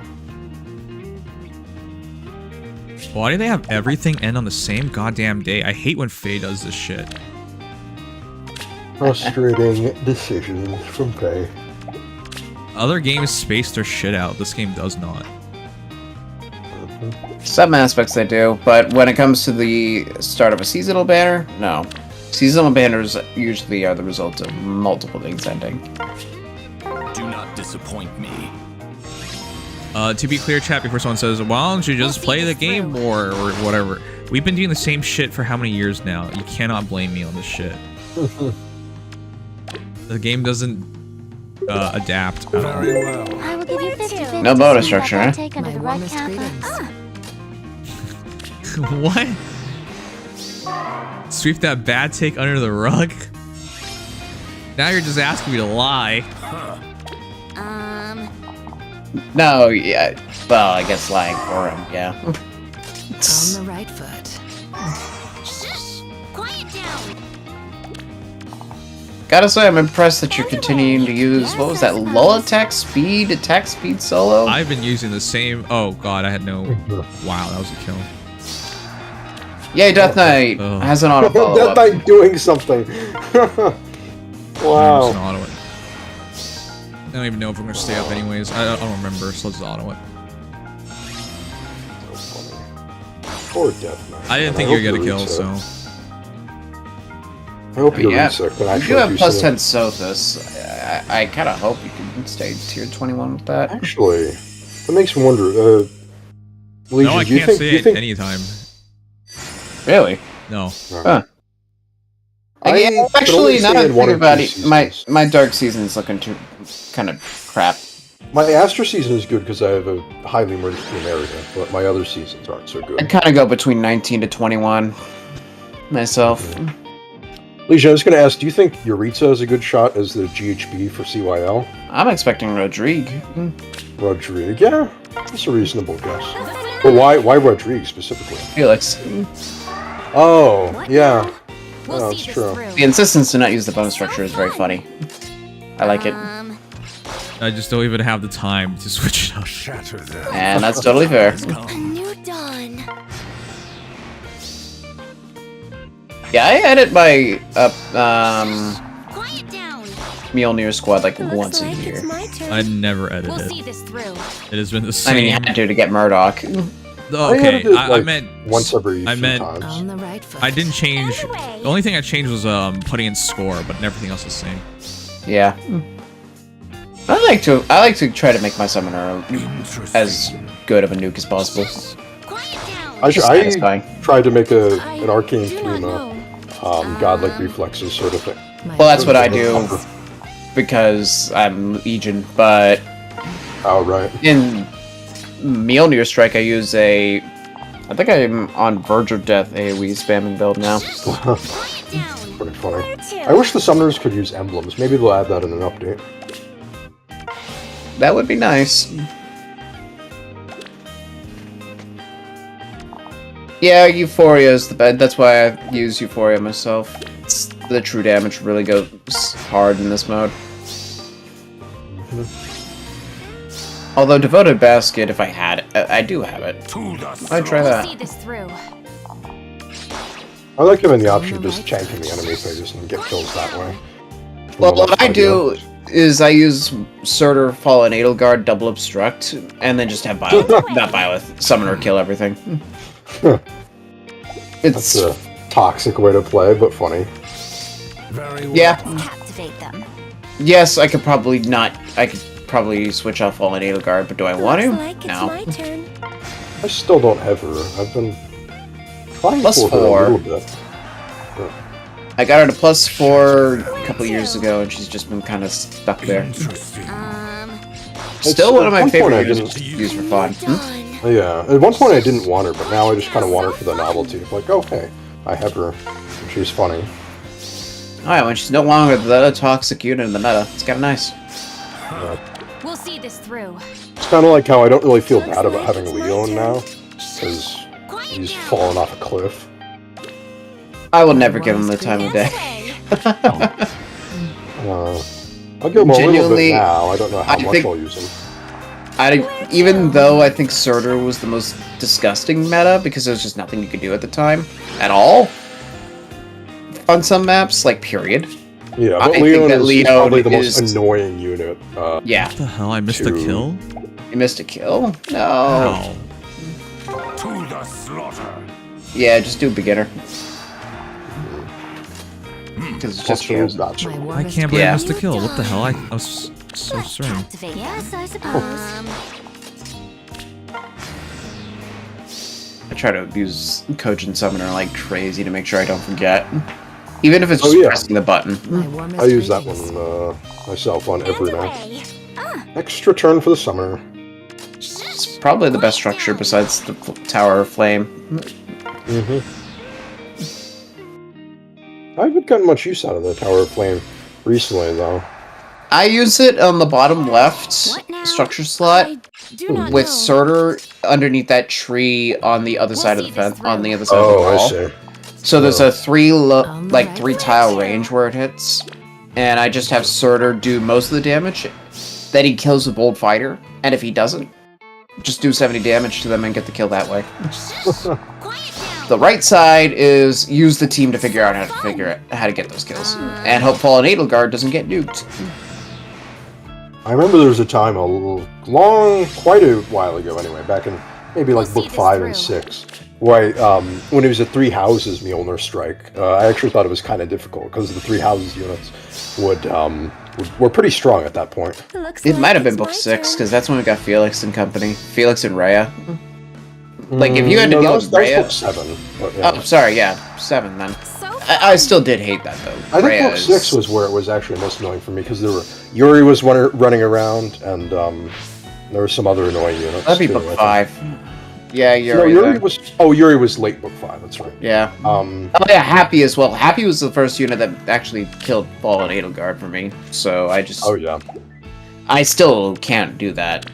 Why do they have everything end on the same goddamn day? I hate when Faye does this shit. Frustrating decisions from Faye. Other games space their shit out. This game does not. Some aspects they do, but when it comes to the start of a seasonal banner, no. Seasonal banners usually are the result of multiple things ending. Do not disappoint me. To be clear, chat, before someone says, why don't you just play the game more or whatever? We've been doing the same shit for how many years now? You cannot blame me on this shit. The game doesn't adapt at all. Very well. I will give you 50-50. No bonus structure, eh? Take under the right kappa. What? Sweep that bad take under the rug? Now you're just asking me to lie. No, yeah. Well, I guess lying for him, yeah. On the right foot. Shh! Quiet down. Gotta say, I'm impressed that you're continuing to use, what was that, lull attack speed solo? I've been using the same. Oh god, I had no. Wow, that was a kill. Yay, Death Knight Oh. has an auto follow That up. night doing something. Wow. Just auto it. I don't even know if we're gonna stay up anyways. I don't remember, so let's auto it. So funny. Poor Death Knight. I didn't think I you were hope gonna he kill, so. resets. I hope your Yeah, reset can you actually do have do plus 10 something. Sothis. I kind of hope you can stay tier 21 with that. Actually, that makes me wonder. Legion, No, I do you can't think, say do you it think anytime. Really? No. Huh. I could actually, only now stay that in I one think or about two it, my seasons. dark season's looking kind of crap. My Astra season is good because I have a highly merged team area, but my other seasons aren't so I'd good. kind of go between 19 to 21 myself. Legion, I was going to ask, do you think Yuritsa is a good shot as the GHB for CYL? I'm expecting Rodrigue. Rodrigue, yeah, that's a reasonable guess. But why Rodrigue specifically? Felix. Oh, yeah. Oh, that's true. The insistence to not use the bonus structure is very funny. I like it. I just don't even have the time to switch it up. Shatter them. And that's totally fair. A new dawn. Yeah, I edit my Quiet down. Mjolnir squad like once a Looks like year. it's my turn. I never edited We'll it. see this through. It has been the I same. mean, you had to get Murdoch. Oh, okay, edited, I like, meant once every I few meant times. On the right foot. I didn't change. The only thing I changed was putting in score, but everything else is the same. Yeah. I like to try to make my summoner as good of a nuke as possible. Quiet down. I Satisfying. tried to make an Arcane do not 3 know. godlike reflexes sort of thing. Well, that's what I do because I'm Legion, but Oh, right. in Mjolnir Strike I use I think I'm on verge of death AoE spamming build now. Quiet down. Pretty funny. I wish the summoners could use emblems. Maybe they'll add that in an update. That would be nice. Yeah, Euphoria is the best. That's why I use Euphoria myself. The true damage really goes hard in this mode. Although Devoted Basket, if I had it, I do have it. I'd try We'll that. see this through. I like having the option of just chanking the enemy phases and get kills that way. Well, what I do is I use Surtur, Fallen Edelgard, Double Obstruct, and then just have not Byleth, Summoner kill everything. That's a toxic way to play, but funny. Yeah. Activate them. Yes, I could probably switch off Fallen Edelgard, but do I want to? Looks like it's No. my turn. I still don't have her. I've been trying Plus for her 4. a little bit. I got her to +4 a couple years ago, and she's just been kind of stuck there. Still one of my favorite units to use for fun. Yeah, at one point I didn't want her, but now I just kind of want her for the novelty. Like, okay, I have her. She's funny. Alright, when she's no longer the toxic unit in the meta, it's kind of nice. We'll see this through. It's kind of like how I don't really feel bad about having Leon now, because he's fallen off a cliff. I will never give him the time of day. I'll give him a little Genuinely, bit now. I don't know how I much think- I'll use him. Even though I think Surtur was the most disgusting meta, because there was just nothing you could do at the time, at all, on some maps, like, period. Yeah, I but think Leon that is Leon probably the most is- annoying unit. Yeah. What the hell? I missed a kill? You missed a kill? No. Ow. To the slaughter. Yeah, just do beginner. Because it's just Plus, you. gotcha. I can't believe I Yeah. missed a kill. What the hell? I was so certain. Activate. Yes, I suppose. I try to use Cogent Summoner like crazy to make sure I don't forget. Even if it's Oh, just yeah. pressing the button. My warmest I use that greetings. one myself on every match. Away. Extra turn for the summoner. It's probably the best structure besides the Tower of Flame. Mm-hmm. I haven't gotten much use out of the Tower of Flame recently, though. I use it on the bottom left What now? structure slot I do not with know. Surtur underneath that tree on the other side of the see this fence, on through. the other side of the Oh, I wall. see. So there's a three right. tile range where it hits, and I just have Surtur do most of the damage. Then he kills the bold fighter, and if he doesn't, just do 70 damage to them and get the kill that way. Quiet down. The right side is use the team to figure out how to get those kills, and hope Fallen Edelgard doesn't get nuked. I remember there was a time quite a while ago anyway, back in maybe like We'll book see 5 this and through. 6, where when it was a 3 houses Mjolnir strike, I actually thought it was kind of difficult because the 3 houses units were pretty strong at that point. Looks It like might have been it's book my 6 turn. because that's when we got Felix and company, Felix and Rhea. Like if you had to No, deal that with was Rhea, book 7. But, yeah. oh sorry, yeah, 7 then. So I still did hate that though. I think book Rhea's- 6 was where it was actually most annoying for me because there were Yuri was running around and there were some other annoying units. That'd be too, book I 5. Yeah, think. Yuri. Yuri was late book 5. That's right. Yeah. Oh yeah, Happy as well. Happy was the first unit that actually killed Fallen Edelgard for me. So I just. Oh yeah. I still can't do that.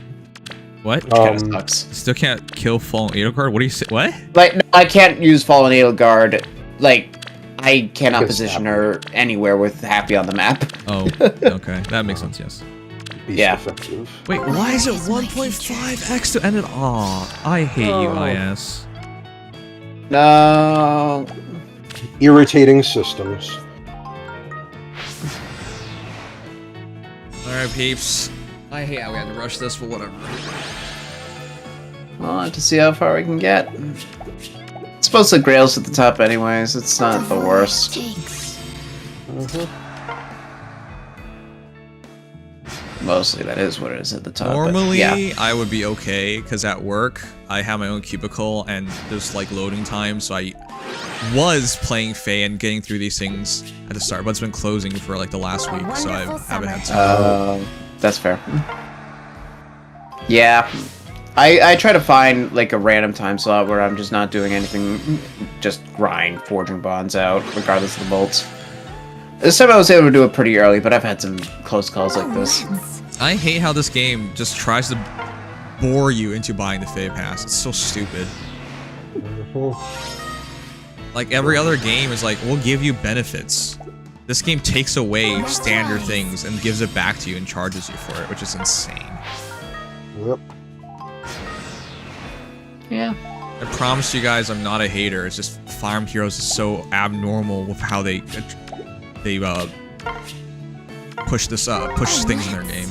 What? Kind of sucks. Still can't kill Fallen Edelgard? What do you say? What? Like, no, I can't use Fallen Edelgard. Like, I cannot Because position Happy. her anywhere with Happy on the map. Oh, okay. That makes sense, yes. Beast Yeah. effective. Wait, why is it 1.5x to end it? Aw, I hate you, IS. No. Irritating systems. Alright, peeps. I hate how we had to rush this, but whatever. We'll have to see how far we can get. It's mostly Grails at the top anyways. It's not the worst. Mostly that is what it is at the top. but Normally, yeah. I would be okay, because at work, I have my own cubicle, and there's, like, loading time, so I was playing Fae and getting through these things at the start, but it's been closing for, like, the last week, so I haven't had to. That's fair. Yeah. I try to find, like, a random time slot where I'm just not doing anything, just grind Forging Bonds out, regardless of the bolts. This time I was able to do it pretty early, but I've had some close calls like this. I hate how this game just tries to bore you into buying the Fae Pass. It's so stupid. Like, every other game is like, we'll give you benefits. This game takes away standard things and gives it back to you and charges you for it, which is insane. Yep. Yeah. I promise you guys I'm not a hater, it's just Fire Emblem Heroes is so abnormal with how they push things in their game.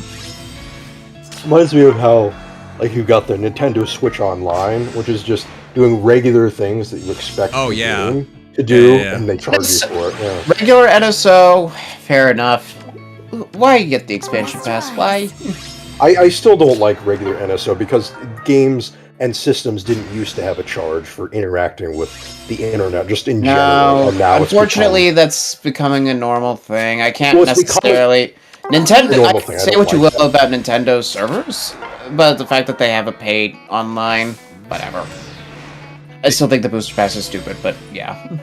Reminds me of how, like, you got the Nintendo Switch Online, which is just doing regular things that you expect Oh, the yeah. game to do, Yeah. and they charge you for it. Yeah. Regular NSO, fair enough. Why get the expansion pass? Why? I still don't like regular NSO because games and systems didn't used to have a charge for interacting with the internet, just in general. No, And now unfortunately, that's becoming a normal thing. I can't Well, it's necessarily. Nintendo. normal I thing. I say don't what you like will about Nintendo servers, but the fact that they have a paid online, whatever. I still think the booster pass is stupid, but yeah.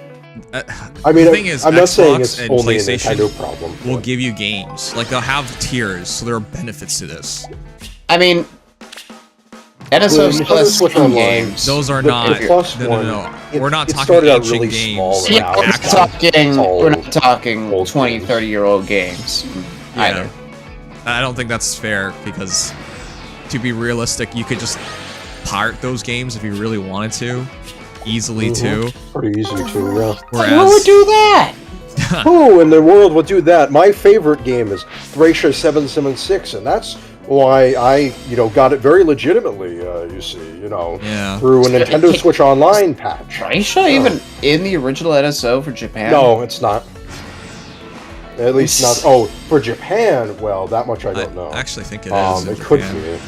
I mean, the thing is, I'm not saying Xbox it's and only a PlayStation Nintendo problem. will but- give you games. Like, they'll have tiers, so there are benefits to this. I mean, NSO Well, still Nintendo has Switch Steam Online, games. Those are The not. plus No. one, We're not it talking started out ancient really games. small, and Yeah, now we're it's not got- talking. it's all We're not talking old 20, games. 30-year-old games either. I don't think that's fair, because to be realistic, you could just pirate those games if you really wanted to. Easily, too. Pretty easy to, yeah. Whereas, Who would do that? Who in the world would do that? My favorite game is Thracia 776, and that's why I, got it very legitimately, you see, Yeah. through a Nintendo Switch Online patch. Aisha even in the original NSO for Japan? No, it's not. At least not. Oh, for Japan, well, that much I don't know. I actually think it is. in It could Japan. be.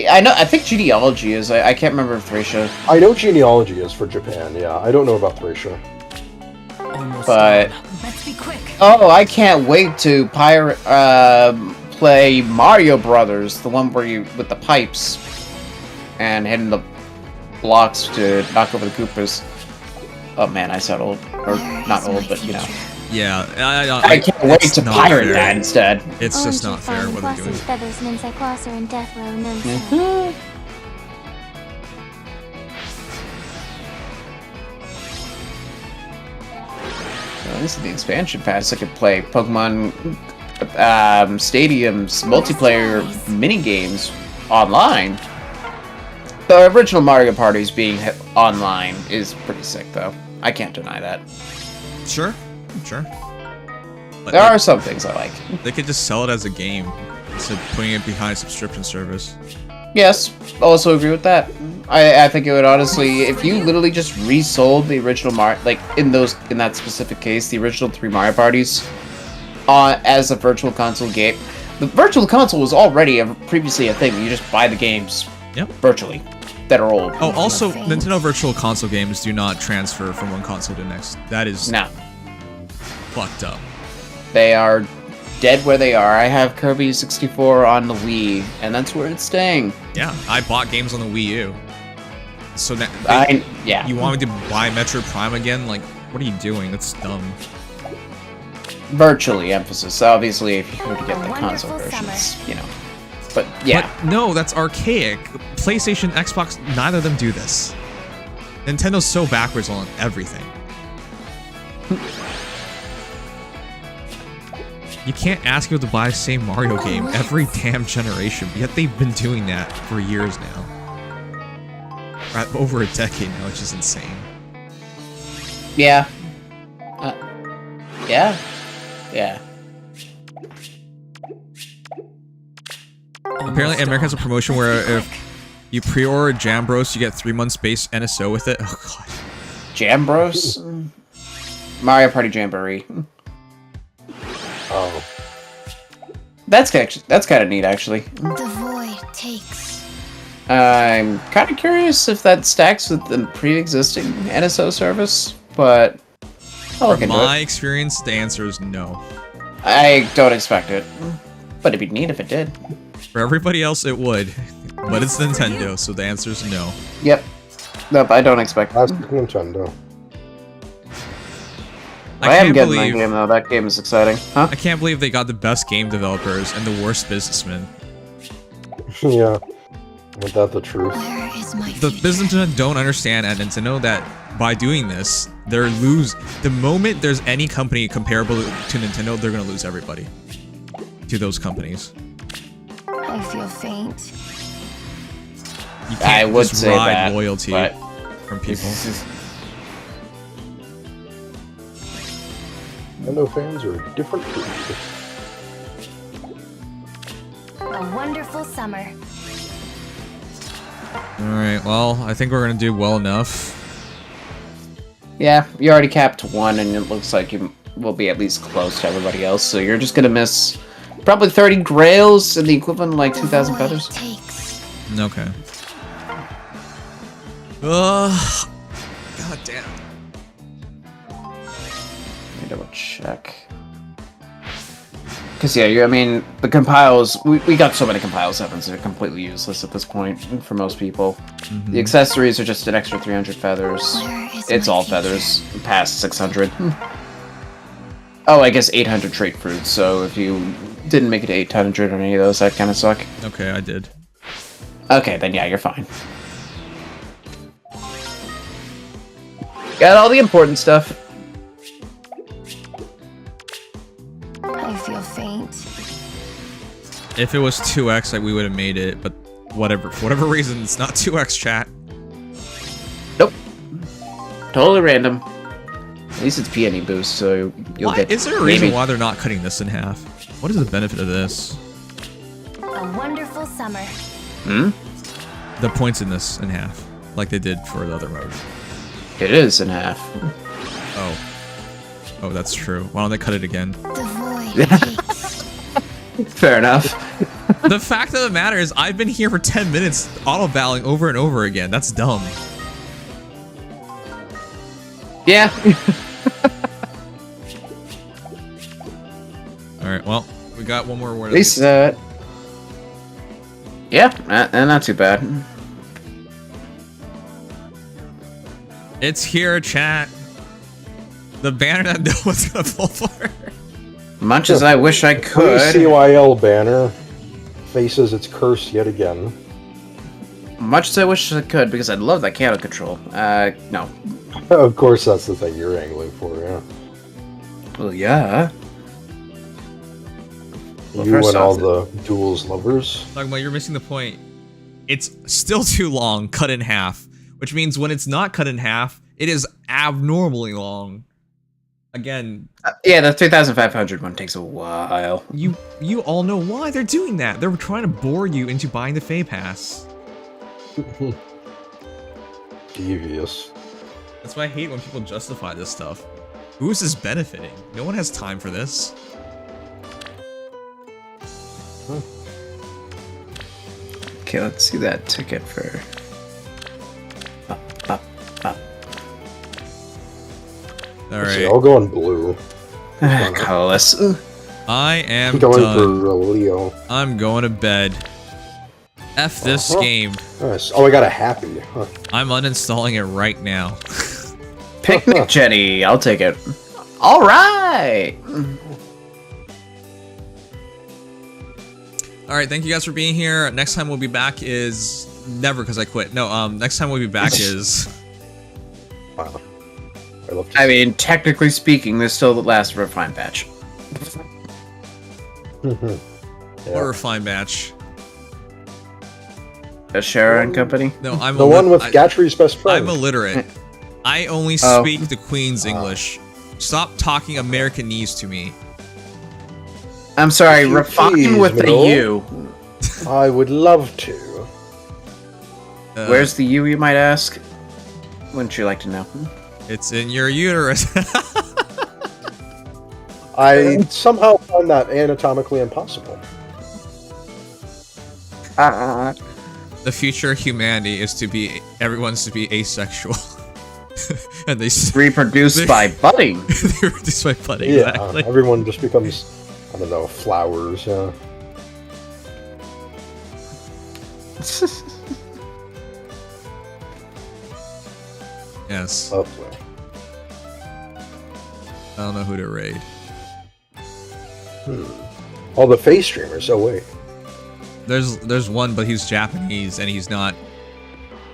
I know. I think genealogy is. I can't remember if Thracia. I know genealogy is for Japan, yeah. I don't know about Thracia. But Let's be quick. oh, I can't wait to play Mario Brothers, the one where you with the pipes and hitting the blocks to knock over the Koopas. Oh man, I sound old, or not old, but Yeah, I can't wait it's to not pirate fair. that instead. It's just OMG not fair fine, what they're doing. Glosses, Feathers, Ninsai, Glosser, and Death Row, Nunsa. Mhm. Well, this is the expansion pass. I could play Pokemon Stadium's multiplayer mini games online. The original Mario Parties being online is pretty sick, though. I can't deny that. Sure. But There are some things I like. They could just sell it as a game instead of putting it behind a subscription service. Yes, also agree with that. I think it would honestly, if you literally just resold the original Mario, like in that specific case, the original 3 Mario Parties, as a virtual console game. The virtual console was already previously a thing. You just buy the games virtually. that are old. Oh, also, Nintendo Virtual Console games do not transfer from one console to the next. That is fucked up. They are dead where they are. I have Kirby 64 on the Wii, and that's where it's staying. Yeah, I bought games on the Wii U. So that you want me to buy Metroid Prime again? Like, what are you doing? That's dumb. Virtually, emphasis. Obviously, if you were to get the console versions, you know. But yeah. But no, that's archaic. PlayStation, Xbox, neither of them do this. Nintendo's so backwards on everything. You can't ask people to buy the same Mario game every damn generation, yet they've been doing that for years now. Over a decade now, which is insane. Yeah. Yeah. Yeah. Apparently, America has a promotion where if you pre-order Jam Bros, you get 3 months base NSO with it. Oh god. Jam Bros? Mario Party Jamboree. Oh. That's kind of neat, actually. The void takes. I'm kind of curious if that stacks with the pre-existing NSO service, but From my experience, the answer is no. I don't expect it, but it'd be neat if it did. For everybody else, it would, but it's Nintendo, so the answer is no. Yep. Nope, I don't expect it. That's Nintendo. I am getting that game, though. That game is exciting. Huh? I can't believe they got the best game developers and the worst businessmen. Yeah. Isn't that the truth? The businessmen don't understand at Nintendo that by doing this, they're the moment there's any company comparable to Nintendo, they're gonna lose everybody to those companies. I feel faint. You can't I would just say ride that, loyalty but from people. Nintendo fans are a different breed. A wonderful summer. Alright, well, I think we're gonna do well enough. Yeah, you already capped one, and it looks like you will be at least close to everybody else, so you're just gonna miss probably 30 grails and the equivalent of like 2,000 feathers. Okay. Ugh. God damn. Let me double check. Because, yeah, I mean, the compiles, we got so many compile 7s that are completely useless at this point for most people. Mm-hmm. The accessories are just an extra 300 feathers. It's all feathers, past 600. Oh, I guess 800 trait fruits, so if you didn't make it to 800 on any of those, that kind of suck. Okay, I did. Okay, then yeah, you're fine. Got all the important stuff. I feel faint. If it was 2x, like, we would have made it, but whatever. For whatever reason, it's not 2x, chat. Nope. Totally random. At least it's peony boost, so you'll get. Is there a reason why they're not cutting this in half? What is the benefit of this? A wonderful summer. Hmm? The points in this in half, like they did for the other mode. It is in half. Oh. Oh, that's true. Why don't they cut it again? The void takes. Fair enough. The fact of the matter is, I've been here for 10 minutes auto-battling over and over again. That's dumb. Yeah. Alright, well, we got one more word. At least, yeah, not too bad. It's here, chat. The banner that no one's gonna pull for. Much as I wish I could. CYL banner faces its curse yet again. Much as I wish I could, because I love that candle control. No. Of course, that's the thing you're angling for, yeah. Well, yeah. Well, You and all the duels lovers. Talking about, you're missing the point. It's still too long, cut in half. Which means when it's not cut in half, it is abnormally long. Again. Yeah, the 3,500 one takes a while. You all know why they're doing that. They're trying to bore you into buying the Fey Pass. Devious. That's why I hate when people justify this stuff. Who is this benefiting? No one has time for this. Okay, let's see that ticket for All Let's see, right. I'll go on blue. Colorless. I am Going done. for Leo. I'm going to bed. F this game. Nice. Oh, I got a happy. Huh. I'm uninstalling it right now. Picnic Jetty. I'll take it. All right. All right, thank you guys for being here. Next time we'll be back is never because I quit. No, next time we'll be back is. Wow. I love to I mean, technically speaking, there's still the last refine batch. What refined batch? Ashera and Company. No, I'm the one with Gatry's best friend. I'm illiterate. I only speak the Queen's English. Stop talking Americanese to me. I'm sorry, If you refine please, with the Miguel. U. I would love to. Where's the U, you might ask? Wouldn't you like to know? It's in your uterus. I somehow find that anatomically impossible. The future of humanity is to be everyone's to be asexual, and they reproduce by budding. They reproduce by budding. Yeah, Exactly. everyone just becomes, I don't know, flowers. Yeah. Yes. Lovely. I don't know who to raid. All the face streamers. Oh wait. There's one, but he's Japanese and he's not.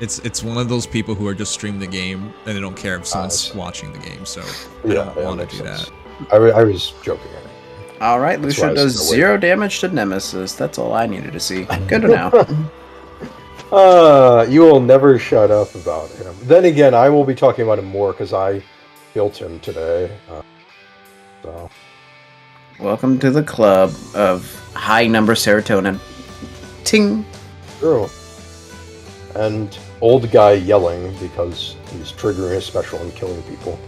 It's one of those people who are just stream the game and they don't care if someone's watching the game. So I don't want to do that. I was joking. All right, That's Lucia why I does was gonna 0 damage to Nemesis. That's all I needed to see. Good to know. You will never shut up about him. Then again, I will be talking about him more because I built him today. So. Welcome to the club of high number serotonin. Ting. True. And old guy yelling because he's triggering his special and killing people.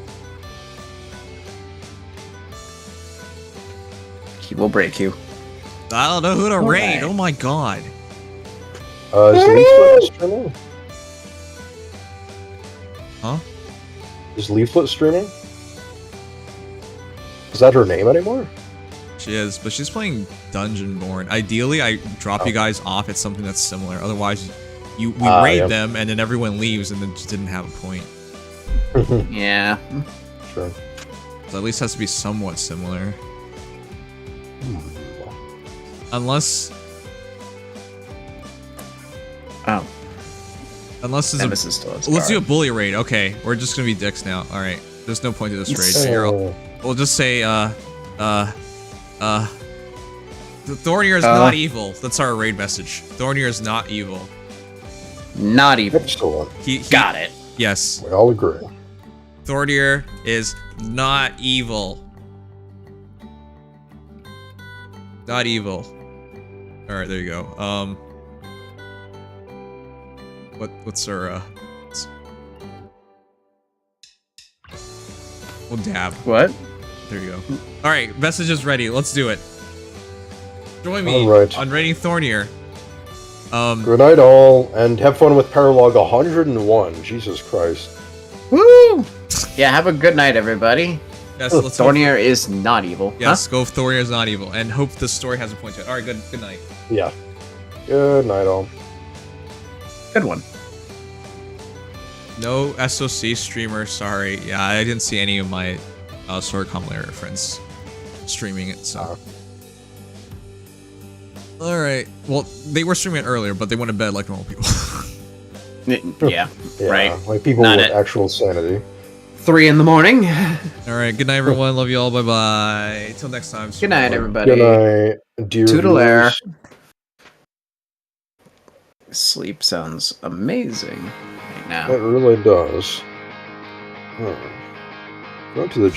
He will break you. I don't know who to raid. Oh my god. Is Leaflet streaming? Huh? Is Leaflet streaming? Is that her name anymore? She is, but she's playing Dungeonborn. Ideally, I drop you guys off at something that's similar. Otherwise, we raid them and then everyone leaves and then just didn't have a point. Yeah. Sure. So at least has to be somewhat similar. Unless. Oh. Unless there's Nemesis still has let's do a guard. bully raid. Okay, we're just gonna be dicks now. All right, there's no point to this raid. Oh. So here, we'll just say Thornier is not evil. That's our raid message. Thornier is not evil. Not evil. Excellent. He got it. Yes. We all agree. Thornier is not evil. Not evil. All right, there you go. What's our we'll dab. What? There you go. All right, message is ready. Let's do it. Join me on raiding Thornier. Good night, all, and have fun with Paralog 101. Jesus Christ. Woo! Yeah, have a good night, everybody. Yes, let's Thornier is not evil. Yes, go if Thornier is not evil, and hope the story has a point to it. All right, good night. Yeah. Good night, all. Good one. No SOC streamer, sorry. Yeah, I didn't see any of my Sword Comlayer friends streaming it, so. Alright. Well, they were streaming it earlier, but they went to bed like normal people. Yeah, right. Like people Not with at actual sanity. 3 in the morning. Alright, good night, everyone. Love you all. Bye-bye. Till next time. Good night, everybody. Good night, dear Toodle air. viewers. Sleep sounds amazing right now. It really does. Go to the